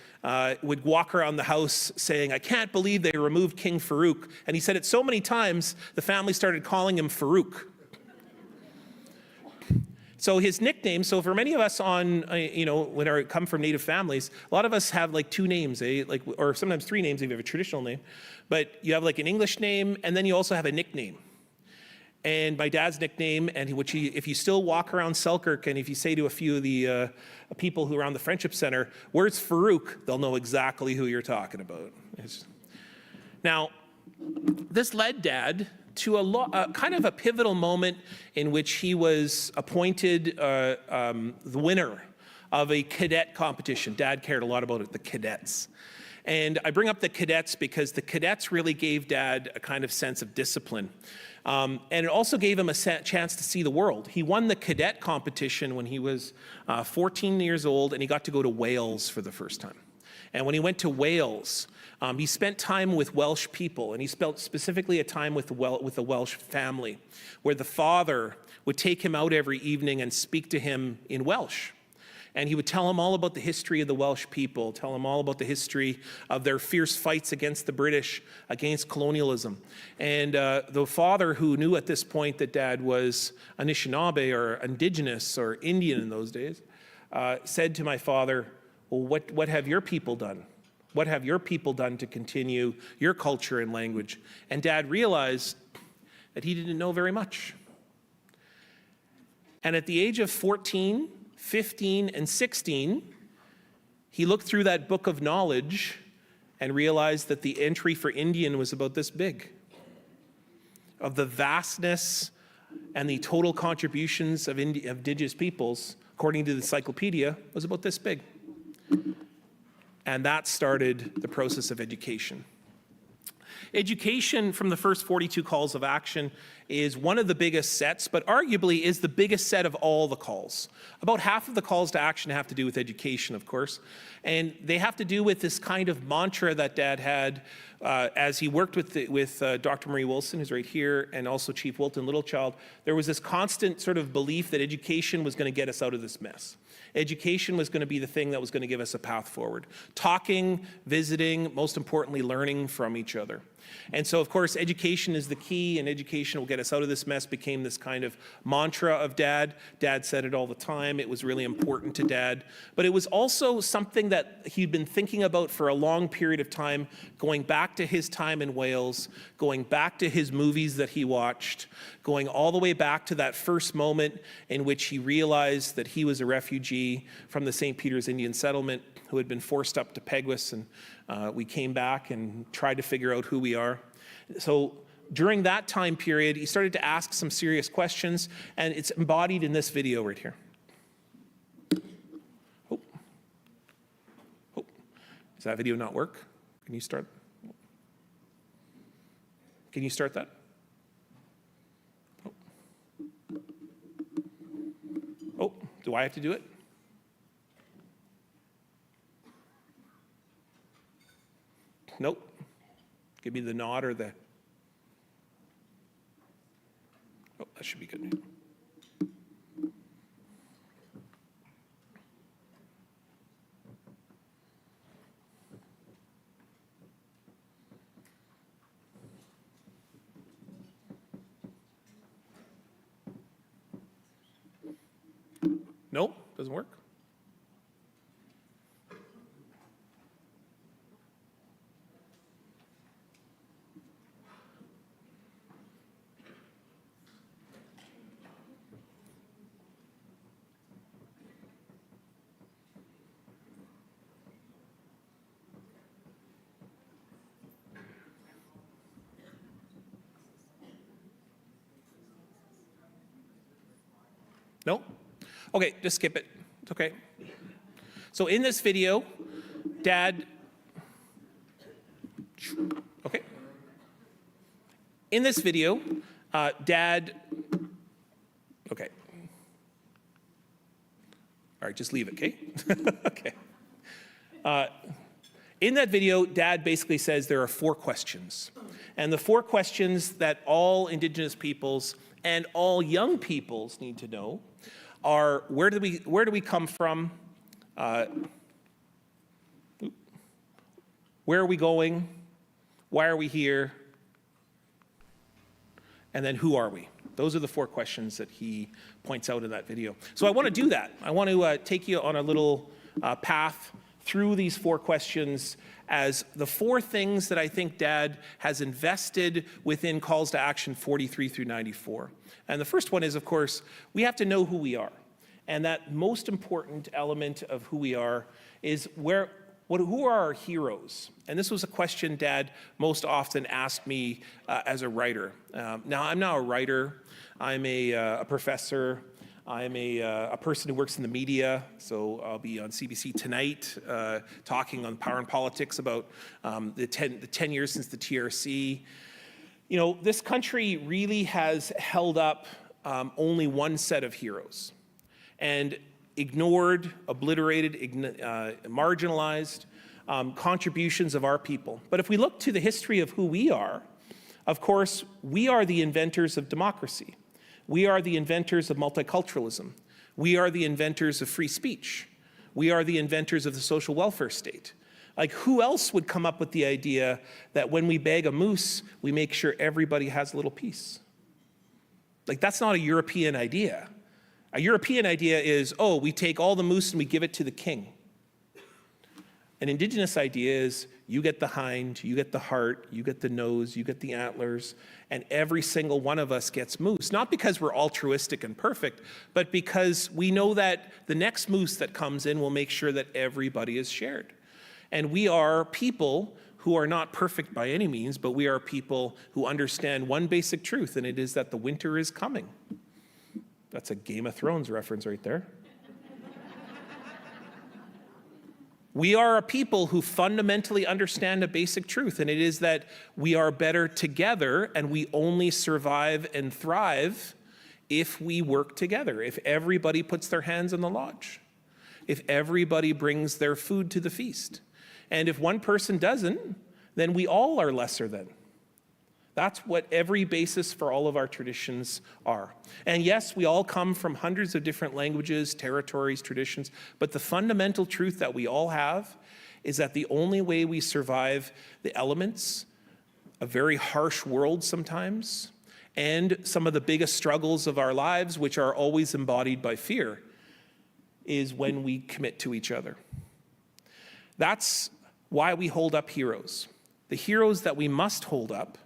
would walk around the house saying, I can't believe they removed King Farouk. And he said it so many times, the family started calling him Farouk. So his nickname, so for many of us on, when we come from Native families, a lot of us have like 2 names, or sometimes 3 names if you have a traditional name. But you have like an English name, and then you also have a nickname. And my dad's nickname, and if you still walk around Selkirk, and if you say to a few of the people who are around the Friendship Center, where's Farouk? They'll know exactly who you're talking about. Now, this led Dad to a kind of a pivotal moment in which he was appointed the winner of a cadet competition. Dad cared a lot about it, the cadets. And I bring up the cadets because the cadets really gave Dad a kind of sense of discipline. And it also gave him a chance to see the world. He won the cadet competition when he was 14 years old, and he got to go to Wales for the first time. And when he went to Wales, he spent time with Welsh people, and he spent specifically a time with the Welsh family, where the father would take him out every evening and speak to him in Welsh. And he would tell him all about the history of the Welsh people, tell him all about the history of their fierce fights against the British, against colonialism. And the father, who knew at this point that Dad was Anishinaabe or Indigenous or Indian in those days, said to my father, well, what have your people done? What have your people done to continue your culture and language? And Dad realized that he didn't know very much. And at the age of 14, 15, and 16, he looked through that book of knowledge and realized that the entry for Indian was about this big. Of the vastness and the total contributions of Indigenous peoples, according to the encyclopedia, was about this big. And that started the process of education. Education, from the first 42 calls of action, is one of the biggest sets, but arguably is the biggest set of all the calls. About half of the calls to action have to do with education, of course, and they have to do with this kind of mantra that Dad had as he worked with Dr. Marie Wilson, who's right here, and also Chief Wilton Littlechild. There was this constant sort of belief that education was going to get us out of this mess. Education was going to be the thing that was going to give us a path forward. Talking, visiting, most importantly, learning from each other. And so, of course, education is the key, and education will get us out of this mess became this kind of mantra of Dad. Dad said it all the time. It was really important to Dad. But it was also something that he'd been thinking about for a long period of time, going back to his time in Wales, going back to his movies that he watched, going all the way back to that first moment in which he realized that he was a refugee from the St. Peter's Indian settlement who had been forced up to Peguis, and we came back and tried to figure out who we are. So during that time period, he started to ask some serious questions, and it's embodied in this video right here. Oh. Oh. Does that video not work? Can you start? Can you start that? Oh. Oh, do I have to do it? Nope. Give me the nod or the... Oh, that should be good. Nope, doesn't work. No? Okay, just skip it. It's okay. So in this video, Dad... Okay. In this video, Dad... Okay. All right, just leave it, okay? Okay. In that video, Dad basically says there are 4 questions. And the 4 questions that all Indigenous peoples and all young peoples need to know are where do we come from? Where are we going? Why are we here? And then who are we? Those are the 4 questions that he points out in that video. So I want to do that. I want to take you on a little path through these 4 questions as the 4 things that I think Dad has invested within Calls to Action 43 through 94. And the first one is, of course, we have to know who we are. And that most important element of who we are is who are our heroes? And this was a question Dad most often asked me as a writer. Now, I'm not a writer. I'm a professor. I'm a person who works in the media, so I'll be on CBC tonight talking on Power and Politics about the 10 years since the TRC. You know, this country really has held up only one set of heroes and ignored, obliterated, marginalized contributions of our people. But if we look to the history of who we are, of course, we are the inventors of democracy. We are the inventors of multiculturalism. We are the inventors of free speech. We are the inventors of the social welfare state. Like, who else would come up with the idea that when we bag a moose, we make sure everybody has a little piece? Like, that's not a European idea. A European idea is, oh, we take all the moose and we give it to the king. An Indigenous idea is you get the hind, you get the heart, you get the nose, you get the antlers, and every single one of us gets moose. Not because we're altruistic and perfect, but because we know that the next moose that comes in will make sure that everybody is shared. And we are people who are not perfect by any means, but we are people who understand one basic truth, and it is that the winter is coming. That's a Game of Thrones reference right there. We are a people who fundamentally understand a basic truth, and it is that we are better together and we only survive and thrive if we work together, if everybody puts their hands on the lodge, if everybody brings their food to the feast. And if one person doesn't, then we all are lesser than. That's what every basis for all of our traditions are. And yes, we all come from hundreds of different languages, territories, traditions, but the fundamental truth that we all have is that the only way we survive the elements, a very harsh world sometimes, and some of the biggest struggles of our lives, which are always embodied by fear, is when we commit to each other. That's why we hold up heroes. The heroes that we must hold up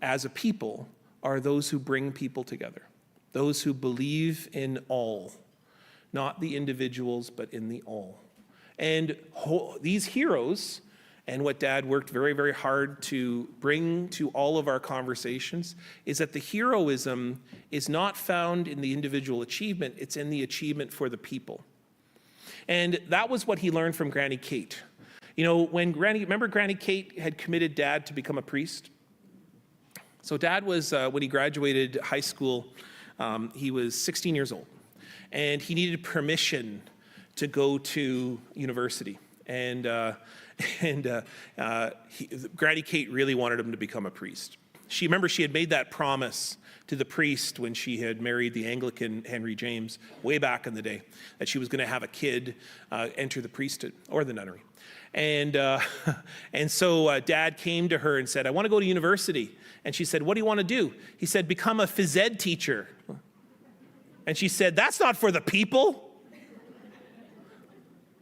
as a people are those who bring people together, those who believe in all, not the individuals, but in the all. And these heroes, and what Dad worked very, very hard to bring to all of our conversations, is that the heroism is not found in the individual achievement, it's in the achievement for the people. And that was what he learned from Granny Kate. You know, remember Granny Kate had committed Dad to become a priest? So Dad was, when he graduated high school, he was 16 years old. And he needed permission to go to university. And Granny Kate really wanted him to become a priest. She had made that promise to the priest when she had married the Anglican Henry James way back in the day, that she was going to have a kid enter the priesthood or the nunnery. And so Dad came to her and said, I want to go to university. And she said, what do you want to do? He said, become a phys ed teacher. And she said, that's not for the people.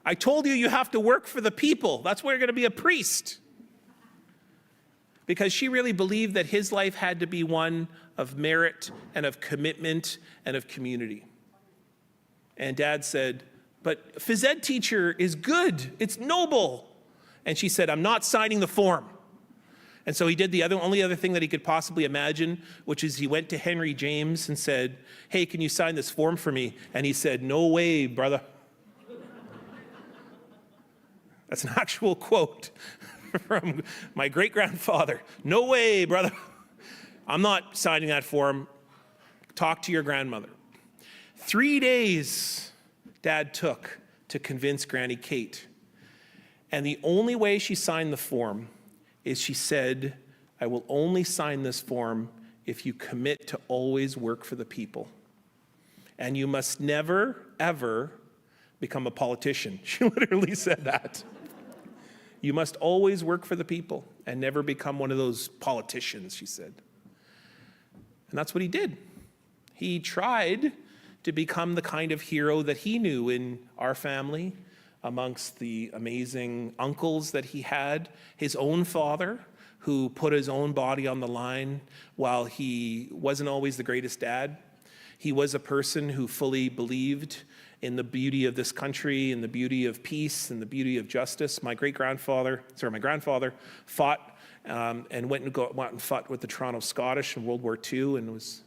I told you you have to work for the people. That's why you're going to be a priest. Because she really believed that his life had to be one of merit and of commitment and of community. And Dad said, but phys ed teacher is good. It's noble. And she said, I'm not signing the form. And so he did the only other thing that he could possibly imagine, which is he went to Henry James and said, hey, can you sign this form for me? And he said, no way, brother. That's an actual quote from my great-grandfather. No way, brother. I'm not signing that form. Talk to your grandmother. 3 days Dad took to convince Granny Kate. And the only way she signed the form is she said, I will only sign this form if you commit to always work for the people. And you must never, ever become a politician. She literally said that. You must always work for the people and never become one of those politicians, she said. And that's what he did. He tried to become the kind of hero that he knew in our family, amongst the amazing uncles that he had, his own father, who put his own body on the line while he wasn't always the greatest dad. He was a person who fully believed in the beauty of this country and the beauty of peace and the beauty of justice. My grandfather fought and went and fought with the Toronto Scottish in World War II and was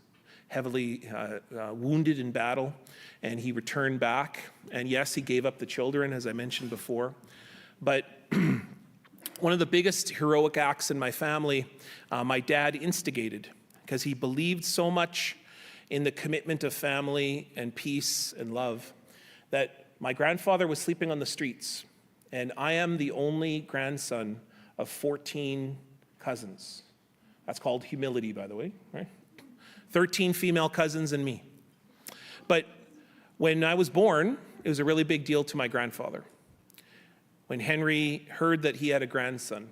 heavily wounded in battle. And he returned back. And yes, he gave up the children, as I mentioned before. But one of the biggest heroic acts in my family, my dad instigated, because he believed so much in the commitment of family and peace and love, that my grandfather was sleeping on the streets. And I am the only grandson of 14 cousins. That's called humility, by the way, right? 13 female cousins and me. But when I was born, it was a really big deal to my grandfather. When Henry heard that he had a grandson,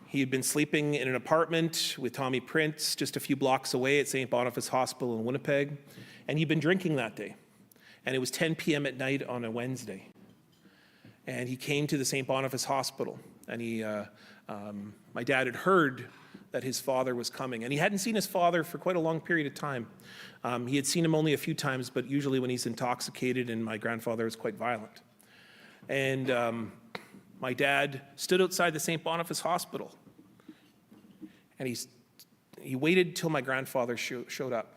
he had been sleeping in an apartment with Tommy Prince just a few blocks away at St. Boniface Hospital in Winnipeg, and he'd been drinking that day. And it was 10 p.m. at night on a Wednesday. And he came to the St. Boniface Hospital, and my dad had heard that his father was coming. And he hadn't seen his father for quite a long period of time. He had seen him only a few times, but usually when he's intoxicated, and my grandfather is quite violent. And my dad stood outside the St. Boniface Hospital, and he waited till my grandfather showed up.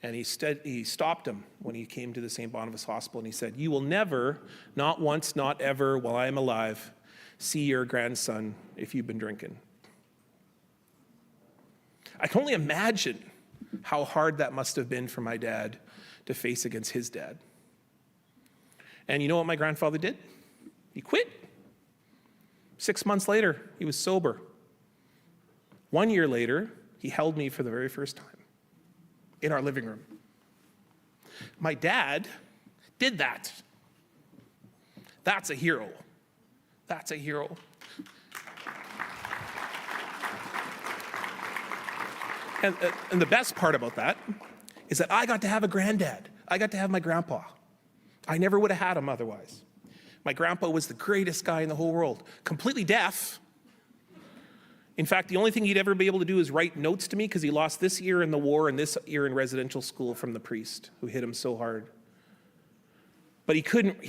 And he stopped him when he came to the St. Boniface Hospital, and he said, "You will never, not once, not ever, while I am alive, see your grandson if you've been drinking." I can only imagine how hard that must have been for my dad to face against his dad. And you know what my grandfather did? He quit. 6 months later, he was sober. 1 year later, he held me for the very first time in our living room. My dad did that. That's a hero. That's a hero. And the best part about that is that I got to have a granddad. I got to have my grandpa. I never would have had him otherwise. My grandpa was the greatest guy in the whole world, completely deaf. In fact, the only thing he'd ever be able to do is write notes to me, because he lost this ear in the war and this ear in residential school from the priest who hit him so hard. But he couldn't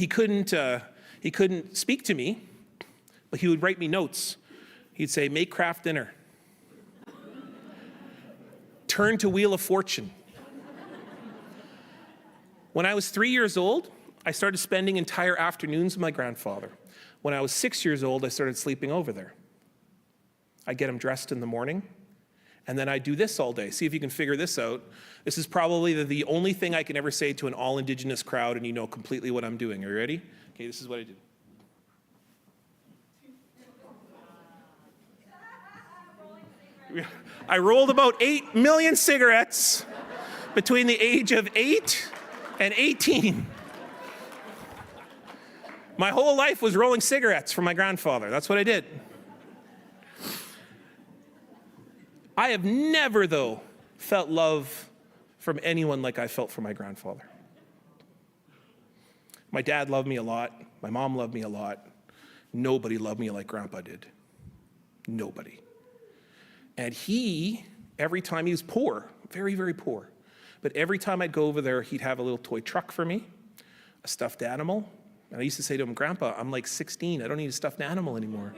speak to me, but he would write me notes. He'd say, "Make Kraft dinner. Turn to Wheel of Fortune." When I was 3 years old, I started spending entire afternoons with my grandfather. When I was 6 years old, I started sleeping over there. I get him dressed in the morning, and then I do this all day. See if you can figure this out. This is probably the only thing I can ever say to an all-Indigenous crowd, and you know completely what I'm doing. Are you ready? Okay, this is what I do. I rolled about 8 million cigarettes between the age of 8 and 18. My whole life was rolling cigarettes for my grandfather. That's what I did. I have never, though, felt love from anyone like I felt for my grandfather. My dad loved me a lot. My mom loved me a lot. Nobody loved me like Grandpa did. Nobody. And every time he was poor, very, very poor, but every time I'd go over there, he'd have a little toy truck for me, a stuffed animal. And I used to say to him, "Grandpa, I'm like 16. I don't need a stuffed animal anymore."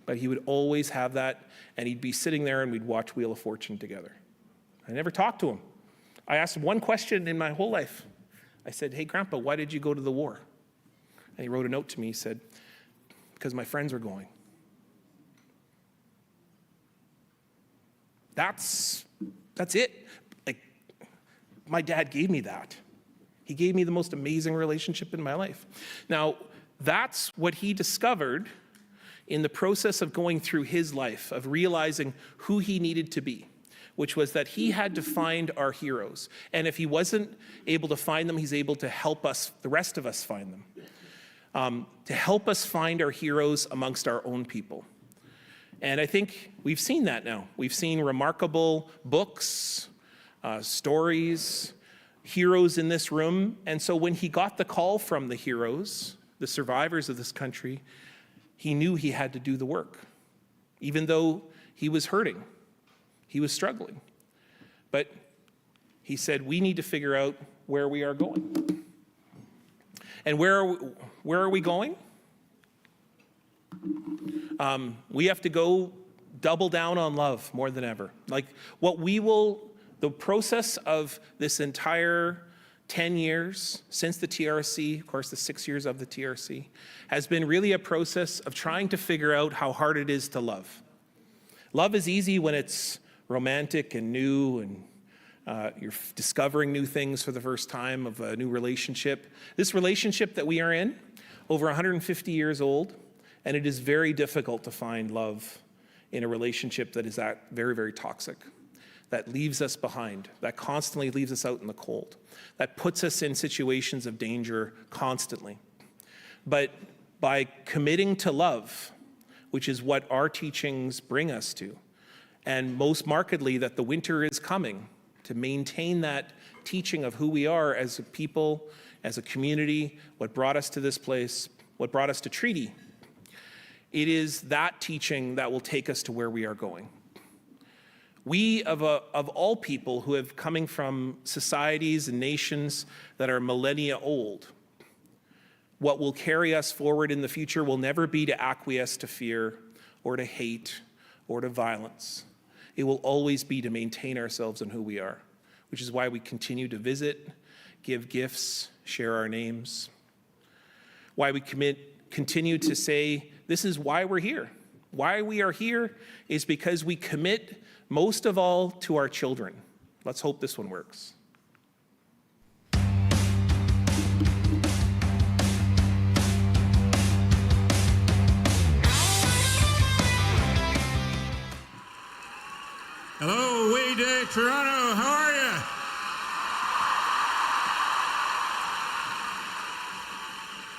But he would always have that, and he'd be sitting there and we'd watch Wheel of Fortune together. I never talked to him. I asked him one question in my whole life. I said, "Hey, Grandpa, why did you go to the war?" And he wrote a note to me. He said, "Because my friends were going." That's it. Like, my dad gave me that. He gave me the most amazing relationship in my life. Now, that's what he discovered in the process of going through his life, of realizing who he needed to be, which was that he had to find our heroes. And if he wasn't able to find them, he's able to help us, the rest of us, find them. To help us find our heroes amongst our own people. And I think we've seen that now. We've seen remarkable books, stories, heroes in this room. And so when he got the call from the heroes, the survivors of this country, he knew he had to do the work, even though he was hurting, he was struggling. But he said, we need to figure out where we are going. And where are we going? We have to go double down on love more than ever. Like the process of this entire 10 years since the TRC, of course the 6 years of the TRC, has been really a process of trying to figure out how hard it is to love. Love is easy when it's romantic and new and you're discovering new things for the first time of a new relationship. This relationship that we are in, over 150 years old, and it is very difficult to find love in a relationship that is very, very toxic, that leaves us behind, that constantly leaves us out in the cold, that puts us in situations of danger constantly. But by committing to love, which is what our teachings bring us to, and most markedly that the winter is coming, to maintain that teaching of who we are as a people, as a community, what brought us to this place, what brought us to treaty. It is that teaching that will take us to where we are going. We, of all people who have coming from societies and nations that are millennia old, what will carry us forward in the future will never be to acquiesce to fear or to hate or to violence. It will always be to maintain ourselves in who we are, which is why we continue to visit, give gifts, share our names, why we continue to say, this is why we're here. Why we are here is because we commit most of all to our children. Let's hope this one works. Hello, Way Day, Toronto. How are you?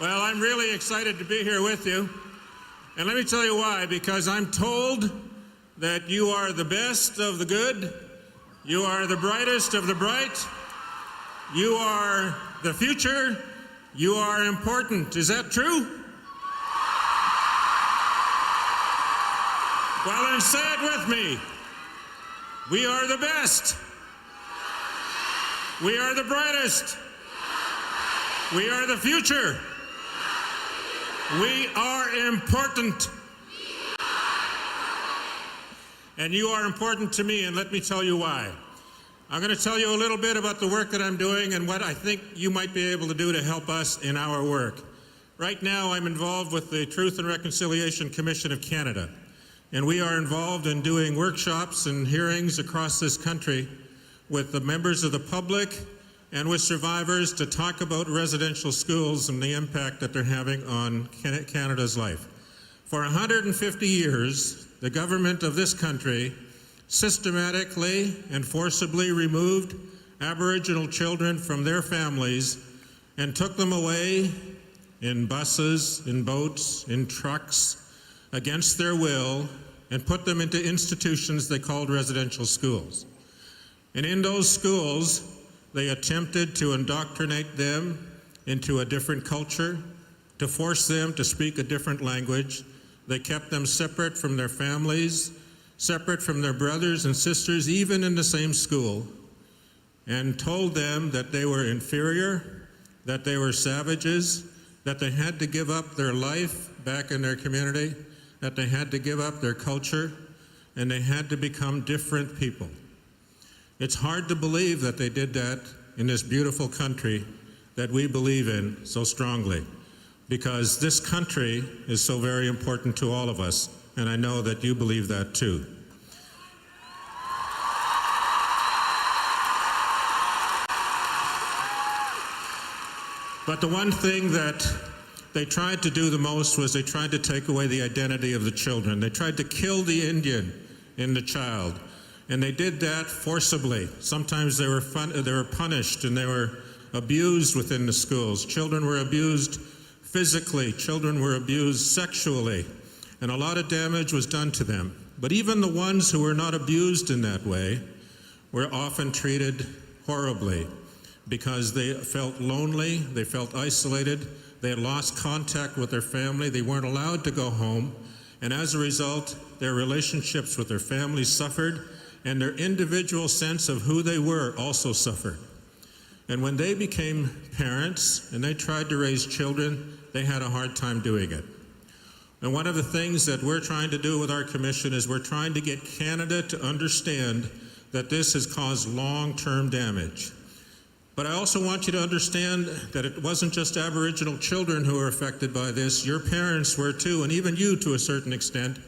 Well, I'm really excited to be here with you. And let me tell you why, because I'm told that you are the best of the good, you are the brightest of the bright, you are the future, you are important. Is that true? Well, then say it with me. We are the best. We are the brightest. We are the future. We are important. And you are important to me, and let me tell you why. I'm going to tell you a little bit about the work that I'm doing and what I think you might be able to do to help us in our work. Right now, I'm involved with the Truth and Reconciliation Commission of Canada, and we are involved in doing workshops and hearings across this country with the members of the public and with survivors to talk about residential schools and the impact that they're having on Canada's life. For 150 years, the government of this country systematically and forcibly removed Aboriginal children from their families and took them away in buses, in boats, in trucks, against their will, and put them into institutions they called residential schools. And in those schools, they attempted to indoctrinate them into a different culture, to force them to speak a different language. They kept them separate from their families, separate from their brothers and sisters, even in the same school, and told them that they were inferior, that they were savages, that they had to give up their life back in their community, that they had to give up their culture, and they had to become different people. It's hard to believe that they did that in this beautiful country that we believe in so strongly, because this country is so very important to all of us, and I know that you believe that too. But the one thing that they tried to do the most was they tried to take away the identity of the children. They tried to kill the Indian in the child. And they did that forcibly. Sometimes they were punished and they were abused within the schools. Children were abused physically. Children were abused sexually. And a lot of damage was done to them. But even the ones who were not abused in that way were often treated horribly because they felt lonely, they felt isolated, they had lost contact with their family, they weren't allowed to go home, and as a result, their relationships with their families suffered, and their individual sense of who they were also suffered. And when they became parents and they tried to raise children, they had a hard time doing it. And one of the things that we're trying to do with our commission is we're trying to get Canada to understand that this has caused long-term damage. But I also want you to understand that it wasn't just Aboriginal children who were affected by this. Your parents were too, and even you to a certain extent,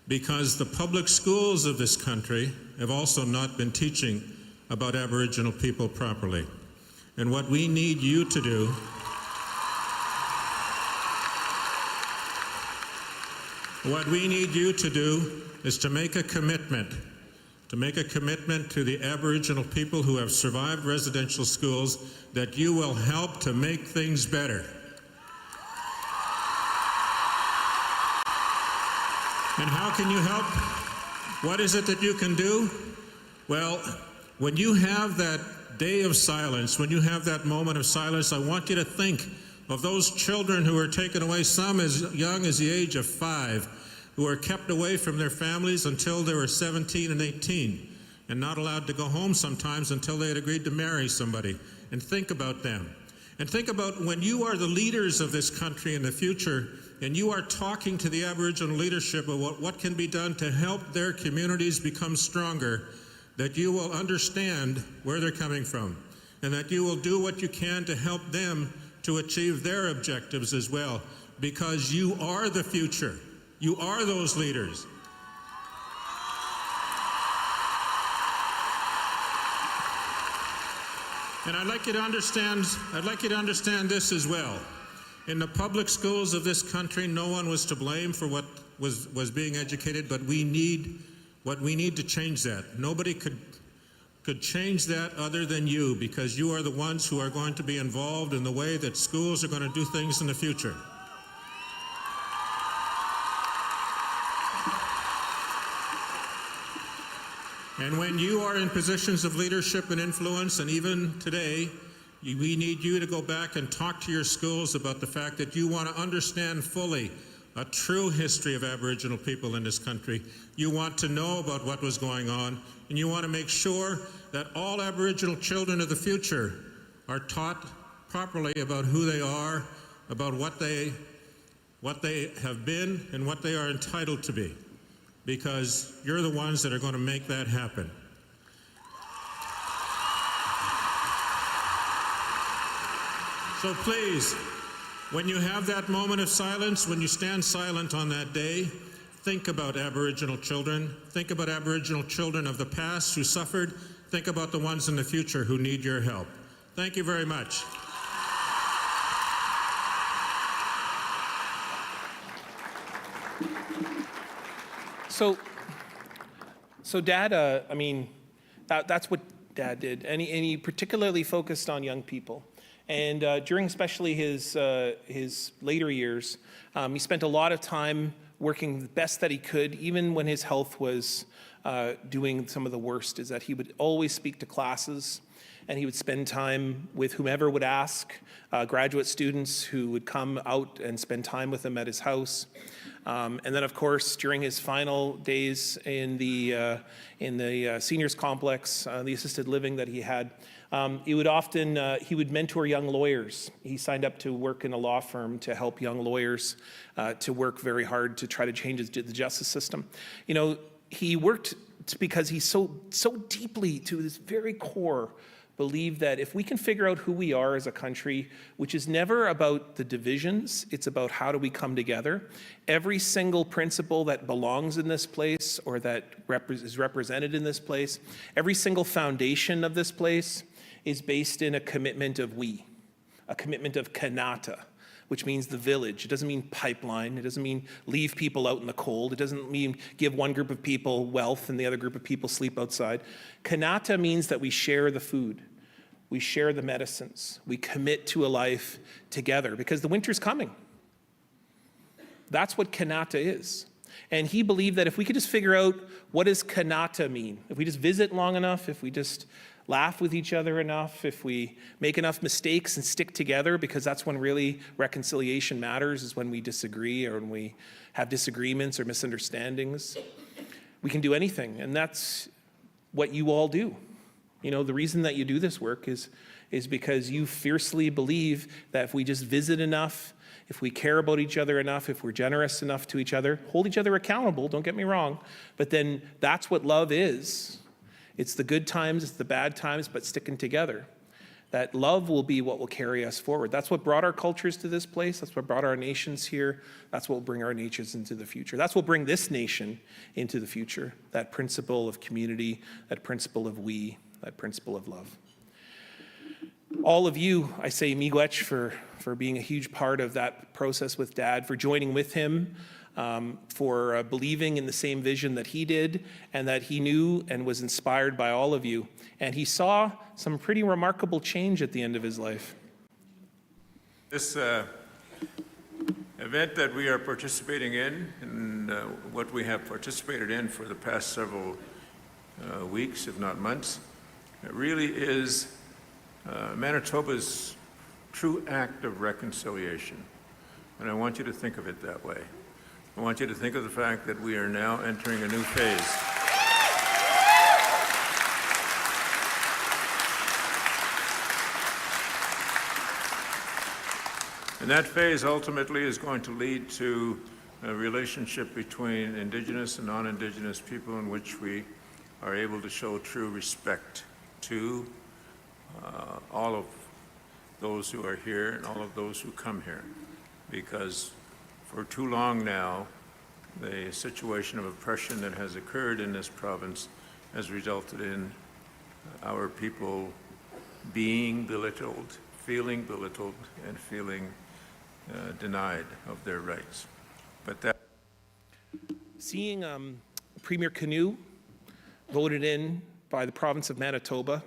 because the public schools of this country have also not been teaching about Aboriginal people properly. And what we need you to do is to make a commitment to the Aboriginal people who have survived residential schools that you will help to make things better. And how can you help? What is it that you can do? Well, when you have that day of silence, when you have that moment of silence, I want you to think of those children who were taken away, some as young as the age of 5, who were kept away from their families until they were 17 and 18, and not allowed to go home sometimes until they had agreed to marry somebody. And think about them. And think about when you are the leaders of this country in the future, and you are talking to the Aboriginal leadership about what can be done to help their communities become stronger, that you will understand where they're coming from, and that you will do what you can to help them to achieve their objectives as well, because you are the future. You are those leaders. And I'd like you to understand this as well. In the public schools of this country, no one was to blame for what was being educated, but we need to change that. Nobody could change that other than you, because you are the ones who are going to be involved in the way that schools are going to do things in the future. And when you are in positions of leadership and influence, and even today, we need you to go back and talk to your schools about the fact that you want to understand fully a true history of Aboriginal people in this country. You want to know about what was going on, and you want to make sure that all Aboriginal children of the future are taught properly about who they are, about what they have been, and what they are entitled to be, because you're the ones that are going to make that happen. So please, when you have that moment of silence, when you stand silent on that day, think about Aboriginal children. Think about Aboriginal children of the past who suffered. Think about the ones in the future who need your help. Thank you very much. So Dad, I mean, that's what Dad did, and he particularly focused on young people. And during especially his later years, he spent a lot of time working the best that he could, even when his health was doing some of the worst, is that he would always speak to classes, and he would spend time with whomever would ask, graduate students who would come out and spend time with him at his house. And then, of course, during his final days in the seniors complex, the assisted living that he had, he would mentor young lawyers. He signed up to work in a law firm to help young lawyers to work very hard to try to change the justice system. You know, he worked because he so deeply, to his very core, believe that if we can figure out who we are as a country, which is never about the divisions, it's about how do we come together. Every single principle that belongs in this place or that is represented in this place, every single foundation of this place is based in a commitment of we, a commitment of kanata, which means the village. It doesn't mean pipeline. It doesn't mean leave people out in the cold. It doesn't mean give one group of people wealth and the other group of people sleep outside. Kanata means that we share the food. We share the medicines. We commit to a life together because the winter's coming. That's what Kanata is. And he believed that if we could just figure out what does Kanata mean, if we just visit long enough, if we just laugh with each other enough, if we make enough mistakes and stick together, because that's when really reconciliation matters, is when we disagree or when we have disagreements or misunderstandings. We can do anything, and that's what you all do. You know, the reason that you do this work is because you fiercely believe that if we just visit enough, if we care about each other enough, if we're generous enough to each other, hold each other accountable, don't get me wrong, but then that's what love is. It's the good times, it's the bad times, but sticking together. That love will be what will carry us forward. That's what brought our cultures to this place. That's what brought our nations here. That's what will bring our nations into the future. That's what will bring this nation into the future. That principle of community, that principle of we, that principle of love. All of you, I say miigwech for being a huge part of that process with Dad, for joining with him, for believing in the same vision that he did and that he knew and was inspired by all of you. And he saw some pretty remarkable change at the end of his life. This event that we are participating in, and what we have participated in for the past several weeks, if not months, it really is Manitoba's true act of reconciliation. And I want you to think of it that way. I want you to think of the fact that we are now entering a new phase. And that phase ultimately is going to lead to a relationship between Indigenous and non-Indigenous people in which we are able to show true respect to all of those who are here and all of those who come here. Because for too long now, the situation of oppression that has occurred in this province has resulted in our people being belittled, and feeling denied of their rights. But that Seeing Premier Canoe voted in by the province of Manitoba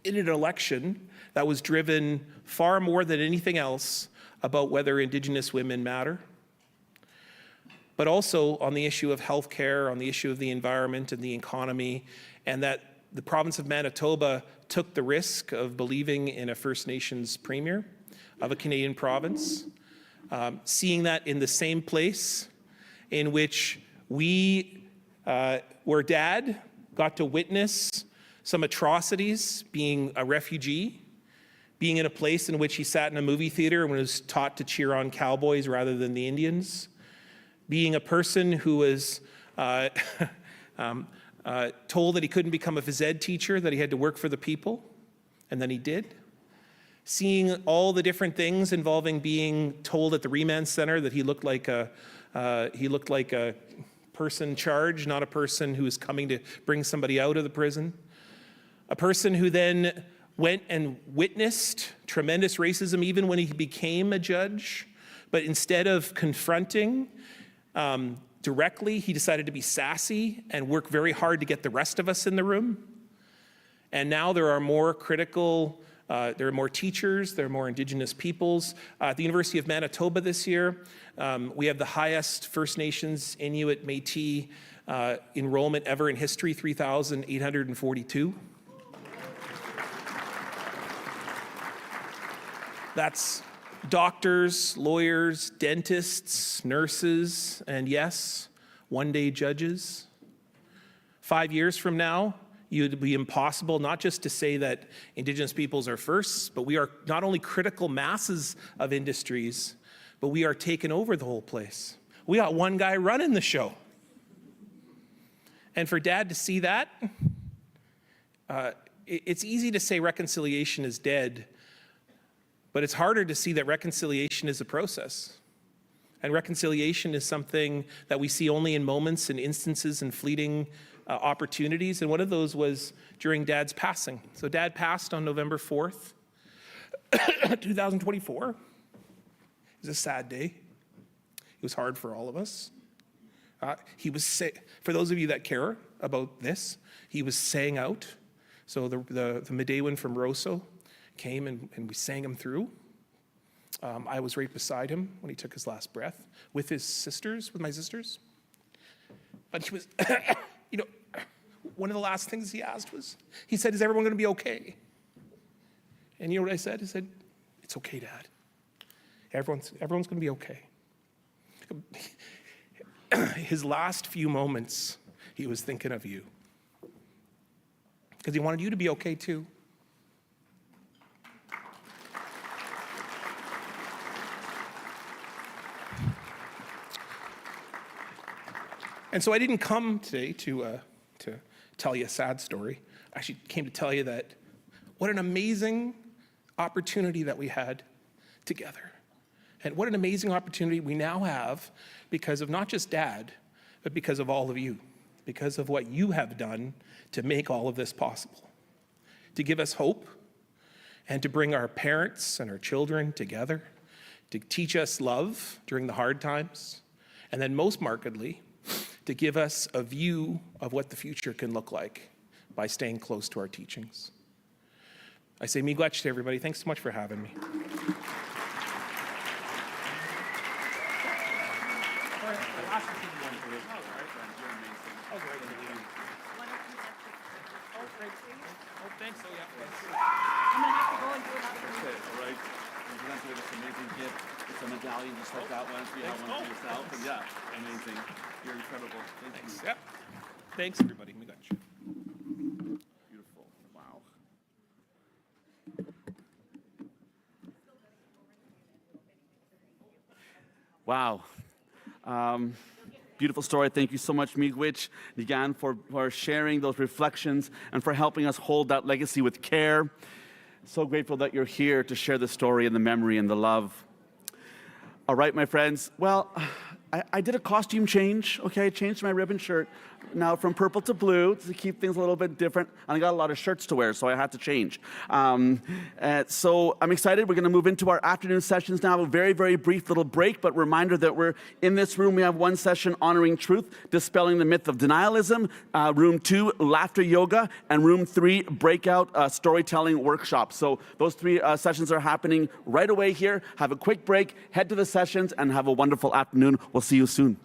in an election that was driven far more than anything else about whether Indigenous women matter, but also on the issue of healthcare, on the issue of the environment and the economy, and that the province of Manitoba took the risk of believing in a First Nations premier of a Canadian province, seeing that in the same place in which we, where Dad got to witness some atrocities, being a refugee, being in a place in which he sat in a movie theater and was taught to cheer on cowboys rather than the Indians, being a person who was told that he couldn't become a phys ed teacher, that he had to work for the people, and then he did. Seeing all the different things involving being told at the remand center that he looked like a person charged, not a person who was coming to bring somebody out of the prison. A person who then went and witnessed tremendous racism even when he became a judge, but instead of confronting directly, he decided to be sassy and work very hard to get the rest of us in the room. And now there are more critical, there are more teachers, there are more Indigenous peoples. At the University of Manitoba this year, we have the highest First Nations, Inuit, Métis enrollment ever in history, 3,842. That's doctors, lawyers, dentists, nurses, and yes, one-day judges. 5 years from now, it would be impossible not just to say that Indigenous peoples are first, but we are not only critical masses of industries, but we are taking over the whole place. We got one guy running the show. And for Dad to see that, it's easy to say reconciliation is dead, but it's harder to see that reconciliation is a process. And reconciliation is something that we see only in moments and instances and fleeting opportunities. And one of those was during Dad's passing. So Dad passed on November 4th, 2024. It was a sad day. It was hard for all of us. He was for those of you that care about this, he was sang out. So the Medewin from Rosso came and we sang him through. I was right beside him when he took his last breath with my sisters. But he was, one of the last things he asked was, he said, "Is everyone going to be okay?" And you know what I said? I said, "It's okay, Dad. Everyone's going to be okay." His last few moments, he was thinking of you. Because he wanted you to be okay too. And so I didn't come today to tell you a sad story. I actually came to tell you that what an amazing opportunity that we had together. And what an amazing opportunity we now have because of not just Dad, but because of all of you, because of what you have done to make all of this possible, to give us hope and to bring our parents and our children together, to teach us love during the hard times, and then most markedly, to give us a view of what the future can look like by staying close to our teachings. I say miigwech to everybody. Thanks so much for having me. It's a medallion just like that one. You have one for yourself. And yeah, amazing. You're incredible. Thanks. Yep. Thanks, everybody. We got you. Beautiful. Wow. Wow. Beautiful story. Thank you so much, Miigwech, Nigan, for sharing those reflections and for helping us hold that legacy with care. So grateful that you're here to share the story and the memory and the love. All right, my friends. Well, I did a costume change, okay? I changed my ribbon shirt now from purple to blue to keep things a little bit different. And I got a lot of shirts to wear, so I had to change. So I'm excited. We're going to move into our afternoon sessions now. A very, very brief little break, but reminder that we're in this room. We have one session honoring truth, dispelling the myth of denialism. Room 2, laughter yoga. And room 3, breakout storytelling workshop. So those 3 sessions are happening right away here. Have a quick break, head to the sessions, and have a wonderful afternoon. We'll see you soon.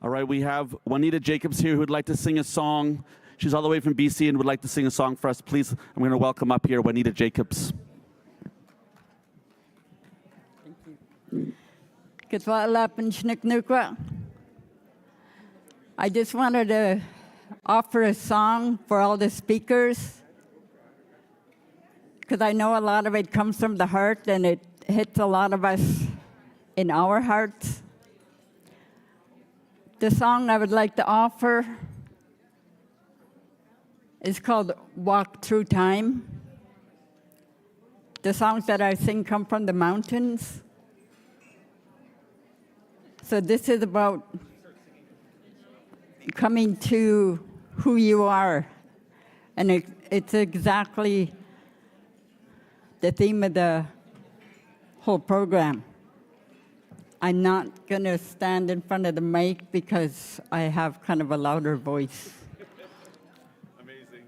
All right, we have Juanita Jacobs here who would like to sing a song. She's all the way from BC and would like to sing a song for us. Please, I'm going to welcome up here Juanita Jacobs. I just wanted to offer a song for all the speakers, because I know a lot of it comes from the heart and it hits a lot of us in our hearts. The song I would like to offer is called Walk Through Time. The songs that I sing come from the mountains. So this is about coming to who you are. And it's exactly the theme of the whole program. I'm not going to stand in front of the mic because I have kind of a louder voice. Amazing.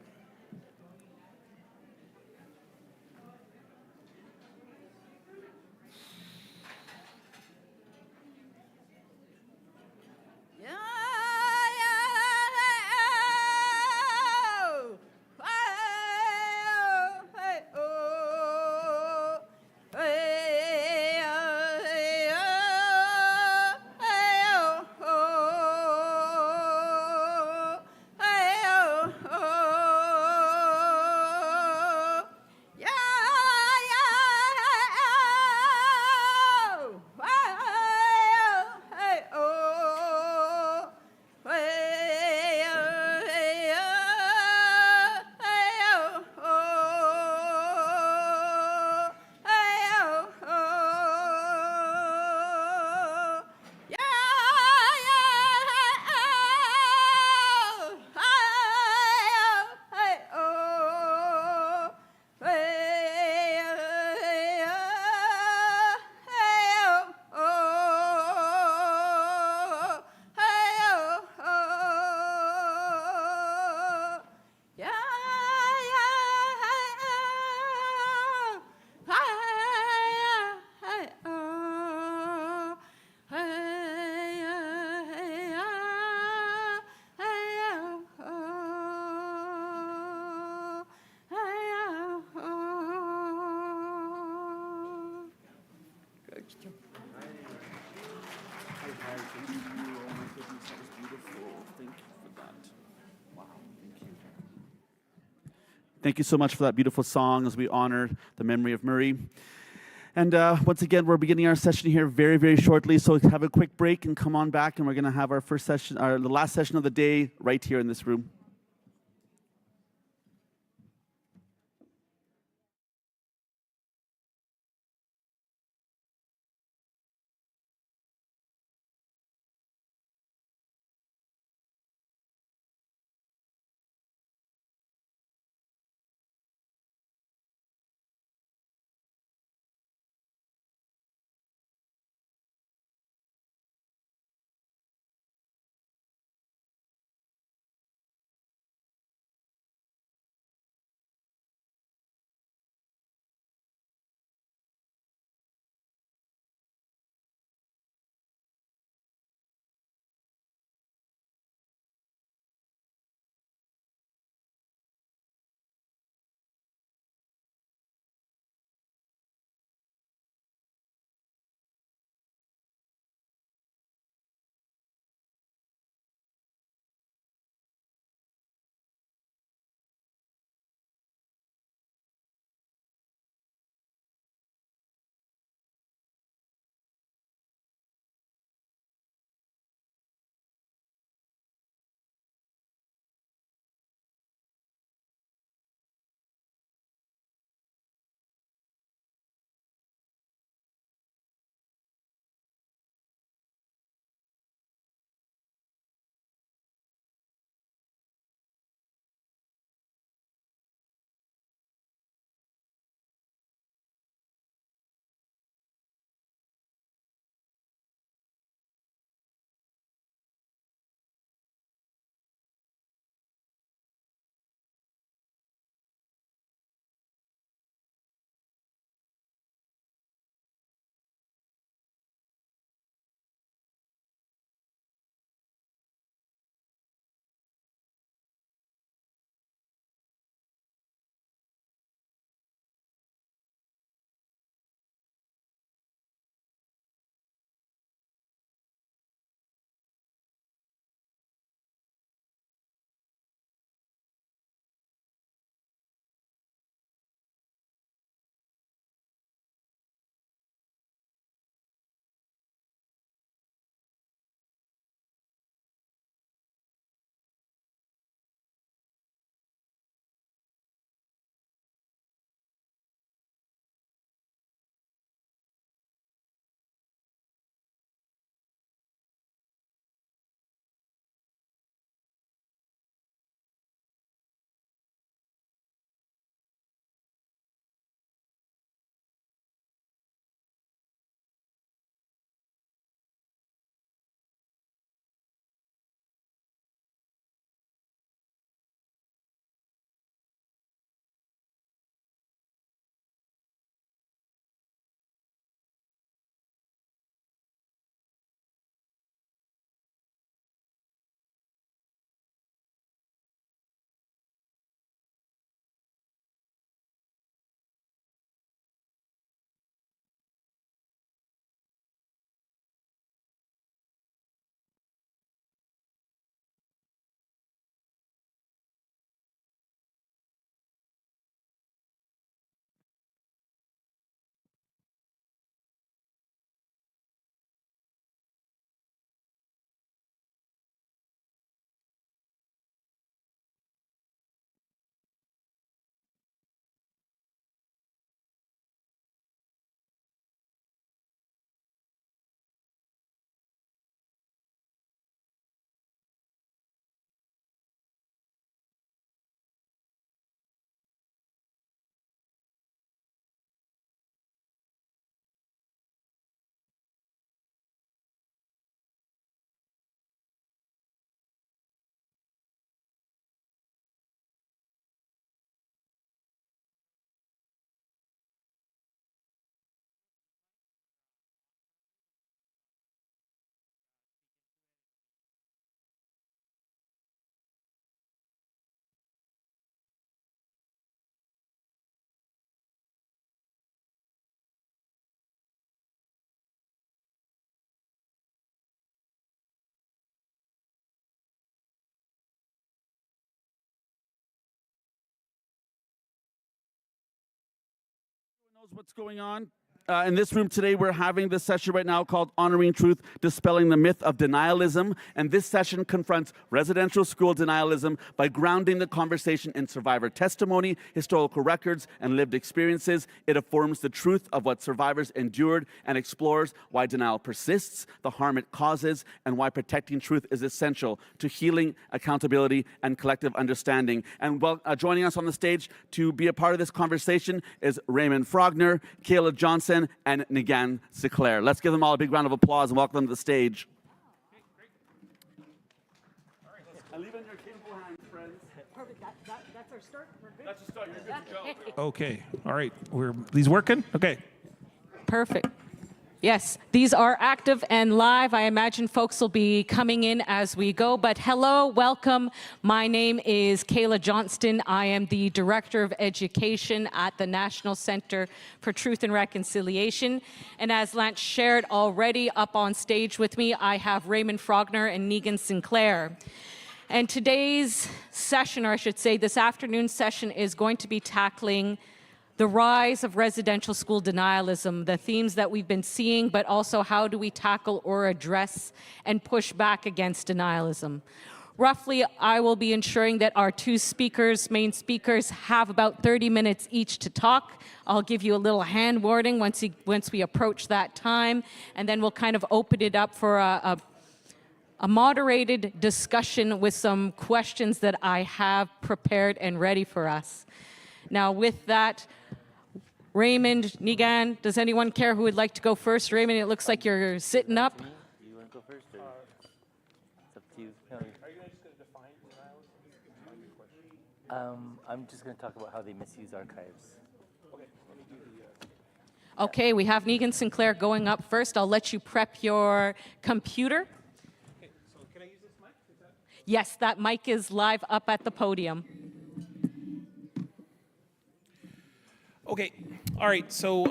Thank you so much for that beautiful song as we honor the memory of Murray. And once again, we're beginning our session here very, very shortly. So have a quick break and come on back, and we're going to have our first session, the last session of the day, right here in this room. Knows what's going on? In this room today, we're having this session right now called Honoring Truth, Dispelling the Myth of Denialism. And this session confronts residential school denialism by grounding the conversation in survivor testimony, historical records, and lived experiences. It affirms the truth of what survivors endured and explores why denial persists, the harm it causes, and why protecting truth is essential to healing, accountability, and collective understanding. And joining us on the stage to be a part of this conversation is Raymond Frogner, Kayla Johnson, and Nigan Sinclair. Let's give them all a big round of applause and welcome them to the stage. I leave in your capable hands, friends. Perfect. That's our start. We're good. That's a start. You're good to go. Okay. All right. These working? Okay. Perfect. Yes, these are active and live. I imagine folks will be coming in as we go. But hello, welcome. My name is Kayla Johnston. I am the Director of Education at the National Center for Truth and Reconciliation. And as Lance shared already, up on stage with me, I have Raymond Frogner and Nigan Sinclair. And today's session, or I should say this afternoon's session, is going to be tackling the rise of residential school denialism, the themes that we've been seeing, but also how do we tackle or address and push back against denialism. Roughly, I will be ensuring that our two main speakers, have about 30 minutes each to talk. I'll give you a little hand warning once we approach that time, and then we'll kind of open it up for a moderated discussion with some questions that I have prepared and ready for us. Now, with that, Raymond, Nigan, does anyone care who would like to go first? Raymond, it looks like you're sitting up. You want to go first? Or? It's up to you. Are you just going to define denialism? I'm just going to talk about how they misuse archives. Okay, let me do the... Okay, we have Nigan Sinclair going up first. I'll let you prep your computer. Okay, so can I use this mic? Yes, that mic is live up at the podium. Okay, all right. So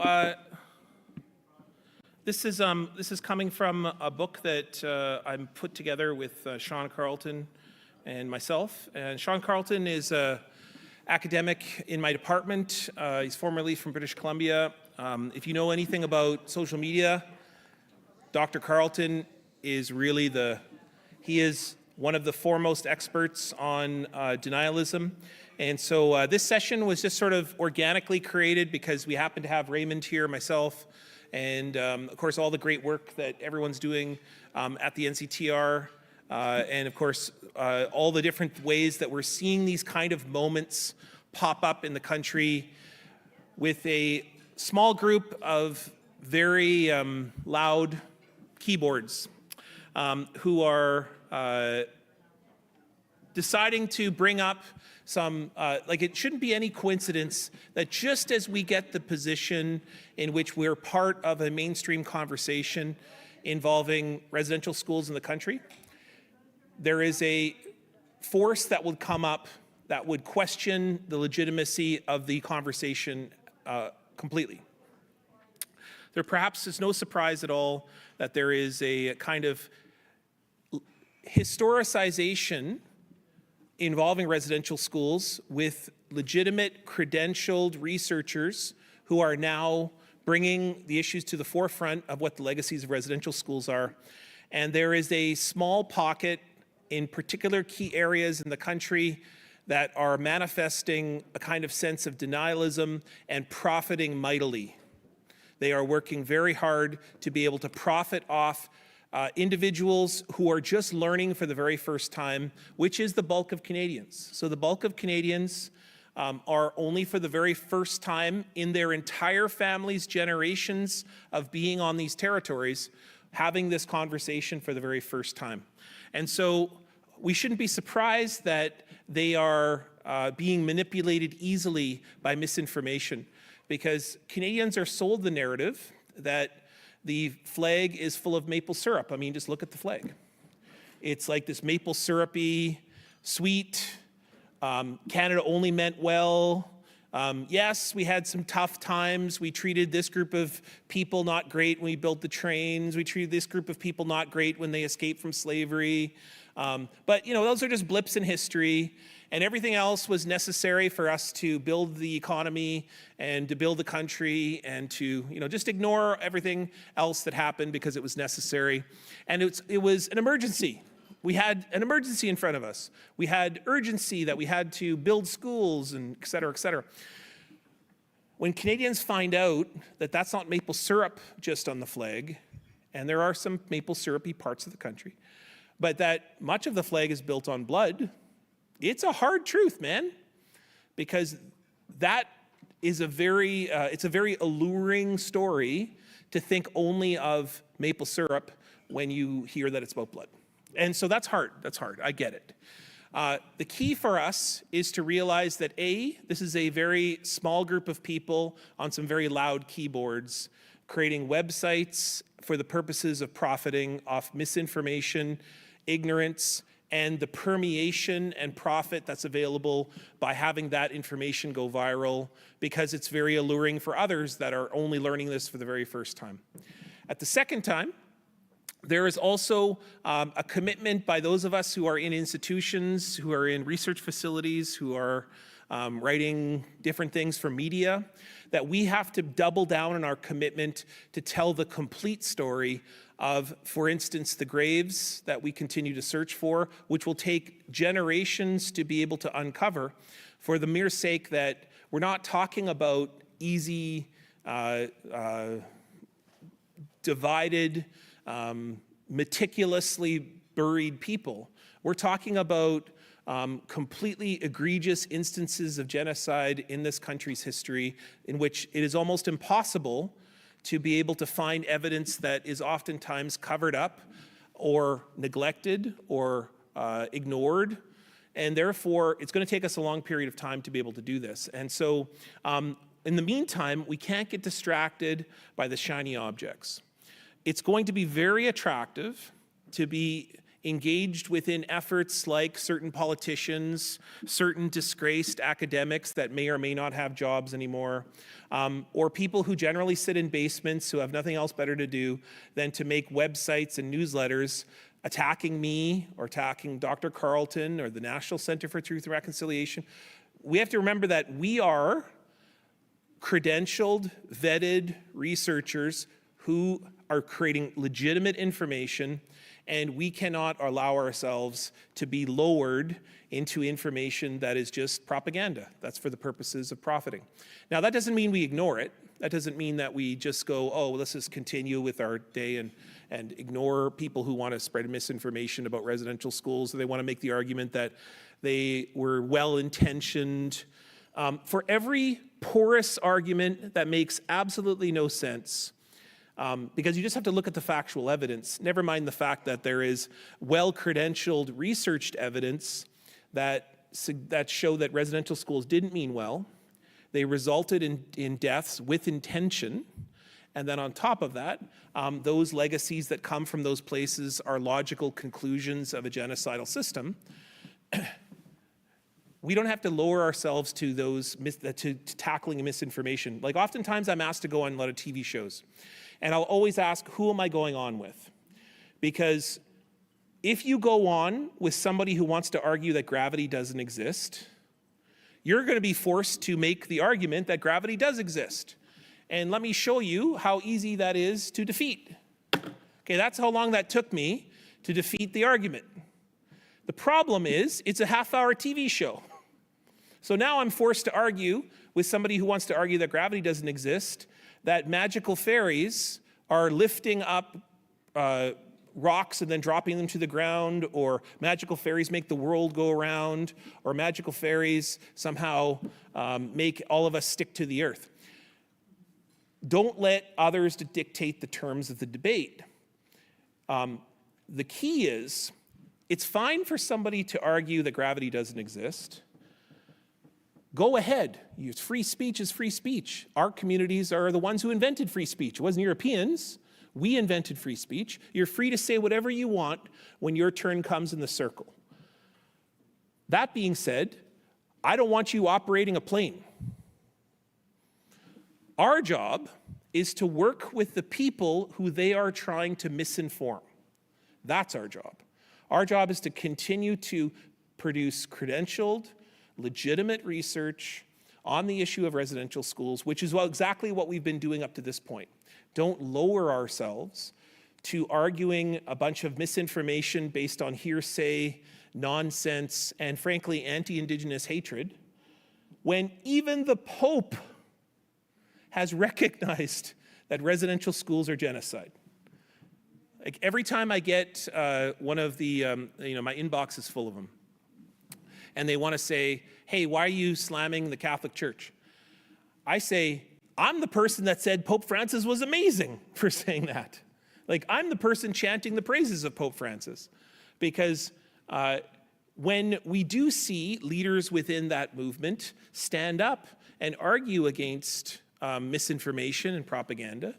this is coming from a book that I'm put together with Sean Carlton and myself. And Sean Carlton is an academic in my department. He's formerly from British Columbia. If you know anything about social media, Dr. Carlton is really he is one of the foremost experts on denialism. And so this session was just sort of organically created because we happen to have Raymond here, myself, and of course all the great work that everyone's doing at the NCTR, and of course all the different ways that we're seeing these kind of moments pop up in the country with a small group of very loud keyboards who are deciding to bring up some, it shouldn't be any coincidence that just as we get the position in which we're part of a mainstream conversation involving residential schools in the country, there is a force that would come up that would question the legitimacy of the conversation completely. There perhaps is no surprise at all that there is a kind of historicization involving residential schools with legitimate credentialed researchers who are now bringing the issues to the forefront of what the legacies of residential schools are. And there is a small pocket in particular key areas in the country that are manifesting a kind of sense of denialism and profiting mightily. They are working very hard to be able to profit off individuals who are just learning for the very first time, which is the bulk of Canadians. So the bulk of Canadians are only for the very first time in their entire family's generations of being on these territories, having this conversation for the very first time. And so we shouldn't be surprised that they are being manipulated easily by misinformation, because Canadians are sold the narrative that the flag is full of maple syrup. I mean, just look at the flag. It's like this maple syrupy, sweet, Canada only meant well, Yes, we had some tough times. We treated this group of people not great when we built the trains. We treated this group of people not great when they escaped from slavery. But, those are just blips in history. And everything else was necessary for us to build the economy and to build the country and to, just ignore everything else that happened because it was necessary. And it was an emergency. We had an emergency in front of us. We had urgency that we had to build schools and et cetera, et cetera. When Canadians find out that that's not maple syrup just on the flag, and there are some maple syrupy parts of the country, but that much of the flag is built on blood, it's a hard truth, man, because that is it's a very alluring story to think only of maple syrup when you hear that it's about blood. And so that's hard. I get it. The key for us is to realize that this is a very small group of people on some very loud keyboards creating websites for the purposes of profiting off misinformation, ignorance, and the permeation and profit that's available by having that information go viral because it's very alluring for others that are only learning this for the very first time. At the second time, there is also a commitment by those of us who are in institutions, who are in research facilities, who are writing different things for media, that we have to double down on our commitment to tell the complete story of, for instance, the graves that we continue to search for, which will take generations to be able to uncover, for the mere sake that we're not talking about easy, divided, meticulously buried people. We're talking about completely egregious instances of genocide in this country's history in which it is almost impossible to be able to find evidence that is oftentimes covered up or neglected or ignored. And therefore, it's going to take us a long period of time to be able to do this. And so in the meantime, we can't get distracted by the shiny objects. It's going to be very attractive to be engaged within efforts like certain politicians, certain disgraced academics that may or may not have jobs anymore, or people who generally sit in basements who have nothing else better to do than to make websites and newsletters attacking me or attacking Dr. Carlton or the National Center for Truth and Reconciliation. We have to remember that we are credentialed, vetted researchers who are creating legitimate information, and we cannot allow ourselves to be lowered into information that is just propaganda. That's for the purposes of profiting. Now, that doesn't mean we ignore it. That doesn't mean that we just go, oh, let's just continue with our day and ignore people who want to spread misinformation about residential schools, or they want to make the argument that they were well-intentioned. For every porous argument that makes absolutely no sense, because you just have to look at the factual evidence, never mind the fact that there is well-credentialed, researched evidence that show that residential schools didn't mean well. They resulted in deaths with intention. And then on top of that, those legacies that come from those places are logical conclusions of a genocidal system. We don't have to lower ourselves to those to tackling misinformation. Like oftentimes I'm asked to go on a lot of TV shows. And I'll always ask, who am I going on with? Because if you go on with somebody who wants to argue that gravity doesn't exist, you're going to be forced to make the argument that gravity does exist. And let me show you how easy that is to defeat. Okay, that's how long that took me to defeat the argument. The problem is, it's a half-hour TV show. So now I'm forced to argue with somebody who wants to argue that gravity doesn't exist, that magical fairies are lifting up rocks and then dropping them to the ground, or magical fairies make the world go around, or magical fairies somehow make all of us stick to the earth. Don't let others dictate the terms of the debate. The key is, it's fine for somebody to argue that gravity doesn't exist. Go ahead. Free speech is free speech. Our communities are the ones who invented free speech. It wasn't Europeans. We invented free speech. You're free to say whatever you want when your turn comes in the circle. That being said, I don't want you operating a plane. Our job is to work with the people who they are trying to misinform. That's our job. Our job is to continue to produce credentialed, legitimate research on the issue of residential schools, which is exactly what we've been doing up to this point. Don't lower ourselves to arguing a bunch of misinformation based on hearsay, nonsense, and frankly, anti-Indigenous hatred, when even the Pope has recognized that residential schools are genocide. Like every time I get one of the, my inbox is full of them, and they want to say, hey, why are you slamming the Catholic Church? I say, I'm the person that said Pope Francis was amazing for saying that. Like, I'm the person chanting the praises of Pope Francis. Because when we do see leaders within that movement stand up and argue against misinformation and propaganda,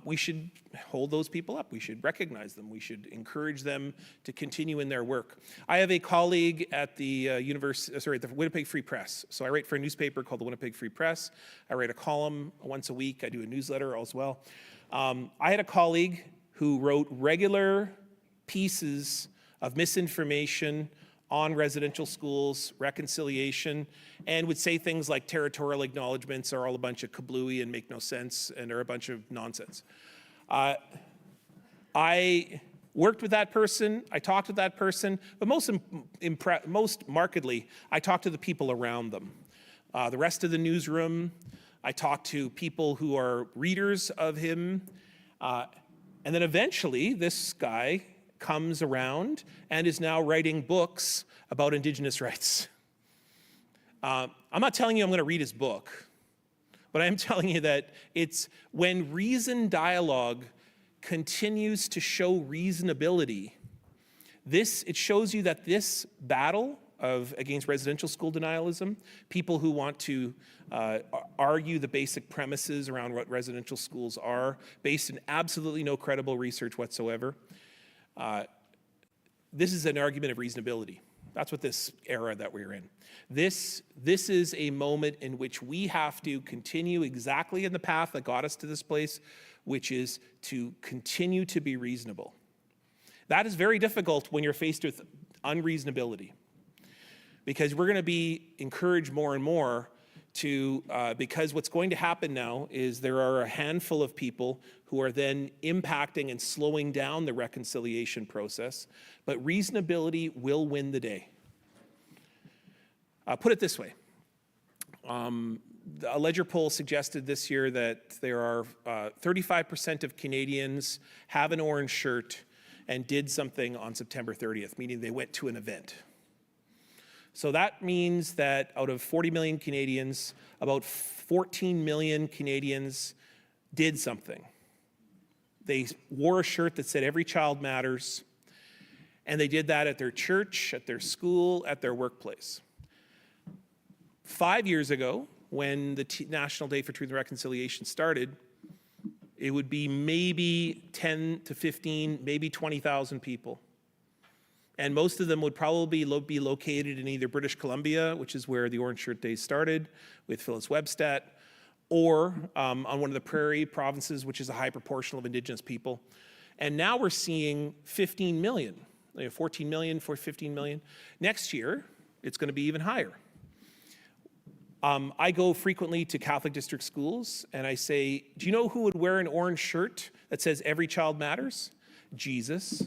we should hold those people up. We should recognize them. We should encourage them to continue in their work. I have a colleague at the the Winnipeg Free Press. So I write for a newspaper called the Winnipeg Free Press. I write a column once a week. I do a newsletter as well. I had a colleague who wrote regular pieces of misinformation on residential schools, reconciliation, and would say things like territorial acknowledgements are all a bunch of kablooey and make no sense and are a bunch of nonsense. I worked with that person, I talked with that person, but most markedly, I talked to the people around them. The rest of the newsroom, I talked to people who are readers of him, and then eventually this guy comes around and is now writing books about Indigenous rights. I'm not telling you I'm going to read his book, but I'm telling you that it's when reason dialogue continues to show reasonability, it shows you that this battle against residential school denialism, people who want to argue the basic premises around what residential schools are, based in absolutely no credible research whatsoever, this is an argument of reasonability. That's what this era that we're in. This is a moment in which we have to continue exactly in the path that got us to this place, which is to continue to be reasonable. That is very difficult when you're faced with unreasonability, because we're going to be encouraged more and more to, because what's going to happen now is there are a handful of people who are then impacting and slowing down the reconciliation process, but reasonability will win the day. Put it this way. A Ledger poll suggested this year that there are 35% of Canadians have an orange shirt and did something on September 30th, meaning they went to an event. So that means that out of 40 million Canadians, about 14 million Canadians did something. They wore a shirt that said "Every child matters," and they did that at their church, at their school, at their workplace. 5 years ago, when the National Day for Truth and Reconciliation started, it would be maybe 10 to 15, maybe 20,000 people. And most of them would probably be located in either British Columbia, which is where the Orange Shirt Days started with Phyllis Webstat, or on one of the prairie provinces, which is a high proportion of Indigenous people. And now we're seeing 15 million, 14 million for 15 million. Next year, it's going to be even higher. I go frequently to Catholic district schools, and I say, do you know who would wear an orange shirt that says "Every child matters"? Jesus.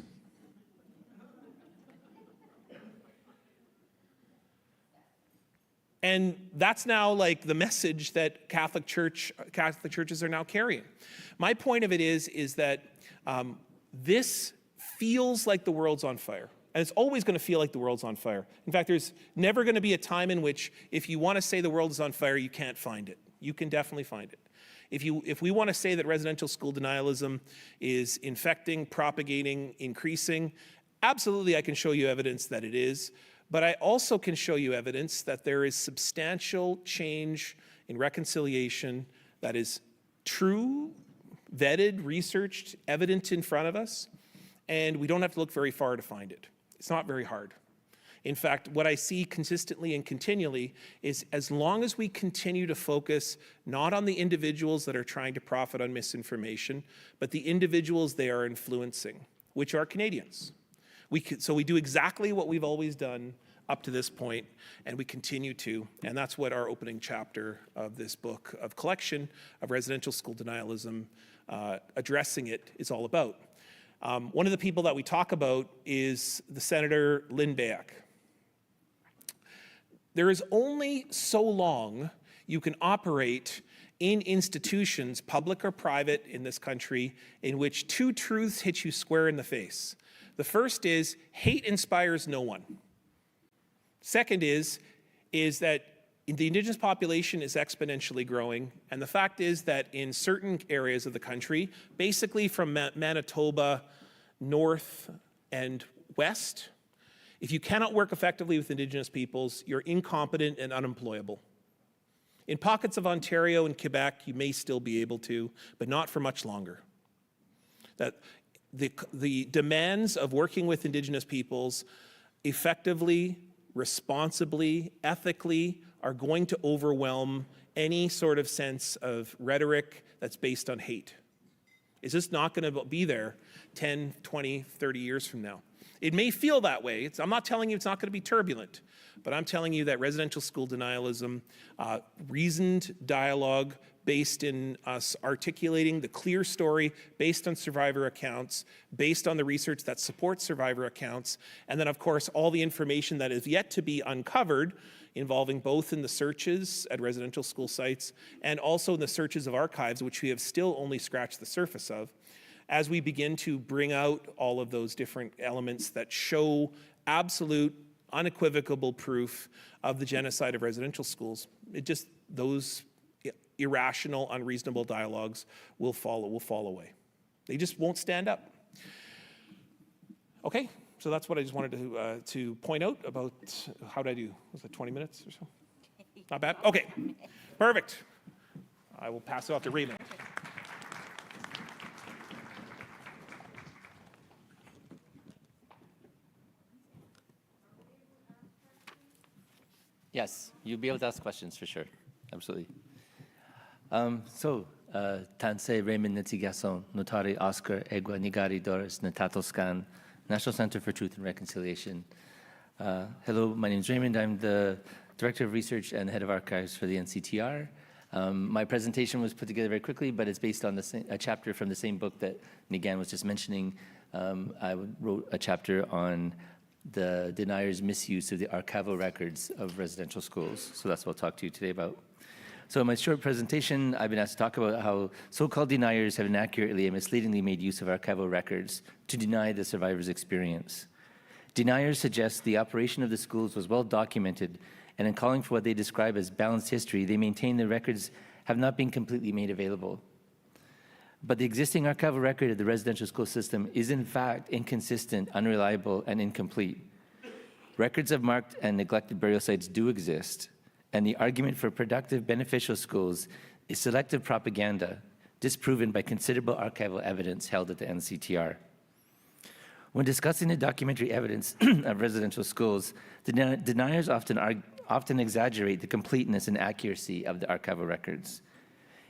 And that's now like the message that Catholic churches are now carrying. My point of it is that this feels like the world's on fire. And it's always going to feel like the world's on fire. In fact, there's never going to be a time in which if you want to say the world is on fire, you can't find it. You can definitely find it. If we want to say that residential school denialism is infecting, propagating, increasing, absolutely I can show you evidence that it is. But I also can show you evidence that there is substantial change in reconciliation that is true, vetted, researched, evident in front of us, and we don't have to look very far to find it. It's not very hard. In fact, what I see consistently and continually is as long as we continue to focus not on the individuals that are trying to profit on misinformation, but the individuals they are influencing, which are Canadians. So we do exactly what we've always done up to this point, and we continue to, and that's what our opening chapter of this book of collection of residential school denialism, addressing it, is all about. One of the people that we talk about is the Senator Lynn Beyak. There is only so long you can operate in institutions, public or private in this country, in which two truths hit you square in the face. The first is hate inspires no one. Second is that the Indigenous population is exponentially growing, and the fact is that in certain areas of the country, basically from Manitoba north and west, if you cannot work effectively with Indigenous peoples, you're incompetent and unemployable. In pockets of Ontario and Quebec, you may still be able to, but not for much longer. That the demands of working with Indigenous peoples effectively, responsibly, ethically are going to overwhelm any sort of sense of rhetoric that's based on hate. It's just not going to be there 10, 20, 30 years from now. It may feel that way. I'm not telling you it's not going to be turbulent, but I'm telling you that residential school denialism, reasoned dialogue based in us articulating the clear story based on survivor accounts, based on the research that supports survivor accounts, and then of course all the information that is yet to be uncovered involving both in the searches at residential school sites and also in the searches of archives, which we have still only scratched the surface of, as we begin to bring out all of those different elements that show absolute, unequivocal proof of the genocide of residential schools. Those irrational, unreasonable dialogues will fall away. They just won't stand up. Okay, so that's what I just wanted to point out about, how did I do? Was it 20 minutes or so? Not bad? Okay, perfect. I will pass it off to Raymond. Yes, you'll be able to ask questions for sure. Absolutely. Tansei Raymond Nitigason, Notari Oscar Egua Nigari Doris Natatoskan, National Center for Truth and Reconciliation. Hello, my name is Raymond. I'm the Director of Research and Head of Archives for the NCTR. My presentation was put together very quickly, but it's based on a chapter from the same book that Nigan was just mentioning. I wrote a chapter on the deniers' misuse of the archival records of residential schools. So that's what I'll talk to you today about. So in my short presentation, I've been asked to talk about how so-called deniers have inaccurately and misleadingly made use of archival records to deny the survivors' experience. Deniers suggest the operation of the schools was well documented, and in calling for what they describe as balanced history, they maintain the records have not been completely made available. But the existing archival record of the residential school system is in fact inconsistent, unreliable, and incomplete. Records of marked and neglected burial sites do exist, and the argument for productive, beneficial schools is selective propaganda, disproven by considerable archival evidence held at the NCTR. When discussing the documentary evidence of residential schools, the deniers often exaggerate the completeness and accuracy of the archival records.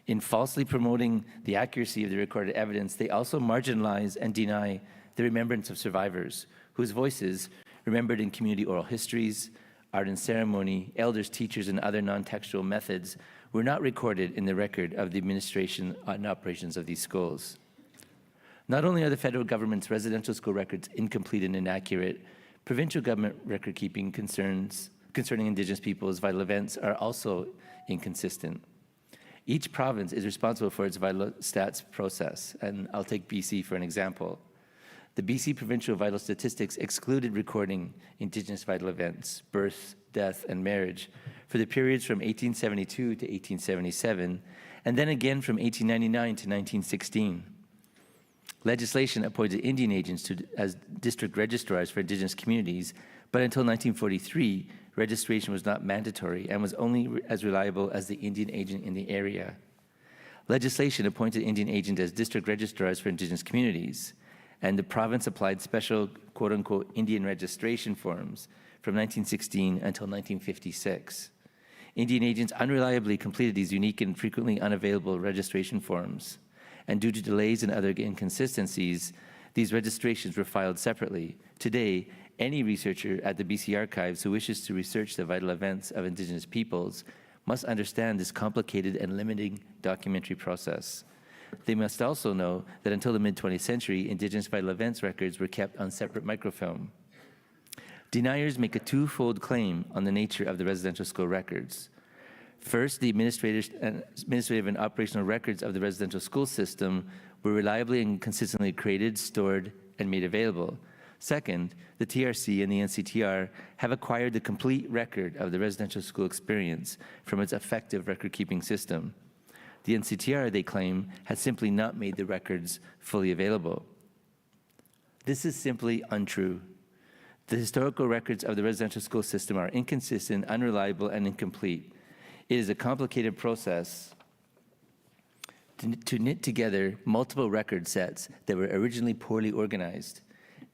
In falsely promoting the accuracy of the recorded evidence, they also marginalize and deny the remembrance of survivors, whose voices, remembered in community oral histories, art and ceremony, elders, teachers, and other non-textual methods, were not recorded in the record of the administration and operations of these schools. Not only are the federal government's residential school records incomplete and inaccurate, provincial government record-keeping concerning Indigenous peoples' vital events are also inconsistent. Each province is responsible for its vital stats process, and I'll take BC for an example. The BC Provincial Vital Statistics excluded recording Indigenous vital events, birth, death, and marriage for the periods from 1872 to 1877, and then again from 1899 to 1916. Legislation appointed Indian agents as district registrars for Indigenous communities, but until 1943, registration was not mandatory and was only as reliable as the Indian agent in the area. Legislation appointed Indian agents as district registrars for Indigenous communities, and the province applied special quote-unquote Indian registration forms from 1916 until 1956. Indian agents unreliably completed these unique and frequently unavailable registration forms. And due to delays and other inconsistencies, these registrations were filed separately. Today, any researcher at the BC Archives who wishes to research the vital events of Indigenous peoples must understand this complicated and limiting documentary process. They must also know that until the mid-20th century, Indigenous vital events records were kept on separate microfilm. Deniers make a twofold claim on the nature of the residential school records. First, the administrative and operational records of the residential school system were reliably and consistently created, stored, and made available. Second, the TRC and the NCTR have acquired the complete record of the residential school experience from its effective record-keeping system. The NCTR, they claim, has simply not made the records fully available. This is simply untrue. The historical records of the residential school system are inconsistent, unreliable, and incomplete. It is a complicated process to knit together multiple record sets that were originally poorly organized.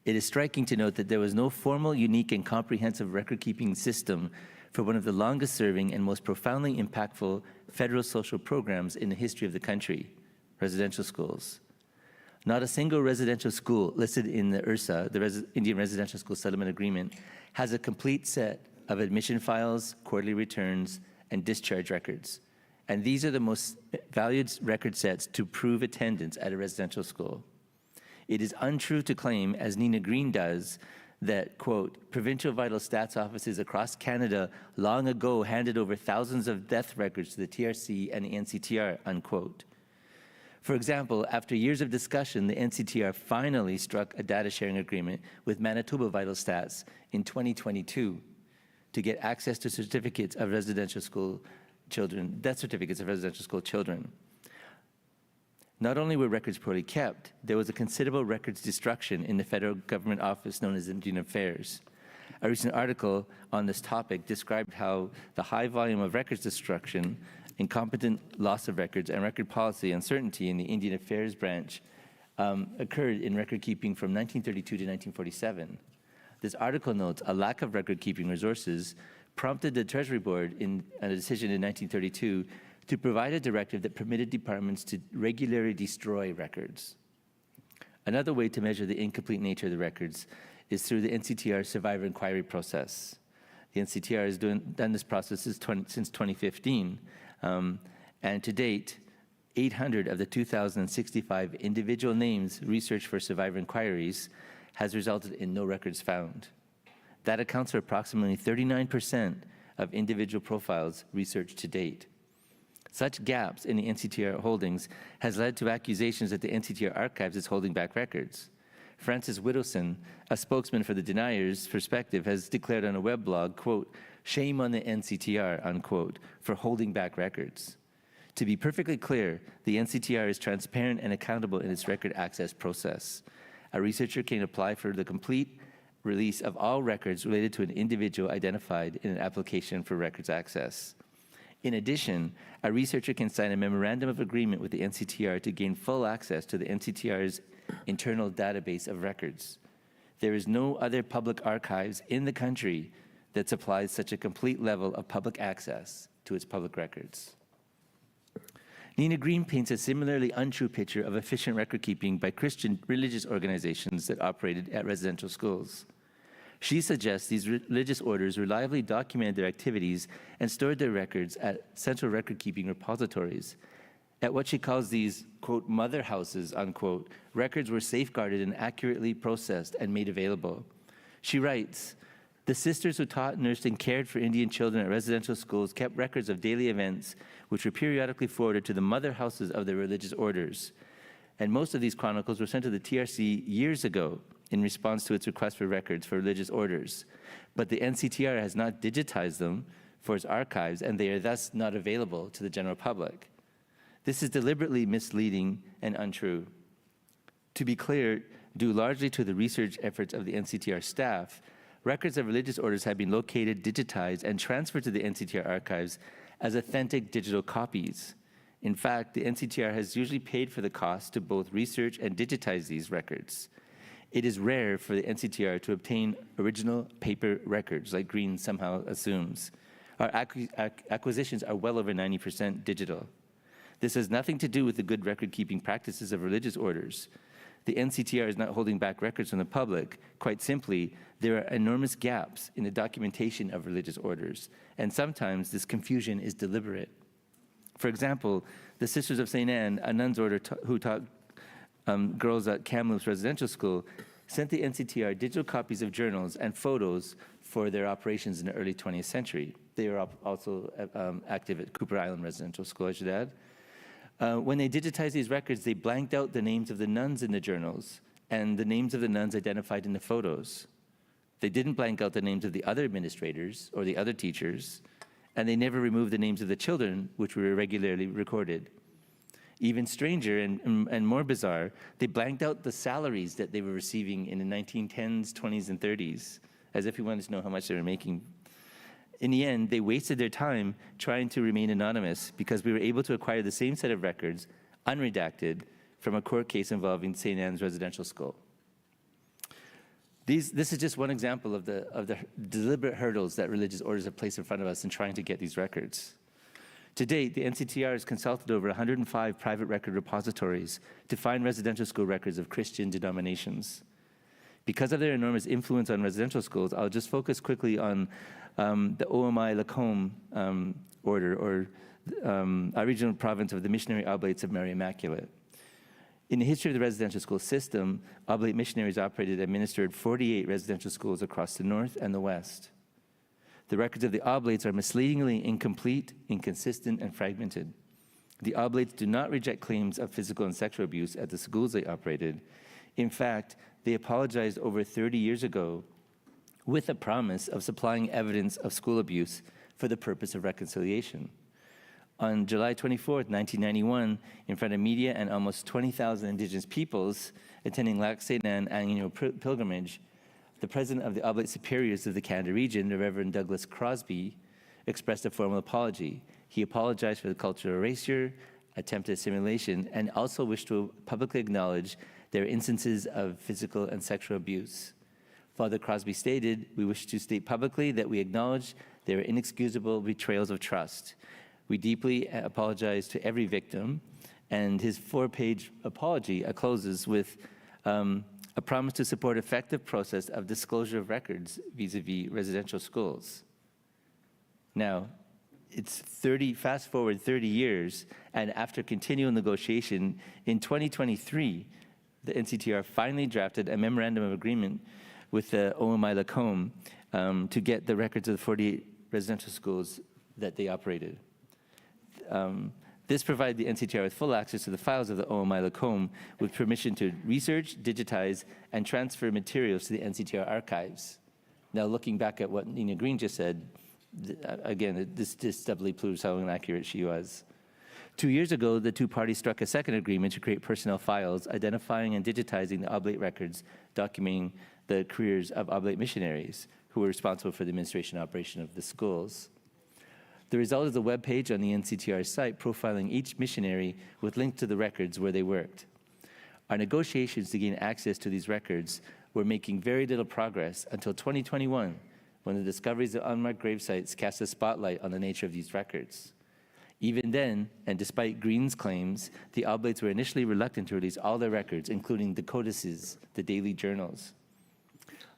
It is striking to note that there was no formal, unique, and comprehensive record-keeping system for one of the longest-serving and most profoundly impactful federal social programs in the history of the country, residential schools. Not a single residential school listed in the IRSA, the Indian Residential School Settlement Agreement, has a complete set of admission files, quarterly returns, and discharge records. And these are the most valued record sets to prove attendance at a residential school. It is untrue to claim, as Nina Green does, that, quote, provincial vital stats offices across Canada long ago handed over thousands of death records to the TRC and the NCTR, unquote. For example, after years of discussion, the NCTR finally struck a data sharing agreement with Manitoba Vital Stats in 2022 to get access to certificates of residential school children, death certificates of residential school children. Not only were records poorly kept, there was a considerable records destruction in the federal government office known as Indian Affairs. A recent article on this topic described how the high volume of records destruction, incompetent loss of records, and record policy uncertainty in the Indian Affairs branch occurred in record keeping from 1932 to 1947. This article notes a lack of record keeping resources prompted the Treasury Board in a decision in 1932 to provide a directive that permitted departments to regularly destroy records. Another way to measure the incomplete nature of the records is through the NCTR survivor inquiry process. The NCTR has done this process since 2015, and to date, 800 of the 2,065 individual names researched for survivor inquiries has resulted in no records found. That accounts for approximately 39% of individual profiles researched to date. Such gaps in the NCTR holdings has led to accusations that the NCTR archives is holding back records. Francis Widdowson, a spokesman for the Deniers' Perspective, has declared on a web blog, quote, shame on the NCTR, unquote, for holding back records. To be perfectly clear, the NCTR is transparent and accountable in its record access process. A researcher can apply for the complete release of all records related to an individual identified in an application for records access. In addition, a researcher can sign a memorandum of agreement with the NCTR to gain full access to the NCTR's internal database of records. There is no other public archives in the country that supplies such a complete level of public access to its public records. Nina Green paints a similarly untrue picture of efficient record keeping by Christian religious organizations that operated at residential schools. She suggests these religious orders reliably documented their activities and stored their records at central record-keeping repositories. At what she calls these, quote, mother houses, unquote, records were safeguarded and accurately processed and made available. She writes, the sisters who taught, nursed, and cared for Indian children at residential schools kept records of daily events which were periodically forwarded to the mother houses of their religious orders. And most of these chronicles were sent to the TRC years ago in response to its request for records for religious orders. But the NCTR has not digitized them for its archives, and they are thus not available to the general public. This is deliberately misleading and untrue. To be clear, due largely to the research efforts of the NCTR staff, records of religious orders have been located, digitized, and transferred to the NCTR archives as authentic digital copies. In fact, the NCTR has usually paid for the cost to both research and digitize these records. It is rare for the NCTR to obtain original paper records, like Green somehow assumes. Our acquisitions are well over 90% digital. This has nothing to do with the good record-keeping practices of religious orders. The NCTR is not holding back records from the public. Quite simply, there are enormous gaps in the documentation of religious orders, and sometimes this confusion is deliberate. For example, the Sisters of St. Anne, a nuns order who taught girls at Kamloops Residential School, sent the NCTR digital copies of journals and photos for their operations in the early 20th century. They were also active at Cooper Island Residential School, I should add. When they digitized these records, they blanked out the names of the nuns in the journals and the names of the nuns identified in the photos. They didn't blank out the names of the other administrators or the other teachers, and they never removed the names of the children, which were irregularly recorded. Even stranger and more bizarre, they blanked out the salaries that they were receiving in the 1910s, 20s, and 30s, as if we wanted to know how much they were making. In the end, they wasted their time trying to remain anonymous because we were able to acquire the same set of records, unredacted, from a court case involving St. Anne's Residential School. This is just one example of the deliberate hurdles that religious orders have placed in front of us in trying to get these records. To date, the NCTR has consulted over 105 private record repositories to find residential school records of Christian denominations. Because of their enormous influence on residential schools, I'll just focus quickly on the OMI-Lacombe order, or a regional province of the Missionary Oblates of Mary Immaculate. In the history of the residential school system, Oblate missionaries operated and administered 48 residential schools across the north and the west. The records of the Oblates are misleadingly incomplete, inconsistent, and fragmented. The Oblates do not reject claims of physical and sexual abuse at the schools they operated. In fact, they apologized over 30 years ago with a promise of supplying evidence of school abuse for the purpose of reconciliation. On July 24th, 1991, in front of media and almost 20,000 Indigenous peoples attending Lac St. Anne annual pilgrimage, the president of the Oblate Superiors of the Canada region, the Reverend Douglas Crosby, expressed a formal apology. He apologized for the cultural erasure, attempted assimilation, and also wished to publicly acknowledge their instances of physical and sexual abuse. Father Crosby stated, "We wish to state publicly that we acknowledge their inexcusable betrayals of trust. We deeply apologize to every victim," and his 4-page apology closes with a promise to support effective process of disclosure of records vis-a-vis residential schools. Now, it's fast forward 30 years, and after continual negotiation, in 2023, the NCTR finally drafted a memorandum of agreement with the OMI-Lacombe to get the records of the 48 residential schools that they operated. This provided the NCTR with full access to the files of the OMI-Lacombe with permission to research, digitize, and transfer materials to the NCTR archives. Now, looking back at what Nina Green just said, again, this doubly proves how inaccurate she was. 2 years ago, the two parties struck a second agreement to create personnel files identifying and digitizing the Oblate records documenting the careers of Oblate missionaries who were responsible for the administration and operation of the schools. The result is a web page on the NCTR site profiling each missionary with links to the records where they worked. Our negotiations to gain access to these records were making very little progress until 2021, when the discoveries of unmarked grave sites cast a spotlight on the nature of these records. Even then, and despite Green's claims, the Oblates were initially reluctant to release all their records, including the codices, the daily journals.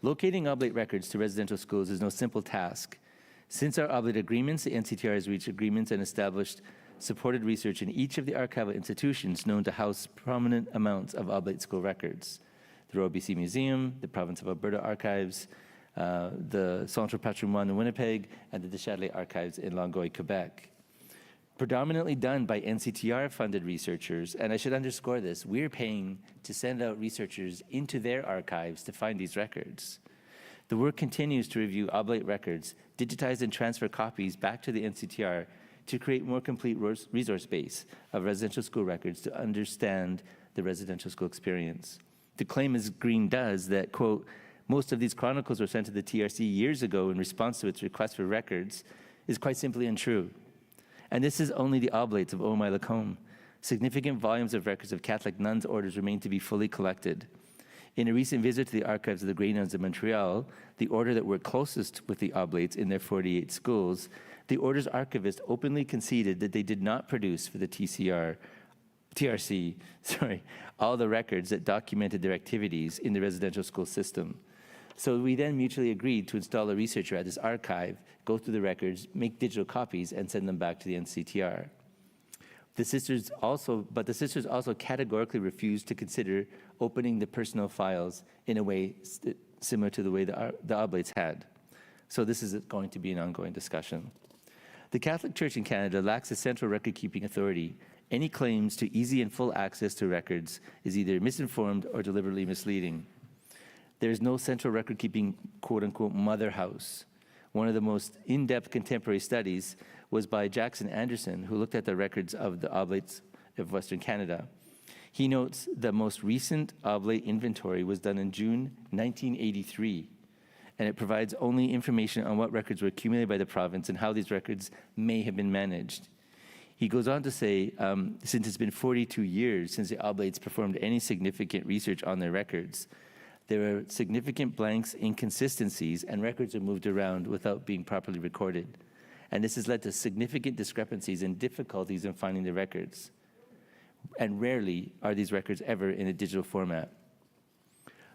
Locating Oblate records to residential schools is no simple task. Since our Oblate agreements, the NCTR has reached agreements and established supported research in each of the archival institutions known to house prominent amounts of Oblate school records. The Royal BC Museum, the Province of Alberta Archives, the Centre Patrimoine in Winnipeg, and the Deschâtelet Archives in Longueuil, Quebec. Predominantly done by NCTR-funded researchers, and I should underscore this, we're paying to send out researchers into their archives to find these records. The work continues to review Oblate records, digitize and transfer copies back to the NCTR to create more complete resource base of residential school records to understand the residential school experience. The claim, as Green does, that, quote, most of these chronicles were sent to the TRC years ago in response to its request for records, is quite simply untrue. And this is only the Oblates of OMI-Lacombe. Significant volumes of records of Catholic nuns' orders remain to be fully collected. In a recent visit to the archives of the Grey Nuns of Montreal, the order that worked closest with the Oblates in their 48 schools, the order's archivist openly conceded that they did not produce for the TRC, all the records that documented their activities in the residential school system. So we then mutually agreed to install a researcher at this archive, go through the records, make digital copies, and send them back to the NCTR. The sisters also categorically refused to consider opening the personal files in a way similar to the way the Oblates had. So this is going to be an ongoing discussion. The Catholic Church in Canada lacks a central record-keeping authority. Any claims to easy and full access to records is either misinformed or deliberately misleading. There is no central record-keeping, quote-unquote, mother house. One of the most in-depth contemporary studies was by Jackson Anderson, who looked at the records of the Oblates of Western Canada. He notes the most recent Oblate inventory was done in June 1983, and it provides only information on what records were accumulated by the province and how these records may have been managed. He goes on to say, since it's been 42 years since the Oblates performed any significant research on their records, there are significant blanks, inconsistencies, and records are moved around without being properly recorded. And this has led to significant discrepancies and difficulties in finding the records. And rarely are these records ever in a digital format.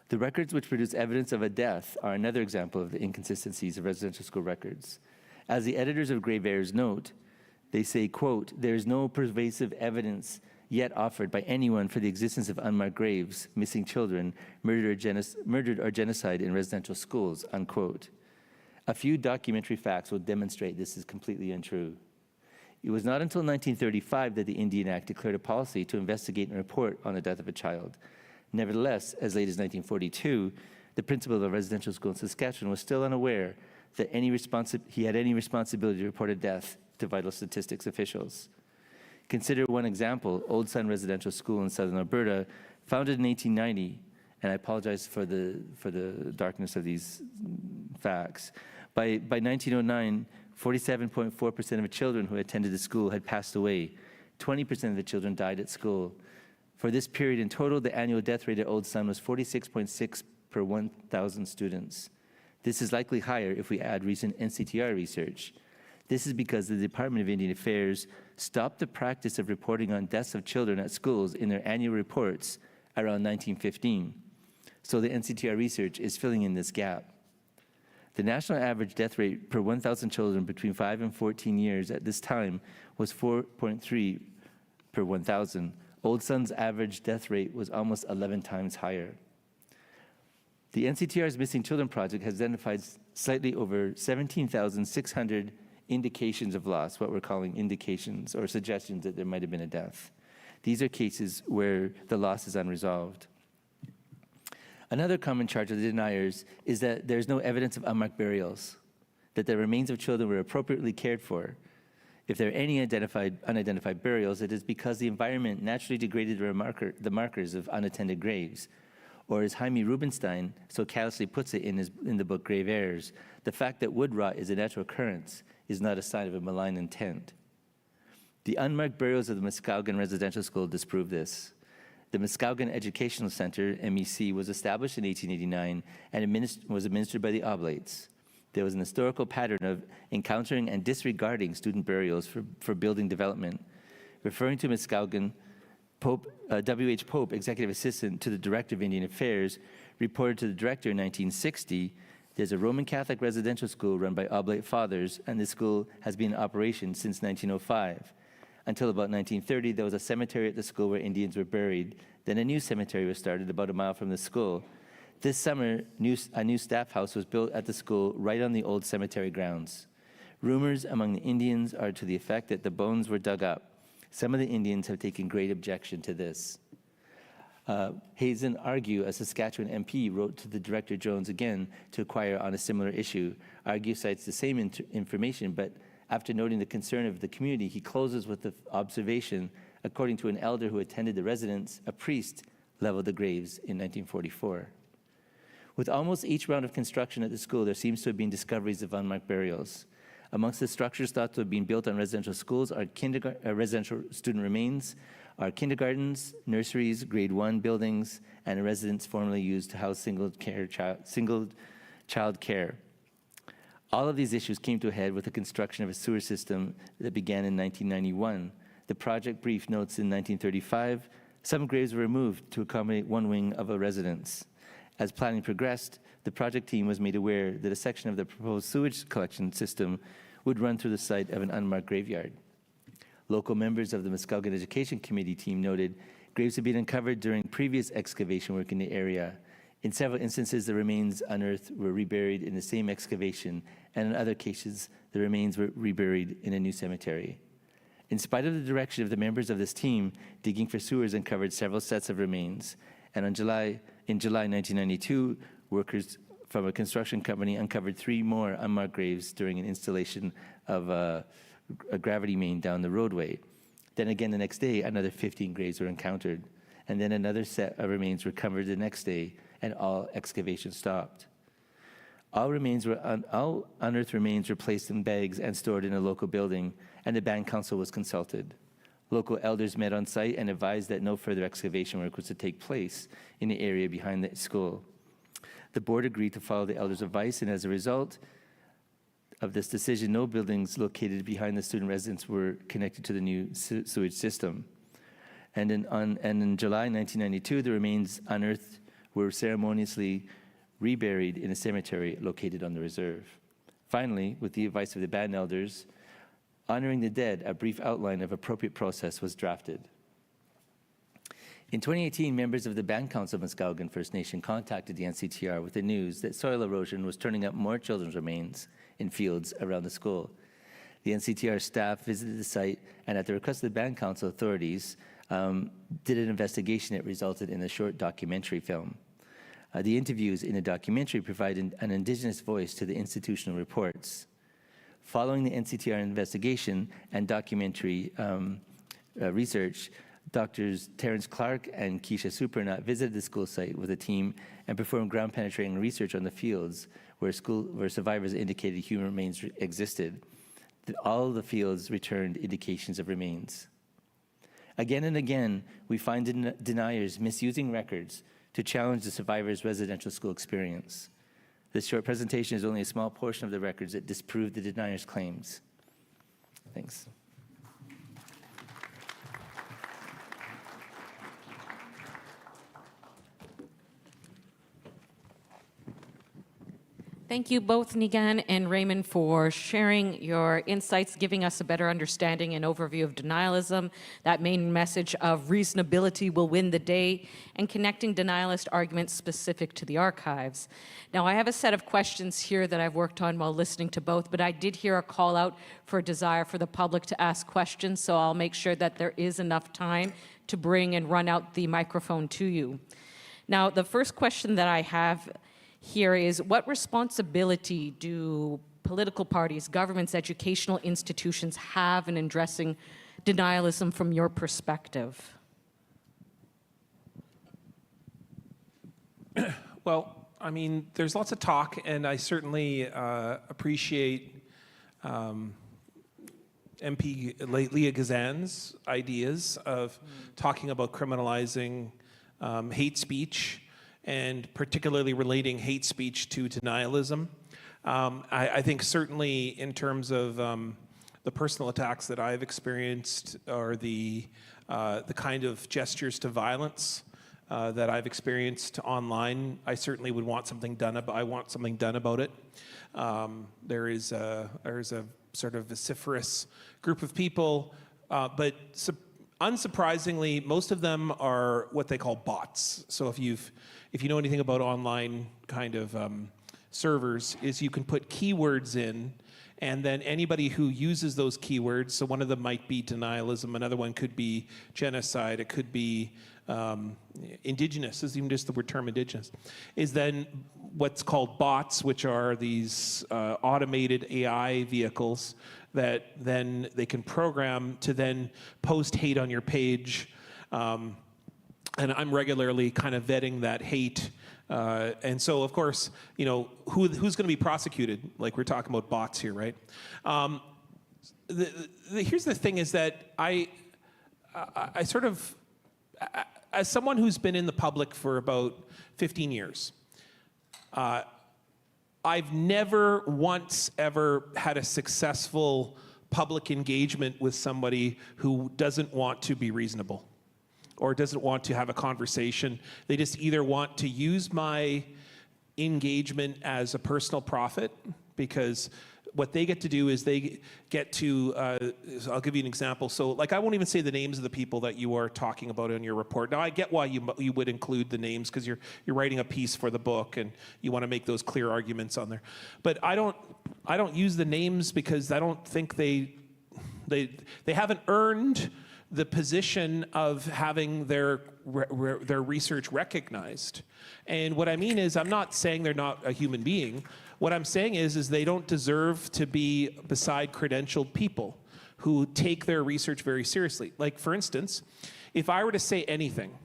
The records which produce evidence of a death are another example of the inconsistencies of residential school records. As the editors of Grave Heirs note, they say, quote, "There is no pervasive evidence yet offered by anyone for the existence of unmarked graves, missing children, murdered or genocide in residential schools," unquote. A few documentary facts will demonstrate this is completely untrue. It was not until 1935 that the Indian Act declared a policy to investigate and report on the death of a child. Nevertheless, as late as 1942, the principal of a residential school in Saskatchewan was still unaware that he had any responsibility to report a death to vital statistics officials. Consider one example, Old Sun Residential School in southern Alberta, founded in 1890, and I apologize for the darkness of these facts. By 1909, 47.4% of the children who attended the school had passed away. 20% of the children died at school. For this period in total, the annual death rate at Old Sun was 46.6 per 1,000 students. This is likely higher if we add recent NCTR research. This is because the Department of Indian Affairs stopped the practice of reporting on deaths of children at schools in their annual reports around 1915. So the NCTR research is filling in this gap. The national average death rate per 1,000 children between 5 and 14 years at this time was 4.3 per 1,000. Old Sun's average death rate was almost 11 times higher. The NCTR's Missing Children Project has identified slightly over 17,600 indications of loss, what we're calling indications or suggestions that there might have been a death. These are cases where the loss is unresolved. Another common charge of the deniers is that there's no evidence of unmarked burials, that the remains of children were appropriately cared for. If there are any unidentified burials, it is because the environment naturally degraded the markers of unattended graves. Or as Jaime Rubenstein so callously puts it in the book Grave Heirs, the fact that wood rot is a natural occurrence is not a sign of a malign intent. The unmarked burials of the Muskowgan Residential School disprove this. The Muskowgan Educational Center, MEC, was established in 1889 and was administered by the Oblates. There was an historical pattern of encountering and disregarding student burials for building development. Referring to Muskowgan, W.H. Pope, executive assistant to the director of Indian Affairs, reported to the director in 1960, "There's a Roman Catholic residential school run by Oblate fathers, and this school has been in operation since 1905. Until about 1930, there was a cemetery at the school where Indians were buried. Then a new cemetery was started about a mile from the school. This summer, a new staff house was built at the school right on the old cemetery grounds. Rumors among the Indians are to the effect that the bones were dug up. Some of the Indians have taken great objection to this." Hazen Argue, a Saskatchewan MP, wrote to the Director Jones again to inquire on a similar issue. Argue cites the same information, but after noting the concern of the community, he closes with the observation, according to an elder who attended the residence, a priest leveled the graves in 1944. With almost each round of construction at the school, there seems to have been discoveries of unmarked burials. Amongst the structures thought to have been built on residential schools are residential student remains, are kindergartens, nurseries, grade 1 buildings, and a residence formerly used to house single child care. All of these issues came to a head with the construction of a sewer system that began in 1991. The project brief notes in 1935, some graves were removed to accommodate one wing of a residence. As planning progressed, the project team was made aware that a section of the proposed sewage collection system would run through the site of an unmarked graveyard. Local members of the Muskowekwan Education Committee team noted graves had been uncovered during previous excavation work in the area. In several instances, the remains unearthed were reburied in the same excavation, and in other cases, the remains were reburied in a new cemetery. In spite of the direction of the members of this team, digging for sewers uncovered several sets of remains, and in July 1992, workers from a construction company uncovered 3 more unmarked graves during an installation of a gravity main down the roadway. Then again the next day, another 15 graves were encountered, and then another set of remains were recovered the next day, and all excavation stopped. All unearthed remains were placed in bags and stored in a local building, and the band council was consulted. Local elders met on site and advised that no further excavation work was to take place in the area behind the school. The board agreed to follow the elders' advice, and as a result of this decision, no buildings located behind the student residence were connected to the new sewage system. And in July 1992, the remains unearthed were ceremoniously reburied in a cemetery located on the reserve. Finally, with the advice of the band elders, honoring the dead, a brief outline of appropriate process was drafted. In 2018, members of the Band Council of Muskowekwan First Nation contacted the NCTR with the news that soil erosion was turning up more children's remains in fields around the school. The NCTR staff visited the site, and at the request of the Band Council authorities, did an investigation that resulted in a short documentary film. The interviews in the documentary provide an Indigenous voice to the institutional reports. Following the NCTR investigation and documentary research, Drs. Terrence Clark and Keisha Supernat visited the school site with a team and performed ground penetrating research on the fields where survivors indicated human remains existed. All the fields returned indications of remains. Again and again, we find deniers misusing records to challenge the survivors' residential school experience. This short presentation is only a small portion of the records that disprove the deniers' claims. Thanks. Thank you both, Nigan and Raymond, for sharing your insights, giving us a better understanding and overview of denialism, that main message of reasonability will win the day, and connecting denialist arguments specific to the archives. Now, I have a set of questions here that I've worked on while listening to both, but I did hear a call out for a desire for the public to ask questions, so I'll make sure that there is enough time to bring and run out the microphone to you. Now, the first question that I have here is, what responsibility do political parties, governments, educational institutions have in addressing denialism from your perspective? Well, I mean, there's lots of talk, and I certainly appreciate MP Leah Gazan's ideas of talking about criminalizing hate speech, and particularly relating hate speech to denialism. I think certainly in terms of the personal attacks that I've experienced, or the kind of gestures to violence that I've experienced online, I certainly would want something done about. I want something done about it. There's a sort of vociferous group of people, but unsurprisingly, most of them are what they call bots. So if you know anything about online kind of servers, is you can put keywords in, and then anybody who uses those keywords, so one of them might be denialism, another one could be genocide, it could be indigenous, is even just the word term indigenous, is then what's called bots, which are these automated AI vehicles that then they can program to then post hate on your page and I'm regularly kind of vetting that hate. And so, of course, you know, who's going to be prosecuted? Like we're talking about bots here, right? Here's the thing: is that I sort of, as someone who's been in the public for about 15 years, I've never once ever had a successful public engagement with somebody who doesn't want to be reasonable or doesn't want to have a conversation. They just either want to use my engagement as a personal profit, because what they get to do is they get to, I'll give you an example. So like, I won't even say the names of the people that you are talking about in your report. Now I get why you would include the names, because you're writing a piece for the book and you want to make those clear arguments on there. But I don't use the names because I don't think they haven't earned the position of having their research recognized. And what I mean is, I'm not saying they're not a human being. What I'm saying is they don't deserve to be beside credentialed people who take their research very seriously. Like, for instance, if I were to say anything,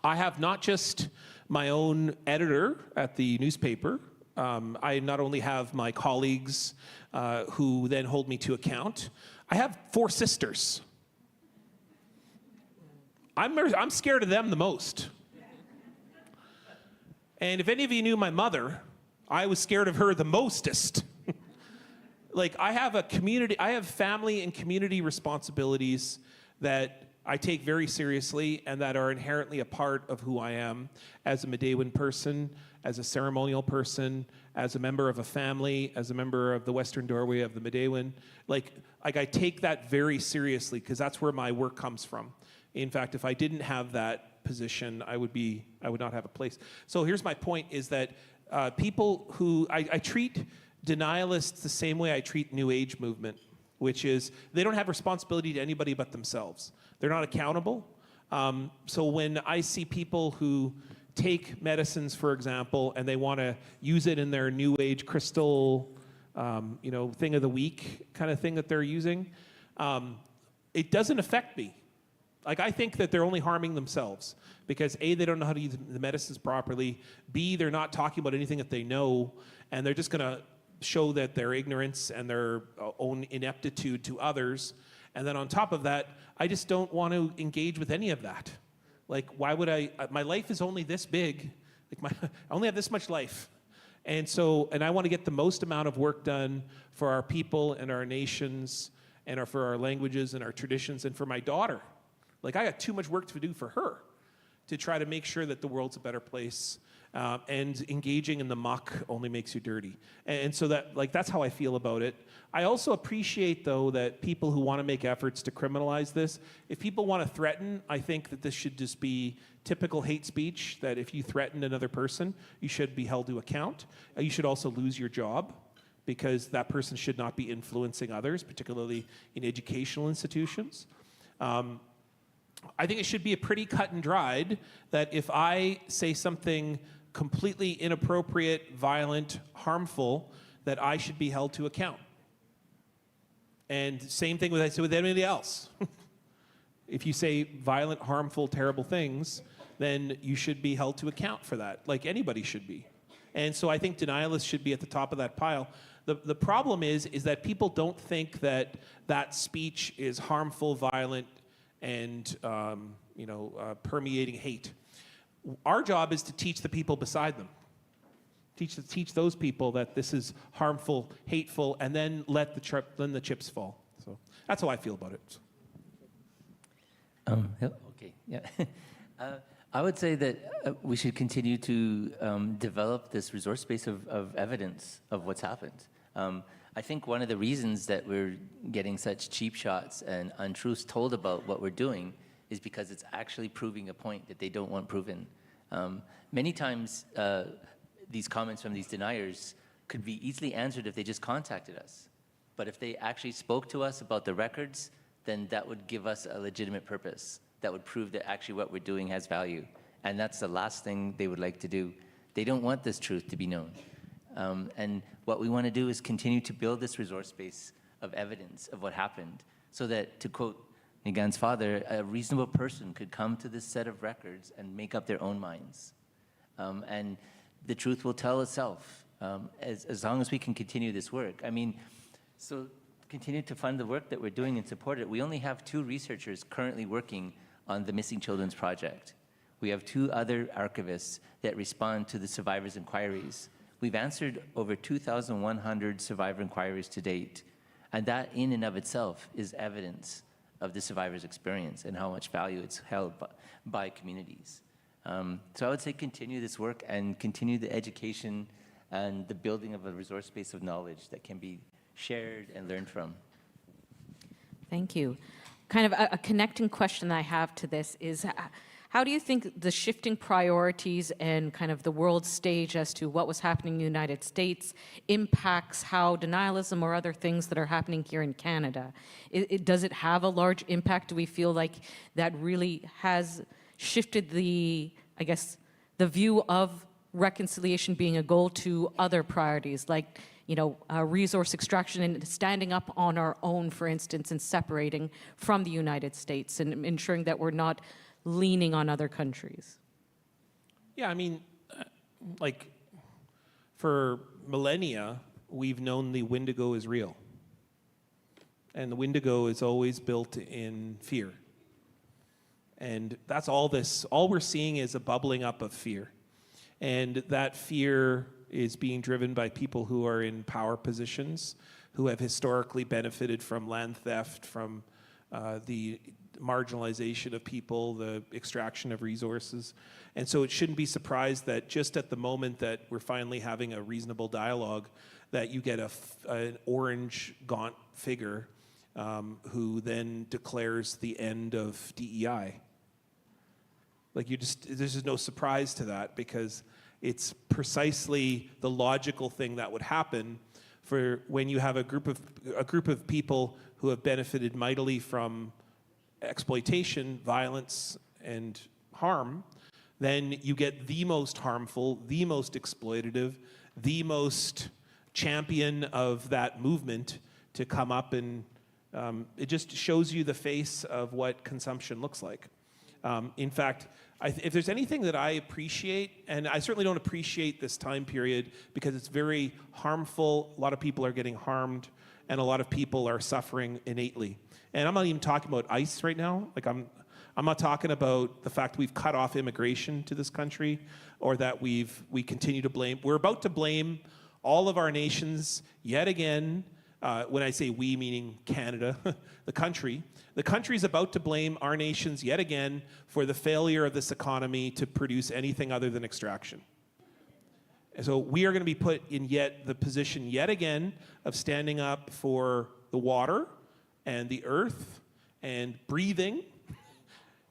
I have not just my own editor at the newspaper. I not only have my colleagues who then hold me to account, I have 4 sisters. I'm scared of them the most. And if any of you knew my mother, I was scared of her the mostest. Like, I have family and community responsibilities that I take very seriously and that are inherently a part of who I am as a Midewiwin person, as a ceremonial person, as a member of a family, as a member of the Western Doorway of the Midewiwin. Like I take that very seriously, because that's where my work comes from. In fact, if I didn't have that position, I would not have a place. So here's my point, is that people who, I treat denialists the same way I treat New Age movement, which is they don't have responsibility to anybody but themselves. They're not accountable. So when I see people who take medicines, for example, and they want to use it in their New Age crystal, thing of the week kind of thing that they're using, it doesn't affect me. Like, I think that they're only harming themselves because A, they don't know how to use the medicines properly, B, they're not talking about anything that they know, and they're just going to show that their ignorance and their own ineptitude to others. And then on top of that, I just don't want to engage with any of that. Like, why would my life is only this big. Like, I only have this much life. And I want to get the most amount of work done for our people and our nations and for our languages and our traditions and for my daughter. Like, I got too much work to do for her to try to make sure that the world's a better place. And engaging in the muck only makes you dirty. And so that's how I feel about it. I also appreciate, though, that people who want to make efforts to criminalize this, if people want to threaten, I think that this should just be typical hate speech, that if you threaten another person, you should be held to account. You should also lose your job, because that person should not be influencing others, particularly in educational institutions. I think it should be a pretty cut and dried that if I say something completely inappropriate, violent, harmful, that I should be held to account. And same thing with anybody else. If you say violent, harmful, terrible things, then you should be held to account for that, like anybody should be. And so I think denialists should be at the top of that pile. The problem is that people don't think that that speech is harmful, violent, and permeating hate. Our job is to teach the people beside them. Teach those people that this is harmful, hateful, and then let the chips fall. So that's how I feel about it. Okay, yeah. I would say that we should continue to develop this resource base of evidence of what's happened. I think one of the reasons that we're getting such cheap shots and untruths told about what we're doing is because it's actually proving a point that they don't want proven. Many times, these comments from these deniers could be easily answered if they just contacted us. But if they actually spoke to us about the records, then that would give us a legitimate purpose. That would prove that actually what we're doing has value. And that's the last thing they would like to do. They don't want this truth to be known. And what we want to do is continue to build this resource base of evidence of what happened, so that, to quote Nigan's father, a reasonable person could come to this set of records and make up their own minds. And the truth will tell itself as long as we can continue this work. I mean, so continue to fund the work that we're doing and support it. We only have 2 researchers currently working on the Missing Children's Project. We have 2 other archivists that respond to the survivors' inquiries. We've answered over 2,100 survivor inquiries to date, and that in and of itself is evidence of the survivor's experience and how much value it's held by communities. So I would say continue this work and continue the education and the building of a resource base of knowledge that can be shared and learned from. Thank you. Kind of a connecting question I have to this is, how do you think the shifting priorities and kind of the world stage as to what was happening in the United States impacts how denialism or other things that are happening here in Canada? Does it have a large impact? Do we feel like that really has shifted the, I guess, the view of reconciliation being a goal to other priorities, like, you know, resource extraction and standing up on our own, for instance, and separating from the United States and ensuring that we're not leaning on other countries? Yeah, I mean, like, for millennia, we've known the Wendigo is real. And the Wendigo is always built in fear. And that's all we're seeing is a bubbling up of fear. And that fear is being driven by people who are in power positions, who have historically benefited from land theft, from the marginalization of people, the extraction of resources. And so it shouldn't be surprised that just at the moment that we're finally having a reasonable dialogue, that you get an orange gaunt figure who then declares the end of DEI. Like, there's just no surprise to that, because it's precisely the logical thing that would happen for when you have a group of people who have benefited mightily from exploitation, violence, and harm. Then you get the most harmful, the most exploitative, the most champion of that movement to come up, and it just shows you the face of what consumption looks like. In fact, if there's anything that I appreciate, and I certainly don't appreciate this time period because it's very harmful, a lot of people are getting harmed, and a lot of people are suffering innately. And I'm not even talking about ICE right now. Like, I'm not talking about the fact we've cut off immigration to this country, or that we continue to blame. We're about to blame all of our nations yet again. When I say we, meaning Canada, the country is about to blame our nations yet again for the failure of this economy to produce anything other than extraction. And so we are going to be put in the position yet again of standing up for the water and the earth and breathing.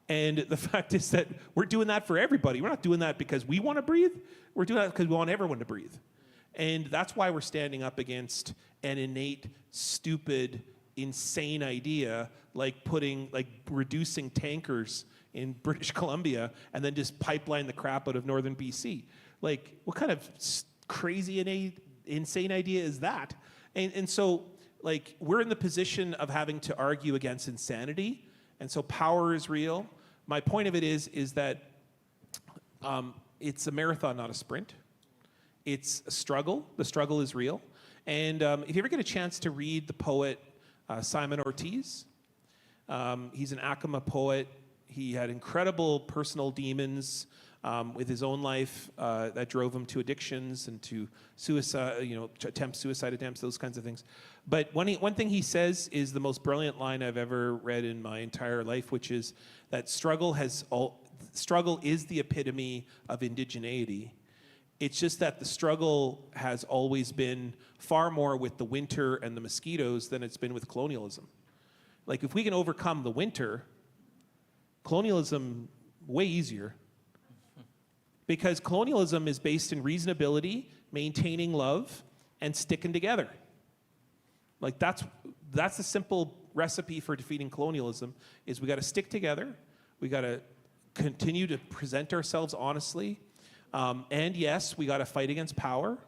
And the fact is that we're doing that for everybody. We're not doing that because we want to breathe. We're doing that because we want everyone to breathe. And that's why we're standing up against an innate, stupid, insane idea like reducing tankers in British Columbia and then just pipeline the crap out of northern BC. Like, what kind of crazy, insane idea is that? And so, like, we're in the position of having to argue against insanity, and so power is real. My point of it is that it's a marathon, not a sprint. It's a struggle. The struggle is real. And if you ever get a chance to read the poet Simon Ortiz, he's an Acoma poet. He had incredible personal demons with his own life that drove him to addictions and to suicide, suicide attempts, those kinds of things. But one thing he says is the most brilliant line I've ever read in my entire life, which is that struggle is the epitome of indigeneity. It's just that the struggle has always been far more with the winter and the mosquitoes than it's been with colonialism. Like, if we can overcome the winter, colonialism, way easier. Because colonialism is based in reasonability, maintaining love, and sticking together. Like, that's the simple recipe for defeating colonialism, is we got to stick together, we got to continue to present ourselves honestly, and yes, we got to fight against power,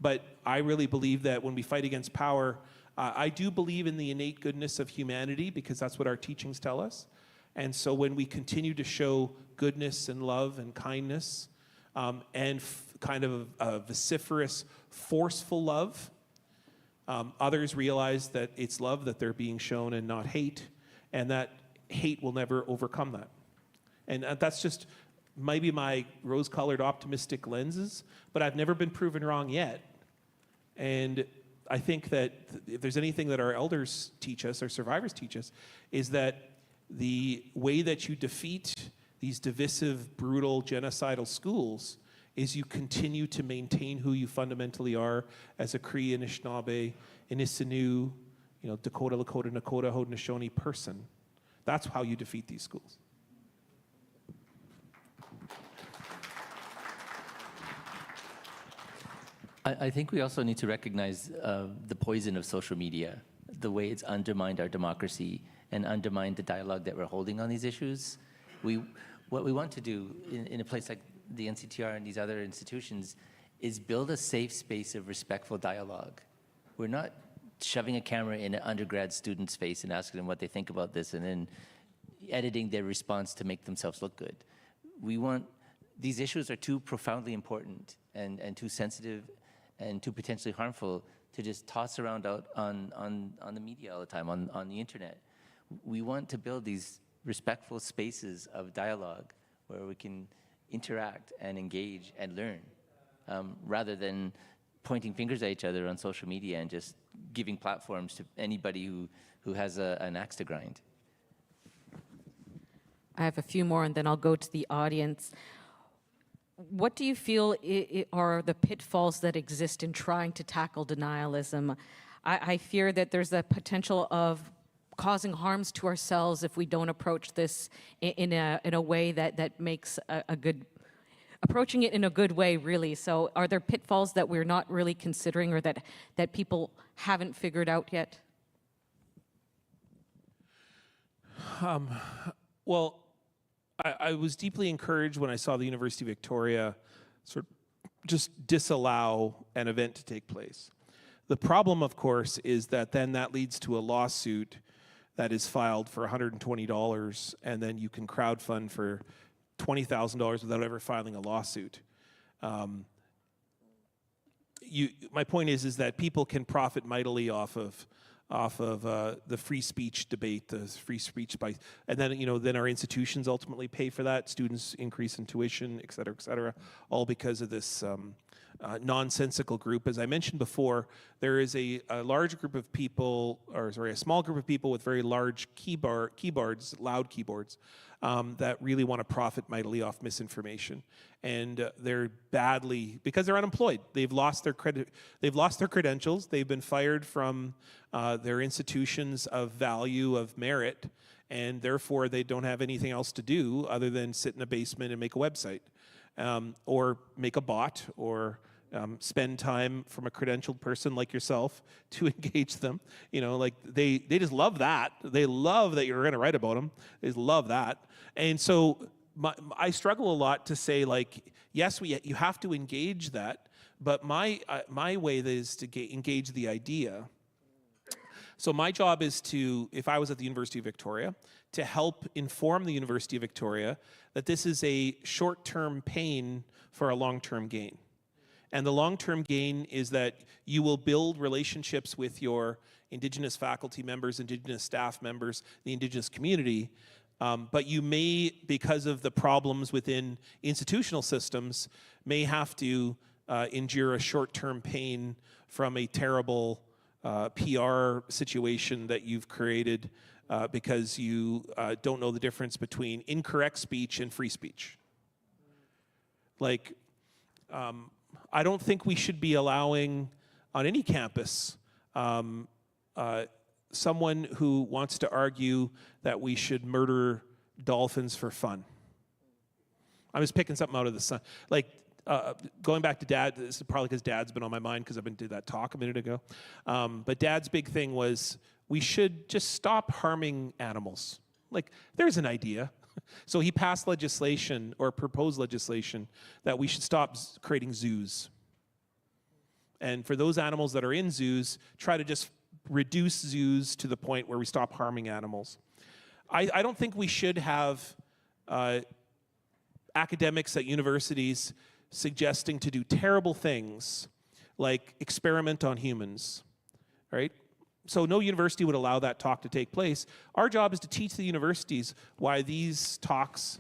but I really believe that when we fight against power, I do believe in the innate goodness of humanity because that's what our teachings tell us. And so when we continue to show goodness and love and kindness and kind of a vociferous, forceful love, others realize that it's love that they're being shown and not hate, and that hate will never overcome that. And that's just maybe my rose-colored optimistic lenses, but I've never been proven wrong yet. And I think that if there's anything that our elders teach us, our survivors teach us, is that the way that you defeat these divisive, brutal, genocidal schools is you continue to maintain who you fundamentally are as a Cree, Anishinaabe, Inisinu, Dakota, Lakota, Nakota, Haudenosaunee person. That's how you defeat these schools. I think we also need to recognize the poison of social media, the way it's undermined our democracy and undermined the dialogue that we're holding on these issues. What we want to do in a place like the NCTR and these other institutions is build a safe space of respectful dialogue. We're not shoving a camera in an undergrad student's face and asking them what they think about this and then editing their response to make themselves look good. These issues are too profoundly important and too sensitive and too potentially harmful to just toss around out on the media all the time, on the internet. We want to build these respectful spaces of dialogue where we can interact and engage and learn, rather than pointing fingers at each other on social media and just giving platforms to anybody who has an axe to grind. I have a few more, and then I'll go to the audience. What do you feel are the pitfalls that exist in trying to tackle denialism? I fear that there's a potential of causing harms to ourselves if we don't approach this in a way that makes a good, approaching it in a good way, really. So are there pitfalls that we're not really considering or that people haven't figured out yet? Well, I was deeply encouraged when I saw the University of Victoria sort of just disallow an event to take place. The problem, of course, is that then that leads to a lawsuit that is filed for $120, and then you can crowdfund for $20,000 without ever filing a lawsuit. My point is that people can profit mightily off of the free speech debate, the free speech by, and then then our institutions ultimately pay for that. Students increase in tuition, et cetera, all because of this nonsensical group. As I mentioned before, there is a large group of people, a small group of people with very large keyboards, loud keyboards, that really want to profit mightily off misinformation, and they're badly, because they're unemployed. They've lost their credentials. They've been fired from their institutions of value, of merit, and therefore they don't have anything else to do other than sit in a basement and make a website, or make a bot, or spend time from a credentialed person like yourself to engage them. Like they just love that. They love that you're going to write about them. They love that. And so I struggle a lot to say, like, yes, you have to engage that, but my way is to engage the idea. So my job is to, if I was at the University of Victoria, to help inform the University of Victoria that this is a short-term pain for a long-term gain. And the long-term gain is that you will build relationships with your Indigenous faculty members, Indigenous staff members, the Indigenous community, but you may, because of the problems within institutional systems, may have to endure a short-term pain from a terrible PR situation that you've created because you don't know the difference between incorrect speech and free speech. Like, I don't think we should be allowing on any campus someone who wants to argue that we should murder dolphins for fun. I was picking something out of the sun. Like, going back to Dad, this is probably because Dad's been on my mind because I've been to that talk a minute ago. But Dad's big thing was we should just stop harming animals. Like, there's an idea. So he passed legislation or proposed legislation that we should stop creating zoos. And for those animals that are in zoos, try to just reduce zoos to the point where we stop harming animals. I don't think we should have academics at universities suggesting to do terrible things like experiment on humans, right? So no university would allow that talk to take place. Our job is to teach the universities why these talks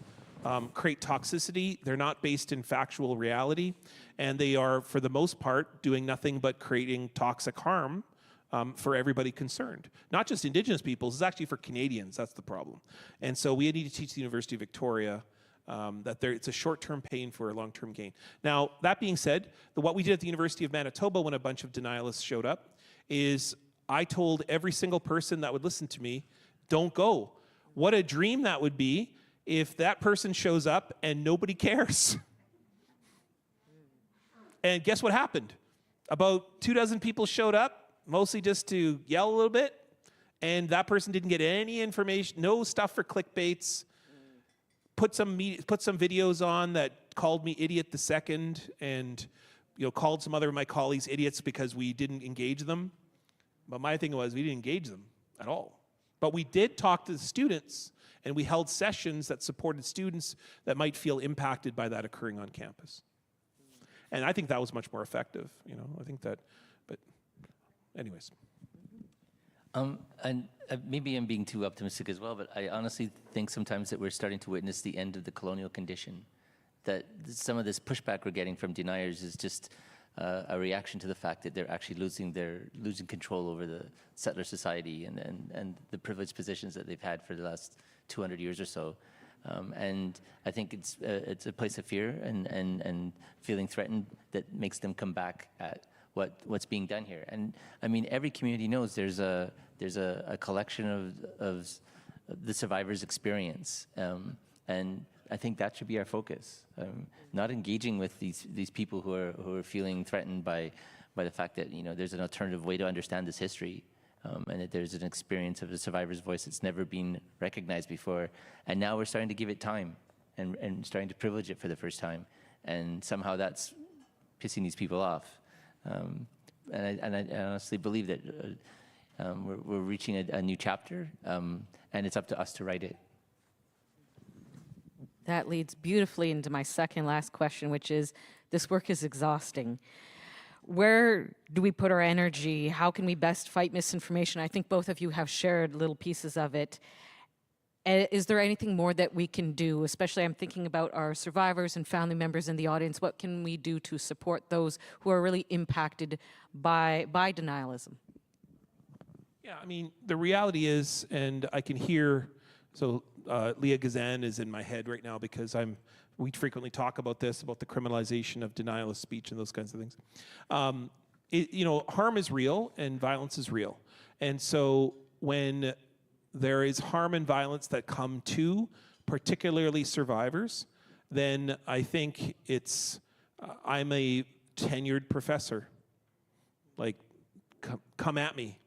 create toxicity. They're not based in factual reality, and they are, for the most part, doing nothing but creating toxic harm for everybody concerned. Not just Indigenous peoples, it's actually for Canadians, that's the problem. And so we need to teach the University of Victoria that it's a short-term pain for a long-term gain. Now, that being said, what we did at the University of Manitoba when a bunch of denialists showed up is I told every single person that would listen to me, don't go. What a dream that would be if that person shows up and nobody cares. And guess what happened? About 24 people showed up, mostly just to yell a little bit, and that person didn't get any information, no stuff for clickbaits, put some videos on that called me idiot the second, and called some other of my colleagues idiots because we didn't engage them. But my thing was, we didn't engage them at all. But we did talk to the students, and we held sessions that supported students that might feel impacted by that occurring on campus. And I think that was much more effective, I think that, but anyways. And maybe I'm being too optimistic as well, but I honestly think sometimes that we're starting to witness the end of the colonial condition, that some of this pushback we're getting from deniers is just a reaction to the fact that they're actually losing control over the settler society and the privileged positions that they've had for the last 200 years or so. And I think it's a place of fear and feeling threatened that makes them come back at what's being done here. And I mean, every community knows there's a collection of the survivors' experience. And I think that should be our focus. Not engaging with these people who are feeling threatened by the fact that there's an alternative way to understand this history, and that there's an experience of the survivor's voice that's never been recognized before, and now we're starting to give it time and starting to privilege it for the first time, and somehow that's pissing these people off. And I honestly believe that we're reaching a new chapter, and it's up to us to write it. That leads beautifully into my second last question, which is, this work is exhausting. Where do we put our energy? How can we best fight misinformation? I think both of you have shared little pieces of it. Is there anything more that we can do? Especially I'm thinking about our survivors and family members in the audience. What can we do to support those who are really impacted by denialism? Yeah, I mean, the reality is, and I can hear, so Leah Gazan is in my head right now because we frequently talk about this, about the criminalization of denialist speech and those kinds of things. Harm is real and violence is real. And so when there is harm and violence that come to particularly survivors, then I think I'm a tenured professor. Like, come at me.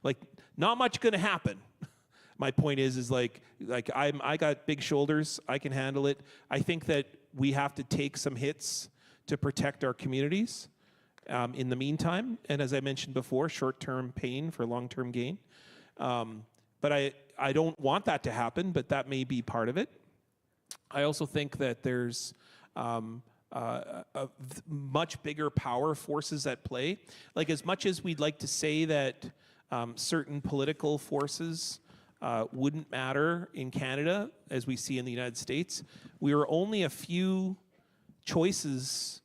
Like, not much gonna happen. My point is like I got big shoulders, I can handle it. I think that we have to take some hits to protect our communities in the meantime. And as I mentioned before, short-term pain for long-term gain. But I don't want that to happen, but that may be part of it. I also think that there's much bigger power forces at play. Like, as much as we'd like to say that certain political forces wouldn't matter in Canada, as we see in the United States, we are only a few choices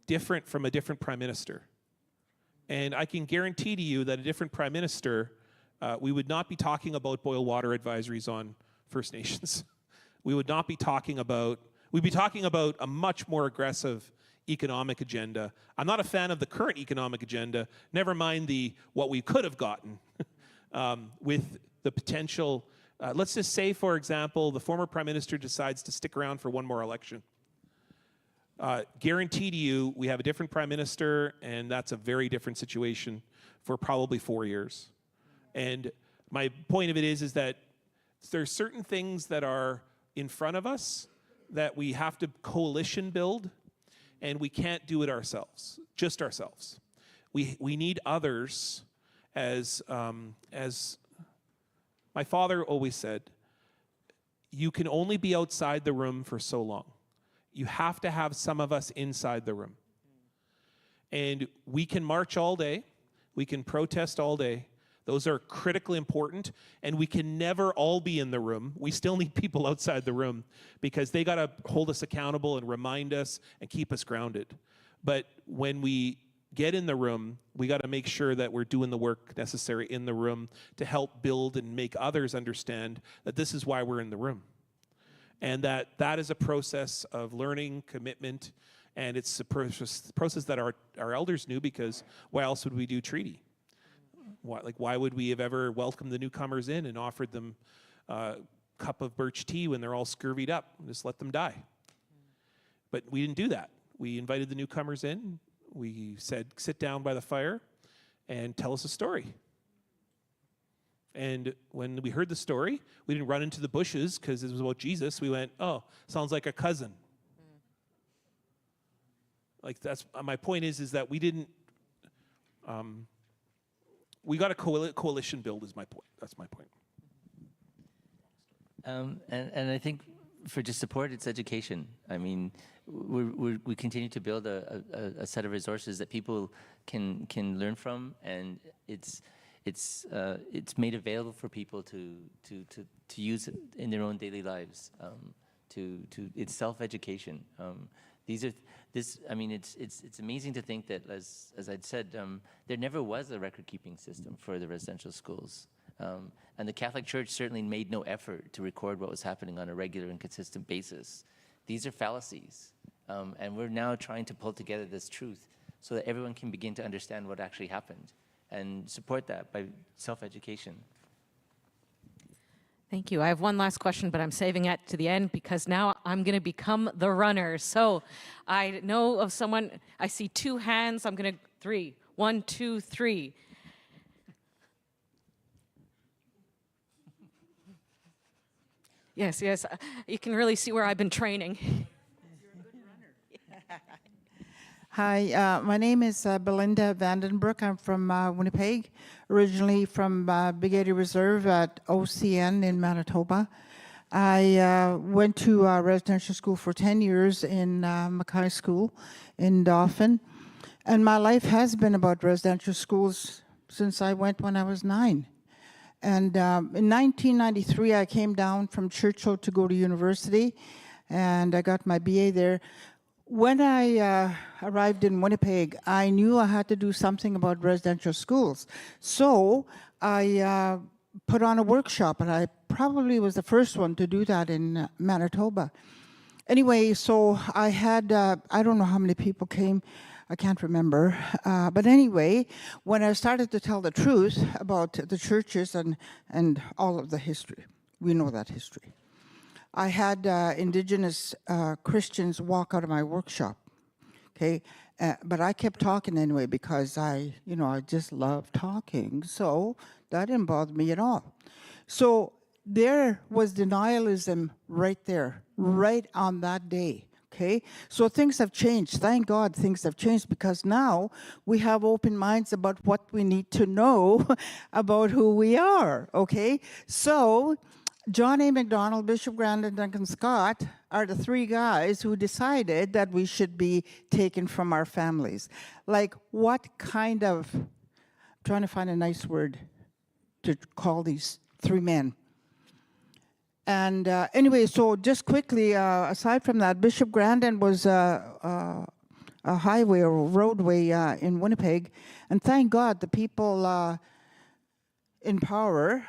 different from a different prime minister. And I can guarantee to you that a different prime minister, we would not be talking about boil water advisories on First Nations. We'd be talking about a much more aggressive economic agenda. I'm not a fan of the current economic agenda, never mind what we could have gotten with the potential. Let's just say, for example, the former prime minister decides to stick around for one more election. Guarantee to you, we have a different prime minister, and that's a very different situation for probably 4 years. And my point of it is that there's certain things that are in front of us that we have to coalition build, and we can't do it ourselves, just ourselves. We need others, as my father always said, you can only be outside the room for so long. You have to have some of us inside the room. And we can march all day, we can protest all day. Those are critically important, and we can never all be in the room. We still need people outside the room because they got to hold us accountable and remind us and keep us grounded. But when we get in the room, we got to make sure that we're doing the work necessary in the room to help build and make others understand that this is why we're in the room. And that is a process of learning, commitment, and it's a process that our elders knew, because why else would we do treaty? Why would we have ever welcomed the newcomers in and offered them a cup of birch tea when they're all scurvied up and just let them die? But we didn't do that. We invited the newcomers in. We said, sit down by the fire and tell us a story. And when we heard the story, we didn't run into the bushes because it was about Jesus. We went, oh, sounds like a cousin. Like, that's my point is that we didn't, we got a coalition build is my point. That's my point. And I think for just support, it's education. I mean, we continue to build a set of resources that people can learn from, and it's made available for people to use in their own daily lives. It's self-education. It's amazing to think that, as I'd said, there never was a record-keeping system for the residential schools. And the Catholic Church certainly made no effort to record what was happening on a regular and consistent basis. These are fallacies. And we're now trying to pull together this truth so that everyone can begin to understand what actually happened and support that by self-education. Thank you. I have one last question, but I'm saving it to the end because now I'm going to become the runner. So I know of someone, I see two hands. I'm going to, 3. 1, 2, 3. Yes, yes. You can really see where I've been training. Hi, my name is Belinda Vandenbroek. I'm from Winnipeg, originally from Brigadier Reserve at OCN in Manitoba. I went to residential school for 10 years in Mackay School in Dauphin. And my life has been about residential schools since I went when I was 9. And in 1993, I came down from Churchill to go to university, and I got my BA there. When I arrived in Winnipeg, I knew I had to do something about residential schools. So I put on a workshop, and I probably was the first one to do that in Manitoba. Anyway, so I had, I don't know how many people came, I can't remember. But anyway, when I started to tell the truth about the churches and all of the history, we know that history. I had Indigenous Christians walk out of my workshop, okay? But I kept talking anyway because I just love talking. So that didn't bother me at all. So there was denialism right there, right on that day, okay? So things have changed. Thank God things have changed, because now we have open minds about what we need to know about who we are, okay? So John A. Macdonald, Bishop Grant, and Duncan Scott are the 3 guys who decided that we should be taken from our families. Like, what kind of, I'm trying to find a nice word to call these 3 men. And anyway, so just quickly, aside from that, Bishop Grandin was a highway or roadway in Winnipeg. And thank God the people in power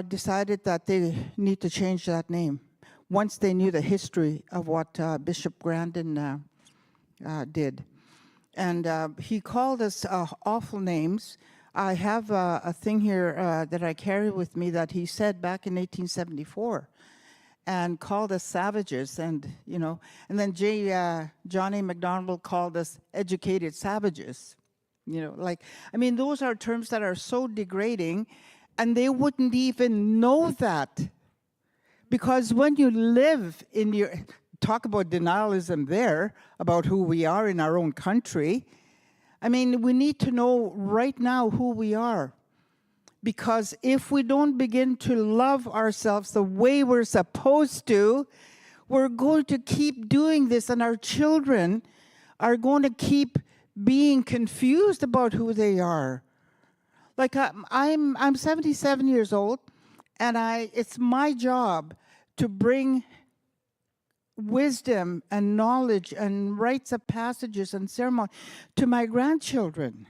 decided that they need to change that name once they knew the history of what Bishop Grandin did. And he called us awful names. I have a thing here that I carry with me that he said back in 1874 and called us savages, and and then John A. Macdonald called us educated savages. Those are terms that are so degrading. And they wouldn't even know that. Because when you live in talk about denialism there, about who we are in our own country, we need to know right now who we are. Because if we don't begin to love ourselves the way we're supposed to, we're going to keep doing this, and our children are going to keep being confused about who they are. Like I'm 77 years old, and it's my job to bring wisdom and knowledge and rites of passages and ceremony to my grandchildren.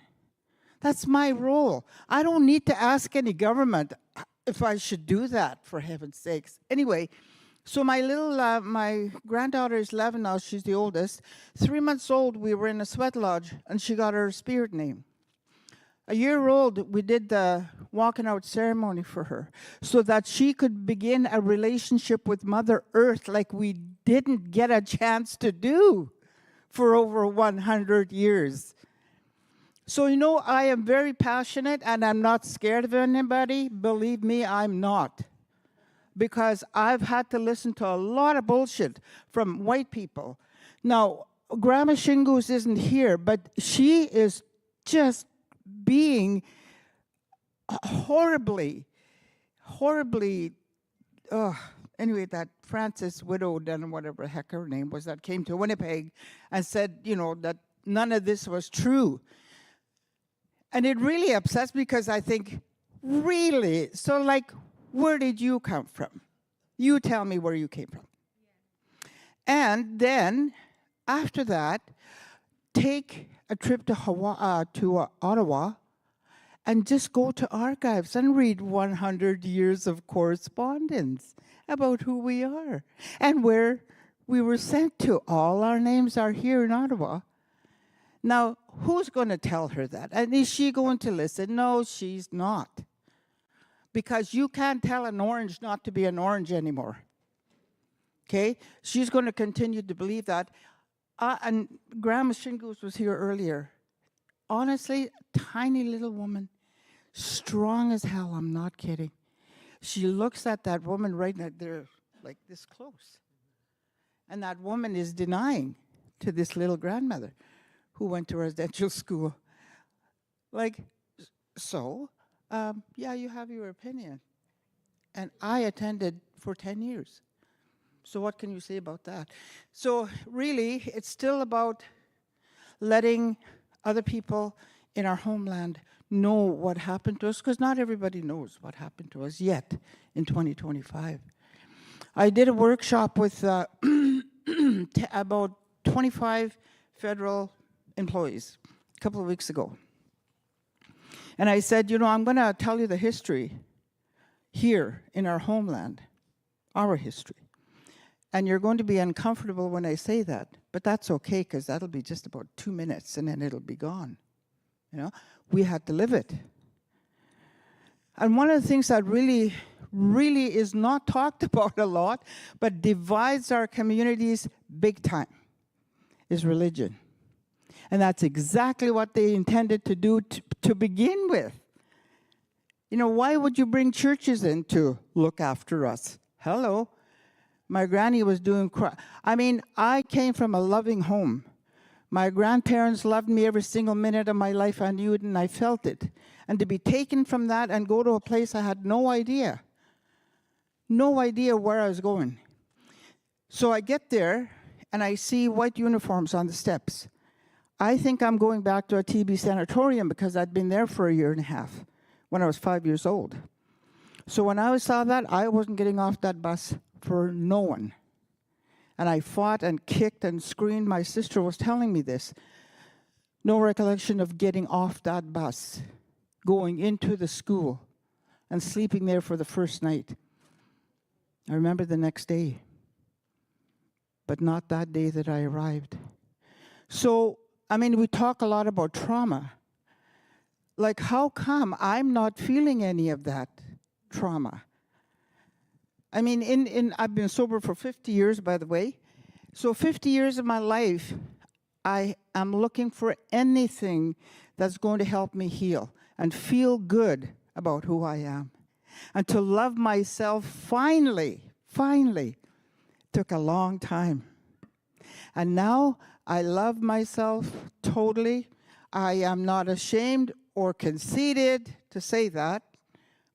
That's my role. I don't need to ask any government if I should do that, for heaven's sakes. Anyway, so my granddaughter is 11 now, she's the oldest. 3 months old, we were in a sweat lodge, and she got her spirit name. A year old, we did the walking out ceremony for her so that she could begin a relationship with Mother Earth like we didn't get a chance to do for over 100 years. So, you know, I am very passionate, and I'm not scared of anybody. Believe me, I'm not. Because I've had to listen to a lot of bullshit from white people. Now, Grandma Shingoos isn't here, but she is just being horribly, anyway, that Frances widowed and whatever the heck her name was that came to Winnipeg and said, you know, that none of this was true. And it really upsets me because I think, really? So, like, where did you come from? You tell me where you came from. And then, after that, take a trip to Ottawa and just go to archives and read 100 years of correspondence about who we are and where we were sent to. All our names are here in Ottawa. Now, who's going to tell her that? And is she going to listen? No, she's not. Because you can't tell an orange not to be an orange anymore. Okay? She's going to continue to believe that. And Grandma Shingoos was here earlier. Honestly, tiny little woman, strong as hell, I'm not kidding. She looks at that woman right there, like this close. And that woman is denying to this little grandmother who went to residential school. Like, so, yeah, you have your opinion. And I attended for 10 years. So what can you say about that? So really, it's still about letting other people in our homeland know what happened to us, because not everybody knows what happened to us yet in 2025. I did a workshop with about 25 federal employees a couple of weeks ago. And I said, you know, I'm going to tell you the history here in our homeland, our history. And you're going to be uncomfortable when I say that, but that's okay, because that'll be just about 2 minutes and then it'll be gone. You know, we had to live it. And one of the things that really is not talked about a lot, but divides our communities big time, is religion. And that's exactly what they intended to do to begin with. You know, why would you bring churches in to look after us? Hello. My granny was doing, I mean, I came from a loving home. My grandparents loved me every single minute of my life. I knew it and I felt it. And to be taken from that and go to a place I had no idea where I was going. So I get there and I see white uniforms on the steps. I think I'm going back to a TB sanatorium because I'd been there for 1.5 years when I was 5 years old. So when I saw that, I wasn't getting off that bus for no one. And I fought and kicked and screamed. My sister was telling me this. No recollection of getting off that bus, going into the school and sleeping there for the first night. I remember the next day, but not that day that I arrived. So, I mean, we talk a lot about trauma. Like, how come I'm not feeling any of that trauma? I mean, I've been sober for 50 years, by the way. So 50 years of my life, I am looking for anything that's going to help me heal and feel good about who I am. And to love myself finally, took a long time. And now I love myself totally. I am not ashamed or conceited to say that.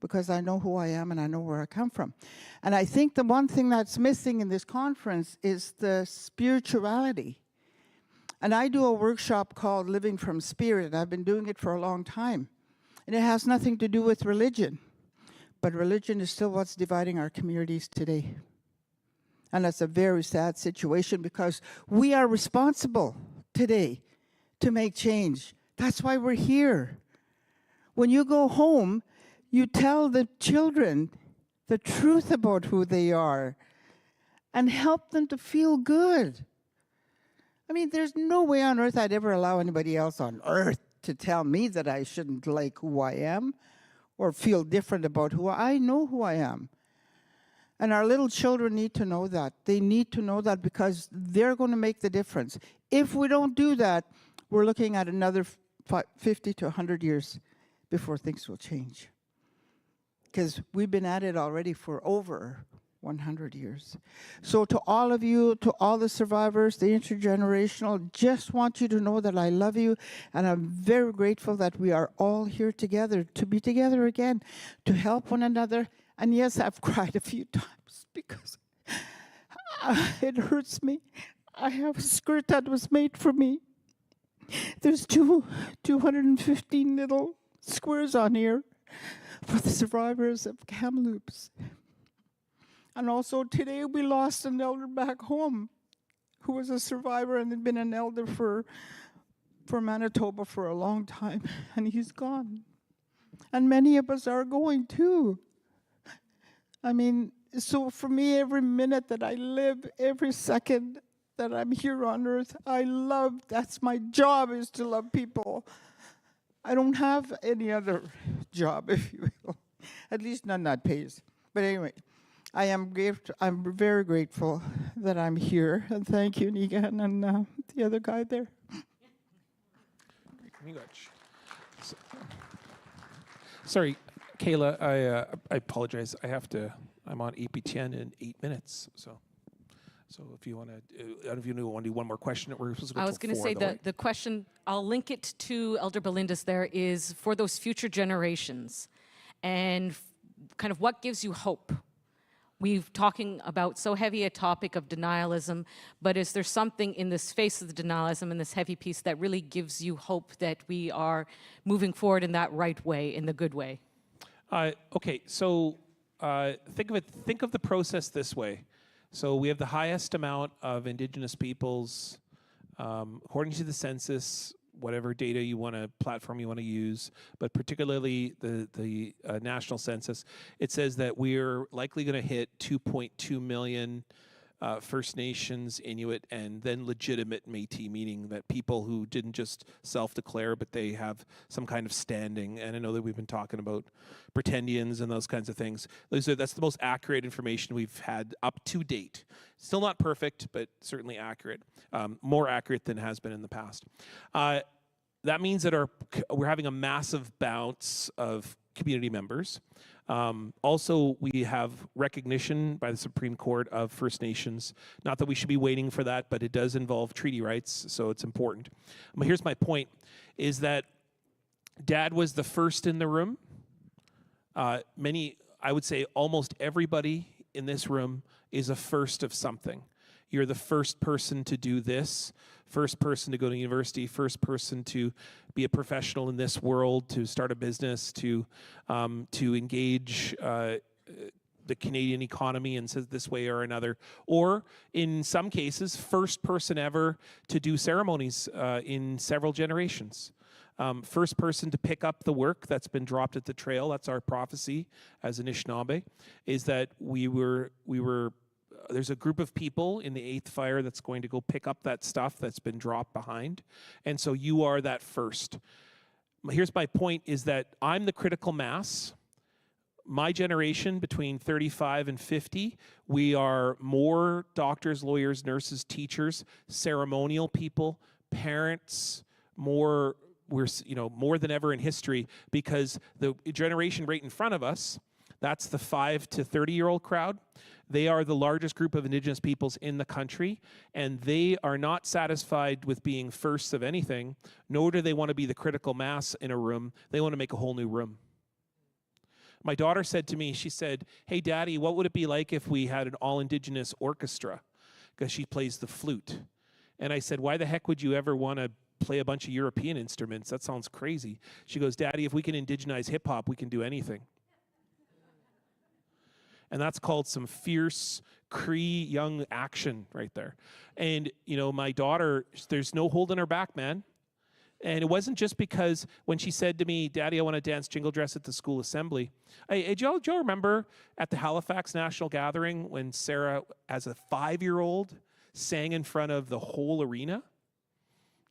because I know who I am and I know where I come from. And I think the one thing that's missing in this conference is the spirituality. And I do a workshop called Living from Spirit, and I've been doing it for a long time. And it has nothing to do with religion, but religion is still what's dividing our communities today. And that's a very sad situation because we are responsible today to make change. That's why we're here. When you go home, you tell the children the truth about who they are and help them to feel good. I mean, there's no way on earth I'd ever allow anybody else on earth to tell me that I shouldn't like who I am or feel different about who I know who I am. And our little children need to know that. They need to know that because they're going to make the difference. If we don't do that, we're looking at another 50 to 100 years before things will change. Because we've been at it already for over 100 years. So to all of you, to all the survivors, the intergenerational, just want you to know that I love you, and I'm very grateful that we are all here together, to be together again, to help one another. And yes, I've cried a few times because it hurts me. I have a skirt that was made for me. There's 215 little squares on here for the survivors of Kamloops. And also today we lost an elder back home who was a survivor and had been an elder for Manitoba for a long time, and he's gone. And many of us are going too. I mean, so for me, every minute that I live, every second that I'm here on earth, I love, that's my job, is to love people. I don't have any other job, if you will. At least none that pays. But anyway, I'm very grateful that I'm here. And thank you, Nigan, and the other guy there. Sorry, Kayla, I apologize. I'm on APTN in 8 minutes. So if you want to, I don't know if you want to do one more question. We're supposed to go I was going to say the question, I'll link it to Elder Belinda's there, is for those future generations and kind of what gives you hope. We've talking about so heavy a topic of denialism, but is there something in this face of the denialism and this heavy piece that really gives you hope that we are moving forward in that right way, in the good way? Okay, so think of the process this way. So we have the highest amount of Indigenous peoples, according to the census, whatever data you want to, platform you want to use, but particularly the national census, it says that we're likely going to hit 2.2 million First Nations, Inuit, and then legitimate Métis, meaning that people who didn't just self-declare, but they have some kind of standing. And I know that we've been talking about pretendians and those kinds of things. That's the most accurate information we've had up to date. Still not perfect, but certainly accurate. More accurate than it has been in the past. That means that we're having a massive bounce of community members. Also, we have recognition by the Supreme Court of First Nations. Not that we should be waiting for that, but it does involve treaty rights, so it's important. But here's my point, is that Dad was the first in the room. I would say almost everybody in this room is a first of something. You're the first person to do this, first person to go to university, first person to be a professional in this world, to start a business, to engage the Canadian economy in this way or another. Or in some cases, first person ever to do ceremonies in several generations. First person to pick up the work that's been dropped at the trail. That's our prophecy as Anishinaabe, is that there's a group of people in the 8th fire that's going to go pick up that stuff that's been dropped behind. And so you are that first. Here's my point, is that I'm the critical mass. My generation, between 35 and 50, we are more doctors, lawyers, nurses, teachers, ceremonial people, parents, we're more than ever in history, because the generation right in front of us, that's the 5 to 30-year-old crowd. They are the largest group of Indigenous peoples in the country, and they are not satisfied with being first of anything, nor do they want to be the critical mass in a room. They want to make a whole new room. My daughter said to me, she said, "Hey, Daddy, what would it be like if we had an all-Indigenous orchestra?" Because she plays the flute. And I said, "Why the heck would you ever want to play a bunch of European instruments? That sounds crazy." She goes, "Daddy, if we can indigenize hip-hop, we can do anything." And that's called some fierce Cree young action right there. And, you know, my daughter, there's no holding her back, man. And it wasn't just because when she said to me, "Daddy, I want to dance jingle dress at the school assembly." Hey, do y'all remember at the Halifax National Gathering when Sarah, as a 5-year-old, sang in front of the whole arena?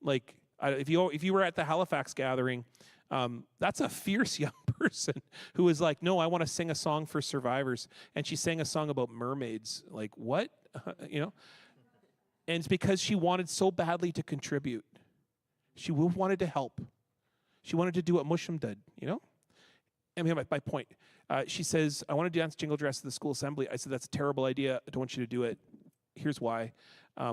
Like, if you were at the Halifax gathering, that's a fierce young person who was like, "No, I want to sing a song for survivors." And she sang a song about mermaids. Like, what? You know? And it's because she wanted so badly to contribute. She wanted to help. She wanted to do what Musham did, you know? I mean, my point. She says, "I want to dance jingle dress at the school assembly." I said, "That's a terrible idea. I don't want you to do it. Here's why.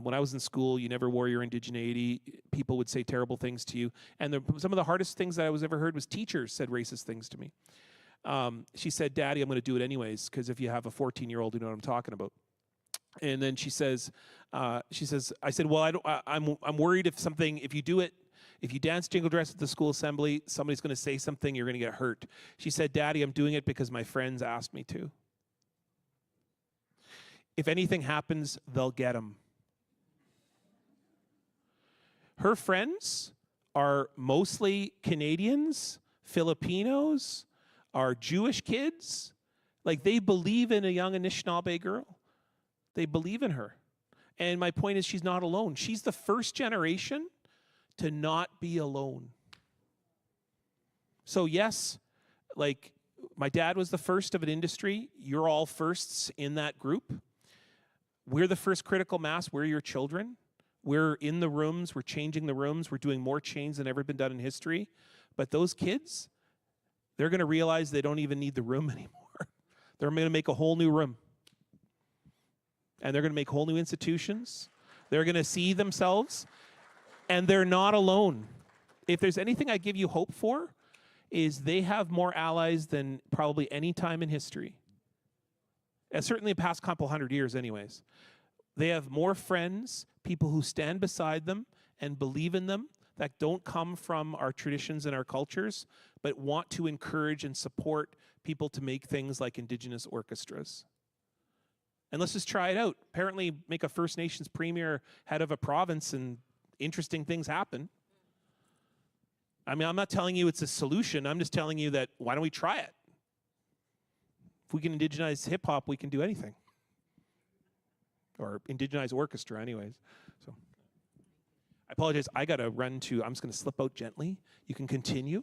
When I was in school, you never wore your indigeneity. People would say terrible things to you. And some of the hardest things that I was ever heard was teachers said racist things to me." She said, "Daddy, I'm going to do it anyways, because if you have a 14-year-old, you know what I'm talking about." And then she says, I said, "Well, I'm worried if you do it, if you dance jingle dress at the school assembly, somebody's going to say something, you're going to get hurt." She said, "Daddy, I'm doing it because my friends asked me to. If anything happens, they'll get them." Her friends are mostly Canadians, Filipinos, are Jewish kids. Like, they believe in a young Anishinaabe girl. They believe in her. And my point is, she's not alone. She's the first generation to not be alone. So yes, like, my dad was the first of an industry. You're all firsts in that group. We're the first critical mass. We're your children. We're in the rooms. We're changing the rooms. We're doing more change than ever been done in history. But those kids, they're going to realize they don't even need the room anymore. They're going to make a whole new room. And they're going to make whole new institutions. They're going to see themselves. And they're not alone. If there's anything I give you hope for, is they have more allies than probably any time in history. And certainly the past couple 100 years anyways. They have more friends, people who stand beside them and believe in them, that don't come from our traditions and our cultures, but want to encourage and support people to make things like Indigenous orchestras. And let's just try it out. Apparently make a First Nations premier head of a province and interesting things happen. I mean, I'm not telling you it's a solution. I'm just telling you that why don't we try it? If we can indigenize hip hop, we can do anything. Or indigenize orchestra anyways. So I apologize. I got to run to, I'm just going to slip out gently. You can continue.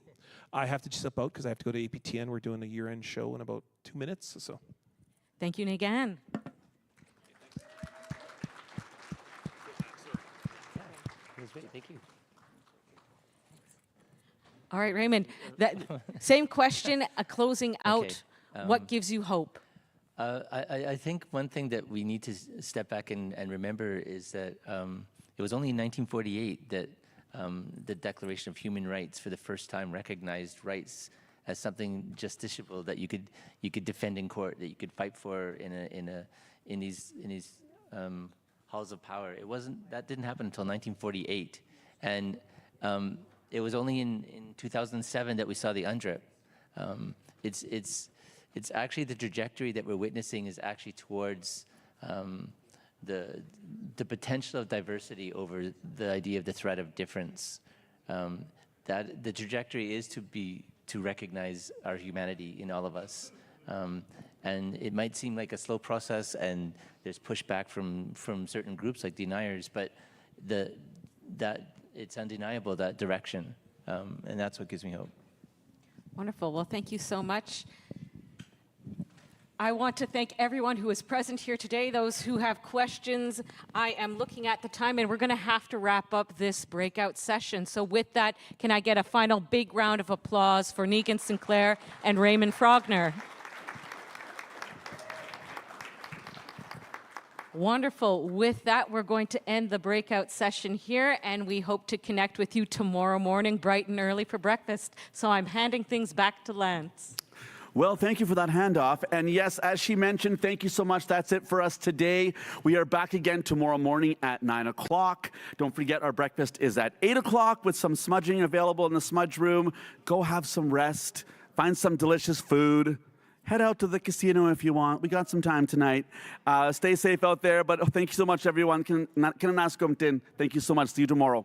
I have to slip out because I have to go to APTN. We're doing a year-end show in about 2 minutes. So Thank you, Nagan. It was great. Thank you. All right, Raymond, that same question, closing out. Okay, What gives you hope? I think one thing that we need to step back and remember is that it was only in 1948 that the Declaration of Human Rights for the first time recognized rights as something justiciable that you could defend in court, that you could fight for in these halls of power. That didn't happen until 1948, and it was only in 2007 that we saw the UNDRIP. It's actually the trajectory that we're witnessing is actually towards the potential of diversity over the idea of the threat of difference. That the trajectory is to recognize our humanity in all of us. And it might seem like a slow process and there's pushback from certain groups like deniers, but that it's undeniable, that direction. And that's what gives me hope. Wonderful. Well, thank you so much. I want to thank everyone who is present here today, those who have questions. I am looking at the time, and we're going to have to wrap up this breakout session. So with that, can I get a final big round of applause for Negan Sinclair and Raymond Frogner? Wonderful. With that, we're going to end the breakout session here, and we hope to connect with you tomorrow morning, bright and early for breakfast. So I'm handing things back to Lance. Well, thank you for that handoff. And yes, as she mentioned, thank you so much. That's it for us today. We are back again tomorrow morning at 9 o'clock. Don't forget our breakfast is at 8 o'clock with some smudging available in the smudge room. Go have some rest. Find some delicious food. Head out to the casino if you want. We got some time tonight. Stay safe out there. But thank you so much, everyone. Thank you so much. See you tomorrow.